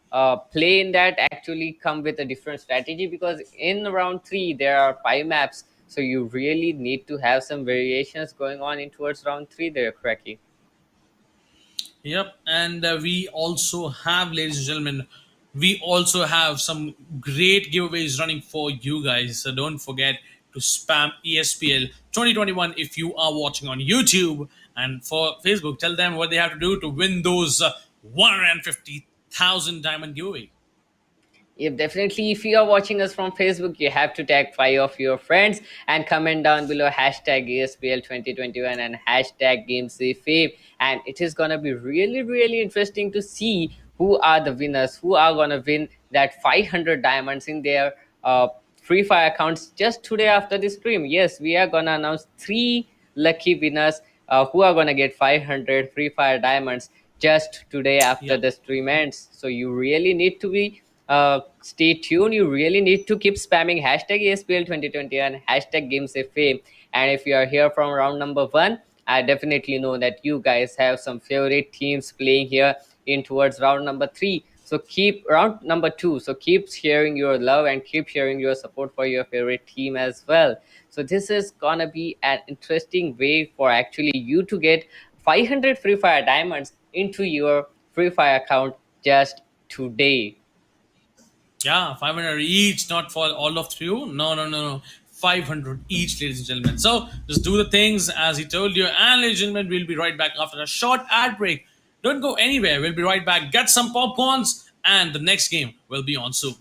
play in that. Actually, come with a different strategy, because in round 3 there are 5 maps. So you really need to have some variations going on in towards round 3 there, Cracky. Yep, and we also have, ladies and gentlemen, we also have some great giveaways running for you guys. So don't forget to spam ESPL 2021 if you are watching on YouTube. And for Facebook, tell them what they have to do to win those 150,000 diamond giveaway. If definitely, if you are watching us from Facebook, you have to tag 5 of your friends and comment down below hashtag ESPL 2021 and hashtag GamesFame. And it is gonna be really interesting to see who are the winners, who are gonna win that 500 diamonds in their Free Fire accounts just today after the stream. Yes, we are gonna announce 3 lucky winners who are gonna get 500 Free Fire diamonds just today after Yep. the stream ends. So you really need to be stay tuned. You really need to keep spamming hashtag ESPL 2020 and hashtag GamesFA. And if you are here from round number 1, I definitely know that you guys have some favorite teams playing here in towards round number 3. So keep round number 2. So keep sharing your love and keep sharing your support for your favorite team as well. So this is gonna be an interesting way for actually you to get 500 Free Fire diamonds into your Free Fire account just today. Yeah, 500 each, not for all of you. No, no, no, no. 500 each, ladies and gentlemen. So just do the things as he told you. And ladies and gentlemen, we'll be right back after a short ad break. Don't go anywhere. We'll be right back. Get some popcorns, and the next game will be on soon.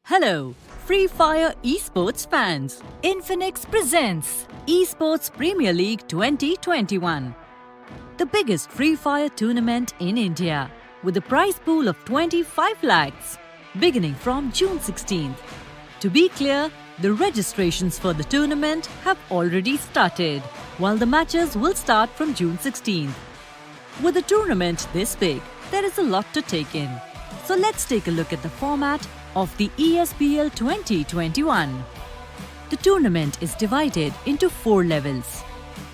Hello, Free Fire esports fans. Infinix presents Esports Premier League 2021, the biggest Free Fire tournament in India, with a prize pool of 25 lakhs, beginning from June 16th. To be clear, the registrations for the tournament have already started, while the matches will start from June 16th. With a tournament this big, there is a lot to take in. So let's take a look at the format of the ESPL 2021. The tournament is divided into 4 levels.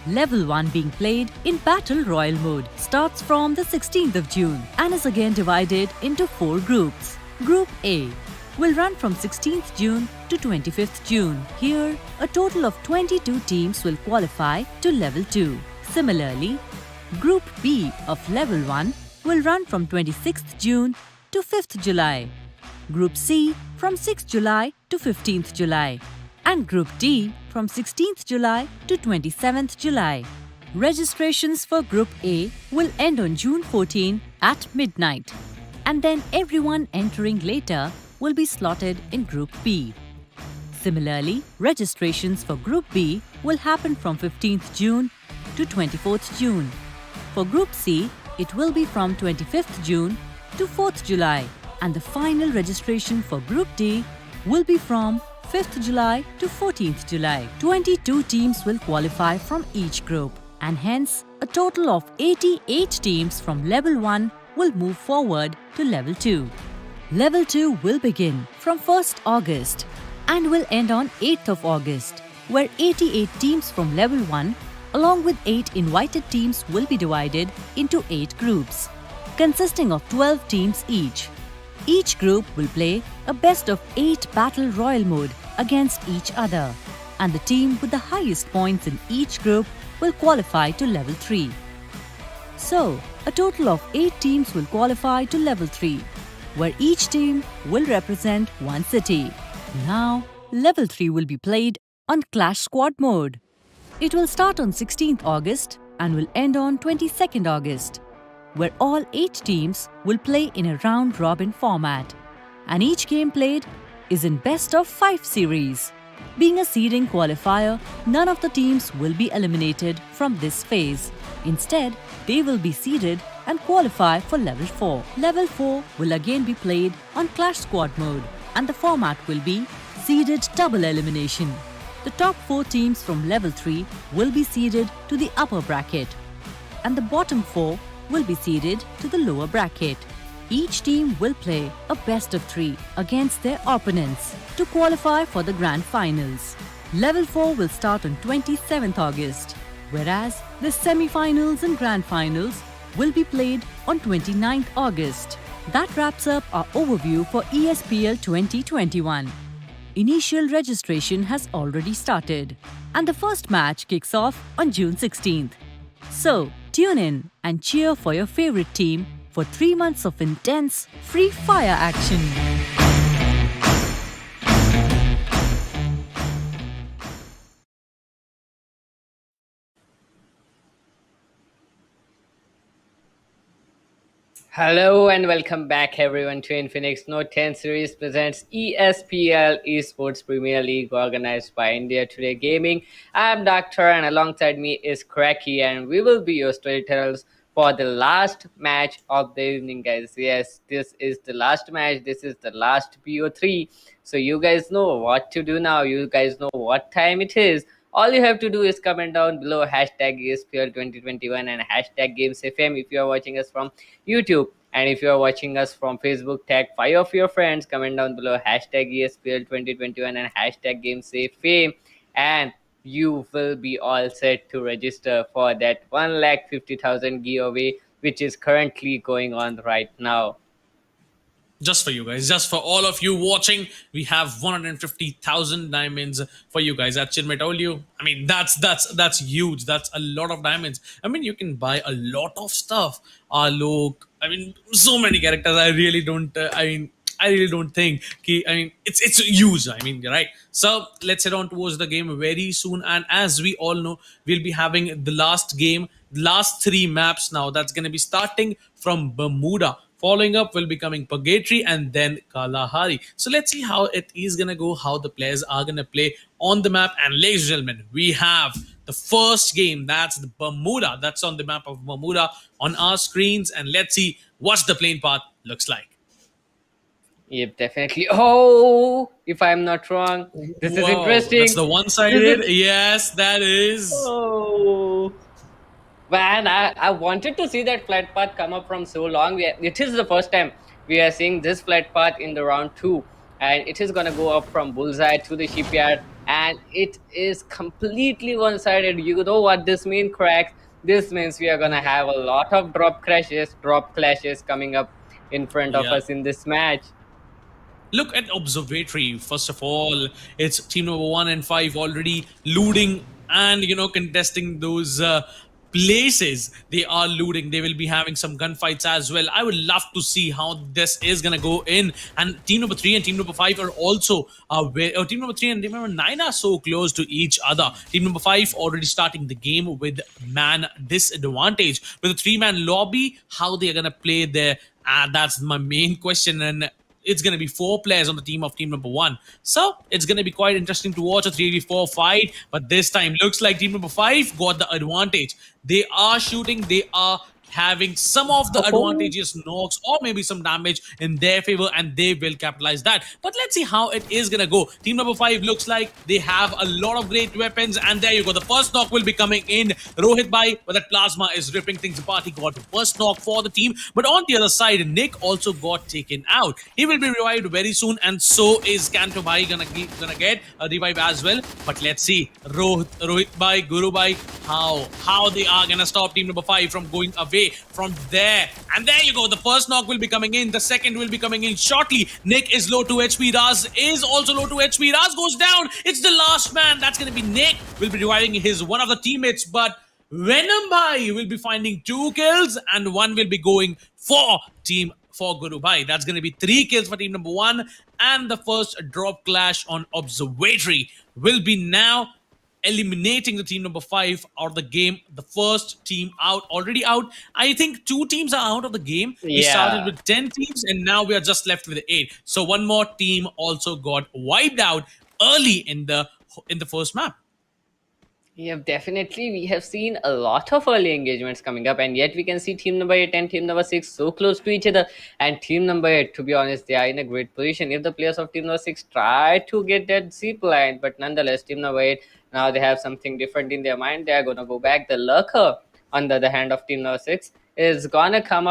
Level 1 being played in Battle Royale mode starts from the 16th of June and is again divided into 4 groups. Group A will run from 16th June to 25th June. Here, a total of 22 teams will qualify to Level 2. Similarly, Group B of Level 1 will run from 26th June to 5th July. Group C from 6th July to 15th July. And Group D from 16th July to 27th July. Registrations for Group A will end on June 14 at midnight. And then everyone entering later will be slotted in Group B. Similarly, registrations for Group B will happen from 15th June to 24th June. For Group C, it will be from 25th June to 4th July, and the final registration for Group D will be from 5th July to 14th July. 22 teams will qualify from each group, and hence a total of 88 teams from Level 1 will move forward to Level 2. Level 2 will begin from 1st August and will end on 8th of August, where 88 teams from Level 1 along with 8 invited teams will be divided into 8 groups, consisting of 12 teams each. Each group will play a best of 8 Battle Royale mode against each other, and the team with the highest points in each group will qualify to Level 3. So, a total of 8 teams will qualify to Level 3, where each team will represent one city. Now, Level 3 will be played on Clash Squad mode. It will start on 16th August and will end on 22nd August, where all 8 teams will play in a round-robin format, and each game played is in best of 5 series. Being a seeding qualifier, none of the teams will be eliminated from this phase. Instead, they will be seeded and qualify for Level 4. Level 4 will again be played on Clash Squad mode, and the format will be seeded double elimination. The top 4 teams from Level 3 will be seeded to the upper bracket, and the bottom 4 will be seeded to the lower bracket. Each team will play a best of 3 against their opponents to qualify for the grand finals. Level 4 will start on 27th August, whereas the semi-finals and grand finals will be played on 29th August. That wraps up our overview for ESPL 2021. Initial registration has already started, and the first match kicks off on June 16th. So, tune in and cheer for your favorite team for 3 months of intense free fire action. Hello and welcome back everyone to Infinix Note 10 series presents ESPL Esports Premier League organized by India Today Gaming. I'm Doctor and alongside me is Cracky and we will be your storytellers for the last match of the evening, guys. Yes, this is the last match. This is the last BO3. So you guys know what to do now. You guys know what time it is. All you have to do is comment down below hashtag ESPL 2021 and hashtag GamesFM if you are watching us from YouTube. And if you are watching us from Facebook, tag 5 of your friends, comment down below hashtag ESPL 2021 and hashtag GamesFM. And you will be all set to register for that 1,50,000 giveaway, which is currently going on right now. Just for you guys, just for all of you watching, we have 150,000 diamonds for you guys. That's Chinmay told you. I mean, that's huge. That's a lot of diamonds. I mean, you can buy a lot of stuff. Look, I mean, so many characters. I really don't think. I mean, it's huge. I mean, right. So let's head on towards the game very soon. And as we all know, we'll be having the last game, last 3 maps now. That's gonna be starting from Bermuda Following up will be coming Purgatory and then Kalahari. So let's see how it is gonna go, how the players are gonna play on the map. And ladies and gentlemen, we have the first game. That's the Bermuda. That's on the map of Bermuda on our screens. And let's see what the playing path looks like. Yep, definitely. Oh, if I'm not wrong, this is Whoa, that's interesting. the This one-sided. is Yes, that is. oh. Man, I wanted to see that flight path come up from so long. It is the first time we are seeing this flight path in the round two, and it is gonna go up from Bullseye to the shipyard, and it is completely one-sided. You know what this means, cracks? This means we are gonna have a lot of drop clashes coming up in front of Yeah. us in this match. Look at Observatory. First of all, it's team number 1 and 5 already looting and contesting those places. They are looting. They will be having some gunfights as well. I would love to see how this is gonna go in. And team number 3 and team number 5 are also team number 3 and team number 9 are so close to each other. Team number 5 already starting the game with man disadvantage with a 3-man lobby. How they are gonna play there? That's my main question. And it's going to be 4 players on the team of team number 1. So it's going to be quite interesting to watch a 3v4 fight. But this time, looks like team number 5 got the advantage. They are shooting, they are having some of the Oh, advantageous knocks or maybe some damage in their favor, and they will capitalize that. But let's see how it is gonna go. Team number 5 looks like they have a lot of great weapons, and there you go. The first knock will be coming in. Rohit Bhai, but that plasma is ripping things apart. He got the first knock for the team. But on the other side, Nick also got taken out. He will be revived very soon, and so is Kanto Bhai gonna get a revive as well. But let's see, Rohit Bhai, Guru Bhai, how they are gonna stop team number 5 from going away from there. And there you go. The first knock will be coming in. The second will be coming in shortly. Nick is low to HP. Raz is also low to HP. Raz goes down. It's the last man. That's gonna be Nick. Will be reviving his one of the teammates, but Venom Bhai will be finding 2 kills, and one will be going for Guru Bhai. That's going to be 3 kills for team number 1. And the first drop clash on Observatory will be now eliminating the team number 5 out of the game. The first team out, already out. I think 2 teams are out of the game. We started yeah. with 10 teams, and now we are just left with 8. So one more team also got wiped out early in the first map. Yeah, definitely. We have seen a lot of early engagements coming up, and yet we can see team number 8 and team number 6 so close to each other. And team number 8, to be honest, they are in a great position. If the players of team number 6 try to get that zip line, but nonetheless, team number 8 now they have something different in their mind. They are gonna go back. The lurker under the hand of team number 6 is gonna come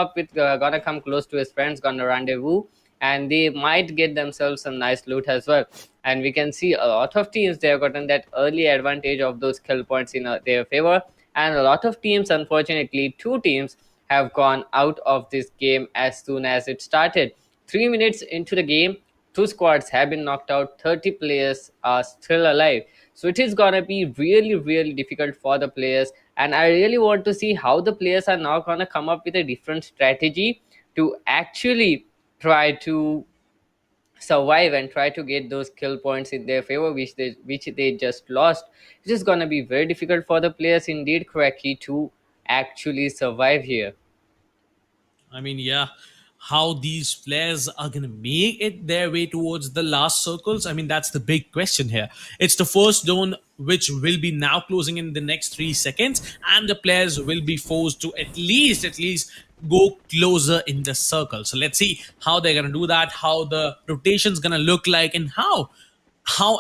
close to his friends, gonna rendezvous, and they might get themselves some nice loot as well. And we can see a lot of teams they have gotten that early advantage of those kill points in their favor, and a lot of teams, unfortunately 2 teams have gone out of this game as soon as it started. 3 minutes into the game, 2 squads have been knocked out, 30 players are still alive. So it is gonna be really, really difficult for the players, and I really want to see how the players are now gonna come up with a different strategy to actually try to survive and try to get those kill points in their favor, which they just lost. It is gonna be very difficult for the players indeed, Cracky, to actually survive here. I mean, yeah, how these players are going to make it their way towards the last circles. I mean, that's the big question here. It's the first zone which will be now closing in the next 3 seconds, and the players will be forced to at least go closer in the circle. So let's see how they're going to do that, how the rotation's going to look like, and how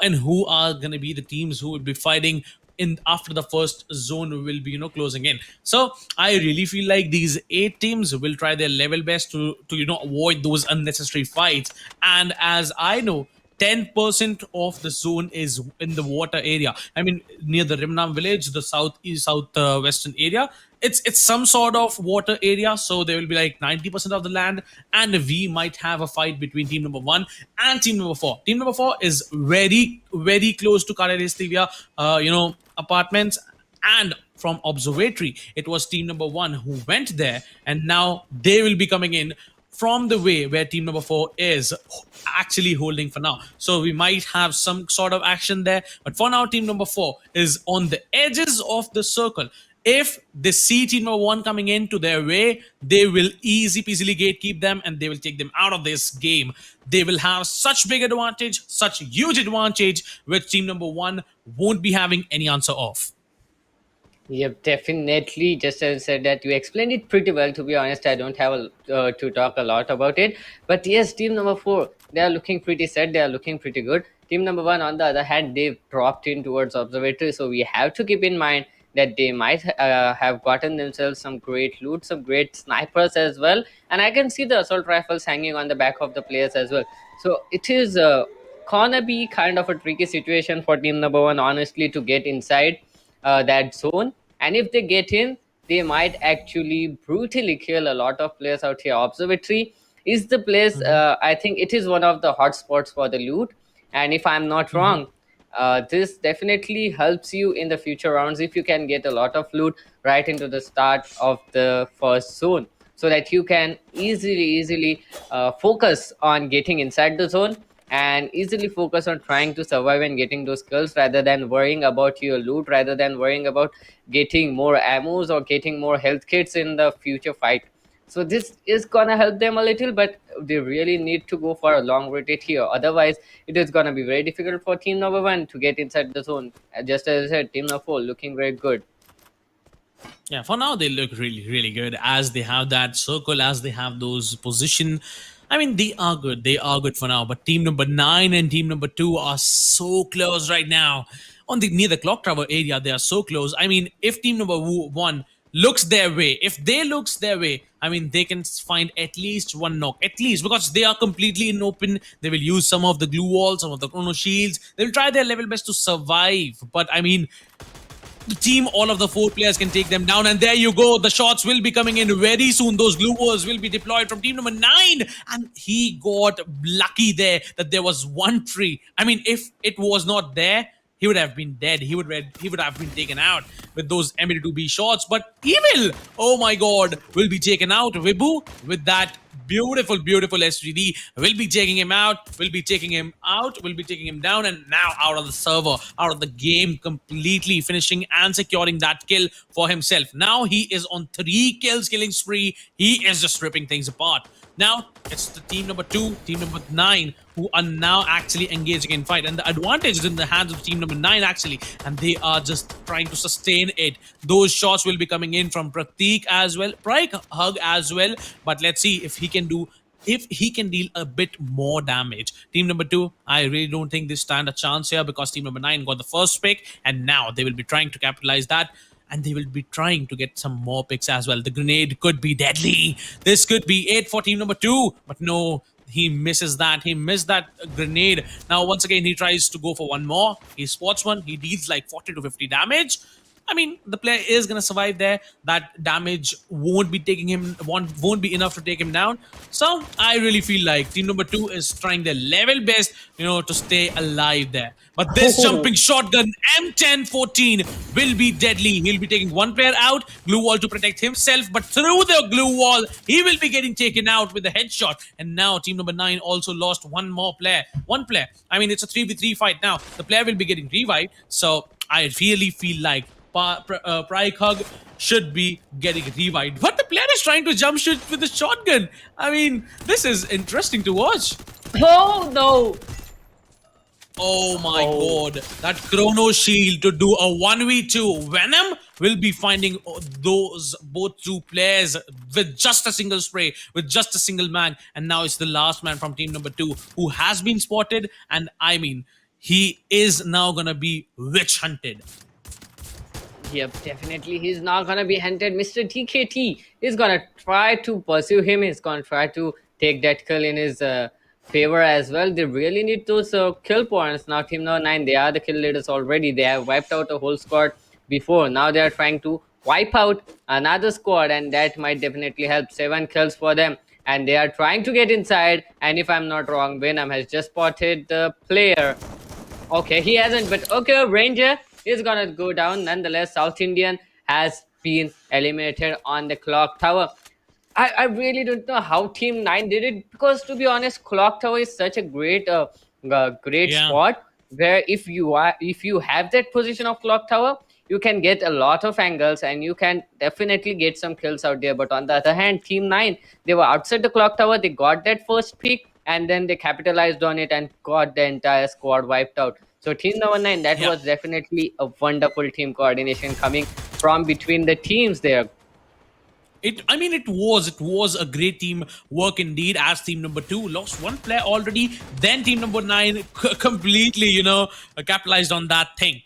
and who are going to be the teams who will be fighting in after the first zone will be closing in. So I really feel like these 8 teams will try their level best to avoid those unnecessary fights. And as I know, 10% of the zone is in the water area. I mean, near the Rimnam village, the south western area. It's some sort of water area, so there will be like 90% of the land, and we might have a fight between team number 1 and team number 4. Team number 4 is very very close to Karelestivia, apartments, and from Observatory, it was team number 1 who went there, and now they will be coming in from the way where team number 4 is actually holding for now. So we might have some sort of action there. But for now, team number 4 is on the edges of the circle. if they see team number one coming into their way, they will easy peasily gatekeep them and they will take them out of this game. They will have such big advantage, such huge advantage, which team number one won't be having any answer of. Yep, definitely. Just as I said that you explained it pretty well. To be honest, I don't have to talk a lot about it. But yes, team number four, they are looking pretty set. They are looking pretty good. Team number one, on the other hand, they've dropped in towards observatory. So we have to keep in mind that they might have gotten themselves some great loot, some great snipers as well. And I can see the assault rifles hanging on the back of the players as well. So it is gonna be kind of a tricky situation for team number one, honestly, to get inside that zone. And if they get in, they might actually brutally kill a lot of players out here. Observatory is the place, I think it is one of the hot spots for the loot. And if I'm not wrong, this definitely helps you in the future rounds if you can get a lot of loot right into the start of the first zone, so that you can easily focus on getting inside the zone and easily focus on trying to survive and getting those kills, rather than worrying about your loot, rather than worrying about getting more ammos or getting more health kits in the future fight. So this is gonna help them a little, but they really need to go for a long rotate here. Otherwise, it is gonna be very difficult for team number one to get inside the zone. Just as I said, team number four looking very good. Yeah, for now they look really good as they have that circle, as they have those position. I mean, they are good. They are good for now. But team number nine and team number two are so close right now. On the near the clock tower area, they are so close. I mean, if team number one looks their way, if they looks their way, I mean, they can find at least one knock, at least, because they are completely in open. They will use some of the glue walls, some of the chrono shields. They will try their level best to survive. But I mean, the team, all of the four players can take them down. And there you go. The shots will be coming in very soon. Those glue walls will be deployed from team number nine. And he got lucky there that there was one tree. I mean, if it was not there, he would have been dead. He would have been taken out with those M82B shots. But Evil, oh my god, will be taken out. Vibu with that beautiful SGD will be taking him out, will be taking him out, will be taking him down, and now out of the server, out of the game, completely finishing and securing that kill for himself. Now he is on 3 kills killing spree. He is just ripping things apart. Now it's the team number 2, team number 9 who are now actually engaging in fight, and the advantage is in the hands of team number 9 actually, and they are just trying to sustain it. Those shots will be coming in from Pratik as well, Pratik Hug as well, but let's see if he can deal a bit more damage. Team number 2, I really don't think they stand a chance here because team number 9 got the first pick, and now they will be trying to capitalize that. And they will be trying to get some more picks as well. The grenade could be deadly. This could be it for team number 2. But no, he misses that. He missed that grenade. Now, once again, he tries to go for one more. He spots one. He deals like 40 to 50 damage. I mean, the player is gonna survive there. That damage won't be taking him, won't be enough to take him down. So I really feel like team number 2 is trying their level best, to stay alive there. But this jumping shotgun M1014 will be deadly. He'll be taking one player out, glue wall to protect himself, but through the glue wall, he will be getting taken out with a headshot. And now team number 9 also lost one more player. One player. I mean, it's a 3v3 fight now. The player will be getting revived. So I really feel like Praik Hug should be getting revived. But the player is trying to jump shoot with the shotgun. I mean, this is interesting to watch. Oh no! Oh my god. That chrono shield to do a 1v2. Venom will be finding those both two players with just a single spray, with just a single mag. And now it's the last man from team number 2 who has been spotted. And I mean, he is now gonna be witch hunted. Yep, definitely. He's not gonna be hunted. Mr. TKT is gonna try to pursue him. He's gonna try to take that kill in his favor as well. They really need those kill points. Now, Team No. 9, they are the kill leaders already. They have wiped out a whole squad before. Now they are trying to wipe out another squad, and that might definitely help. 7 kills for them. And they are trying to get inside. And if I'm not wrong, Venom has just spotted the player. Okay, he hasn't, but okay, Ranger is gonna go down. Nonetheless, South Indian has been eliminated on the clock tower. I really don't know how Team 9 did it, because to be honest, clock tower is such a great Yeah. spot where if you have that position of clock tower, you can get a lot of angles and you can definitely get some kills out there. But on the other hand, Team 9, they were outside the clock tower, they got that first pick, and then they capitalized on it and got the entire squad wiped out. So Team number 9, that Yeah. was definitely a wonderful team coordination coming from between the teams there. I mean, it was a great team work indeed. As team number two lost one player already, then team number nine completely, capitalized on that thing.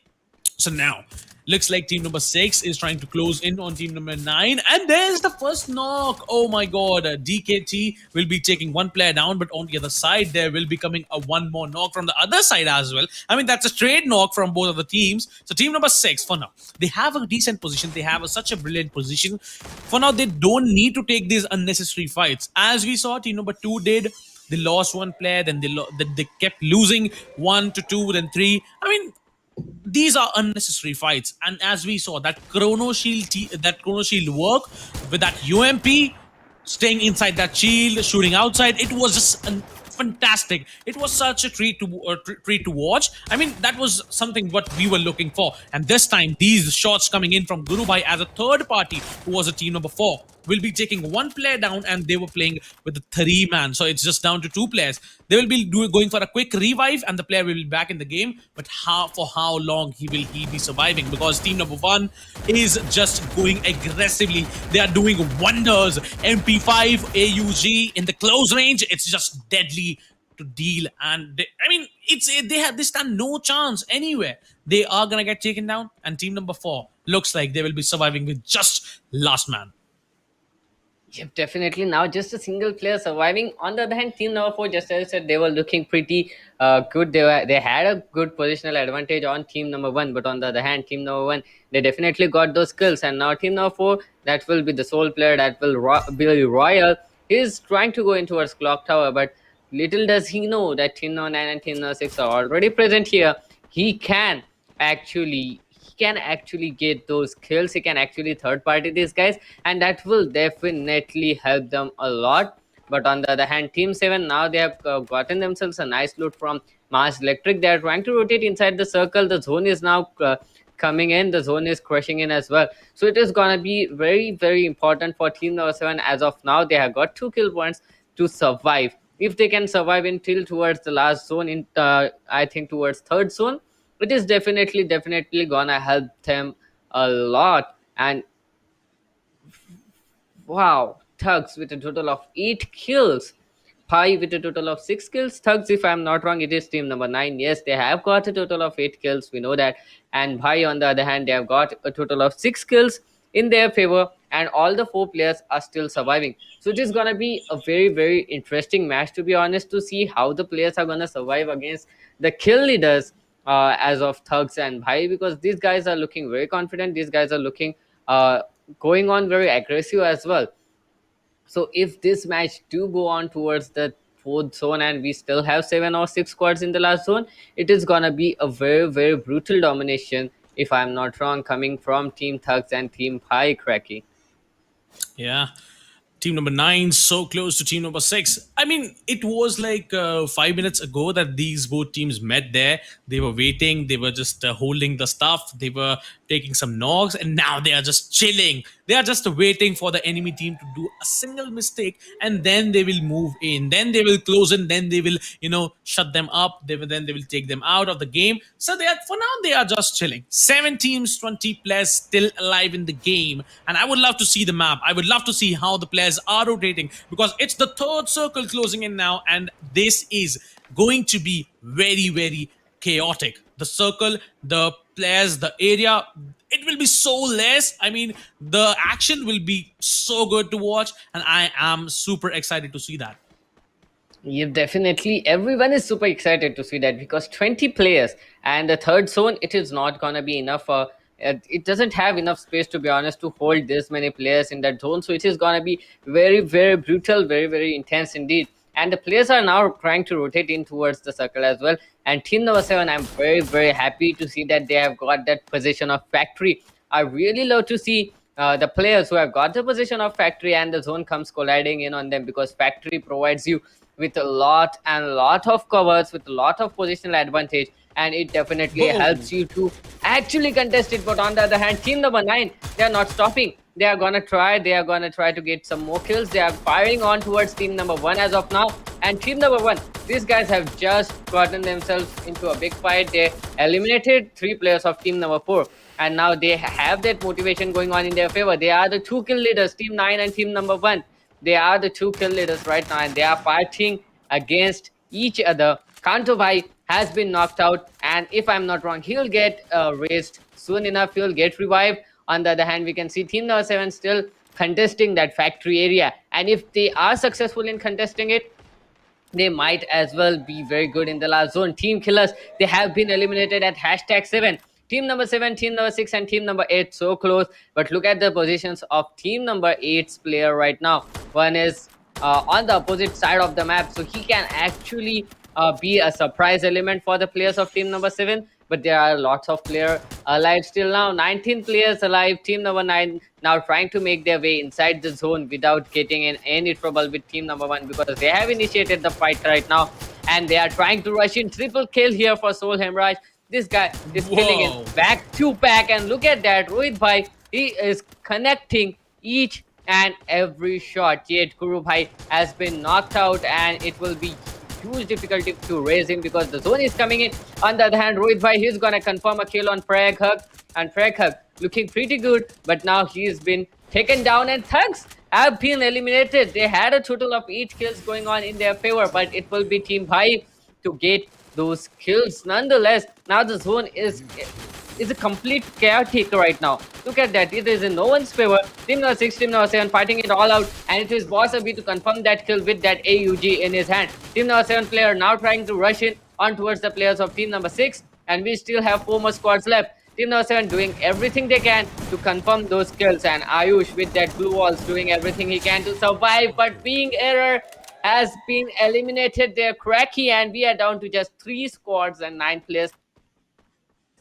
So now, looks like team number six is trying to close in on team number nine, and there's the first knock. Oh my god, DKT will be taking one player down, but on the other side, there will be coming a one more knock from the other side as well. I mean, that's a straight knock from both of the teams. So team number six, for now, they have a decent position. They have such a brilliant position. For now, they don't need to take these unnecessary fights. As we saw, team number two did. They lost one player, then they kept losing one to two, then three. I mean, these are unnecessary fights, and as we saw that chrono shield work with that UMP staying inside that shield, shooting outside, it was just fantastic. It was such a treat to watch. I mean, that was something what we were looking for. And this time, these shots coming in from Guru Bhai as a third party, who was a team number 4, will be taking one player down, and they were playing with the 3-man. So it's just down to 2 players. They will be going for a quick revive, and the player will be back in the game. But how long he be surviving? Because team number 1 is just going aggressively. They are doing wonders. MP5 AUG in the close range, it's just deadly to deal. And I mean, they stand no chance anywhere. They are gonna get taken down, and team number 4 looks like they will be surviving with just last man. Yep, definitely. Now just a single player surviving. On the other hand, team number 4, just as I said, they were looking pretty good. They had a good positional advantage on team number 1, but on the other hand, team number 1, they definitely got those skills. And now team number 4, that will be the sole player, that will be Royal. He's trying to go in towards clock tower, but little does he know that team number 9 and team number 6 are already present here. He can actually get those kills. He can actually third party these guys, and that will definitely help them a lot. But on the other hand, team 7, now they have gotten themselves a nice loot from Mars Electric. They are trying to rotate inside the circle. The zone is now coming in. The zone is crushing in as well. So it is gonna be very, very important for team number 7. As of now, they have got 2 kill points to survive. If they can survive until towards the last zone, in I think towards third zone, it is definitely gonna help them a lot. And wow, Thugs with a total of 8 kills. Pi with a total of 6 kills. Thugs, if I'm not wrong, it is team number 9. Yes, they have got a total of 8 kills. We know that. And Pi, on the other hand, they have got a total of 6 kills in their favor. And all the 4 players are still surviving. So it is going to be a very, very interesting match, to be honest, to see how the players are going to survive against the kill leaders as of Thugs and Bhai, because these guys are looking very confident. These guys are looking going on very aggressive as well. So if this match do go on towards the fourth zone and we still have 7 or 6 squads in the last zone, it is gonna be a very, very brutal domination, if I'm not wrong, coming from Team Thugs and Team Pi Cracky. Yeah. Team number 9 so close to team number 6. I mean, it was like 5 minutes ago that these both teams met there. They were waiting, they were just holding the stuff, they were taking some knocks, and now they are just chilling. They are just waiting for the enemy team to do a single mistake, and then they will move in, then they will close in, then they will shut them up. Then they will take them out of the game. So they are, for now, they are just chilling. 7 teams, 20 players still alive in the game, and I would love to see the map. I would love to see how the players are rotating, because it's the third circle closing in now, and this is going to be very, very chaotic. The circle, the players, the area, it will be so less. I mean, the action will be so good to watch, and I am super excited to see that. Yeah, definitely. Everyone is super excited to see that, because 20 players and the third zone, it is not gonna be enough. It doesn't have enough space, to be honest, to hold this many players in that zone. So it is gonna be very, very brutal, very, very intense indeed. And the players are now trying to rotate in towards the circle as well. And team number 7, I'm very, very happy to see that they have got that position of factory. I really love to see the players who have got the position of Factory, and the zone comes colliding in on them, because Factory provides you with a lot and lot of covers, with a lot of positional advantage, and it definitely Boom. helps you to actually contest it. But on the other hand, team number 9, they are not stopping. They are gonna try to get some more kills. They are firing on towards team number 1 as of now. And team number 1, these guys have just gotten themselves into a big fight. They eliminated 3 players of team number 4, and now they have that motivation going on in their favor. They are the two kill leaders, team 9 and team number 1. They are the two kill leaders right now, and they are fighting against each other. Kanto Bhai has been knocked out, and if I'm not wrong, he'll get raised soon enough. He'll get revived. On the other hand, we can see team number 7 still contesting that factory area, and if they are successful in contesting it, they might as well be very good in the last zone. Team killers, they have been eliminated at hashtag 7. Team number 7, team number 6, and team number 8 so close. But look at the positions of team number 8's player right now. One is on the opposite side of the map, so he can actually be a surprise element for the players of team number 7. But there are lots of players alive still now. 19 players alive. Team number 9 now trying to make their way inside the zone without getting in any trouble with team number 1, because they have initiated the fight right now, and they are trying to rush in. Triple kill here for Soul Hemorrhage. This guy is killing Whoa. it back to back, and look at that. Rohit Bhai, he is connecting each and every shot. Yet Guru Bhai has been knocked out, and it will be huge difficulty to raise him because the zone is coming in. On the other hand, Rohit Bhai, he's gonna confirm a kill on Prag Hug, and Prag Hug looking pretty good, but now he's been taken down, and Thugs have been eliminated. They had a total of 8 kills going on in their favor, but it will be Team Bhai to get those kills nonetheless. Now the zone is a complete chaotic right now. Look at that. It is in no one's favor. Team number 6, team number 7 fighting it all out, and it is Boss AB to confirm that kill with that AUG in his hand. Team number 7 player now trying to rush in on towards the players of team number 6, and we still have 4 more squads left. Team number 7 doing everything they can to confirm those kills, and Ayush with that blue walls doing everything he can to survive, but being error has been eliminated there, Cracky, and we are down to just 3 squads and 9 players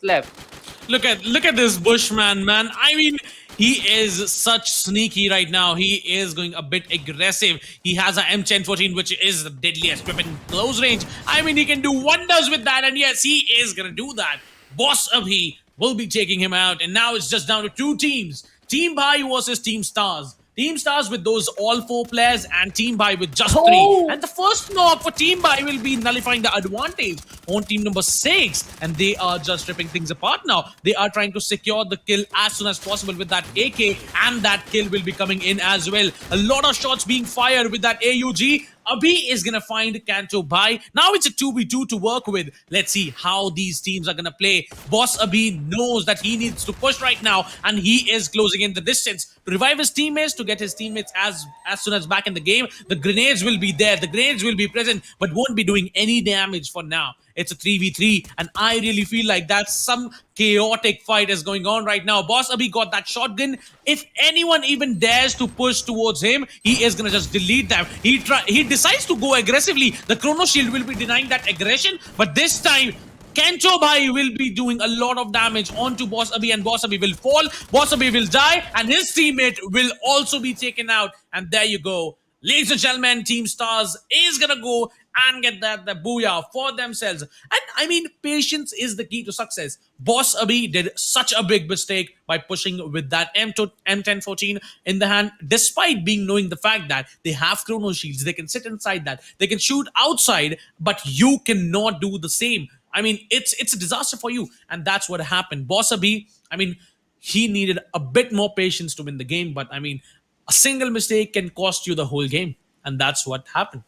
left. Look at this Bushman, man. I mean, he is such sneaky right now. He is going a bit aggressive. He has a M1014, which is the deadliest weapon in close range. I mean, he can do wonders with that, and yes, he is gonna do that. Boss Abhi will be taking him out, and now it's just down to 2 teams. Team Bhai versus Team Stars. Team Stars with those all 4 players, and Team Bhai with just 3. And the first knock for Team Bhai will be nullifying the advantage on team number 6. And they are just ripping things apart now. They are trying to secure the kill as soon as possible with that AK, and that kill will be coming in as well. A lot of shots being fired with that AUG. Abhi is gonna find Kanto Bhai. Now it's a 2v2 to work with. Let's see how these teams are gonna play. Boss Abhi knows that he needs to push right now, and he is closing in the distance to revive his teammates, to get his teammates as soon as back in the game. The grenades will be there, the grenades will be present, but won't be doing any damage for now. It's a 3v3, and I really feel like that's some chaotic fight is going on right now. Boss Abhi got that shotgun. If anyone even dares to push towards him, he is gonna just delete them. He decides to go aggressively. The Chrono Shield will be denying that aggression, but this time Kanto Bhai will be doing a lot of damage onto Boss Abhi, and Boss Abhi will fall. Boss Abhi will die, and his teammate will also be taken out. And there you go. Ladies and gentlemen, Team Stars is gonna go and get the booyah for themselves. And I mean, patience is the key to success. Boss Abhi did such a big mistake by pushing with that M1014 in the hand, despite being knowing the fact that they have chrono shields. They can sit inside that. They can shoot outside, but you cannot do the same. I mean, it's a disaster for you, and that's what happened. Boss Abhi, I mean, he needed a bit more patience to win the game, but I mean, a single mistake can cost you the whole game, and that's what happened.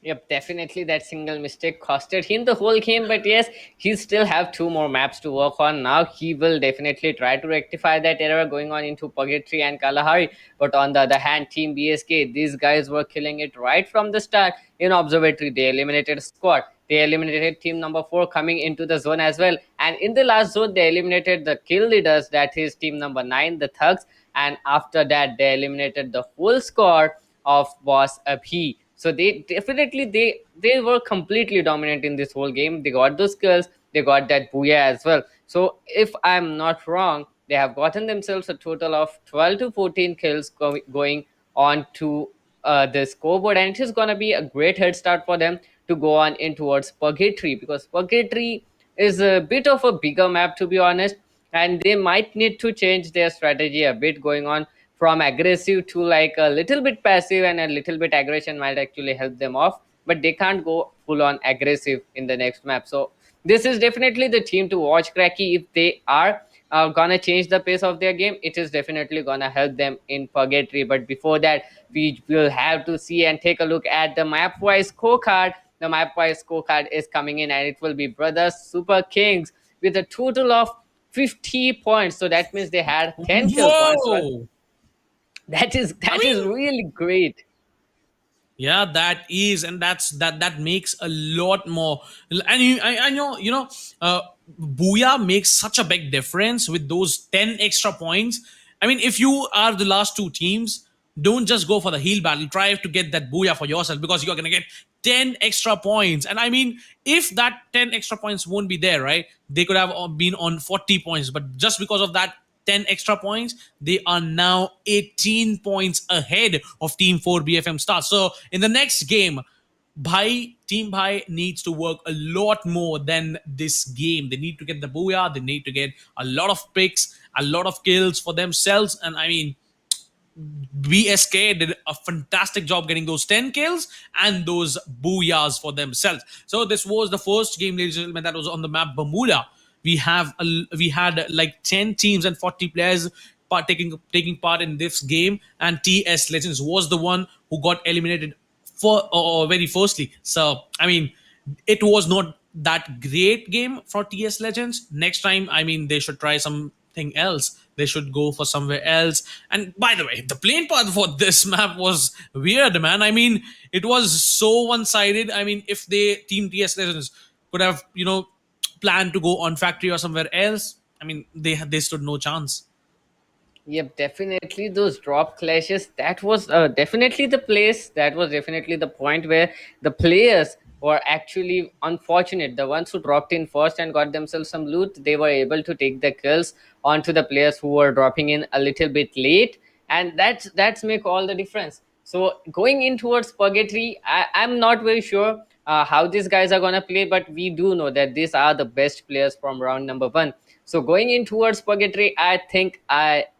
Yep, definitely that single mistake costed him the whole game, but yes, he still have 2 more maps to work on. Now he will definitely try to rectify that error going on into Purgatory and Kalahari. But on the other hand, Team BSK, these guys were killing it right from the start. In Observatory, they eliminated squad. They eliminated team number 4 coming into the zone as well. And in the last zone, they eliminated the kill leaders, that is team number 9, the Thugs. And after that, they eliminated the full score of Boss Abhi. So they definitely they were completely dominant in this whole game. They got those kills, they got that booyah as well. So if I'm not wrong, They have gotten themselves a total of 12 to 14 kills going on to the scoreboard, and it is going to be a great head start for them to go on in towards Purgatory, because Purgatory is a bit of a bigger map, to be honest, and they might need to change their strategy a bit, going on from aggressive to like a little bit passive, and a little bit aggression might actually help them off, but they can't go full on aggressive in the next map. So this is definitely the team to watch, Cracky. If they are gonna change the pace of their game, it is definitely gonna help them in Purgatory. But before that, we will have to see and take a look at the map wise scorecard. The map wise scorecard is coming in, and it will be Brothers Super Kings with a total of 50 points. So that means they had 10 kill points. Well, Whoa! I that is mean, really great. yeah, that is, and that makes a lot more. And I know, Booyah makes such a big difference with those 10 extra points. I mean, if you are the last two teams, don't just go for the heal battle. Try to get that Booyah for yourself, because you're gonna get 10 extra points. And I mean, if that 10 extra points won't be there, right? They could have been on 40 points, but just because of that 10 extra points, they are now 18 points ahead of Team 4 BFM Stars. So in the next game, Team Bhai needs to work a lot more than this game. They need to get the booyah, they need to get a lot of picks, a lot of kills for themselves. And I mean, BSK did a fantastic job getting those 10 kills and those booyahs for themselves. So this was the first game, ladies and gentlemen, that was on the map Bermuda. We had like 10 teams and 40 players taking part in this game, and TS Legends was the one who got eliminated for or very firstly. So I mean, it was not that great game for TS Legends. Next time, I mean, they should try something else. They should go for somewhere else. And by the way, the playing path for this map was weird, man. I mean, it was so one-sided. I mean, if they Team TS Legends could have, planned to go on factory or somewhere else, I mean, they stood no chance. Yep, definitely those drop clashes. That was definitely the place. That was definitely the point where the players were actually unfortunate. The ones who dropped in first and got themselves some loot, they were able to take the kills onto the players who were dropping in a little bit late, and that's make all the difference. So going in towards Purgatory, I'm not very sure how these guys are gonna play, but we do know that these are the best players from round number one. So going in towards Purgatory, I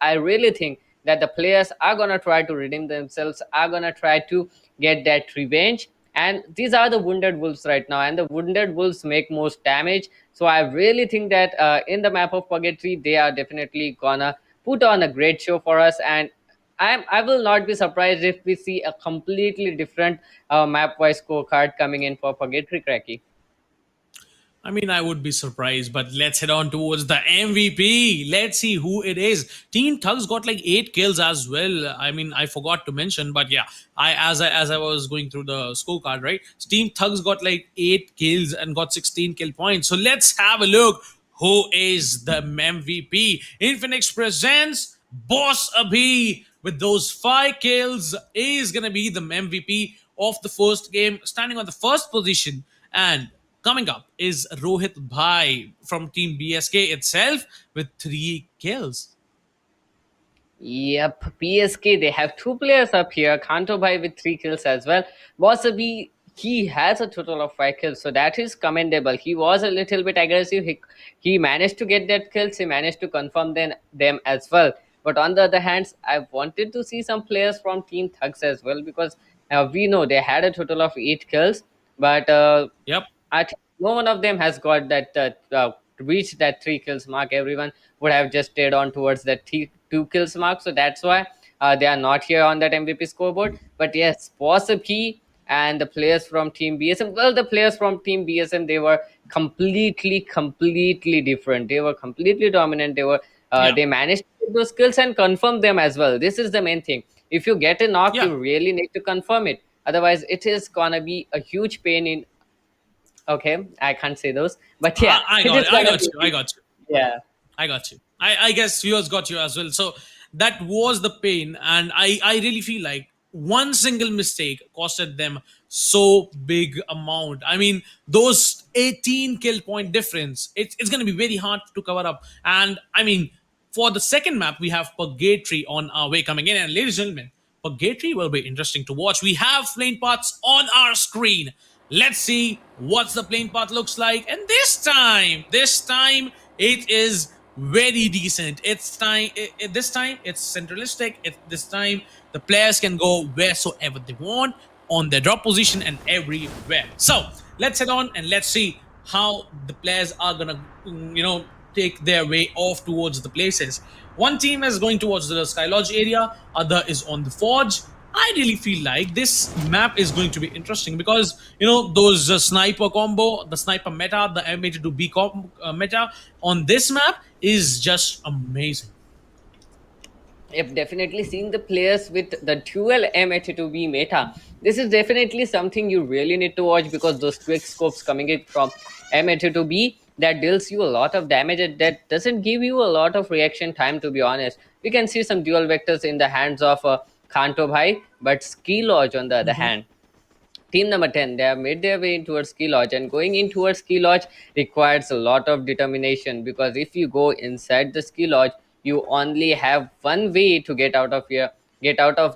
really think that the players are gonna try to redeem themselves, are gonna try to get that revenge. And these are the wounded wolves right now, and the wounded wolves make most damage. So I really think that in the map of Purgatory, they are definitely gonna put on a great show for us. And I will not be surprised if we see a completely different map wise scorecard coming in for Purgatory, Cracky. I mean, I would be surprised, but let's head on towards the MVP. Let's see who it is. Team Thugs got like 8 kills as well. I mean, I forgot to mention, but yeah, as I was going through the scorecard, right? So Team Thugs got like 8 kills and got 16 kill points. So let's have a look. Who is the MVP? Infinix presents Boss Abhi with those 5 kills is gonna be the MVP of the first game, standing on the first position. And coming up is Rohit Bhai from Team BSK itself with 3 kills. Yep, PSK, they have two players up here. Kanto Bhai with 3 kills as well. Wasabi, he has a total of 5 kills, so that is commendable. He was a little bit aggressive. He managed to get that kills, he managed to confirm them as well. But on the other hand, I wanted to see some players from Team Thugs as well, because we know they had a total of 8 kills, but Yep. I think no one of them has got that reached that 3 kills mark. Everyone would have just stayed on towards that 2 kills mark. So that's why they are not here on that MVP scoreboard. But yes, possibly, and the players from Team BSM. Well, the players from Team BSM, they were completely different. They were completely dominant. Yeah. They managed to get those skills and confirm them as well. This is the main thing. If you get a knock, Yeah. you really need to confirm it. Otherwise, it is gonna be a huge pain in. Okay, I can't say those, but yeah, I it got is it. I gonna got you. I be. got you. Yeah. I got you. I guess viewers got you as well. So that was the pain. And I really feel like one single mistake costed them so big amount. I mean, those 18 kill point difference, it's going to be very hard to cover up. And I mean, For the second map, we have Purgatory on our way coming in. And ladies and gentlemen, Purgatory will be interesting to watch. We have plane paths on our screen. Let's see what the plane path looks like. And this time, it is very decent. It's time. This time, it's centralistic. This time, the players can go wheresoever they want on their drop position and everywhere. So let's head on and let's see how the players are gonna, take their way off towards the places. One team is going towards the Sky Lodge area, other is on the Forge. I really feel like this map is going to be interesting because those sniper combo, the sniper meta, the M82B meta on this map is just amazing. If definitely seeing the players with the dual M82B meta, this is definitely something you really need to watch because those quick scopes coming in from M82B that deals you a lot of damage and that doesn't give you a lot of reaction time, to be honest. We can see some dual vectors in the hands of Khanto Bhai, but Ski Lodge on the other hand, team number 10, they have made their way towards Ski Lodge, and going in towards Ski Lodge requires a lot of determination because if you go inside the Ski Lodge, you only have one way to get out of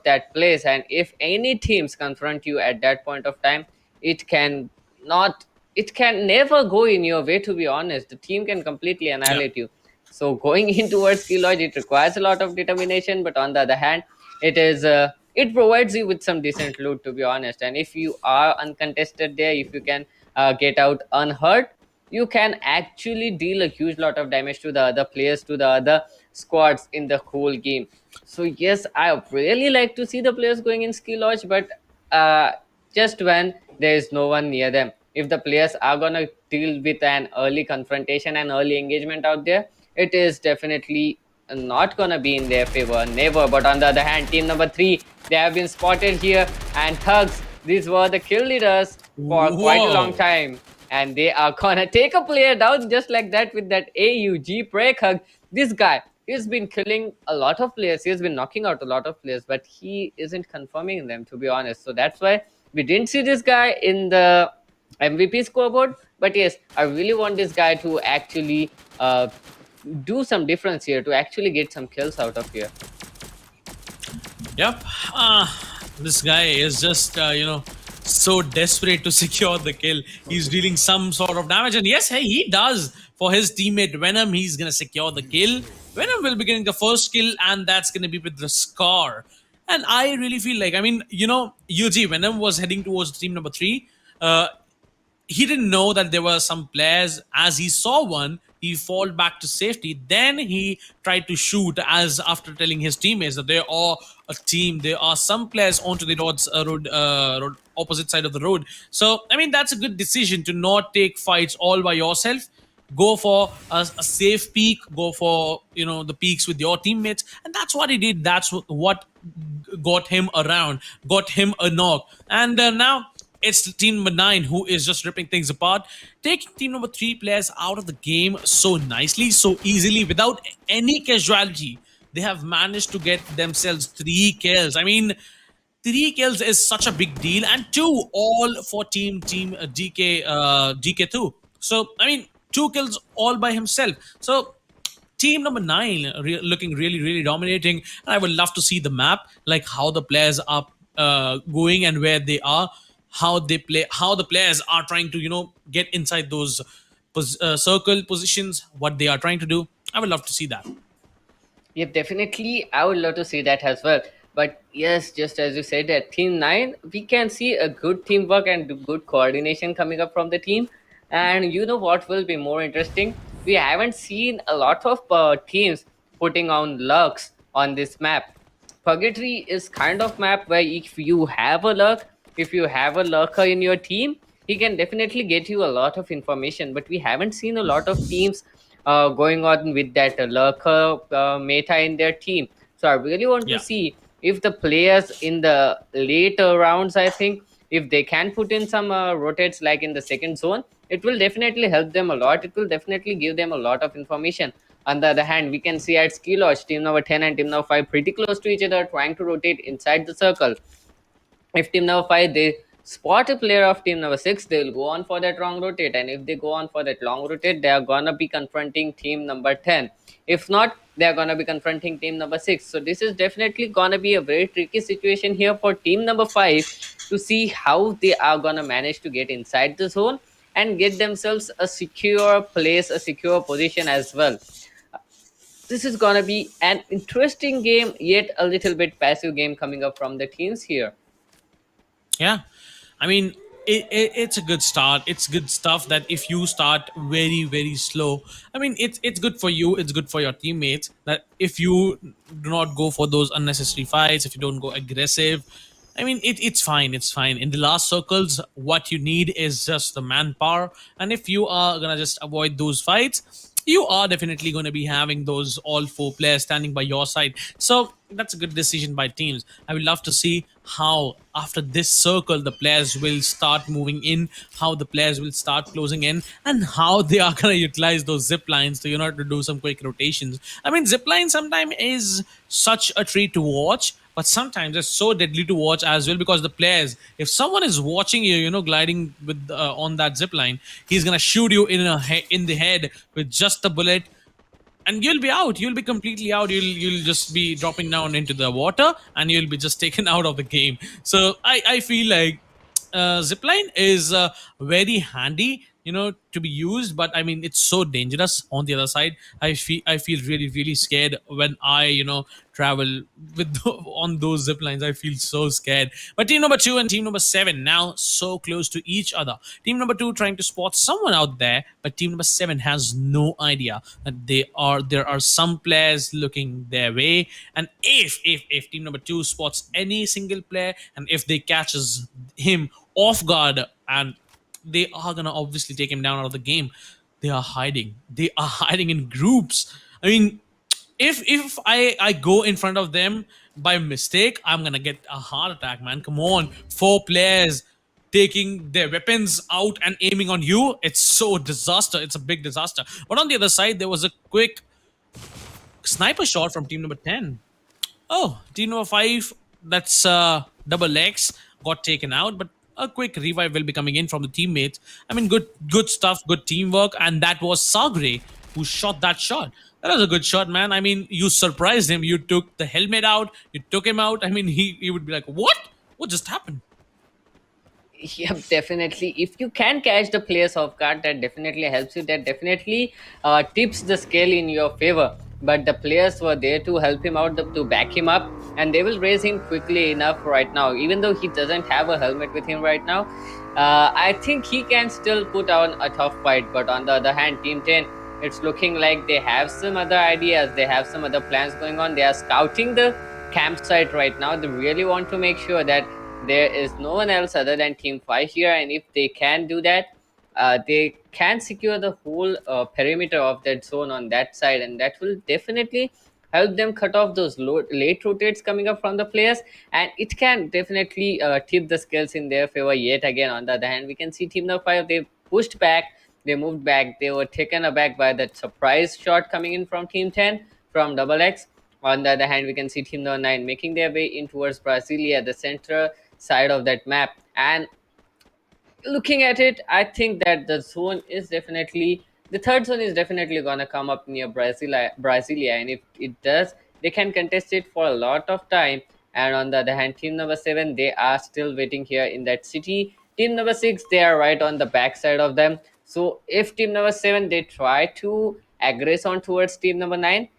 that place. And if any teams confront you at that point of time, it can not it can never go in your way, to be honest. The team can completely Yeah. annihilate you. So going in towards Ski Lodge, it requires a lot of determination, but on the other hand, it provides you with some decent loot, to be honest. And if you are uncontested there, if you can get out unhurt, you can actually deal a huge lot of damage to the other players, to the other squads in the whole game. So yes, I really like to see the players going in Ski Lodge, but uh, just when there is no one near them. If the players are gonna deal with an early confrontation and early engagement out there, it is definitely not gonna be in their favor, never. But on the other hand, team number 3, they have been spotted here, and Thugs, these were the kill leaders for quite a long Whoa. time, and they are gonna take a player down just like that with that AUG break hug. This guy, he's been killing a lot of players, he's been knocking out a lot of players, but he isn't confirming them, to be honest. So that's why we didn't see this guy in the MVP scoreboard. But yes, I really want this guy to actually do some difference here, to actually get some kills out of here. Yep. This guy is just, so desperate to secure the kill. He's dealing some sort of damage. And yes, hey, he does. For his teammate Venom, he's going to secure the kill. Venom will be getting the first kill, and that's going to be with the Scar. And I really feel like, UG, Venom was heading towards team number 3. He didn't know that there were some players. As he saw one, he fall back to safety. Then he tried to shoot, as after telling his teammates that they are a team, there are some players onto the road opposite side of the road. So that's a good decision to not take fights all by yourself. Go for a safe peak, go for the peaks with your teammates, and that's what he did. That's what got him around, got him a knock. And now it's the team number 9 who is just ripping things apart, taking team number 3 players out of the game so nicely, so easily, without any casualty. They have managed to get themselves 3 kills. 3 kills is such a big deal, and 2 all for team DK2. So 2 kills all by himself. So team number 9 looking really, really dominating. And I would love to see the map, like how the players are going and where they are, how they play, how the players are trying to get inside those circle positions, what they are trying to do. I would love to see that. Yep, definitely. I would love to see that as well. But yes, just as you said, at Team 9, we can see a good teamwork and good coordination coming up from the team. And you know what will be more interesting? We haven't seen a lot of teams putting on lurks on this map. Purgatory is kind of map where if you have a lurk, if you have a lurker in your team, he can definitely get you a lot of information. But we haven't seen a lot of teams going on with that lurker meta in their team. So I really want to Yeah. see if the players in the later rounds, I think, if they can put in some rotates like in the second zone, it will definitely help them a lot. It will definitely give them a lot of information. On the other hand, we can see at Ski Lodge, team number 10 and team number 5 pretty close to each other, trying to rotate inside the circle. If team number 5, they spot a player of team number 6, they will go on for that long rotate. And if they go on for that long rotate, they are gonna be confronting team number 10. If not, they are gonna be confronting team number 6. So this is definitely gonna be a very tricky situation here for team number 5 to see how they are gonna manage to get inside the zone and get themselves a secure place, a secure position as well. This is gonna be an interesting game, yet a little bit passive game coming up from the teams here. Yeah, I mean, it's a good start. It's good stuff that if you start very very slow, I mean, it's good for you. It's good for your teammates. That if you do not go for those unnecessary fights, if you don't go aggressive, I mean, it's fine. It's fine. In the last circles, what you need is just the manpower, and if you are gonna just avoid those fights, you are definitely going to be having those all four players standing by your side. So that's a good decision by teams. I would love to see how after this circle the players will start moving in, how the players will start closing in, and how they are going to utilize those zip lines to to do some quick rotations. I mean, zip line sometimes is such a treat to watch, but sometimes it's so deadly to watch as well, because the players, if someone is watching you, gliding with on that zip line, he's gonna shoot you in the head with just a bullet, and you'll be out. You'll be completely out. You'll just be dropping down into the water, and you'll be just taken out of the game. So I feel like zipline is very handy, to be used, but I mean, it's so dangerous on the other side. I feel really really scared when I travel with on those zip lines. I feel so scared. But team number 2 and team number 7 now so close to each other. Team number 2 trying to spot someone out there, but team number 7 has no idea that there are some players looking their way. And if team number 2 spots any single player, and if they catches him off guard, and they are gonna obviously take him down out of the game. They are hiding. They are hiding in groups. I mean, if I go in front of them by mistake, I'm gonna get a heart attack, man. Come on, 4 players taking their weapons out and aiming on you. It's so disaster. It's a big disaster. But on the other side, there was a quick sniper shot from team number 10. Oh, team number 5, that's double X, got taken out, but a quick revive will be coming in from the teammates. I mean, good stuff, good teamwork, and that was Sagre who shot that shot. That was a good shot, man. I mean, you surprised him. You took the helmet out, you took him out. I mean, he would be like, what? What just happened? Yep, definitely. If you can catch the players off guard, that definitely helps you. That definitely tips the scale in your favor. But the players were there to help him out, to back him up, and they will raise him quickly enough right now. Even though he doesn't have a helmet with him right now, I think he can still put on a tough fight. But on the other hand, Team 10, it's looking like they have some other ideas. They have some other plans going on. They are scouting the campsite right now. They really want to make sure that there is no one else other than Team 5 here, and if they can do that, they can secure the whole perimeter of that zone on that side, and that will definitely help them cut off those late rotates coming up from the players, and it can definitely tip the scales in their favor yet again. On the other hand, we can see Team number 5, they pushed back, they moved back, they were taken aback by that surprise shot coming in from Team 10 from Double X. On the other hand, we can see Team number 9 making their way in towards Brasilia, the center side of that map. And looking at it, I think that the third zone is definitely gonna come up near Brasilia, and if it does, they can contest it for a lot of time. And on the other hand, team number 7, they are still waiting here in that city. Team number 6, they are right on the back side of them. So if team number 7 they try to aggress on towards team number 9,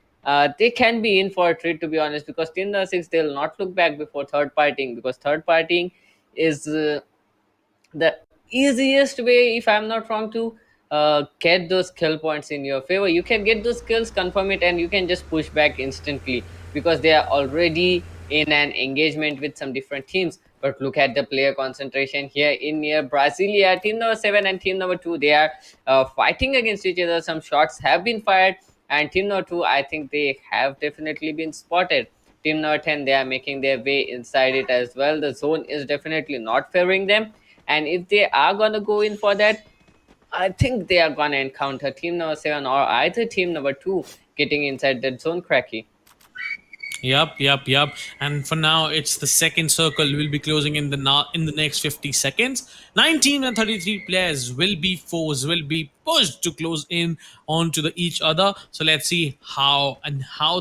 they can be in for a treat, to be honest, because team number 6, they'll not look back before third partying, because third partying is the easiest way, if I'm not wrong, to get those skill points in your favor. You can get those skills, confirm it, and you can just push back instantly because they are already in an engagement with some different teams. But look at the player concentration here in near Brasilia. Team number 7 and team number 2, they are fighting against each other. Some shots have been fired, and team number 2, I think they have definitely been spotted. Team number 10, they are making their way inside it as well. The zone is definitely not favoring them, and if they are gonna go in for that, I think they are gonna encounter team number 7 or either team number 2 getting inside that zone, Cracky. Yep. And for now, it's the second circle. Will be closing in in the next 50 seconds. 19 and 33 players will be forced, will be pushed to close in onto the each other. So let's see how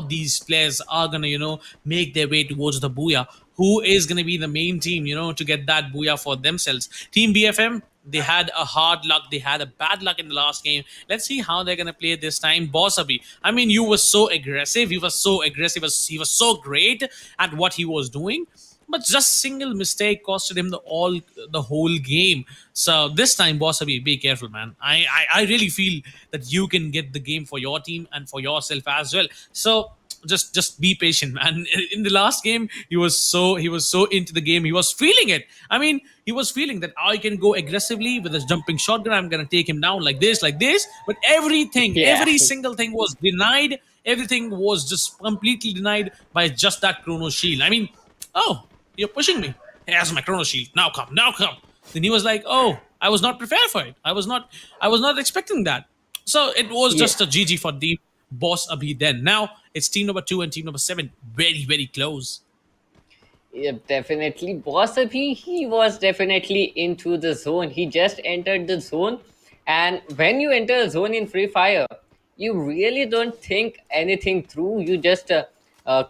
these players are gonna make their way towards the booyah. Who is gonna be the main team to get that booyah for themselves? Team BFM, they had a hard luck. They had a bad luck in the last game. Let's see how they're gonna play this time. Boss Abhi, I mean, you were so aggressive. He was so aggressive. He was so great at what he was doing. But just single mistake costed him the whole game. So this time, Boss Abhi, be careful, man. I really feel that you can get the game for your team and for yourself as well. So just be patient, man. In the last game, he was so into the game. He was feeling it. I mean, he was feeling that I can go aggressively with a jumping shotgun. I'm gonna take him down like this. But Yeah. every single thing was denied. Everything was just completely denied by just that chrono shield. I mean, oh, you're pushing me. Here's my chrono shield. Now come, now come. Then he was like, oh, I was not prepared for it. I was not expecting that. So it was Yeah. just a GG for the boss Abhi then. Now it's team number 2 and team number 7. Very, very close. Yep, definitely. Boss up, he was definitely into the zone. He just entered the zone. And when you enter a zone in Free Fire, you really don't think anything through. You just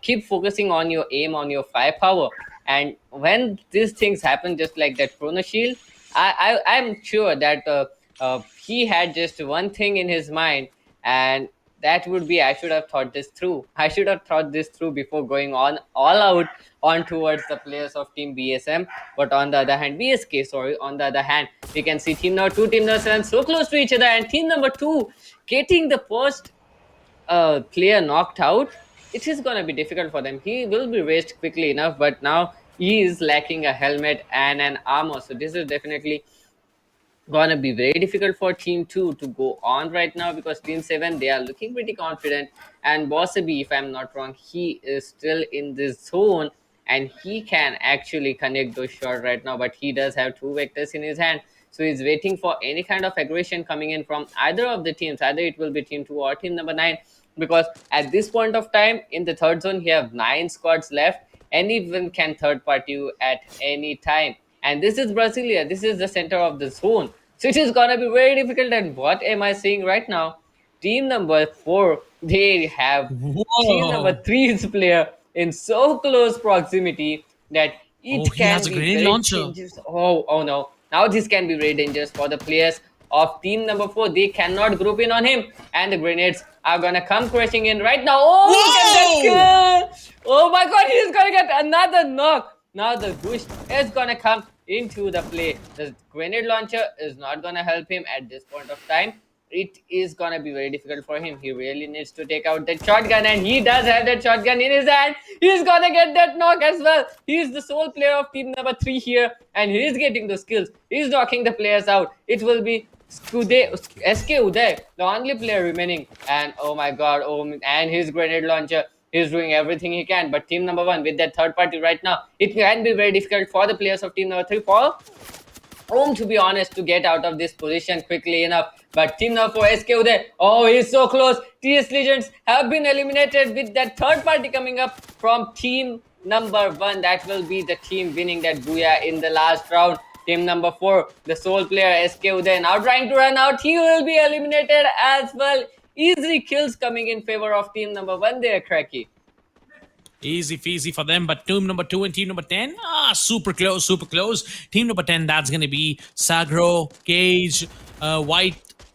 keep focusing on your aim, on your firepower. And when these things happen, just like that Chrono Shield, I'm sure that he had just one thing in his mind, and that would be, I should have thought this through. I should have thought this through before going on all out on towards the players of team BSM. But on the other hand, BSK, sorry, on the other hand, we can see team number 2, team number 7 so close to each other, and team number 2 getting the first player knocked out. It is going to be difficult for them. He will be raised quickly enough, but now he is lacking a helmet and an armor. So this is definitely gonna be very difficult for team 2 to go on right now, because team 7, they are looking pretty confident. And Bosabi, if I'm not wrong, he is still in this zone, and he can actually connect those shots right now, but he does have two vectors in his hand. So he's waiting for any kind of aggression coming in from either of the teams. Either it will be team 2 or team number 9, because at this point of time in the third zone, he have 9 squads left. Anyone can third party you at any time. And this is Brasilia. This is the center of the zone. So it is gonna be very difficult. And what am I seeing right now? Team number 4, they have team number Whoa. three's player in so close proximity that Oh, it he has can a be grenade very launcher. dangerous. Oh no. Now this can be very dangerous for the players of team number 4. They cannot group in on him, and the grenades are gonna come crashing in right now. Oh, look at that Whoa! kill! Oh my god, he's gonna get another knock. Now the bush is gonna come into the play. The grenade launcher is not gonna help him at this point of time. It is gonna be very difficult for him. He really needs to take out that shotgun, and he does have that shotgun in his hand. He's gonna get that knock as well. He's the sole player of team number 3 here, and he's getting the skills. He's knocking the players out. It will be SK Uday, the only player remaining. And oh my god, and his grenade launcher. He's doing everything he can. But team number 1 with that third party right now, it can be very difficult for the players of team number 3 for to be honest, to get out of this position quickly enough. But team number 4, SK Uday, oh, he's so close. TS Legends have been eliminated with that third party coming up from team number 1. That will be the team winning that Booyah in the last round. Team number 4, the sole player SK Uday, now trying to run out. He will be eliminated as well. Easy kills coming in favor of team number 1 there, Cracky. Easy feasy for them, but team number 2 and team number 10, super close, super close. Team number 10, that's gonna be Sagro, Cage, White,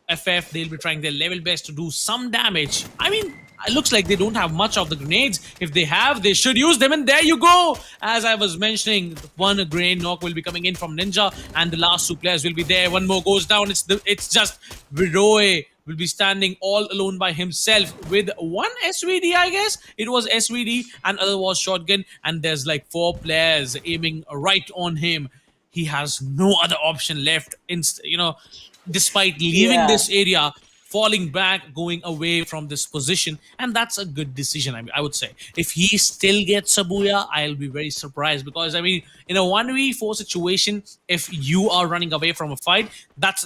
FF. They'll be trying their level best to do some damage. I mean, it looks like they don't have much of the grenades. If they have, they should use them, and there you go. As I was mentioning, one grenade knock will be coming in from Ninja, and the last two players will be there. One more goes down. It's just Viroy will be standing all alone by himself with one SVD, I guess. It was SVD, and other was shotgun, and there's like 4 players aiming right on him. He has no other option left. Despite leaving Yeah. this area, falling back, going away from this position, and that's a good decision. I would say if he still gets Sabuya, I'll be very surprised, because I mean, in a 1v4 situation, if you are running away from a fight, that's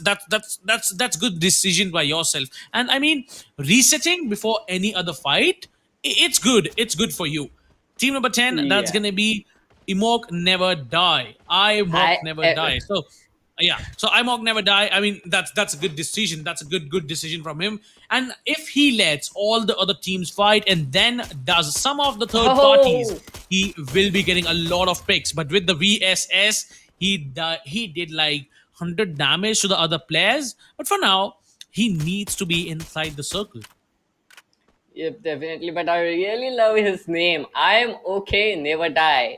good decision by yourself. And I mean, resetting before any other fight, it's good. It's good for you. Team number 10, that's Yeah. going to be Imok Never Die. I I Mock Never Die. So yeah, so I Mock Never Die. I mean, that's a good decision. That's a good decision from him. And if he lets all the other teams fight and then does some of the third parties, oh he will be getting a lot of picks. But with the VSS, he did like 100 damage to the other players. But for now, he needs to be inside the circle. Yep, definitely. But I really love his name. I'm okay, never die.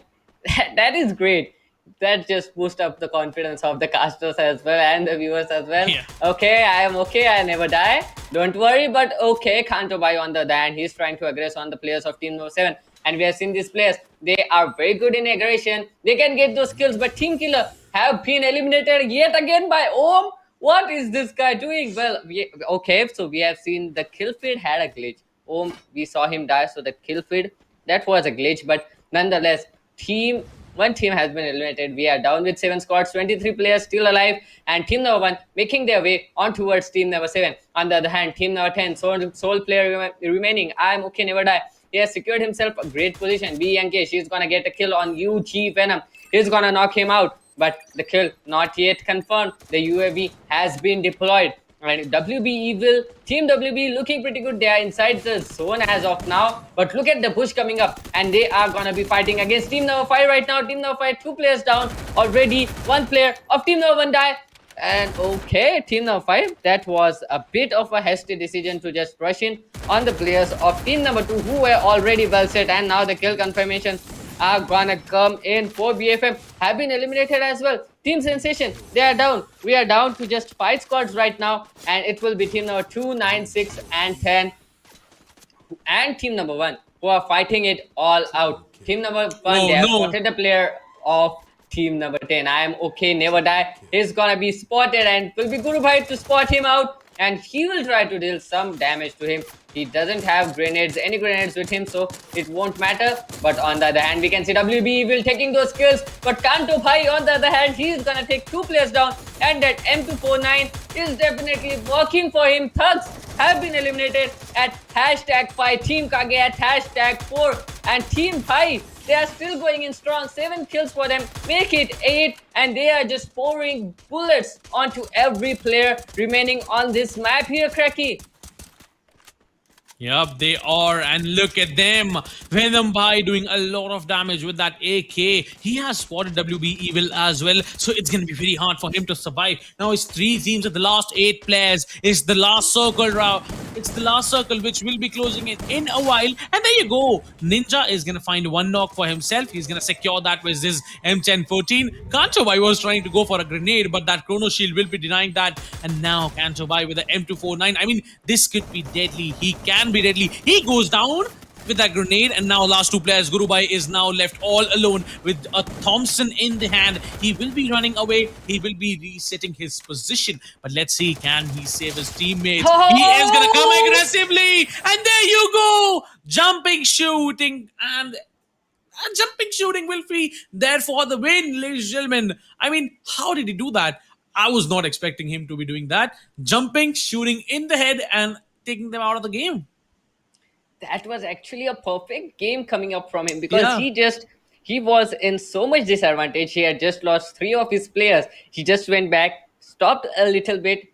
That is great. That just boosts up the confidence of the casters as well and the viewers as well. Yeah. Okay, I am okay, I never die. Don't worry, but okay, Kanto Bai on the other hand, he's trying to aggress on the players of Team Number 7. And we have seen these players, they are very good in aggression. They can get those kills, but Team Killer have been eliminated yet again by Om. What is this guy doing? Well, okay, so we have seen the kill feed had a glitch. Oh, we saw him die, so the kill feed, that was a glitch, but nonetheless, one team has been eliminated. We are down with 7 squads, 23 players still alive, and team number 1 making their way on towards team number 7. On the other hand, team number 10, sole player remaining. I'm okay, never die. He has secured himself a great position. BNK, she's gonna get a kill on UG Venom. He's gonna knock him out, but the kill not yet confirmed. The UAV has been deployed. And WB Evil, Team WB looking pretty good. They are inside the zone as of now. But look at the push coming up. And they are going to be fighting against Team number 5 right now. Team number 5, 2 players down. Already 1 player of Team number 1 die. And okay, Team number 5, that was a bit of a hasty decision to just rush in on the players of Team number 2 who were already well set. And now the kill confirmation are gonna come in for BFM. Have been eliminated as well. Team Sensation, they are down. We are down to just 5 squads right now, and it will be team number 2, 9, 6, and 10, and team number 1 who are fighting it all out. Team number 1, Oh they have no. spotted the player of team number 10. I am okay, never die. He's gonna be spotted, and it will be Guru Bhai to spot him out, and he will try to deal some damage to him. He doesn't have any grenades with him, so it won't matter. But on the other hand, we can see WB will taking those kills. But Kanto Bhai, on the other hand, he's gonna take 2 players down, and that M249 is definitely working for him. Thugs have been eliminated at hashtag 5, Team Kage at hashtag 4, and Team 5, they are still going in strong. 7 kills for them, make it 8, and they are just pouring bullets onto every player remaining on this map here, Cracky. Yup, they are. And look at them. Venom Bhai doing a lot of damage with that AK. He has spotted WB Evil as well. So it's going to be very hard for him to survive. Now it's 3 teams of the last 8 players. It's the last circle round. It's the last circle which will be closing in a while. And there you go. Ninja is going to find 1 knock for himself. He's going to secure that with his M1014. Kanchobai was trying to go for a grenade, but that Chrono Shield will be denying that. And now Kanchobai with the M249. I mean, this could be deadly. He can be deadly. He goes down with that grenade, and now last 2 players. Gurubai is now left all alone with a Thompson in the hand. He will be running away. He will be resetting his position. But let's see, can he save his teammates? He is going to come aggressively. And there you go. Jumping, shooting, and jumping, shooting will be there for the win, ladies and gentlemen. I mean, how did he do that? I was not expecting him to be doing that. Jumping, shooting in the head, and taking them out of the game. That was actually a perfect game coming up from him, because Yeah. he was in so much disadvantage. He had just lost 3 of his players. He just went back, stopped a little bit,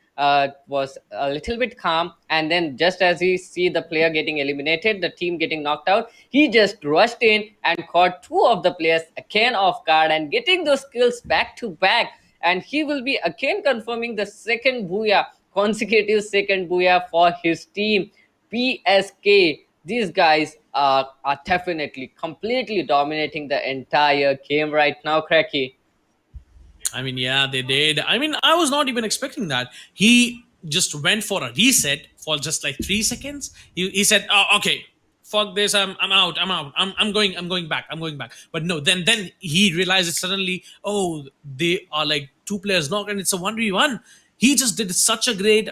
was a little bit calm, and then just as he see the player getting eliminated, the team getting knocked out, he just rushed in and caught 2 of the players again off guard and getting those kills back to back. And he will be again confirming the second booyah, consecutive second booyah for his team. PSK, these guys are definitely completely dominating the entire game right now, Cracky. I mean, yeah, they did. I mean, I was not even expecting that. He just went for a reset for just like 3 seconds. He said, "Oh, okay, fuck this. I'm out. I'm going back. I'm going back." But no, then he realized it suddenly. Oh, they are like 2 players knocked, and it's a 1v1. He just did such a great,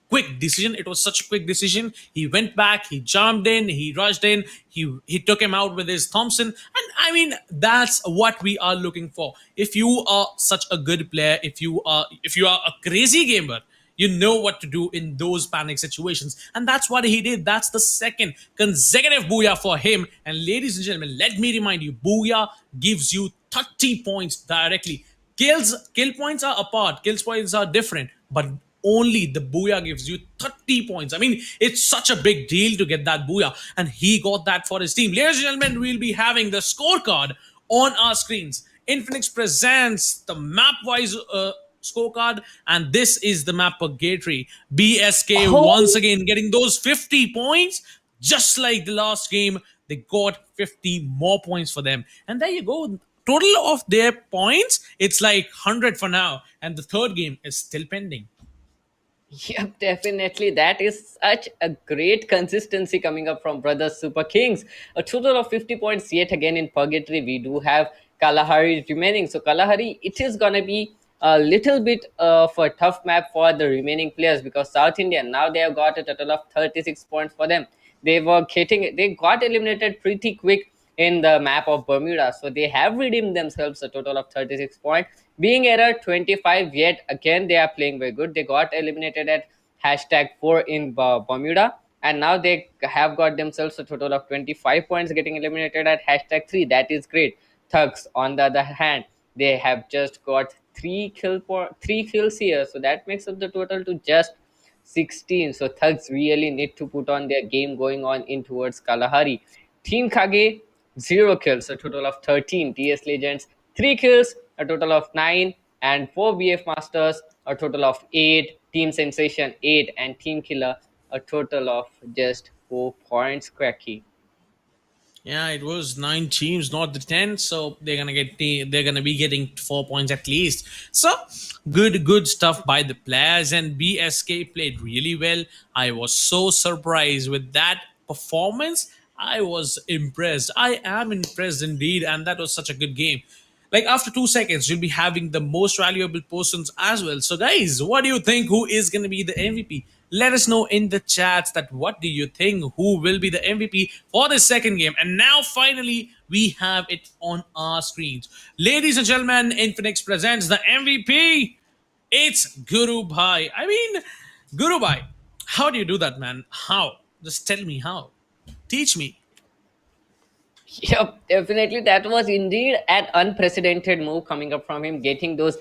quick decision. It was such a quick decision. He went back, he jumped in, he rushed in, he took him out with his Thompson. And I mean, that's what we are looking for. If you are such a good player, if you are a crazy gamer, You know what to do in those panic situations. And that's what he did. That's the second consecutive booyah for him. And ladies and gentlemen, let me remind you, booyah gives you 30 points directly. Kill points are apart, kills points are different, but only the booyah gives you 30 points. I mean, it's such a big deal to get that booyah, and he got that for his team. Ladies and gentlemen, we'll be having the scorecard on our screens. Infinix presents the map wise scorecard, and this is the map purgatory. BSK once Oh, again getting those 50 points, just like the last game. They got 50 more points for them, and there you go. Total of their points, it's like 100 for now, and the third game is still pending. yep, definitely. That is such a great consistency coming up from Brothers Super Kings. A total of 50 points yet again in Purgatory. We do have Kalahari remaining. So, Kalahari, it is going to be a little bit of a tough map for the remaining players because South Indian, now they have got a total of 36 points for them. They got eliminated pretty quick in the map of Bermuda. So they have redeemed themselves a total of 36 points. Being error 25, yet again they are playing very good. They got eliminated at hashtag 4 in Bermuda, and now they have got themselves a total of 25 points, getting eliminated at hashtag 3. That is great. Thugs, on the other hand, they have just got three kills here, so that makes up the total to just 16. So Thugs really need to put on their game going on in towards Kalahari. Team Kage, 0 kills, a total of 13. TS Legends, 3 kills, a total of 9. And 4 BF Masters, a total of 8. Team Sensation, 8. And Team Killer, a total of just 4 points, Cracky. Yeah, it was 9 teams, not the 10. So they're gonna be getting 4 points at least. So good stuff by the players, and BSK played really well. I was so surprised with that performance. I was impressed. I am impressed indeed, and that was such a good game. Like after 2 seconds, you'll be having the most valuable persons as well. So, guys, what do you think? Who is going to be the MVP? Let us know in the chats that what do you think? Who will be the MVP for the second game? And now, finally, we have it on our screens. Ladies and gentlemen, Infinix presents the MVP. It's Guru Bhai. I mean, Guru Bhai, how do you do that, man? How? Just tell me how. Teach me. Yep, definitely. That was indeed an unprecedented move coming up from him, getting those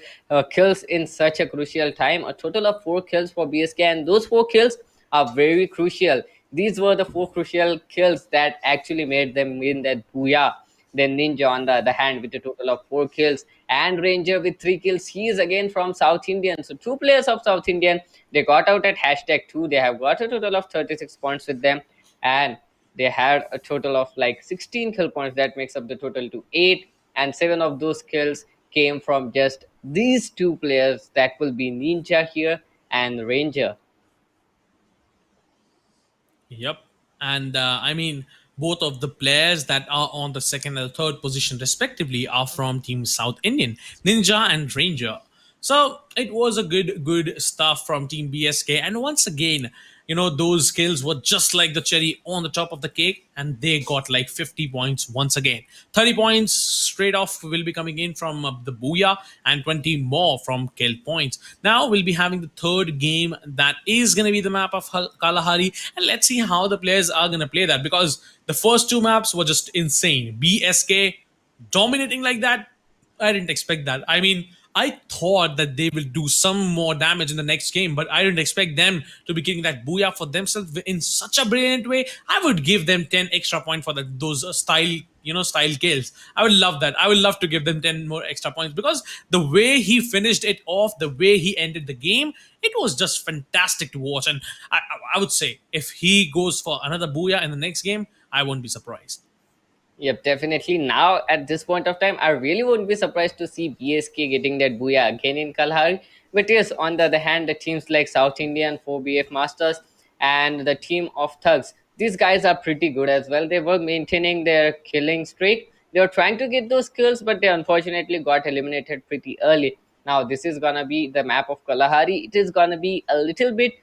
kills in such a crucial time. A total of 4 kills for BSK, and those 4 kills are very crucial. These were the 4 crucial kills that actually made them win that booyah. Then Ninja, on the other hand, with a total of 4 kills, and Ranger with 3 kills. He is again from South Indian. So, 2 players of South Indian, they got out at hashtag 2. They have got a total of 36 points with them. And they had a total of like 16 kill points. That makes up the total to 8, and 7 of those kills came from just these 2 players. That will be Ninja here and Ranger. Yep. And I mean, both of the players that are on the second and third position, respectively, are from Team South Indian, Ninja and Ranger. So it was a good stuff from Team BSK. And once again, those skills were just like the cherry on the top of the cake, and they got like 50 points once again. 30 points straight off will be coming in from the Booyah, and 20 more from kill points. Now we'll be having the third game that is going to be the map of Kalahari, and let's see how the players are going to play that, because the first 2 maps were just insane. BSK dominating like that, I didn't expect that. I mean, I thought that they will do some more damage in the next game, but I didn't expect them to be getting that booyah for themselves in such a brilliant way. I would give them 10 extra points for those style kills. I would love that. I would love to give them 10 more extra points, because the way he finished it off, the way he ended the game, it was just fantastic to watch. And I would say if he goes for another booyah in the next game, I won't be surprised. Yep, definitely. Now, at this point of time, I really wouldn't be surprised to see BSK getting that booyah again in Kalahari. But yes, on the other hand, the teams like South Indian, 4BF Masters, and the team of Thugs, these guys are pretty good as well. They were maintaining their killing streak. They were trying to get those kills, but they unfortunately got eliminated pretty early. Now, this is gonna be the map of Kalahari. It is gonna be a little bit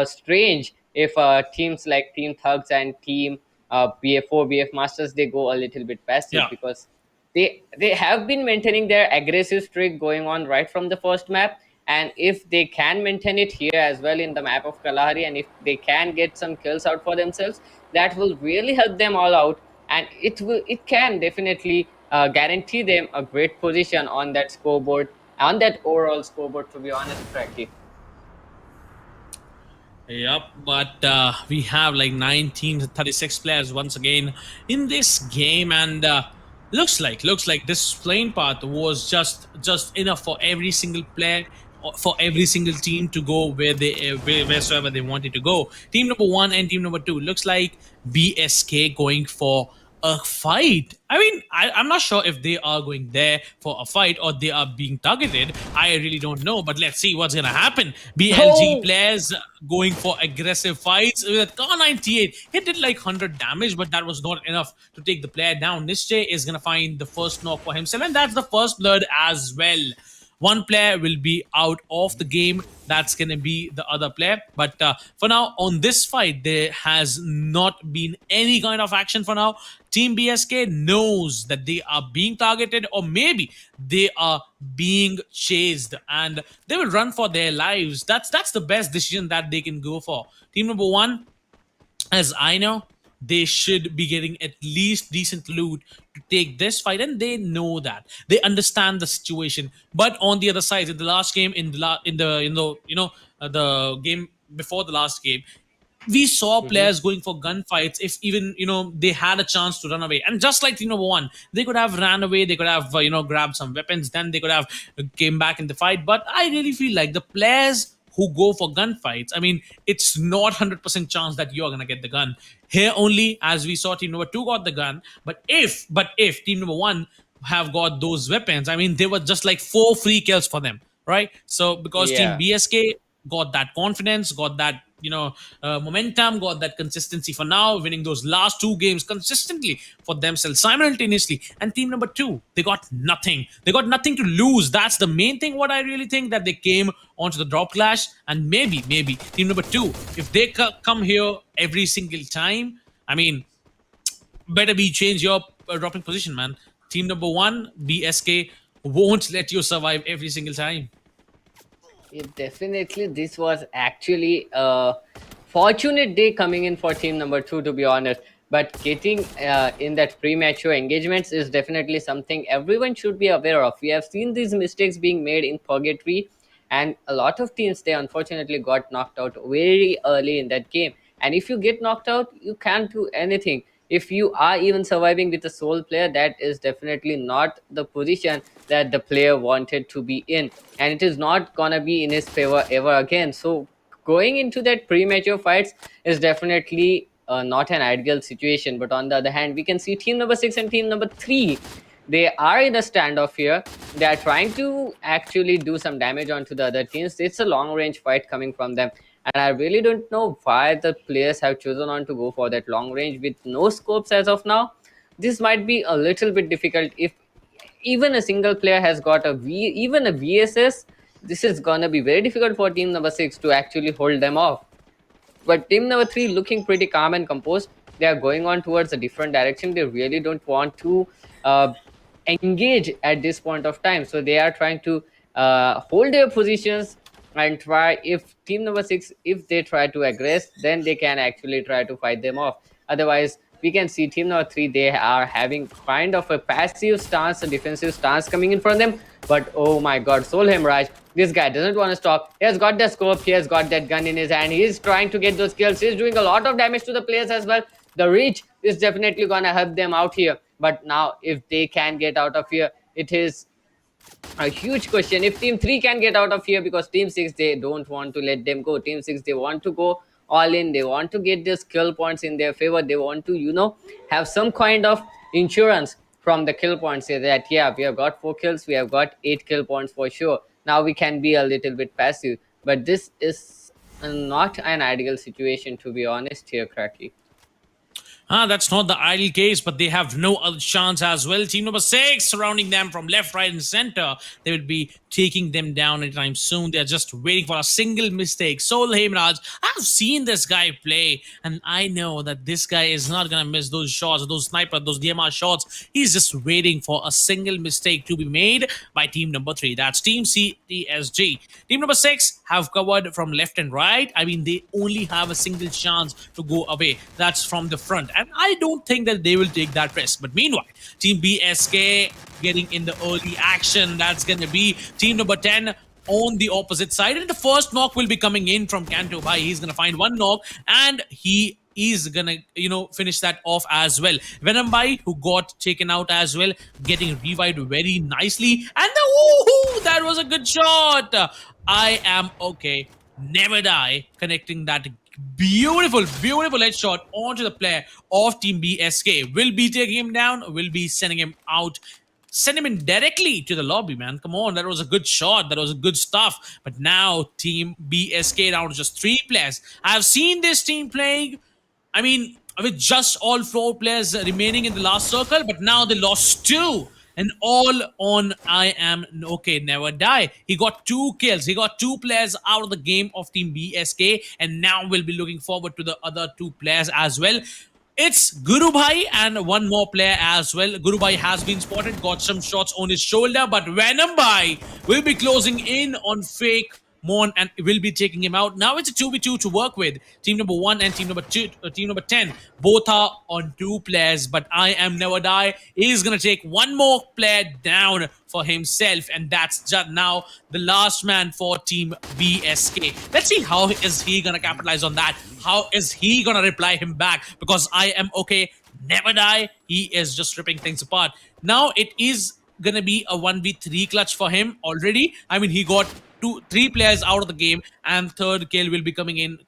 strange if teams like Team Thugs and Team BF4, BF Masters, they go a little bit passive, Yeah. because they have been maintaining their aggressive streak going on right from the first map, And if they can maintain it here as well in the map of Kalahari, and if they can get some kills out for themselves, that will really help them all out, and it can definitely guarantee them a great position on that scoreboard, on that overall scoreboard, to be honest, Cracky. Yep, but we have like 19 to 36 players once again in this game, and looks like this playing path was just enough for every single player, for every single team to go where wheresoever they wanted to go. Team number one and team number two looks like BSK going for a fight. I mean, I'm not sure if they are going there for a fight or they are being targeted. I really don't know, but let's see what's gonna happen. BLG Oh, players going for aggressive fights with a Car 98. He did like 100 damage, but that was not enough to take the player down. Nische is gonna find the first knock for himself, and that's the first blood as well. One player will be out of the game. That's going to be the other player. But for now, on this fight, there has not been any kind of action for now. Team BSK knows that they are being targeted, or maybe they are being chased, and they will run for their lives. That's the best decision that they can go for. Team number one, as I know, they should be getting at least decent loot to take this fight, and they know that. They understand the situation. But on the other side, in the last game, the game before the last game, we saw mhm. players going for gunfights if even they had a chance to run away. And just like team number one, they could have ran away, they could have grabbed some weapons, then they could have came back in the fight. But I really feel like the players who go for gunfights, I mean, it's not 100% chance that you're gonna get the gun here. Only as we saw, team number two got the gun. But if team number one have got those weapons, I mean, they were just like 4 free kills for them, right? So because team Yeah. BSK got that confidence, got that momentum, got that consistency for now, winning those last 2 games consistently for themselves simultaneously. And team number two, they got nothing. They got nothing to lose. That's the main thing. What I really think, that they came onto the drop clash, and maybe team number two, if they come here every single time, I mean, better be change your dropping position, man. Team number one, BSK, won't let you survive every single time. Definitely, this was actually a fortunate day coming in for team number two, to be honest. But getting in that premature engagements is definitely something everyone should be aware of. We have seen these mistakes being made in Purgatory, and a lot of teams, they unfortunately got knocked out very early in that game. And if you get knocked out, you can't do anything. If you are even surviving with a sole player, that is definitely not the position that the player wanted to be in, and it is not gonna be in his favor ever again. So going into that premature fights is definitely not an ideal situation. But on the other hand, we can see team number six and team number three, they are in a standoff here. They are trying to actually do some damage onto the other teams. It's a long range fight coming from them, and I really don't know why the players have chosen on to go for that long range with no scopes as of now. This might be a little bit difficult. If even a single player has got even a VSS, this is gonna be very difficult for team number six to actually hold them off. But team number three looking pretty calm and composed. They are going on towards a different direction. They really don't want to engage at this point of time. So they are trying to hold their positions and try. If team number six, if they try to aggress, then they can actually try to fight them off. Otherwise, we can see team number three, they are having kind of a passive stance, a defensive stance coming in from them. But oh my god, Soul Hemorrhage, this guy doesn't want to stop. He has got the scope, he has got that gun in his hand, he's trying to get those kills, he's doing a lot of damage to the players as well. The reach is definitely gonna help them out here. But now, if they can get out of here, it is a huge question. If team 3 can get out of here, because team 6, they don't want to let them go. Team 6, they want to go all in, they want to get their skill points in their favor, they want to have some kind of insurance from the kill points, say that yeah, we have got 4 kills, we have got 8 kill points for sure, now we can be a little bit passive. But this is not an ideal situation, to be honest here, Cracky. That's not the ideal case, but they have no other chance as well. Team number six surrounding them from left, right, and center. They will be taking them down anytime soon. They're just waiting for a single mistake. So, Hemraj, I've seen this guy play, and I know that this guy is not gonna miss those shots, those sniper, those DMR shots. He's just waiting for a single mistake to be made by team number three. That's Team CTSG. Team number six have covered from left and right. I mean, they only have a single chance to go away. That's from the front. And I don't think that they will take that risk. But meanwhile, Team BSK getting in the early action. That's going to be team number 10 on the opposite side. And the first knock will be coming in from Kanto Bhai. He's going to find one knock and he is gonna, finish that off as well. Venom Bhai, who got taken out as well, getting revived very nicely. And that was a good shot. I am okay. Never die. Connecting that beautiful, beautiful headshot onto the player of Team BSK. Will be taking him down. Will be sending him out. Send him in directly to the lobby, man. Come on, that was a good shot. That was good stuff. But now Team BSK down to just 3 players. I've seen this team playing. I mean, with just all 4 players remaining in the last circle, but now they lost 2. And all on I am okay, never die. He got 2 kills. He got 2 players out of the game of Team BSK, and now we'll be looking forward to the other 2 players as well. It's Guru Bhai and one more player as well. Guru Bhai has been spotted, got some shots on his shoulder, but Venom Bhai will be closing in on Fake Mon and will be taking him out. Now it's a 2v2 to work with. Team number 1 and team number 2, team number 10. Both are on 2 players, but I am never die. He's gonna take one more player down for himself, and that's just now the last man for Team BSK. Let's see how is he gonna capitalize on that. How is he gonna reply him back? Because I am okay, never die. He is just ripping things apart. Now it is gonna be a 1v3 clutch for him already. I mean, he got 3 players out of the game, and third kill will be coming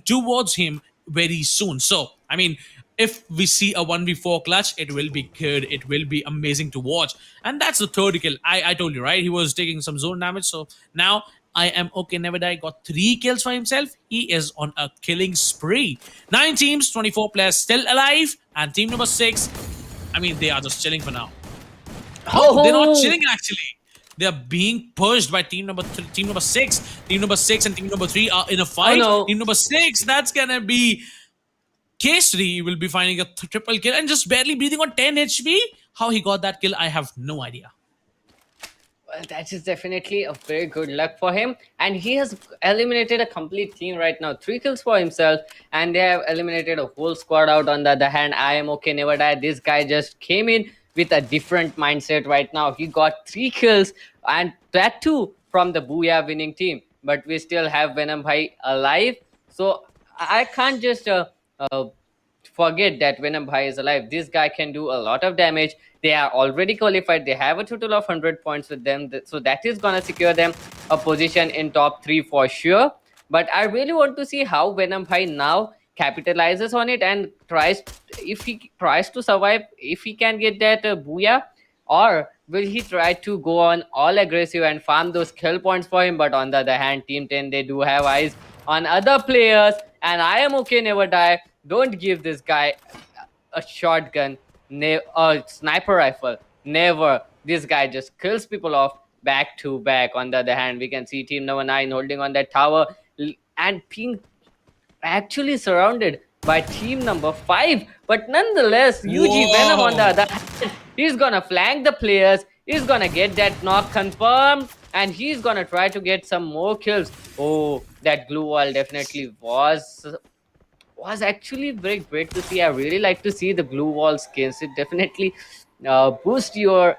towards him very soon. So, I mean, if we see a 1v4 clutch, it will be good. It will be amazing to watch. And that's the third kill. I told you, right? He was taking some zone damage. So now I am okay. Never die. Got 3 kills for himself. He is on a killing spree. 9 teams, 24 players still alive. And team number 6, I mean, they are just chilling for now. Oh, they're not chilling actually. They are being pushed by team number team number 6. Team number 6 and team number 3 are in a fight. no. Team number 6, that's gonna be K3 will be finding a triple kill and just barely breathing on 10 HP. How he got that kill, I have no idea. Well, that is definitely a very good luck for him. And he has eliminated a complete team right now. 3 kills for himself, and they have eliminated a whole squad out. On the other hand, I am okay, never die. This guy just came in with a different mindset right now. He got 3 kills, and that too from the Booyah winning team. But we still have Venom Bhai alive. So I can't just forget that Venom Bhai is alive. This guy can do a lot of damage. They are already qualified. They have a total of 100 points with them. So that is going to secure them a position in top 3 for sure. But I really want to see how Venom Bhai now capitalizes on it and tries, if he tries to survive, if he can get that Booyah, or will he try to go on all aggressive and farm those kill points for him? But on the other hand, Team 10, they do have eyes on other players, and I am okay, never die. Don't give this guy a shotgun, a sniper rifle. Never. This guy just kills people off back to back. On the other hand, we can see team number 9 holding on that tower and being actually surrounded by team number 5. But nonetheless, UG Venom on the other hand, he's gonna flank the players. He's gonna get that knock confirmed, and he's gonna try to get some more kills. Oh, that glue wall definitely was actually very great to see. I really like to see the glue wall skins. It definitely boosts your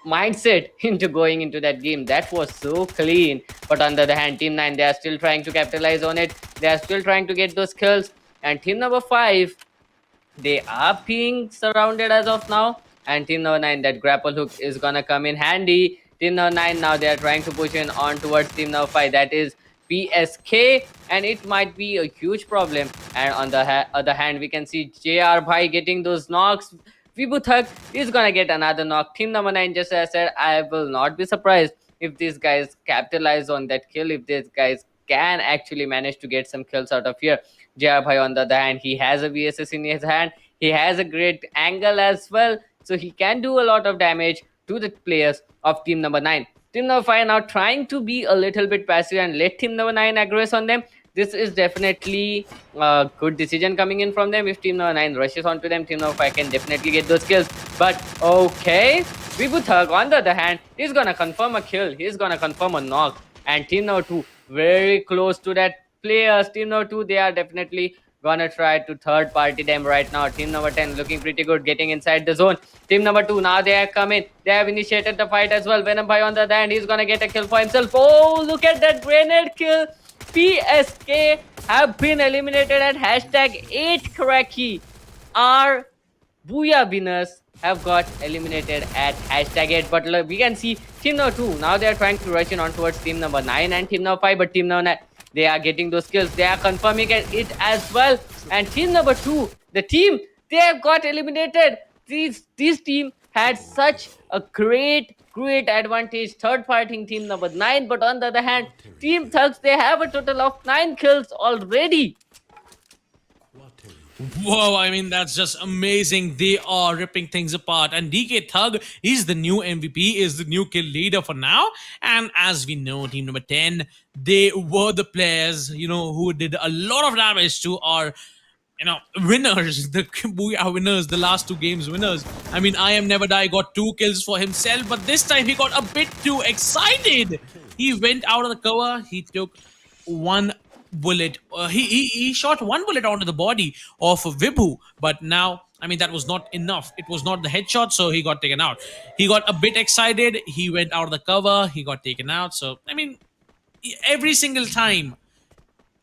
mindset into going into that game. That was so clean. But on the other hand, Team 9, they are still trying to capitalize on it. They are still trying to get those kills. And Team number 5, they are being surrounded as of now. And Team number 9, that grapple hook is gonna come in handy. Team number 9, now they are trying to push in on towards Team number 5. That is PSK, and it might be a huge problem. And on the other hand, we can see JR Bhai getting those knocks. Vibuthak is gonna get another knock. Team number 9, just as I said, I will not be surprised if these guys capitalize on that kill, if these guys can actually manage to get some kills out of here. Jaya Bhai, on the other hand, he has a VSS in his hand. He has a great angle as well, so he can do a lot of damage to the players of team number 9. Team number 5 now trying to be a little bit passive and let team number 9 aggress on them. This is definitely a good decision coming in from them. If team number 9 rushes onto them, team number 5 can definitely get those kills. But okay, Vibuthak, on the other hand, he's gonna confirm a kill. He's gonna confirm a knock. And team number 2 very close to that players. Team number 2, they are definitely gonna try to third party them right now. Team number 10 looking pretty good, getting inside the zone. Team number 2, now they have come in. They have initiated the fight as well. Venom Bhai on the other hand, he's gonna get a kill for himself. Oh, look at that grenade kill. PSK have been eliminated at hashtag 8Cracky. Our Booyah winners have got eliminated at hashtag 8. But look, we can see team number 2. Now they are trying to rush in on towards team number 9 and team number 5. But team number 9, they are getting those kills. They are confirming it as well. And team number 2, the team, they have got eliminated. This team had such a great advantage third partying team number 9. But on the other hand, Team Thugs, they have a total of 9 kills already. Whoa, I mean, that's just amazing. They are ripping things apart. And DK Thug is the new MVP, is the new kill leader for now. And as we know, team number 10, they were the players, who did a lot of damage to our, winners, the Booyah winners, the last 2 games winners. I mean, I Am Never Die got 2 kills for himself, but this time he got a bit too excited. He went out of the cover. He took one bullet. He shot 1 bullet onto the body of Vibhu, but now, I mean, that was not enough. It was not the headshot, so he got taken out. He got a bit excited. He went out of the cover. He got taken out. So, I mean, every single time,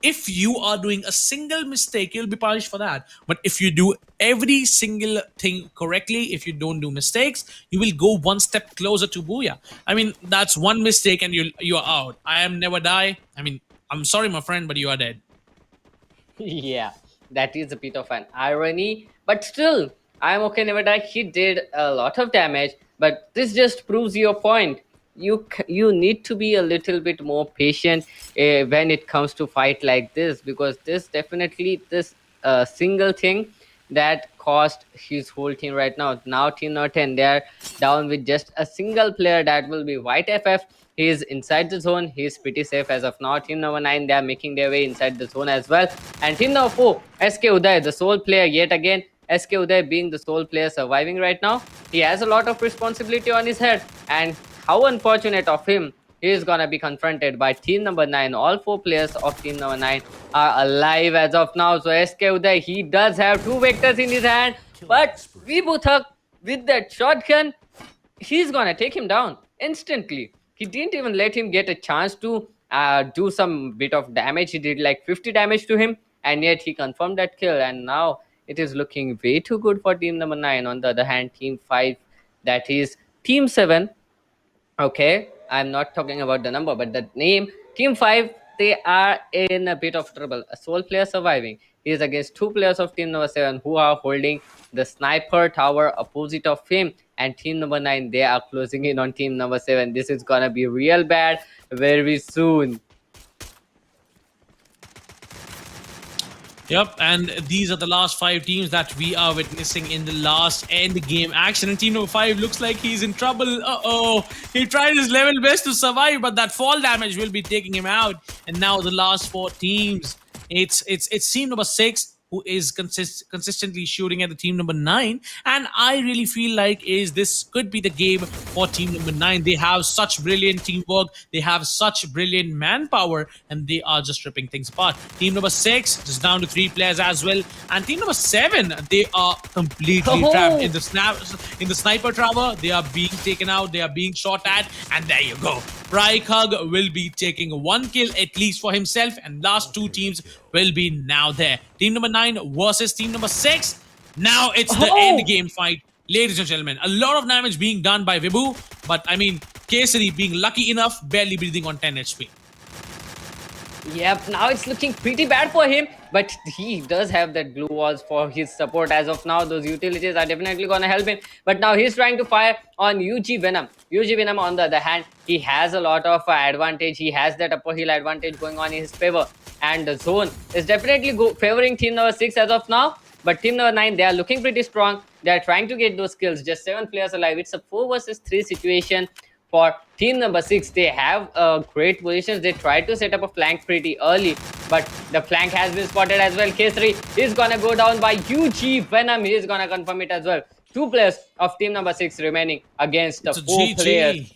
if you are doing a single mistake, you'll be punished for that. But if you do every single thing correctly, if you don't do mistakes, you will go one step closer to Booyah. I mean, that's one mistake and you are out. I Am Never Die. I mean, I'm sorry, my friend, but you are dead. Yeah, that is a bit of an irony. But still, I Am Okay Never Die, he did a lot of damage. But this just proves your point. You need to be a little bit more patient when it comes to fight like this, because this single thing that cost his whole team right now. Now team number 10, they are down with just a single player, that will be White FF. He is inside the zone. He is pretty safe as of now. Team number 9, they are making their way inside the zone as well. And team number 4, SK Uday, the sole player yet again. SK Uday being the sole player surviving right now. He has a lot of responsibility on his head. And how unfortunate of him, he is gonna be confronted by team number 9. All 4 players of team number 9 are alive as of now. So SK Uday, he does have 2 vectors in his hand. But Vibuthak, with that shotgun, he's gonna take him down instantly. He didn't even let him get a chance to do some bit of damage. He did like 50 damage to him, and yet he confirmed that kill. And now it is looking way too good for team number 9. On the other hand, team 5, that is team 7. Okay, I'm not talking about the number, but the name. Team 5, they are in a bit of trouble. A sole player surviving. He is against 2 players of team number 7 who are holding the sniper tower opposite of him. And team number 9, they are closing in on team number 7. This is gonna be real bad very soon. Yep, and these are the last 5 teams that we are witnessing in the last end game action. And team number 5 looks like he's in trouble. Uh-oh. He tried his level best to survive, but that fall damage will be taking him out. And now the last 4 teams. It's team number 6 who is consistently shooting at the team number 9, and I really feel like this could be the game for team number 9. They have such brilliant teamwork, they have such brilliant manpower, and they are just ripping things apart. Team number 6 just down to 3 players as well, and team number 7, they are completely trapped in the sniper tower. They are being taken out, they are being shot at, and there you go. Prykug will be taking 1 kill at least for himself, and last 2 teams will be now there. Team number 9 versus team number 6. Now it's the end game fight, ladies and gentlemen. A lot of damage being done by Vibhu, but I mean, Kesari being lucky enough, barely breathing on 10 HP. Yep, now it's looking pretty bad for him, but he does have that glue walls for his support as of now. Those utilities are definitely going to help him. But now he's trying to fire on UG Venom. UG Venom, on the other hand, he has a lot of advantage. He has that upper hill advantage going on in his favor. And the zone is definitely favoring team number 6 as of now. But team number 9, they are looking pretty strong. They are trying to get those kills. Just 7 players alive. It's a 4 versus 3 situation for team number 6. They have great positions. They try to set up a flank pretty early, but the flank has been spotted as well. K3 is gonna go down by UG Venom. He is gonna confirm it as well. 2 players of team number 6 remaining against the It's a 4 players GG.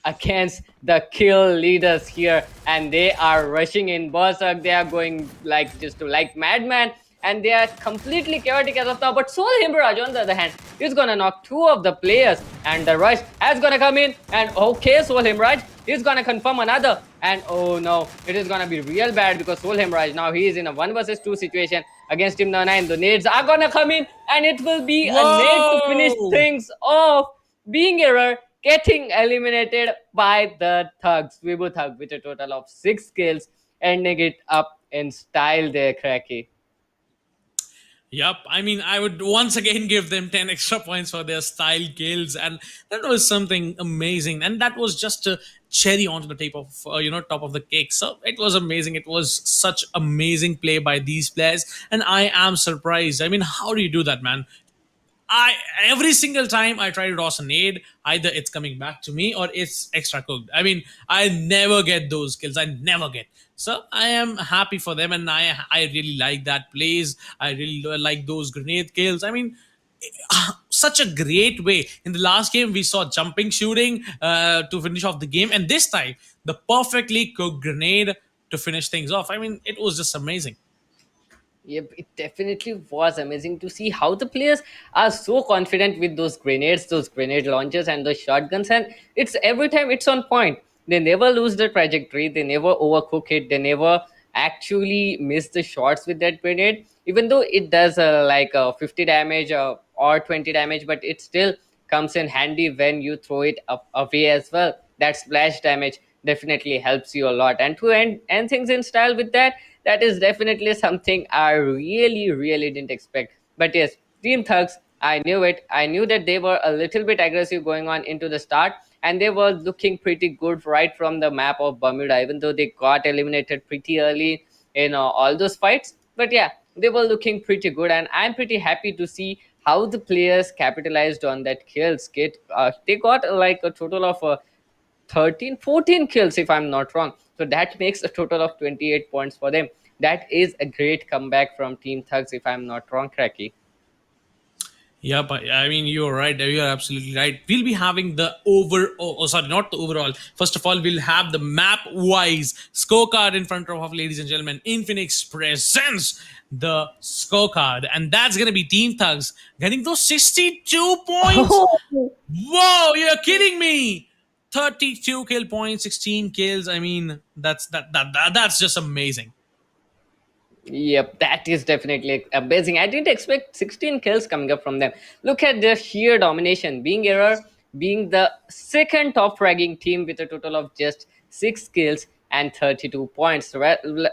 against the kill leaders here, and they are rushing in berserk. They are going like just to like madman, and they are completely chaotic as of now. But Soul Himraj, on the other hand, is gonna knock 2 of the players, and the rush has gonna come in. And okay, Soul Himraj is gonna confirm another, and oh no, it is gonna be real bad because Soul Himraj now he is in a 1 versus 2 situation against Team Number 9. The nades are gonna come in, and it will be a nade to finish Whoa! things off. Being error getting eliminated by the thugs. Vibu Thug with a total of 6 kills, ending it up in style there, Cracky. Yup, I mean, I would once again give them 10 extra points for their style kills, and that was something amazing. And that was just a cherry onto the top of top of the cake. So it was amazing. It was such amazing play by these players, and I am surprised. I mean, how do you do that, man? I every single time I try to toss a nade, either it's coming back to me or it's extra cooked. I mean, I never get those kills. I never get. So I am happy for them, and I really like that plays. I really like those grenade kills. I mean, such a great way. In the last game, we saw jumping shooting to finish off the game, and this time the perfectly cooked grenade to finish things off. I mean, it was just amazing. Yep, it definitely was amazing to see how the players are so confident with those grenades, those grenade launchers, and those shotguns. And it's every time it's on point. They never lose the trajectory. They never overcook it. They never actually miss the shots with that grenade. Even though it does 50 damage or 20 damage, but it still comes in handy when you throw it up away as well. That splash damage definitely helps you a lot. And to end things in style with that, that is definitely something I really didn't expect. But yes, Team Thugs, I knew it. I knew that they were a little bit aggressive going on into the start, and they were looking pretty good right from the map of Bermuda, even though they got eliminated pretty early in all those fights. But yeah, they were looking pretty good, and I'm pretty happy to see how the players capitalized on that kill skit. They got like a total of 13, 14 kills if I'm not wrong. So that makes a total of 28 points for them. That is a great comeback from Team Thugs if I'm not wrong, Cracky. Yeah, but I mean, you're right. You're absolutely right. We'll be having the sorry, not the overall. First of all, we'll have the map wise scorecard in front of, ladies and gentlemen. Infinix presents the scorecard, and that's going to be Team Thugs getting those 62 points. Whoa, you're kidding me. 32 kill points, 16 kills. I mean, that's just amazing. Yep, that is definitely amazing. I didn't expect 16 kills coming up from them. Look at their sheer domination. Being Error being the second top fragging team with a total of just 6 kills and 32 points.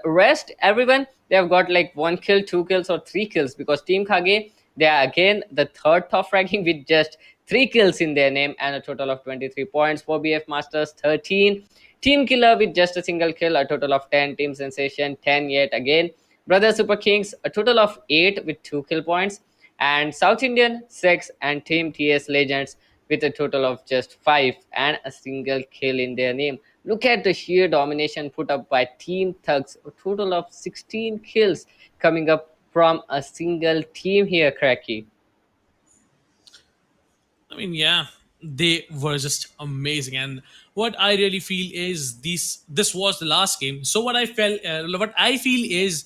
Rest, everyone, they have got like 1 kill, 2 kills, or 3 kills because Team Kage, they are again the third top fragging with just 3 kills in their name and a total of 23 points. For BF Masters, 13. Team Killer with just a single kill, a total of 10. Team Sensation, 10 yet again. Brother Super Kings, a total of 8 with 2 kill points. And South Indian, 6. And Team TS Legends with a total of just 5 and a single kill in their name. Look at the sheer domination put up by Team Thugs, a total of 16 kills coming up from a single team here, Cracky. I mean, yeah, they were just amazing. And what I really feel is this was the last game. So what I feel is,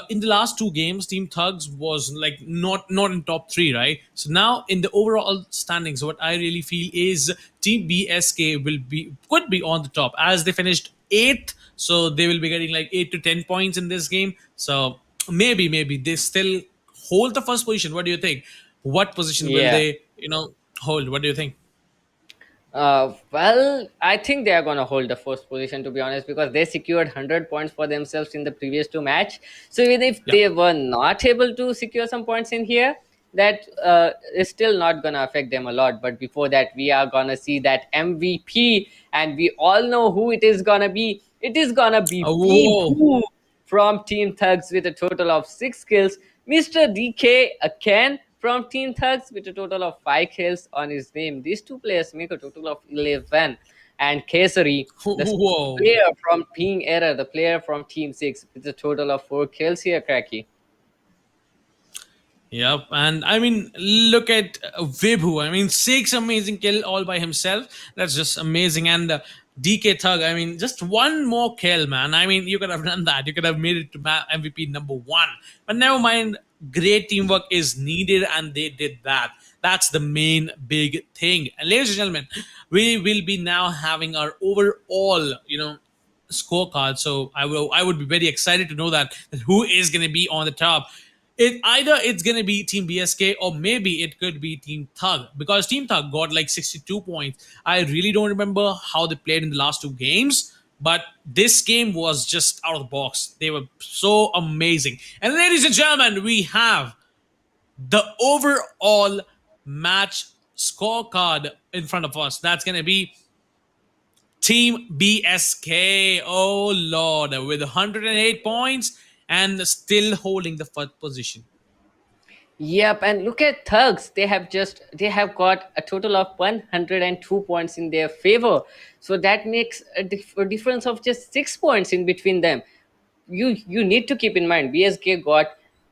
in the last two games, Team Thugs was like not in top three, right? So now in the overall standings, what I really feel is Team BSK could be on the top as they finished eighth. So they will be getting like 8 to 10 points in this game. So maybe they still hold the first position. What do you think? What position will Yeah. they hold? What do you think? Well, I think they are going to hold the first position, to be honest, because they secured 100 points for themselves in the previous two match. So even if Yeah. they were not able to secure some points in here, that is still not going to affect them a lot. But before that, we are going to see that MVP, and we all know who it is going to be. It is going to be Whoa. Boo from Team Thugs with a total of 6 kills. Mr. DK again from Team Thugs with a total of 5 kills on his name. These two players make a total of 11. And Kesari, the Whoa. player from Being Error, the player from Team 6 with a total of 4 kills here, Cracky. Yep, and I mean, look at Vibhu. I mean, six amazing kill all by himself. That's just amazing. And DK Thug. I mean, just one more kill, man. I mean, you could have done that. You could have made it to MVP number one. But never mind. Great teamwork is needed, and they did that. That's the main big thing. And ladies and gentlemen, we will be now having our overall, scorecard. So I would be very excited to know that who is going to be on the top. It's gonna be Team BSK or maybe it could be Team Thug because Team Thug got like 62 points. I really don't remember how they played in the last two games, but this game was just out of the box. They were so amazing. And ladies and gentlemen, we have the overall match scorecard in front of us. That's gonna be Team BSK. Oh lord, with 108 points and still holding the first position. Yep, and look at Thugs. They have got a total of 102 points in their favor. So that makes a difference of just 6 points in between them. You need to keep in mind BSK got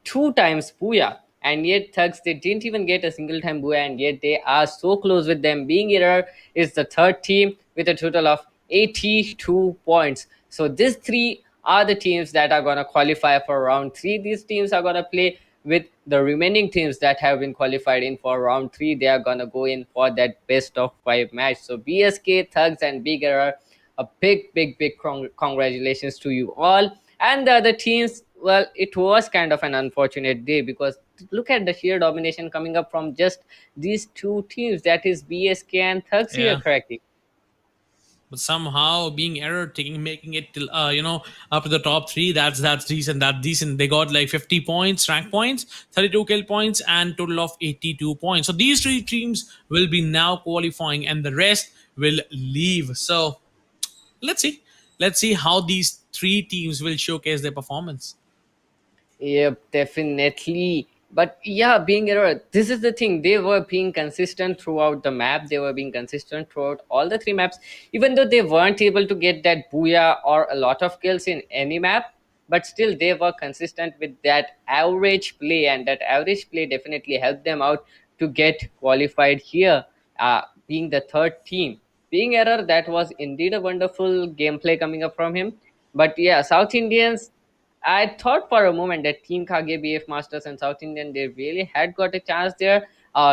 2 times Booyah, and yet Thugs they didn't even get a single time Booyah, and yet they are so close with them. Being Error is the third team with a total of 82 points. So these three are the teams that are gonna qualify for round three. These teams are gonna play with the remaining teams that have been qualified in for round three. They are gonna go in for that best of five match. So BSK, Thugs, and Big Error, a big congratulations to you all. And the other teams, well, it was kind of an unfortunate day because look at the sheer domination coming up from just these two teams, that is BSK and Thugs here, Yeah. correctly. But somehow being error taking making it till up to the top three, that's decent. That decent. They got like 50 points, rank points, 32 kill points, and total of 82 points. So these three teams will be now qualifying, and the rest will leave. So let's see. Let's see how these three teams will showcase their performance. Yep, definitely. But yeah, being error, this is the thing. They were being consistent throughout the map. They were being consistent throughout all the three maps, even though they weren't able to get that booyah or a lot of kills in any map. But still, they were consistent with that average play, and that average play definitely helped them out to get qualified here, being the third team. Being error, that was indeed a wonderful gameplay coming up from him. But yeah, South Indians, I thought for a moment that Team Kage, BF Masters, and South Indian they really had got a chance there,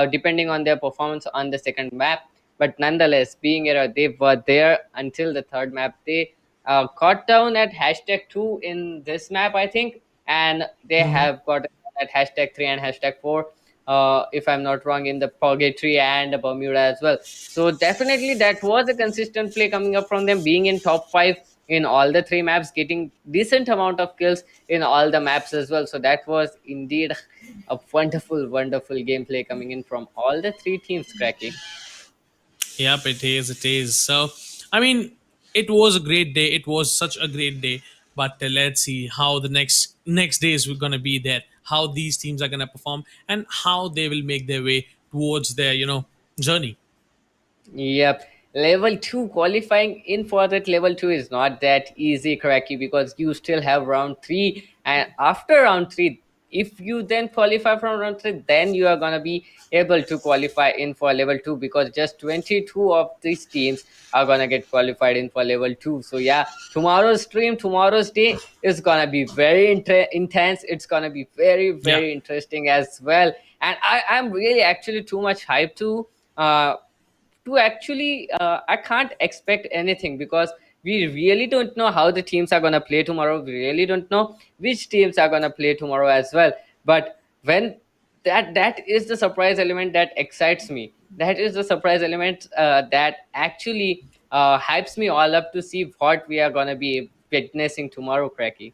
depending on their performance on the second map. But nonetheless, being error, they were there until the third map. They got down at hashtag 2 in this map, I think, and they have got at hashtag 3 and hashtag 4. If I'm not wrong, in the Purgatory and Bermuda as well. So definitely that was a consistent play coming up from them, being in top 5 in all the three maps, getting decent amount of kills in all the maps as well. So that was indeed a wonderful gameplay coming in from all the three teams, Cracky. Yep, it is. It is. So, I mean, it was a great day. It was such a great day. But let's see how the next days we're gonna be there. How these teams are gonna perform and how they will make their way towards their journey. Yep. Level 2 qualifying in for that level 2 is not that easy, Cracky, because you still have round 3. And after round 3, if you then qualify from round 3, then you are going to be able to qualify in for level 2 because just 22 of these teams are going to get qualified in for level 2. So, yeah, tomorrow's stream, tomorrow's day is going to be very intense. It's going to be Yeah. very interesting as well. And I'm really actually too much hyped to actually I can't expect anything because we really don't know how the teams are going to play tomorrow. We really don't know which teams are going to play tomorrow as well. But when that is the surprise element that excites me. That is the surprise element that actually hypes me all up to see what we are gonna be witnessing tomorrow, Cracky.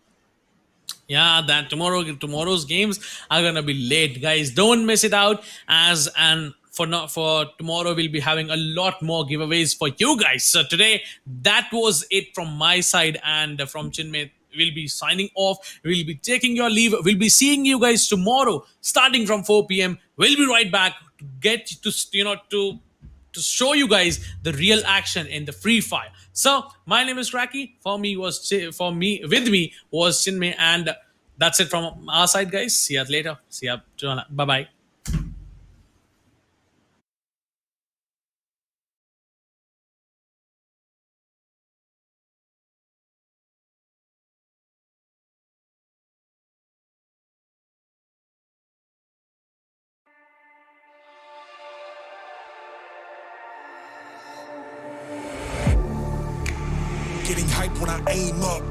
Yeah, that tomorrow's games are gonna be late, guys. Don't miss it out. As and for not for tomorrow, we'll be having a lot more giveaways for you guys. So today, that was it from my side and from Chinmay. We'll be signing off. We'll be taking your leave. We'll be seeing you guys tomorrow, starting from 4 p.m. We'll be right back to get to to show you guys the real action in the free fire. So my name is Raki. For me with me was Chinmay, and that's it from our side, guys. See you later. See ya. Bye bye. Getting hype when I aim up.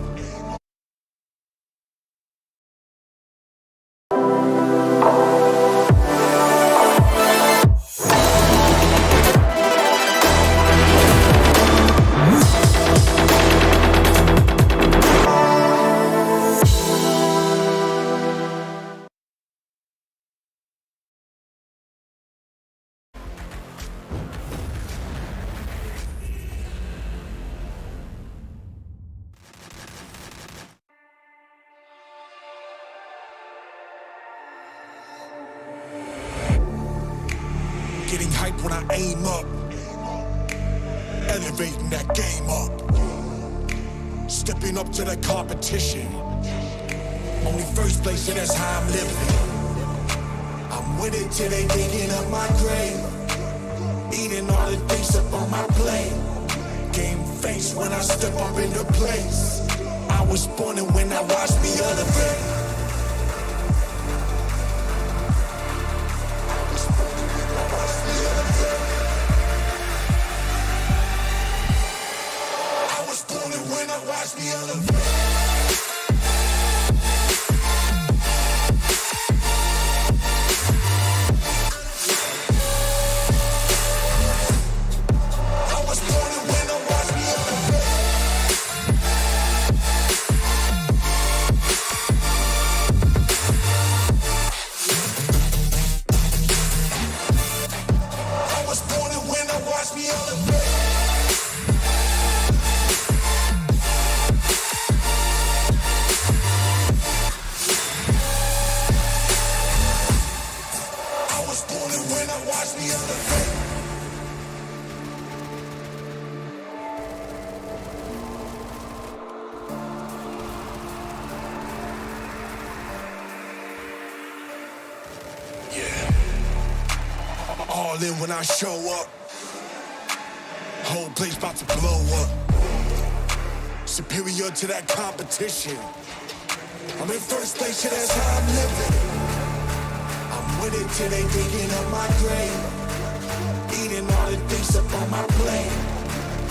Getting hype when I aim up. Elevating that game up. Stepping up to the competition. Only first place, and that's how I'm living. I'm with it till they digging up my grave. Eating all the things up on my plate. Game face when I step up into place. I was born and when I watched me elevate. When I watch me elevate. I was born and when I watch me elevate. I was born and when I watch me elevate. When I watch me elevate. Yeah. All in when I show up. Whole place about to blow up. Superior to that competition. I'm in first place, yeah, that's how I'm living. With it till they digging up my grave. Eating all the things up on my plate.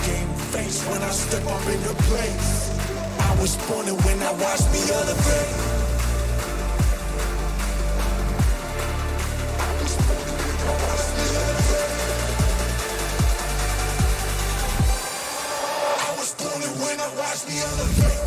Game face when I step up into place. I was born and when I watched me elevate. I was born and when I watched me elevate.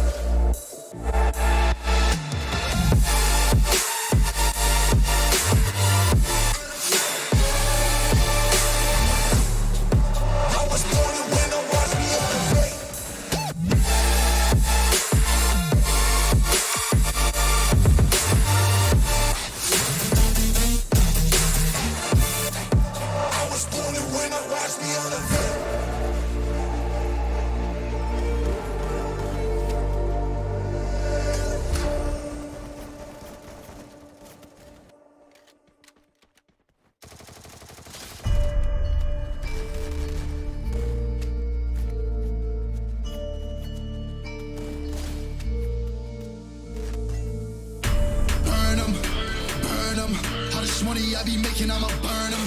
money I be making, I'ma burn them.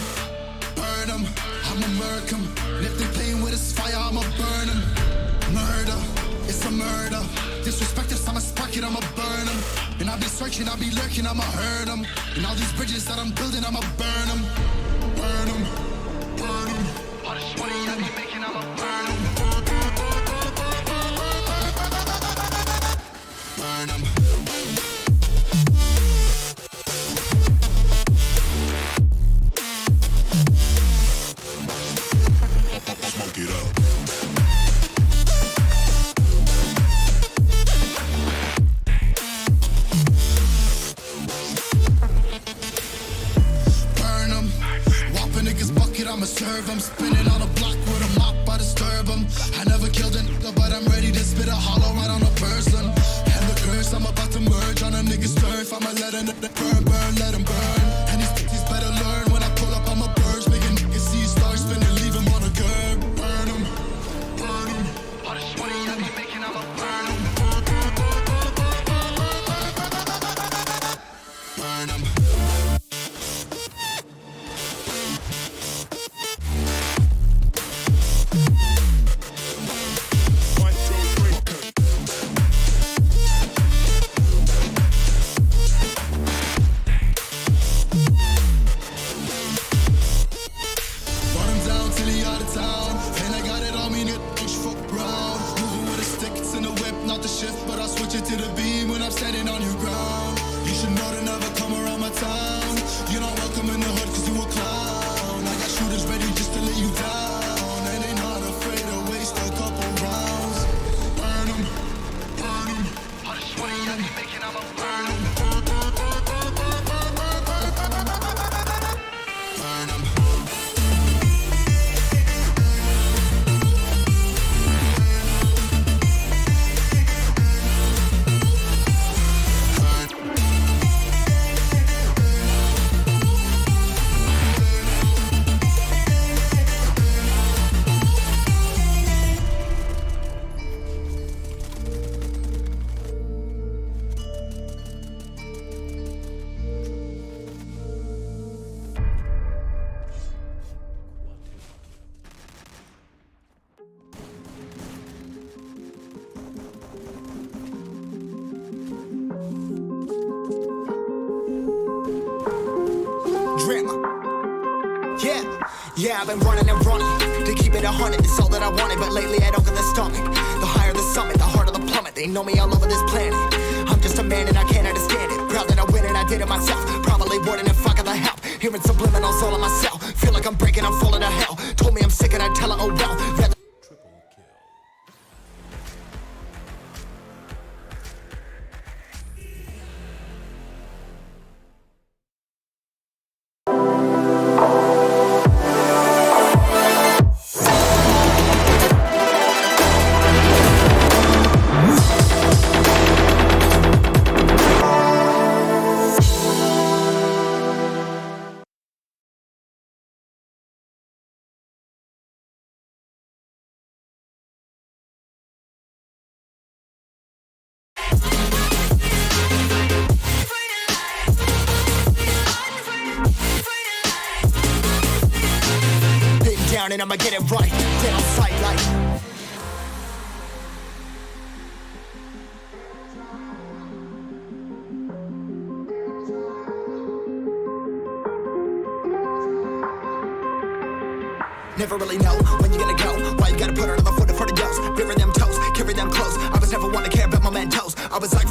Burn them, I'ma murk them. And if they playing with this fire, I'ma burn them. Murder, it's a murder. Disrespect us, I'ma spark it, I'ma burn them. And I be searching. searching, I'll be lurking, I'ma hurt them. And all these bridges that I'm building, I'ma burn them. Burn them, burn them. All this money I be making, I'ma burn them. Burn them. Smoke it up. I'ma serve them, spinning on a block with a mop, I disturb them. I never killed a nigga, but I'm ready to spit a hollow right on a person. And the curse, I'm about to merge on a nigga's turf. I'ma let a nigga burn, burn, let him burn. And these bitches better learn when I pull up, I'm a burst. Make a nigga see stars spinning, leave him on a curb. Burn him, burn him. All this money I be making, I'ma burn him. Burn him. Yeah, I've been running and running to keep it 100, it's all that I wanted. But lately I don't get the stomach. The higher the summit, the harder the plummet. They know me all over this planet. I'm just a man and I can't understand it. Proud that I win and I did it myself. Probably wouldn't if I got the help. Hearing subliminals all on myself. Feel like I'm breaking, I'm falling to hell. Told me I'm sick and I tell her, oh well. Rather down and I'ma get it right. Dead on sight like never really know when you're gonna go. Why you gotta put another foot in front of yours? Bury them toes, carry them close. I was never one to care about my mentos. I was like